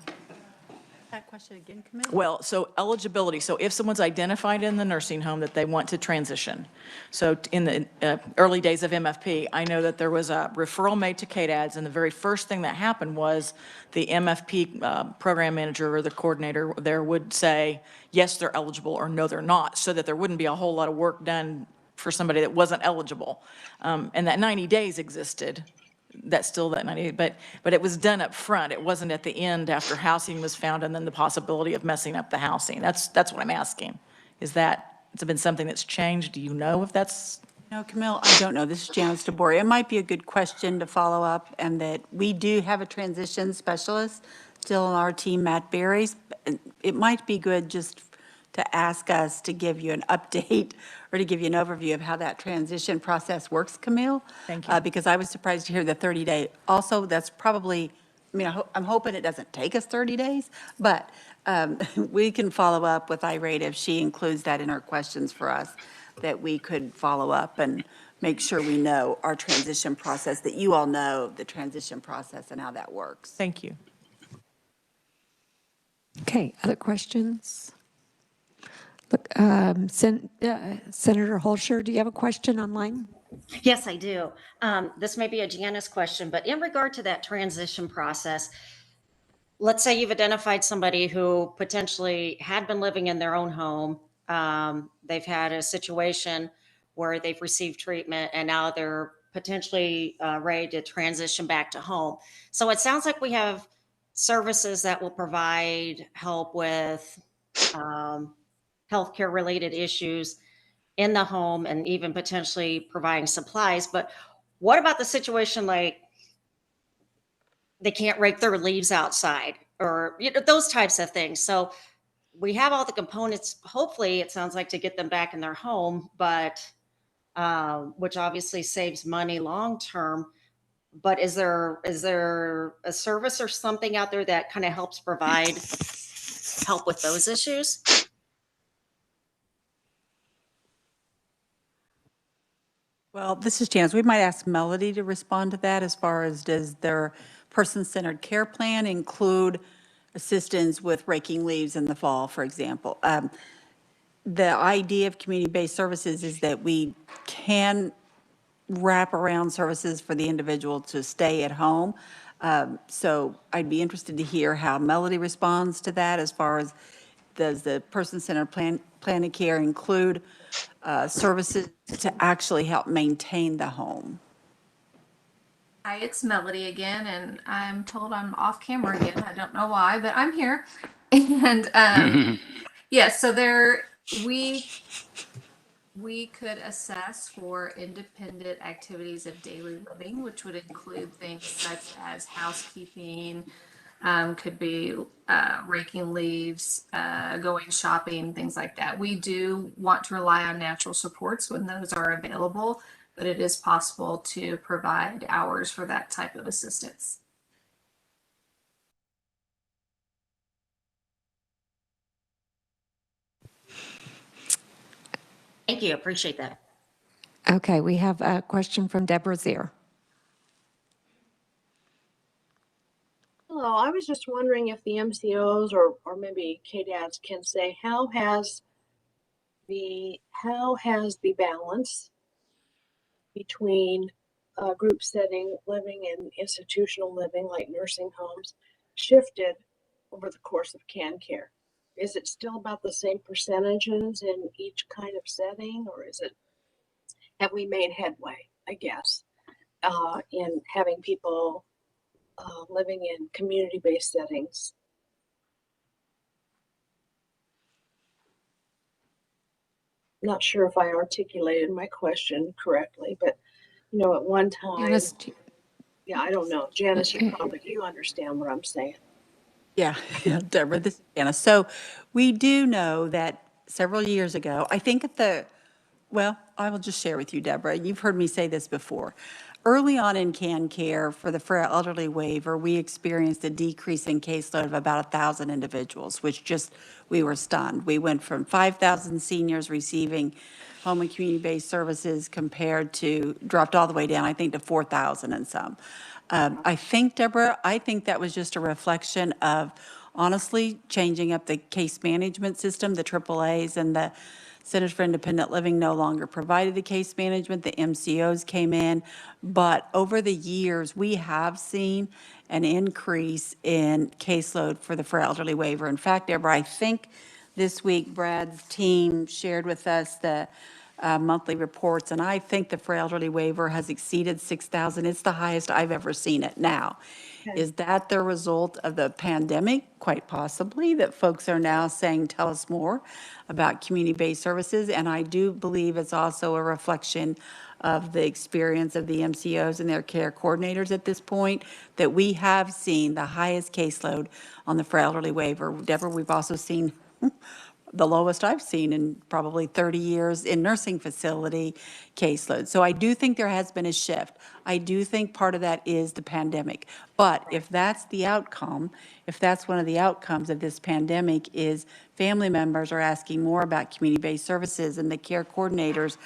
That question again, Camille? Well, so eligibility, so if someone's identified in the nursing home that they want to transition, so in the early days of MFP, I know that there was a referral made to KDADS, and the very first thing that happened was the MFP program manager or the coordinator there would say, yes, they're eligible, or no, they're not, so that there wouldn't be a whole lot of work done for somebody that wasn't eligible. And that 90 days existed. That's still that 90, but it was done up front. It wasn't at the end after housing was found and then the possibility of messing up the housing. That's what I'm asking. Has it been something that's changed? Do you know if that's? No, Camille, I don't know. This is Janice DeBoer. It might be a good question to follow up, and that we do have a transition specialist still on our team, Matt Berries. It might be good just to ask us to give you an update or to give you an overview of how that transition process works, Camille. Thank you. Because I was surprised to hear the 30-day. Also, that's probably, I mean, I'm hoping it doesn't take us 30 days, but we can follow up with Irate if she includes that in her questions for us, that we could follow up and make sure we know our transition process, that you all know the transition process and how that works. Thank you. Okay, other questions? Senator Holscher, do you have a question online? Yes, I do. This may be a Janice question, but in regard to that transition process, let's say you've identified somebody who potentially had been living in their own home. They've had a situation where they've received treatment and now they're potentially ready to transition back to home. So it sounds like we have services that will provide help with healthcare related issues in the home and even potentially providing supplies. But what about the situation like they can't rake their leaves outside or those types of things? So we have all the components, hopefully, it sounds like, to get them back in their home, but which obviously saves money long term. But is there a service or something out there that kind of helps provide help with those issues? Well, this is Janice. We might ask Melody to respond to that as far as does their person-centered care plan include assistance with raking leaves in the fall, for example. The idea of community-based services is that we can wrap around services for the individual to stay at home. So I'd be interested to hear how Melody responds to that as far as does the person-centered plan of care include services to actually help maintain the home? Hi, it's Melody again, and I'm told I'm off camera again. I don't know why, but I'm here. And yes, so we could assess for independent activities of daily living, which would include things such as housekeeping, could be raking leaves, going shopping, things like that. We do want to rely on natural supports when those are available, but it is possible to provide hours for that type of assistance. Thank you. Appreciate that. Okay, we have a question from Deborah Zier. Hello, I was just wondering if the MCOs or maybe KDADs can say how has the balance between group setting living and institutional living like nursing homes shifted over the course of CanCare? Is it still about the same percentages in each kind of setting, or have we made headway, I guess, in having people living in community-based settings? Not sure if I articulated my question correctly, but at one time, Janice, yeah, I don't know. Janice, you understand what I'm saying. Yeah, Deborah, this is Janice. So we do know that several years ago, I think well, I will just share with you, Deborah, you've heard me say this before. Early on in CanCare for the frail elderly waiver, we experienced a decrease in caseload of about 1,000 individuals, which we were stunned. We went from 5,000 seniors receiving home and community-based services dropped all the way down, I think, to 4,000 and some. I think, Deborah, that was just a reflection of honestly changing up the case management system. The AAAs and the Centers for Independent Living no longer provided the case management. The MCOs came in. But over the years, we have seen an increase in caseload for the frail elderly waiver. In fact, Deborah, I think this week Brad's team shared with us the monthly reports, and I think the frail elderly waiver has exceeded 6,000. It's the highest I've ever seen it now. Okay. Is that the result of the pandemic? Quite possibly, that folks are now saying, tell us more about community-based services, and I do believe it's also a reflection of the experience of the MCOs and their care coordinators at this point, that we have seen the highest caseload on the frail elderly waiver. Deborah, we've also seen the lowest I've seen in probably 30 years in nursing facility caseload. So I do think there has been a shift. I do think part of that is the pandemic. But if that's the outcome, if that's one of the outcomes of this pandemic is family members are asking more about community-based services and the care coordinators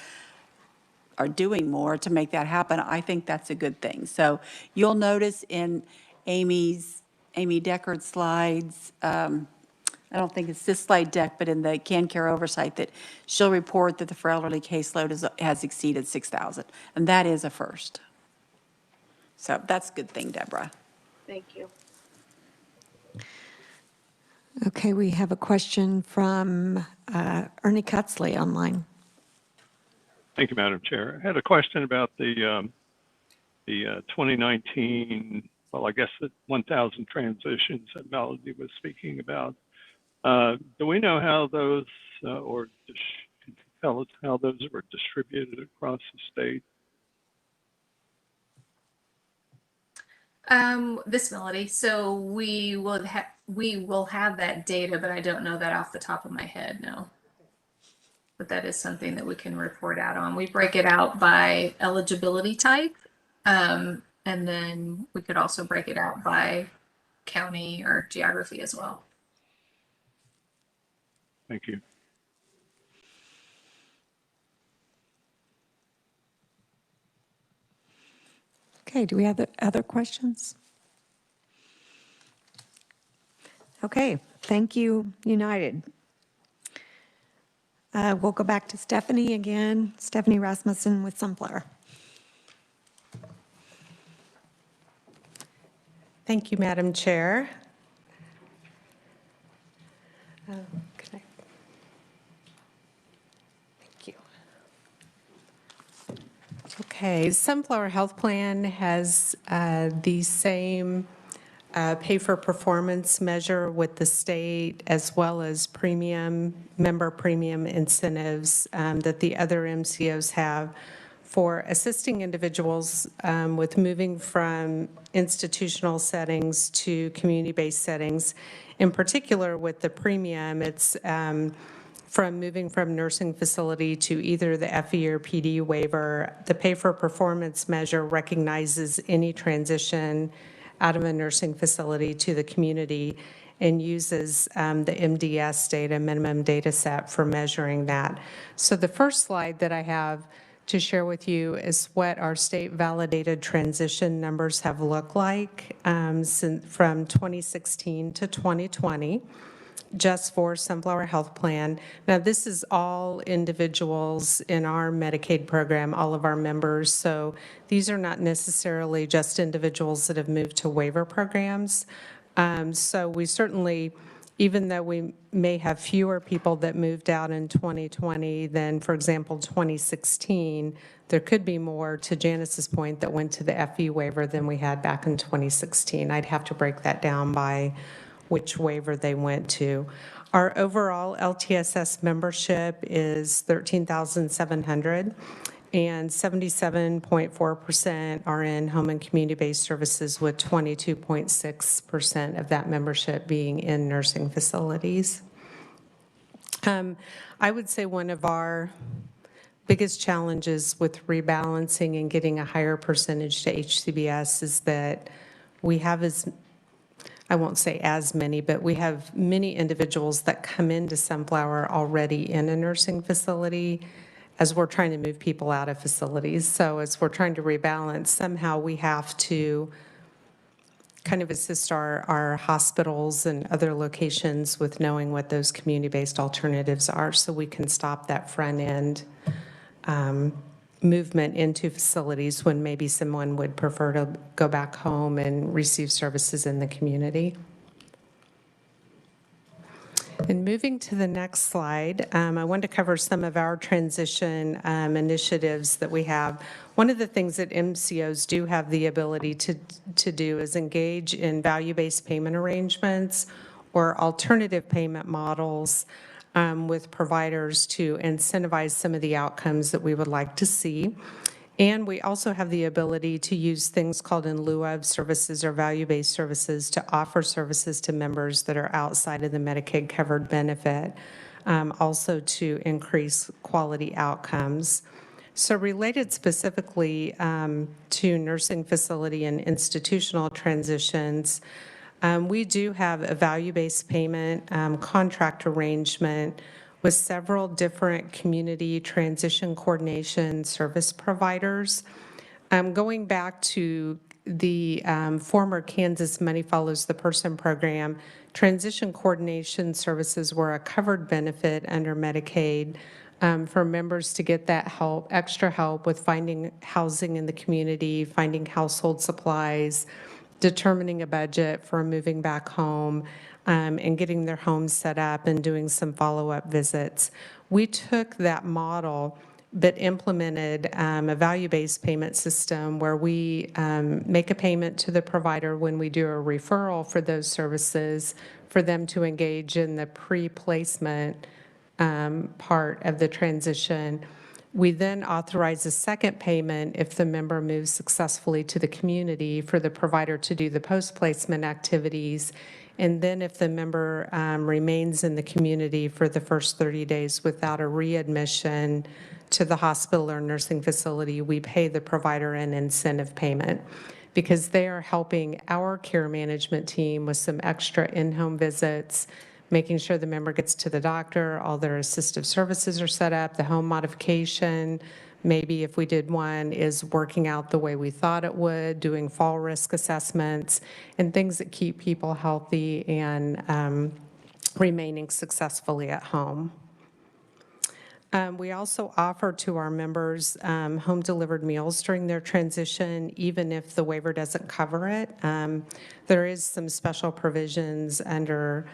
are doing more to make that happen, I think that's a good thing. So you'll notice in Amy Decker's slides, I don't think it's this slide deck, but in the CanCare oversight, that she'll report that the for elderly caseload has exceeded 6,000. And that is a first. So that's a good thing, Deborah. Thank you. Okay, we have a question from Ernie Cutzley online. Thank you, Madam Chair. I had a question about the 2019, well, I guess the 1,000 transitions that Melody was speaking about. Do we know how those, or can you tell us how those were distributed across the state? This Melody. So we will have that data, but I don't know that off the top of my head. No. But that is something that we can report out on. We break it out by eligibility type, and then we could also break it out by county or geography as well. Thank you. Okay, do we have other questions? Okay, thank you, United. We'll go back to Stephanie again, Stephanie Rasmussen with Sunflower. Thank you, Madam Chair. Thank you. Okay, Sunflower Health Plan has the same pay-for-performance measure with the state, as well as member premium incentives that the other MCOs have for assisting individuals with moving from institutional settings to community-based settings. In particular, with the premium, it's from moving from nursing facility to either the FE or PD waiver. The pay-for-performance measure recognizes any transition out of a nursing facility to the community and uses the MDS data, minimum data set, for measuring that. So the first slide that I have to share with you is what our state-validated transition numbers have looked like from 2016 to 2020, just for Sunflower Health Plan. Now, this is all individuals in our Medicaid program, all of our members, so these are not necessarily just individuals that have moved to waiver programs. So we certainly, even though we may have fewer people that moved out in 2020 than, for example, 2016, there could be more, to Janice's point, that went to the FE waiver than we had back in 2016. I'd have to break that down by which waiver they went to. Our overall LTSS membership is 13,700, and 77.4% are in home and community-based services, with 22.6% of that membership being in nursing facilities. I would say one of our biggest challenges with rebalancing and getting a higher percentage to HCBS is that we have I won't say as many, but we have many individuals that come into Sunflower already in a nursing facility as we're trying to move people out of facilities. So as we're trying to rebalance, somehow we have to kind of assist our hospitals and other locations with knowing what those community-based alternatives are, so we can stop that front end movement into facilities when maybe someone would prefer to go back home and receive services in the community. And moving to the next slide, I want to cover some of our transition initiatives that we have. One of the things that MCOs do have the ability to do is engage in value-based payment arrangements or alternative payment models with providers to incentivize some of the outcomes that we would like to see. And we also have the ability to use things called in lieu of services or value-based services to offer services to members that are outside of the Medicaid covered benefit, also to increase quality outcomes. So related specifically to nursing facility and institutional transitions, we do have a value-based payment contract arrangement with several different community transition coordination service providers. Going back to the former Kansas Money Follows the Person program, transition coordination services were a covered benefit under Medicaid for members to get that help, extra help with finding housing in the community, finding household supplies, determining a budget for moving back home, and getting their homes set up and doing some follow-up visits. We took that model but implemented a value-based payment system where we make a payment to the provider when we do a referral for those services for them to engage in the pre-placement part of the transition. We then authorize a second payment if the member moves successfully to the community for the provider to do the post-placement activities. And then if the member remains in the community for the first 30 days without a readmission to the hospital or nursing facility, we pay the provider an incentive payment because they are helping our care management team with some extra in-home visits, making sure the member gets to the doctor, all their assistive services are set up, the home modification, maybe if we did one, is working out the way we thought it would, doing fall risk assessments, and things that keep people healthy and remaining successfully at home. We also offer to our members home-delivered meals during their transition, even if the waiver doesn't cover it. There is some special provisions under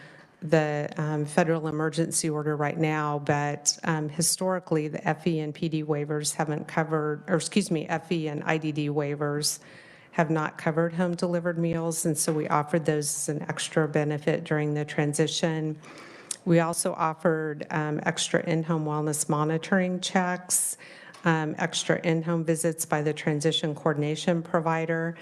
the federal emergency order right now, but historically, the FE and PD waivers haven't covered, or excuse me, FE and IDD waivers have not covered home-delivered meals, and so we offered those as an extra benefit during the transition. We also offered extra in-home wellness monitoring checks, extra in-home visits by the transition coordination provider.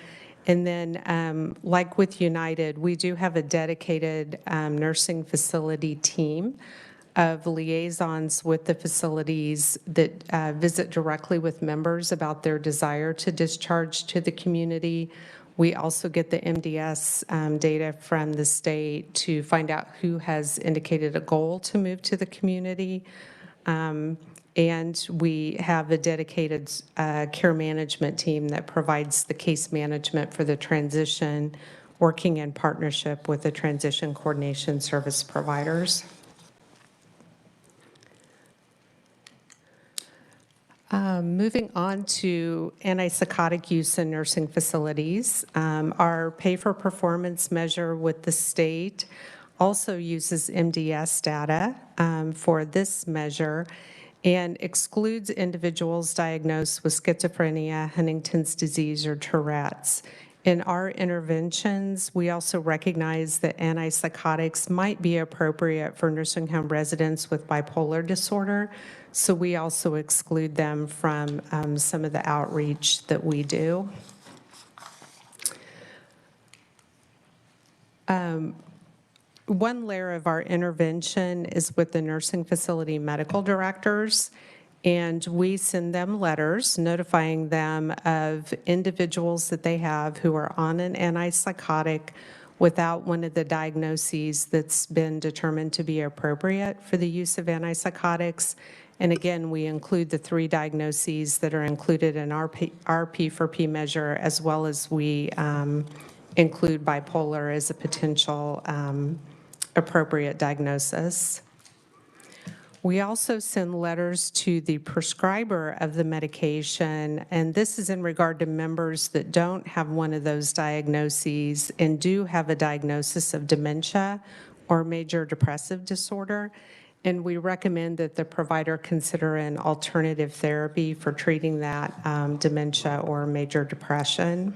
And then, like with United, we do have a dedicated nursing facility team of liaisons with the facilities that visit directly with members about their desire to discharge to the community. We also get the MDS data from the state to find out who has indicated a goal to move to the community. And we have a dedicated care management team that provides the case management for the transition, working in partnership with the transition coordination service providers. Moving on to antipsychotic use in nursing facilities. Our pay-for-performance measure with the state also uses MDS data for this measure and excludes individuals diagnosed with schizophrenia, Huntington's disease, or Tourette's. In our interventions, we also recognize that antipsychotics might be appropriate for nursing home residents with bipolar disorder, so we also exclude them from some of the outreach that we do. One layer of our intervention is with the nursing facility medical directors, and we send them letters notifying them of individuals that they have who are on an antipsychotic without one of the diagnoses that's been determined to be appropriate for the use of antipsychotics. And again, we include the 3 diagnoses that are included in our P4P measure, as well as we include bipolar as a potential appropriate diagnosis. We also send letters to the prescriber of the medication, and this is in regard to members that don't have one of those diagnoses and do have a diagnosis of dementia or major depressive disorder. And we recommend that the provider consider an alternative therapy for treating that dementia or major depression.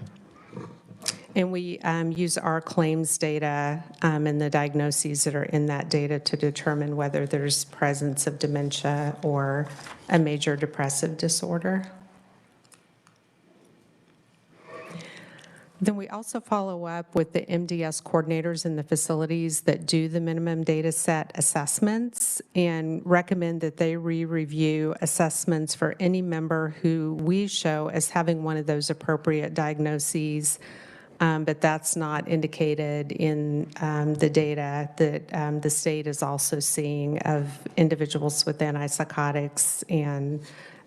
And we use our claims data and the diagnoses that are in that data to determine whether there's presence of dementia or a major depressive disorder. Then we also follow up with the MDS coordinators in the facilities that do the minimum data set assessments and recommend that they re-review assessments for any member who we show as having one of those appropriate diagnoses, but that's not indicated in the data that the state is also seeing of individuals with antipsychotics and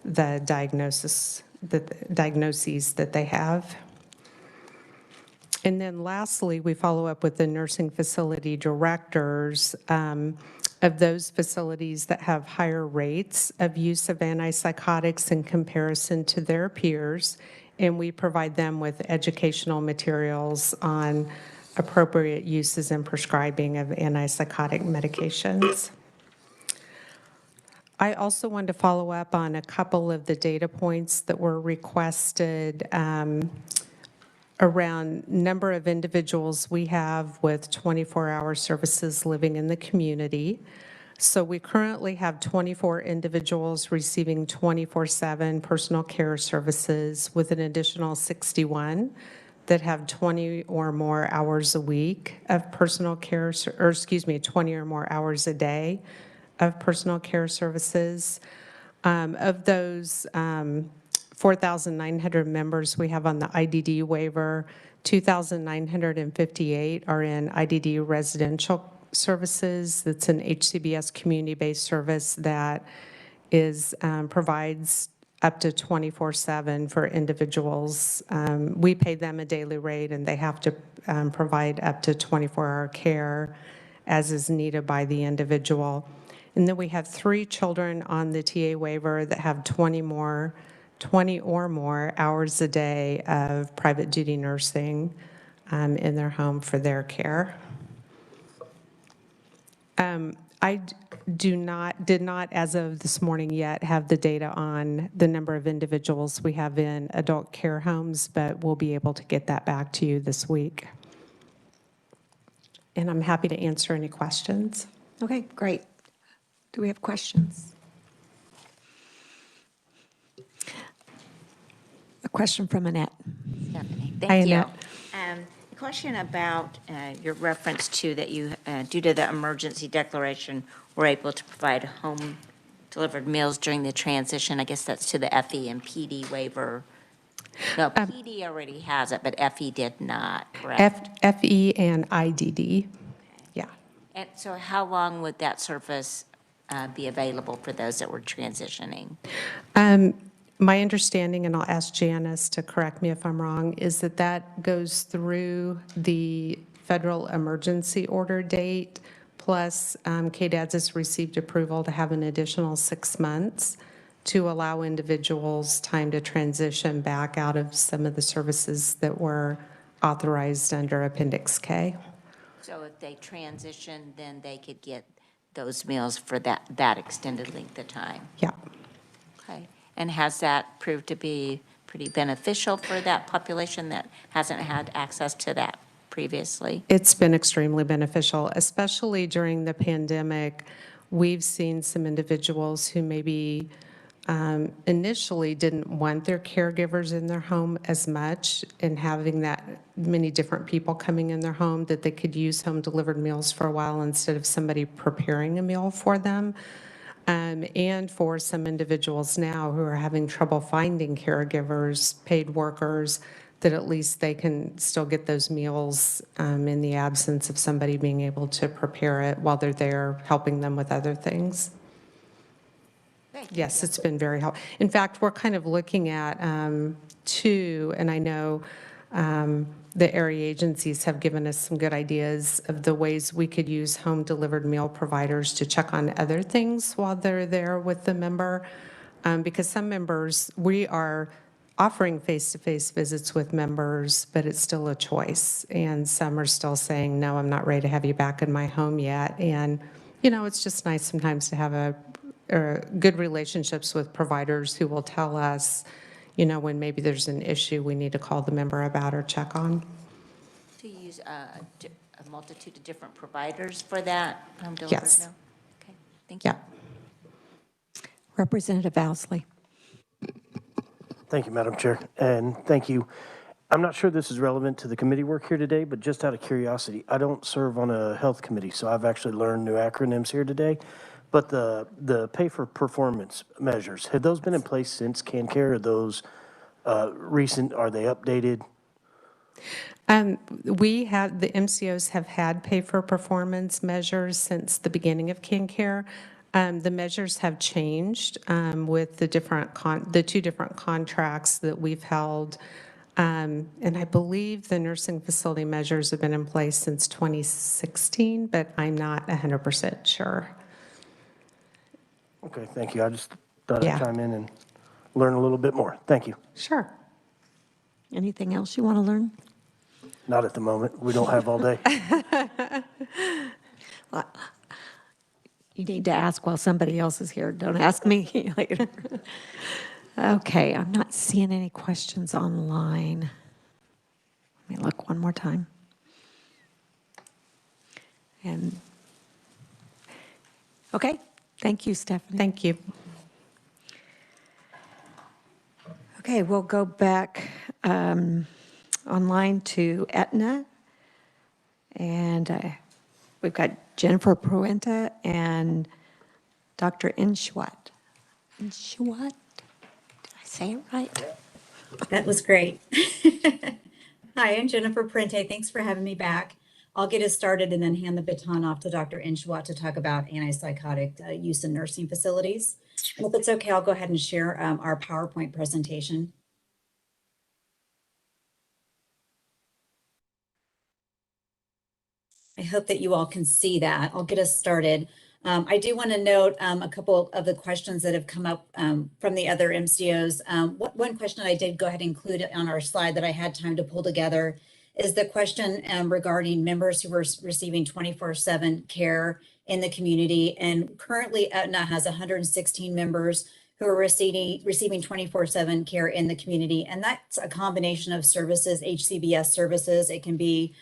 the diagnoses that they have. And then lastly, we follow up with the nursing facility directors of those facilities that have higher rates of use of antipsychotics in comparison to their peers, and we provide them with educational materials on appropriate uses and prescribing of antipsychotic medications. I also wanted to follow up on a couple of the data points that were requested around number of individuals we have with 24-hour services living in the community. So we currently have 24 individuals receiving 24/7 personal care services, with an additional 61 that have 20 or more hours a week of personal care, or 20 or more hours a day of personal care services. Of those 4,900 members we have on the IDD waiver, 2,958 are in IDD residential services. That's an HCBS community-based service that provides up to 24/7 for individuals. We pay them a daily rate, and they have to provide up to 24-hour care as is needed by the individual. And then we have 3 children on the TA waiver that have 20 or more hours a day of private duty nursing in their home for their care. I did not, as of this morning yet, have the data on the number of individuals we have in adult care homes, but we'll be able to get that back to you this week. And I'm happy to answer any questions. Okay, great. Do we have questions? A question from Annette. Stephanie, Hi, thank you. Annette. A question about your reference to that you, due to the emergency declaration, were able to provide home-delivered meals during the transition. I guess that's to the FE and PD waiver. No, PD already has it, but FE did not, correct? FE and IDD. Yeah. And so how long would that service be available for those that were transitioning? My understanding, and I'll ask Janice to correct me if I'm wrong, is that that goes through the federal emergency order date, plus KDADS has received approval to have an additional 6 months to allow individuals time to transition back out of some of the services that were authorized under Appendix K. So if they transition, then they could get those meals for that extended length of time? Yeah. Okay. And has that proved to be pretty beneficial for that population that hasn't had access to that previously? It's been extremely beneficial, especially during the pandemic. We've seen some individuals who maybe initially didn't want their caregivers in their home as much, and having that many different people coming in their home, that they could use home-delivered meals for a while instead of somebody preparing a meal for them. And for some individuals now who are having trouble finding caregivers, paid workers, that at least they can still get those meals in the absence of somebody being able to prepare it while they're there helping them with other things. Yes, it's been very helpful. In fact, we're kind of looking at two, and I know the area agencies have given us some good ideas of the ways we could use home-delivered meal providers to check on other things while they're there with the member. Because some members, we are offering face-to-face visits with members, but it's still a choice. And some are still saying, no, I'm not ready to have you back in my home yet. And, you know, it's just nice sometimes to have good relationships with providers who will tell us, you know, when maybe there's an issue we need to call the member about or check on. To use a multitude of different providers for that home delivered Yes. meal? Okay, thank you. Yeah. Representative Ousley. Thank you, Madam Chair, and thank you. I'm not sure this is relevant to the committee work here today, but just out of curiosity, I don't serve on a health committee, so I've actually learned new acronyms here today. But the pay for performance measures, have those been in place since CanCare? Are those recent? Are they updated? We have, the MCOs have had pay for performance measures since the beginning of CanCare. The measures have changed with the two different contracts that we've held And I believe the nursing facility measures have been in place since 2016, but I'm not 100% sure. Okay, thank you. I just thought Yeah. I'd chime in and learn a little bit more. Thank you. Sure. Anything else you want to learn? Not at the moment. We don't have all day. Well, you need to ask while somebody else is here. Don't ask me later. Okay, I'm not seeing any questions online. Let me look one more time. And, okay, thank you, Stephanie. Thank you. Okay, we'll go back online to Aetna. And we've got Jennifer Pruenta and Dr. Inchwat. Inchwat? Did I say it right? That was great. Hi, I'm Jennifer Prente. Thanks for having me back. I'll get us started and then hand the baton off to Dr. Inchwat to talk about antipsychotic use in nursing facilities. And if it's okay, I'll go ahead and share our PowerPoint presentation. I hope that you all can see that. I'll get us started. I do want to note a couple of the questions that have come up from the other MCOs. One question I did go ahead and include on our slide that I had time to pull together is the question regarding members who are receiving 24/7 care in the community. And currently Aetna has 116 members who are receiving 24/7 care in the community. And that's a combination of services, HCBS services. It can be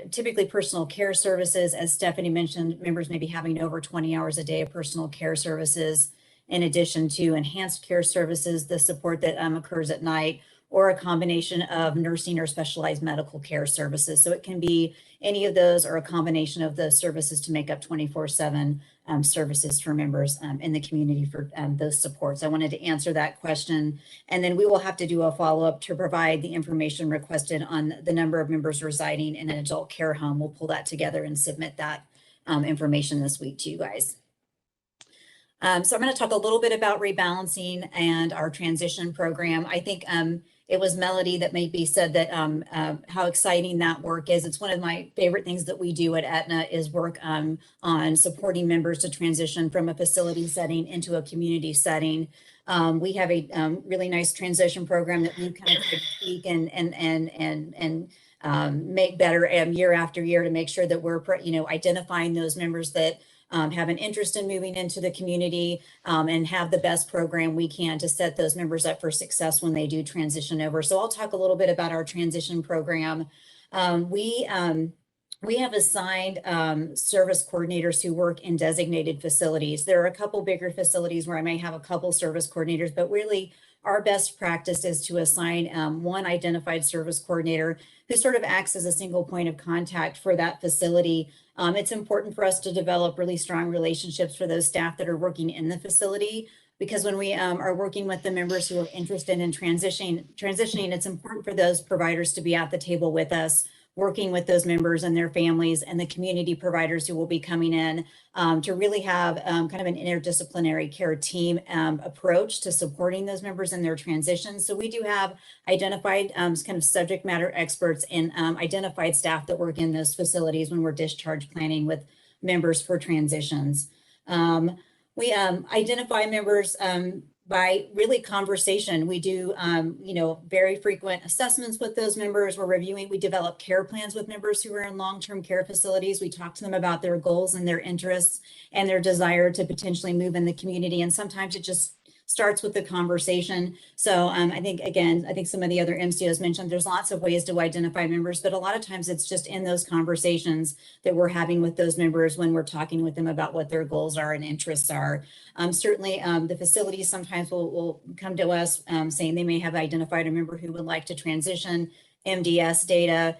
typically personal care services. As Stephanie mentioned, members may be having over 20 hours a day of personal care services, in addition to enhanced care services, the support that occurs at night, or a combination of nursing or specialized medical care services. So it can be any of those or a combination of those services to make up 24/7 services for members in the community for those supports. I wanted to answer that question. And then we will have to do a follow-up to provide the information requested on the number of members residing in an adult care home. We'll pull that together and submit that information this week to you guys. So I'm going to talk a little bit about rebalancing and our transition program. I think it was Melody that maybe said that how exciting that work is. It's one of my favorite things that we do at Aetna is work on supporting members to transition from a facility setting into a community setting. We have a really nice transition program that we kind of tweak and make better year after year to make sure that we're identifying those members that have an interest in moving into the community and have the best program we can to set those members up for success when they do transition over. So I'll talk a little bit about our transition program. We have assigned service coordinators who work in designated facilities. There are a couple bigger facilities where I may have a couple service coordinators, but really our best practice is to assign one identified service coordinator who sort of acts as a single point of contact for that facility. It's important for us to develop really strong relationships for those staff that are working in the facility, because when we are working with the members who are interested in transitioning, it's important for those providers to be at the table with us, working with those members and their families and the community providers who will be coming in to really have kind of an interdisciplinary care team approach to supporting those members in their transitions. So we do have identified kind of subject matter experts and identified staff that work in those facilities when we're discharge planning with members for transitions. We identify members by really conversation. We do, very frequent assessments with those members. We develop care plans with members who are in long-term care facilities. We talk to them about their goals and their interests and their desire to potentially move in the community. And sometimes it just starts with the conversation. So I think some of the other MCOs mentioned there's lots of ways to identify members, but a lot of times it's just in those conversations that we're having with those members when we're talking with them about what their goals are and interests are. Certainly the facilities sometimes will come to us saying they may have identified a member who would like to transition, MDS data,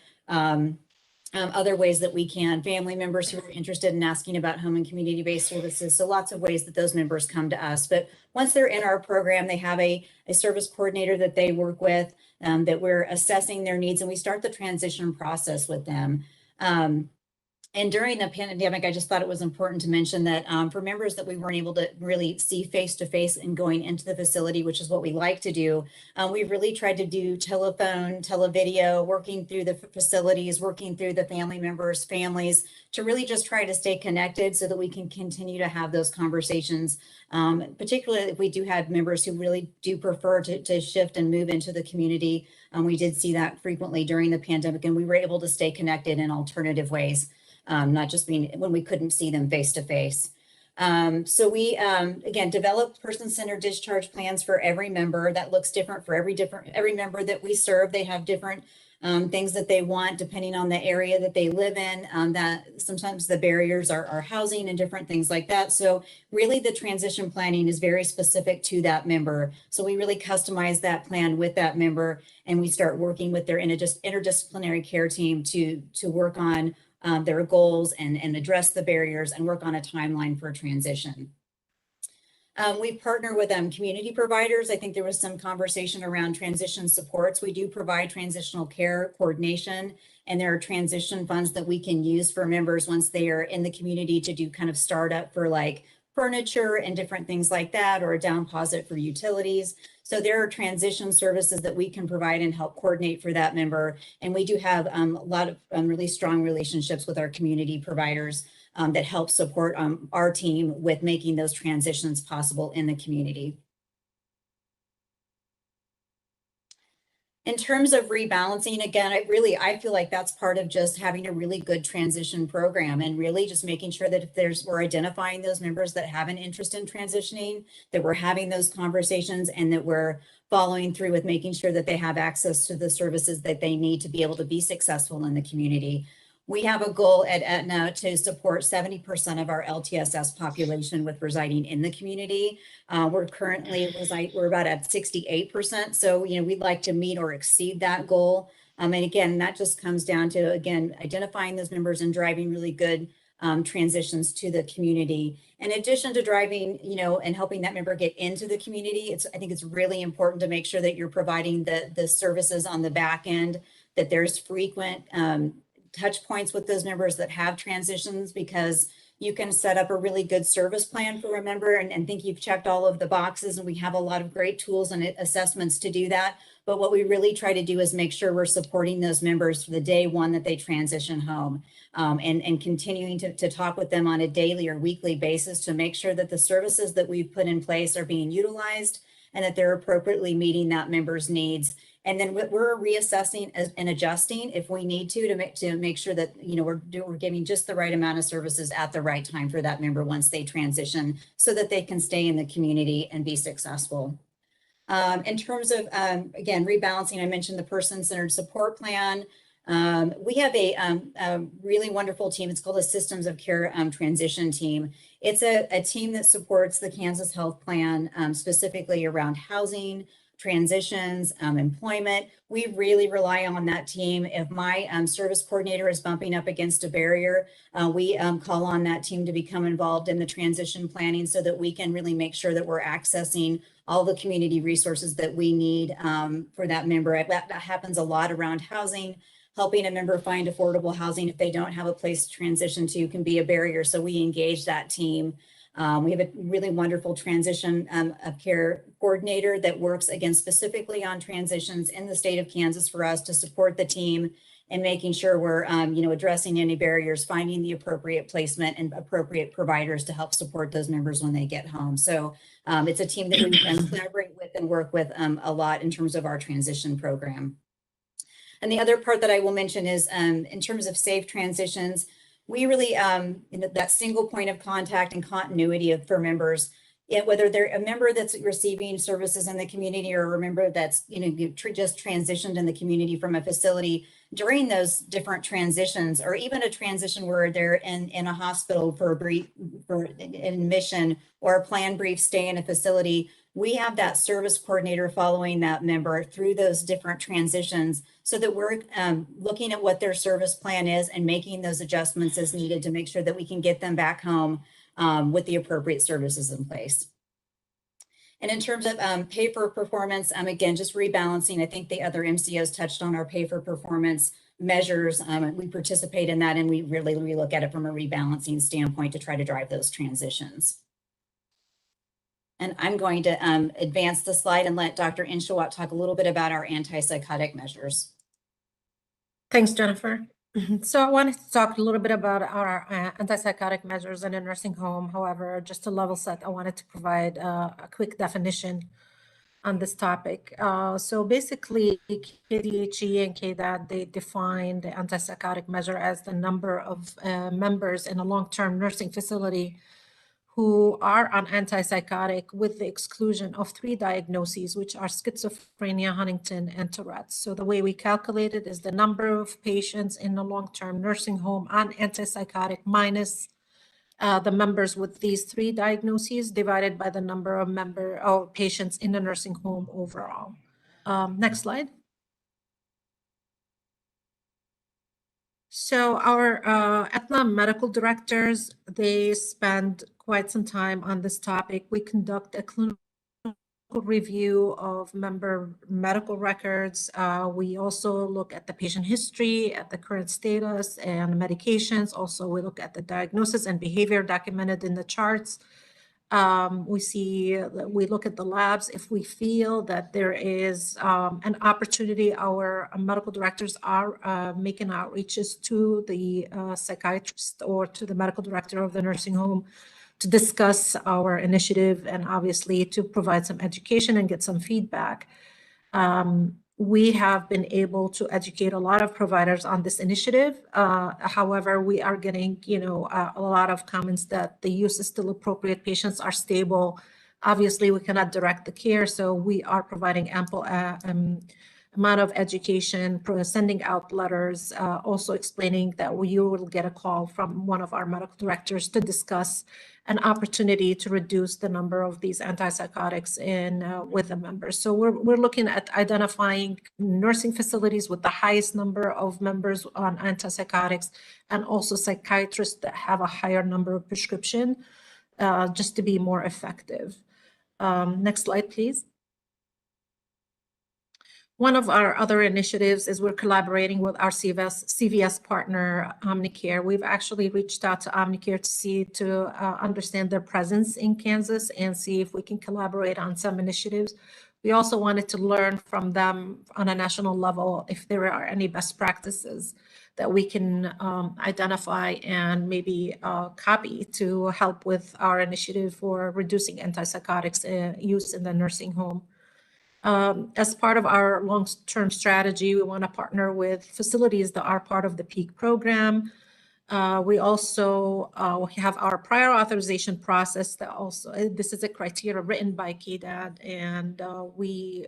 other ways that we can, family members who are interested in asking about home and community-based services. So lots of ways that those members come to us. But once they're in our program, they have a service coordinator that they work with, that we're assessing their needs, and we start the transition process with them. And during the pandemic, I just thought it was important to mention that for members that we weren't able to really see face to face and going into the facility, which is what we like to do, we really tried to do telephone, televideo, working through the facilities, working through the family members, families, to really just try to stay connected so that we can continue to have those conversations, particularly if we do have members who really do prefer to shift and move into the community. We did see that frequently during the pandemic, and we were able to stay connected in alternative ways. Not just being when we couldn't see them face to face. So we, again, developed person-centered discharge plans for every member. That looks different for every member that we serve. They have different things that they want depending on the area that they live in. That sometimes the barriers are housing and different things like that. So really the transition planning is very specific to that member. So we really customize that plan with that member, and we start working with their interdisciplinary care team to work on their goals and address the barriers and work on a timeline for transition. We partner with community providers. I think there was some conversation around transition supports. We do provide transitional care coordination, and there are transition funds that we can use for members once they are in the community to do kind of startup for like furniture and different things like that, or a down deposit for utilities. So there are transition services that we can provide and help coordinate for that member. And we do have a lot of really strong relationships with our community providers that help support our team with making those transitions possible in the community. In terms of rebalancing, again, I feel like that's part of just having a really good transition program, and really just making sure that if we're identifying those members that have an interest in transitioning, that we're having those conversations, and that we're following through with making sure that they have access to the services that they need to be able to be successful in the community. We have a goal at Aetna to support 70% of our LTSS population with residing in the community. We're about at 68%. So, we'd like to meet or exceed that goal. And again, that just comes down to, again, identifying those members and driving really good transitions to the community. In addition to driving, and helping that member get into the community, I think it's really important to make sure that you're providing the services on the back end, that there's frequent touch points with those members that have transitions, because you can set up a really good service plan for a member and think you've checked all of the boxes, and we have a lot of great tools and assessments to do that. But what we really try to do is make sure we're supporting those members for the day one that they transition home, and continuing to talk with them on a daily or weekly basis to make sure that the services that we've put in place are being utilized and that they're appropriately meeting that member's needs. And then we're reassessing and adjusting if we need to make sure that we're giving just the right amount of services at the right time for that member once they transition, so that they can stay in the community and be successful. In terms of again, rebalancing, I mentioned the person-centered support plan. We have a really wonderful team. It's called a Systems of Care Transition Team. It's a team that supports the Kansas Health Plan, specifically around housing, transitions, employment. We really rely on that team. If my service coordinator is bumping up against a barrier, we call on that team to become involved in the transition planning, so that we can really make sure that we're accessing all the community resources that we need for that member. That happens a lot around housing. Helping a member find affordable housing if they don't have a place to transition to can be a barrier. So we engage that team. We have a really wonderful transition of care coordinator that works, again, specifically on transitions in the state of Kansas for us to support the team and making sure we're addressing any barriers, finding the appropriate placement and appropriate providers to help support those members when they get home. So it's a team that we collaborate with and work with a lot in terms of our transition program. And the other part that I will mention is in terms of safe transitions, we really, that single point of contact and continuity for members, whether they're a member that's receiving services in the community or a member that's, just transitioned in the community from a facility, during those different transitions, or even a transition where they're in a hospital for admission or a planned brief stay in a facility, we have that service coordinator following that member through those different transitions, so that we're looking at what their service plan is and making those adjustments as needed to make sure that we can get them back home with the appropriate services in place. And in terms of pay for performance, again, just rebalancing, I think the other MCOs touched on our pay for performance. measures. We participate in that, and we really relook at it from a rebalancing standpoint to try to drive those transitions. And I'm going to advance the slide and let Dr. Inshawat talk a little bit about our antipsychotic measures. Thanks, Jennifer. So I wanted to talk a little bit about our antipsychotic measures in a nursing home. However, just to level set, I wanted to provide a quick definition on this topic. So basically, KDHE and KDAD, they define the antipsychotic measure as the number of members in a long-term nursing facility who are on antipsychotic with the exclusion of 3 diagnoses, which are schizophrenia, Huntington, and Tourette's. So the way we calculate it is the number of patients in a long-term nursing home on antipsychotic minus the members with these 3 diagnoses divided by the number of patients in the nursing home overall. Next slide. So our Aetna medical directors, they spend quite some time on this topic. We conduct a clinical review of member medical records. We also look at the patient history, at the current status and medications. Also, we look at the diagnosis and behavior documented in the charts. We look at the labs. If we feel that there is an opportunity, our medical directors are making outreaches to the psychiatrist or to the medical director of the nursing home to discuss our initiative and obviously to provide some education and get some feedback. We have been able to educate a lot of providers on this initiative. However, we are getting, a lot of comments that the use is still appropriate. Patients are stable. Obviously, we cannot direct the care, so we are providing ample amount of education, sending out letters, also explaining that you will get a call from one of our medical directors to discuss an opportunity to reduce the number of these antipsychotics with the members. So we're looking at identifying nursing facilities with the highest number of members on antipsychotics and also psychiatrists that have a higher number of prescription just to be more effective. Next slide, please. One of our other initiatives is we're collaborating with our CVS partner, Omnicare. We've actually reached out to Omnicare to understand their presence in Kansas and see if we can collaborate on some initiatives. We also wanted to learn from them on a national level if there are any best practices that we can identify and maybe copy to help with our initiative for reducing antipsychotics use in the nursing home. As part of our long-term strategy, we want to partner with facilities that are part of the PEAK program. We also have our prior authorization process that also, this is a criteria written by KDAD, and we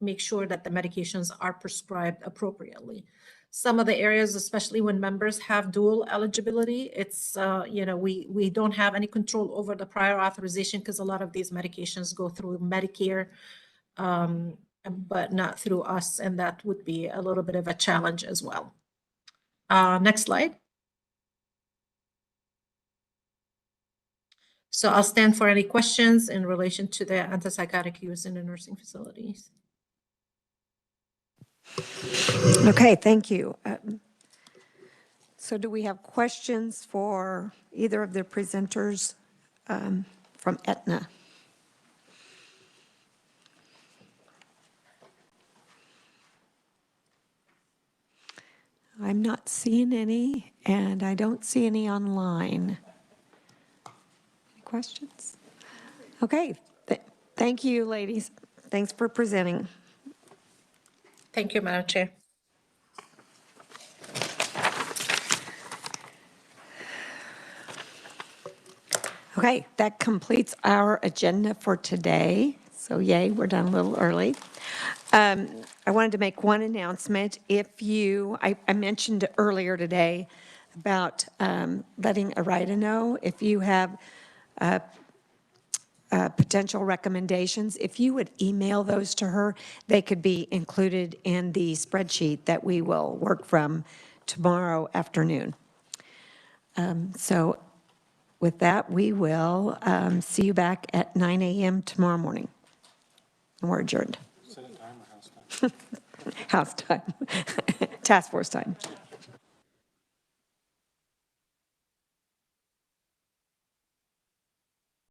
make sure that the medications are prescribed appropriately. Some of the areas, especially when members have dual eligibility, it's, we don't have any control over the prior authorization because a lot of these medications go through Medicare, but not through us, and that would be a little bit of a challenge as well. Next slide. So I'll stand for any questions in relation to the antipsychotic use in the nursing facilities. Okay, thank you. So do we have questions for either of the presenters from Aetna? I'm not seeing any, and I don't see any online. Any questions? Okay, thank you, ladies. Thanks for presenting. Thank you, Madam Chair. Okay, that completes our agenda for today. So yay, we're done a little early. I wanted to make one announcement. If you, I mentioned earlier today about letting Arida know if you have potential recommendations. If you would email those to her, they could be included in the spreadsheet that we will work from tomorrow afternoon. So with that, we will see you back at 9 a.m. tomorrow morning. And we're adjourned. House time. House time. Task force time.